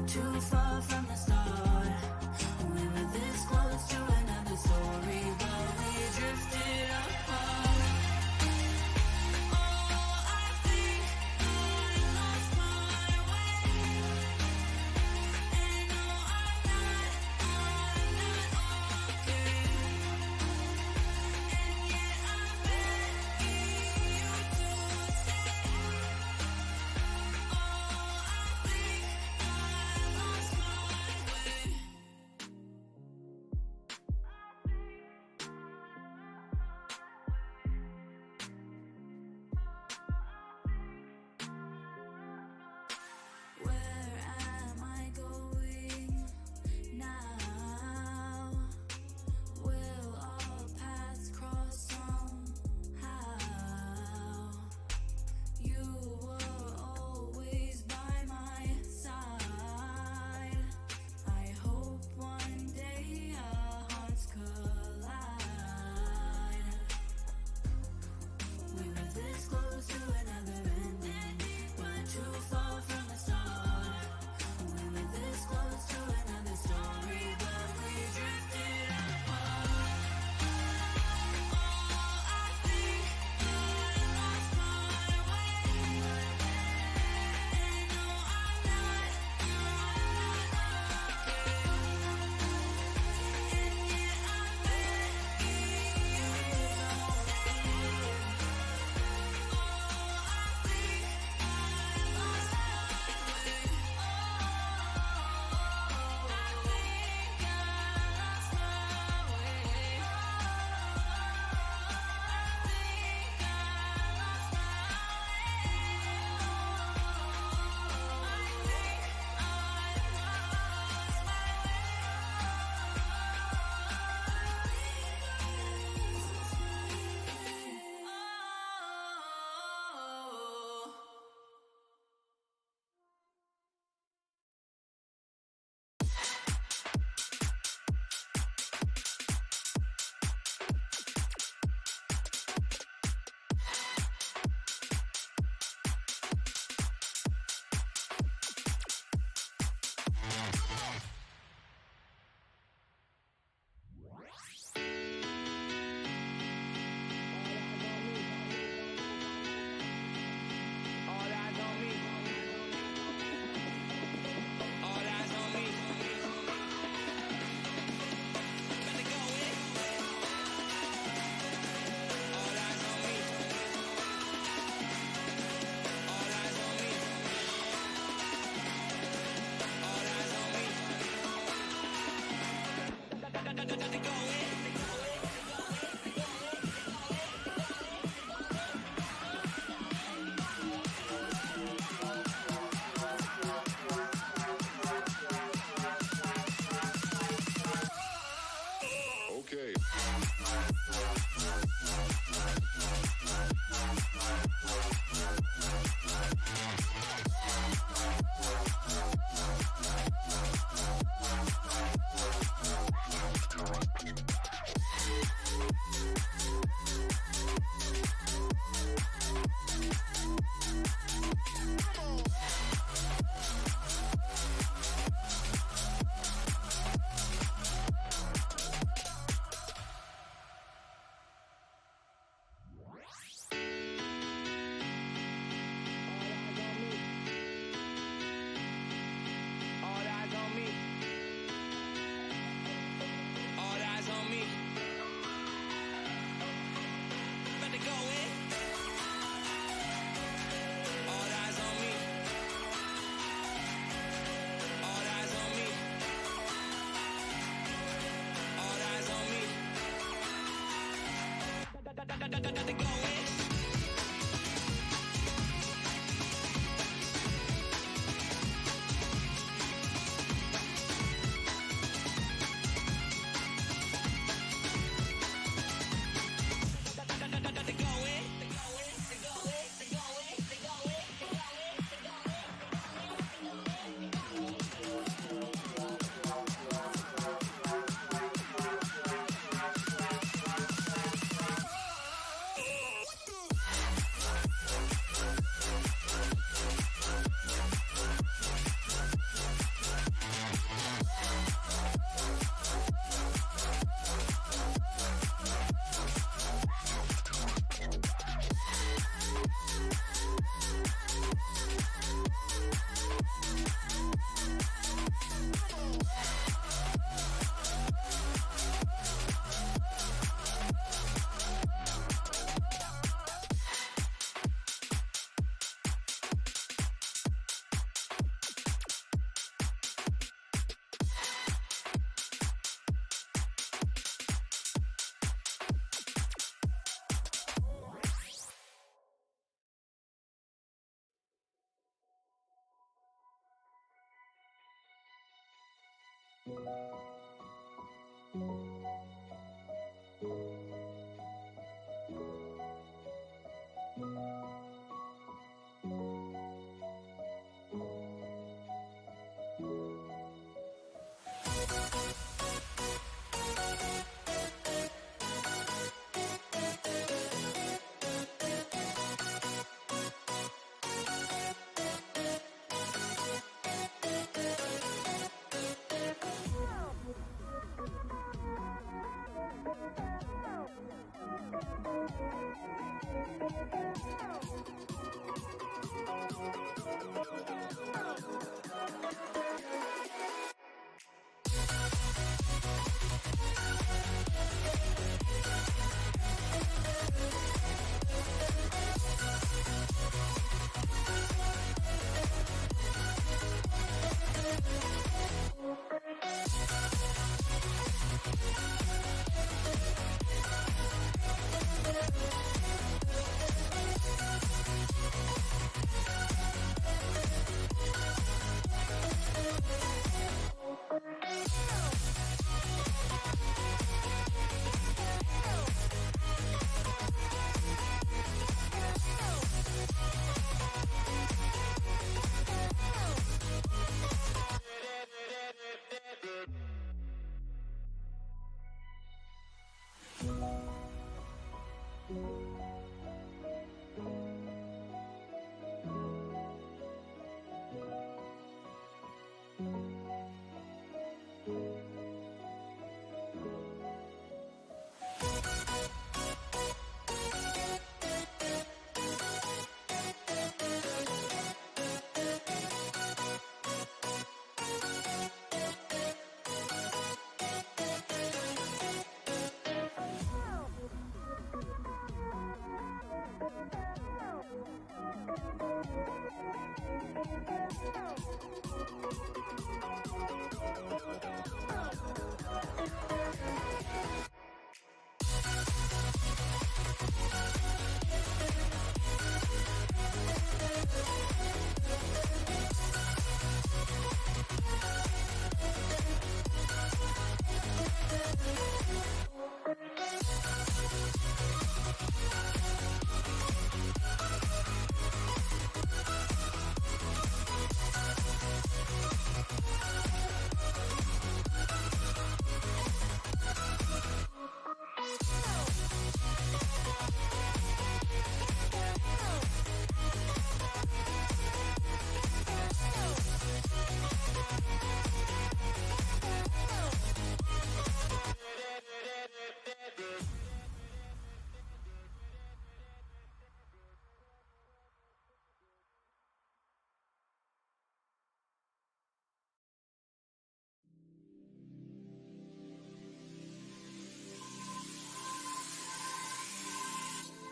Too far from the start. We were this close to another story, but we drifted apart. Oh, I think I lost my way. And no, I'm not okay. And yet I'm begging you to stay. Oh, I think I lost my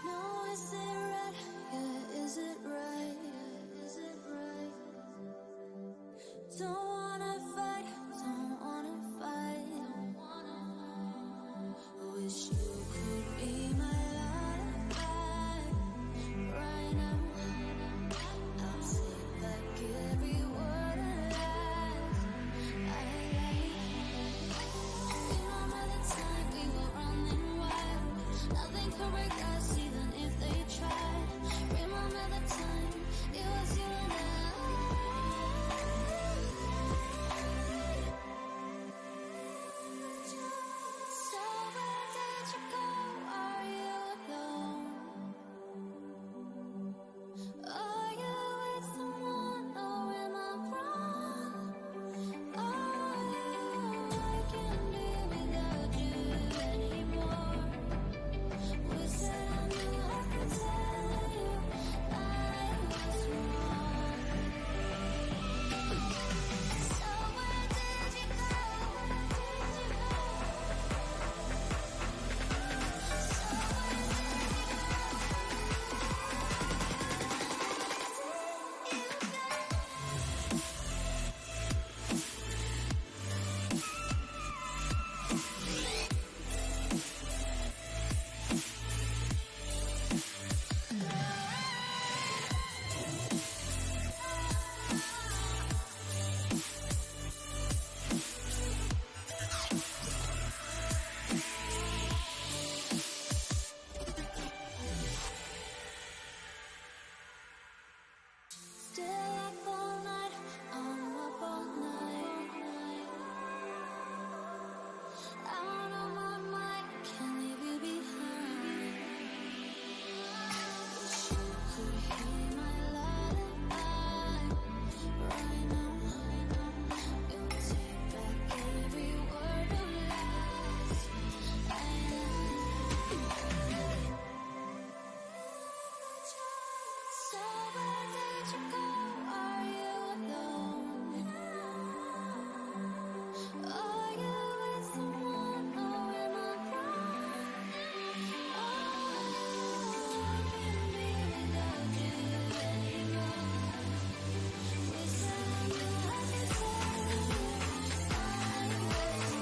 No, is it right? Yeah, is it right? Is it right? Don't wanna fight, don't wanna fight. Wish you could be my lullaby right now. I'll take back every word of lies I remember the time we were running wild. Nothing could break us even if they tried. Remember the time it was you and I. So where did you go? Are you alone? Are you with someone or am I wrong? Are you? I can't be without you anymore. We said I knew I could tell you I was wrong. So where did you go? Still up all night, I'm up all night. Out of my mind, can't leave you behind. Wish you could hear my lullaby right now. You'll take back every word of lies I So where did you go? Are you alone? Are you with someone or am I wrong? I can't be without you anymore. We said I knew I could tell you I was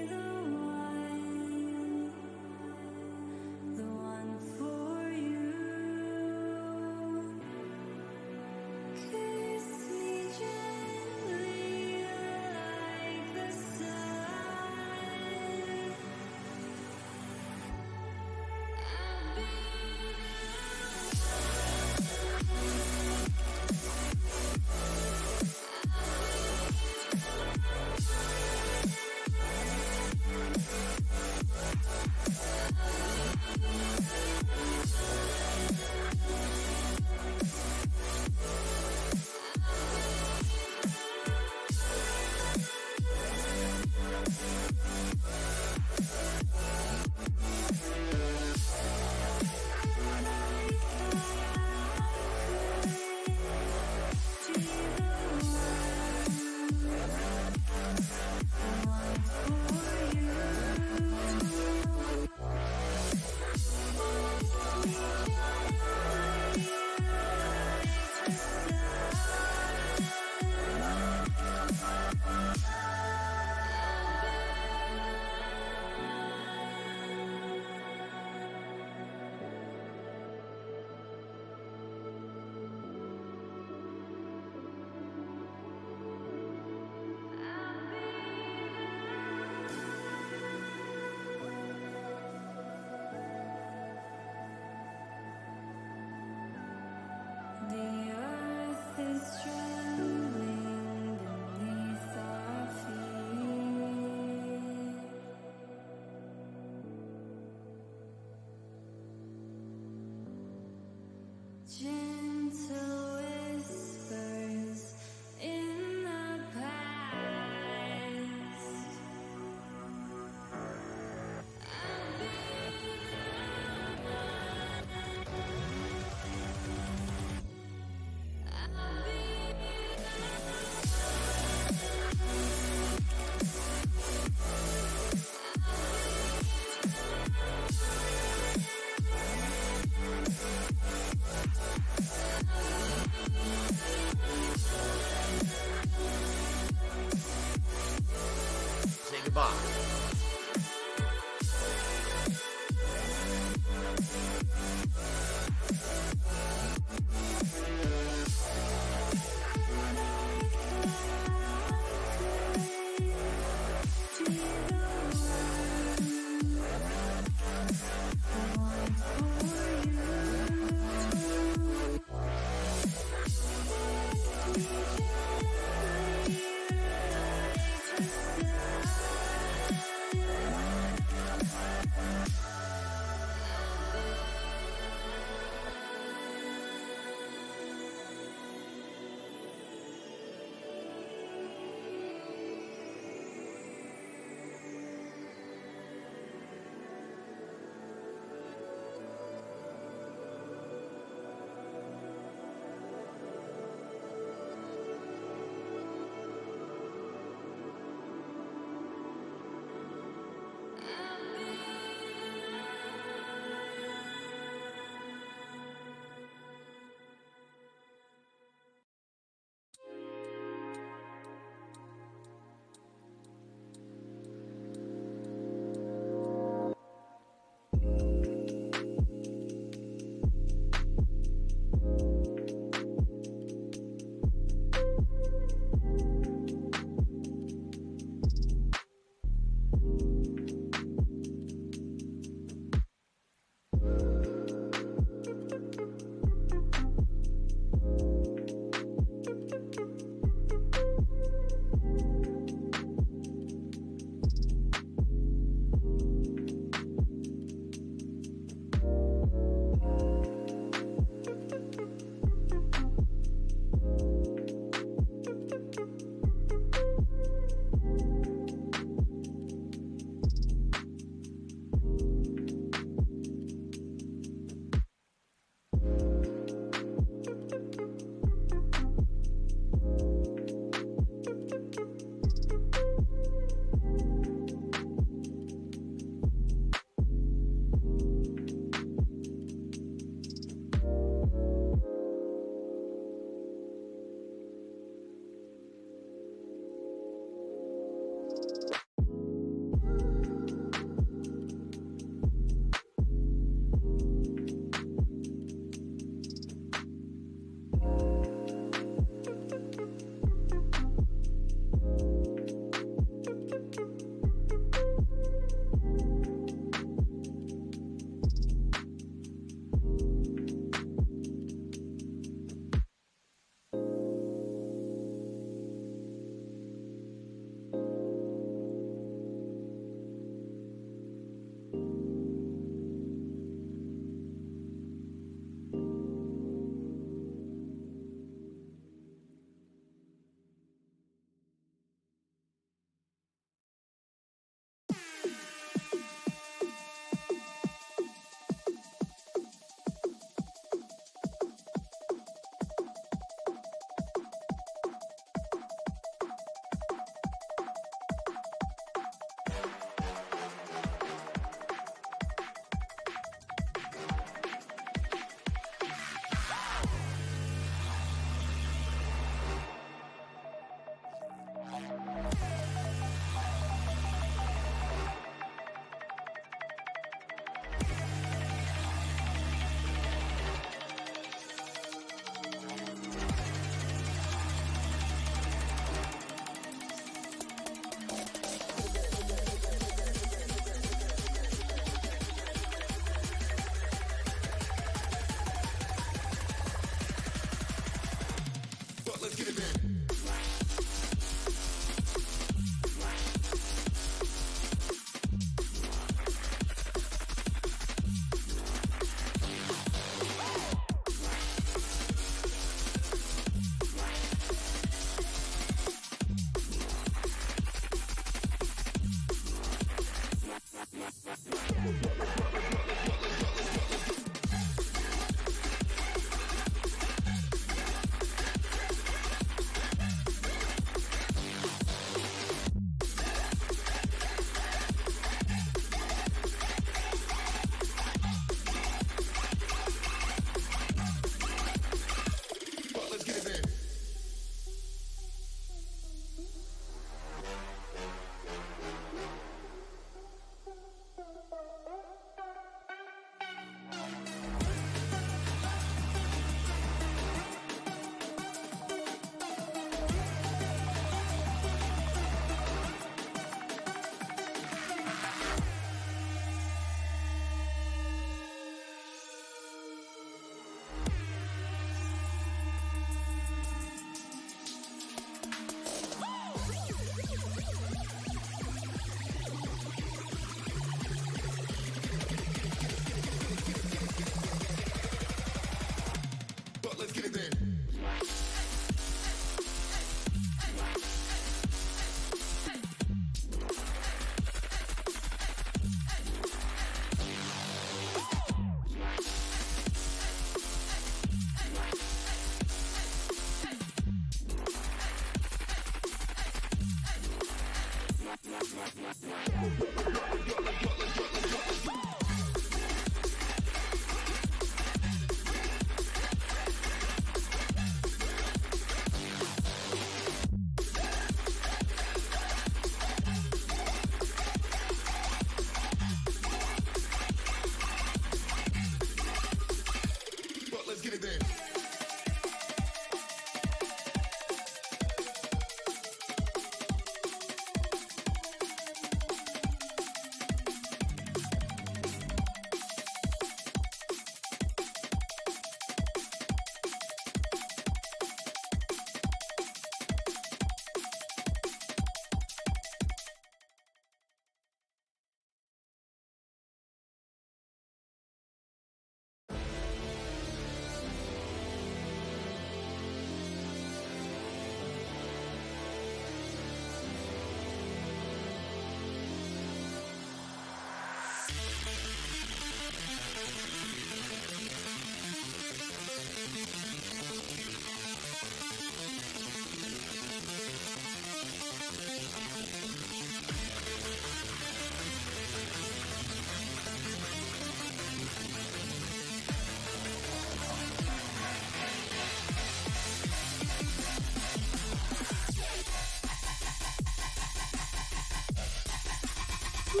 Feel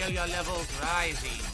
your levels rising.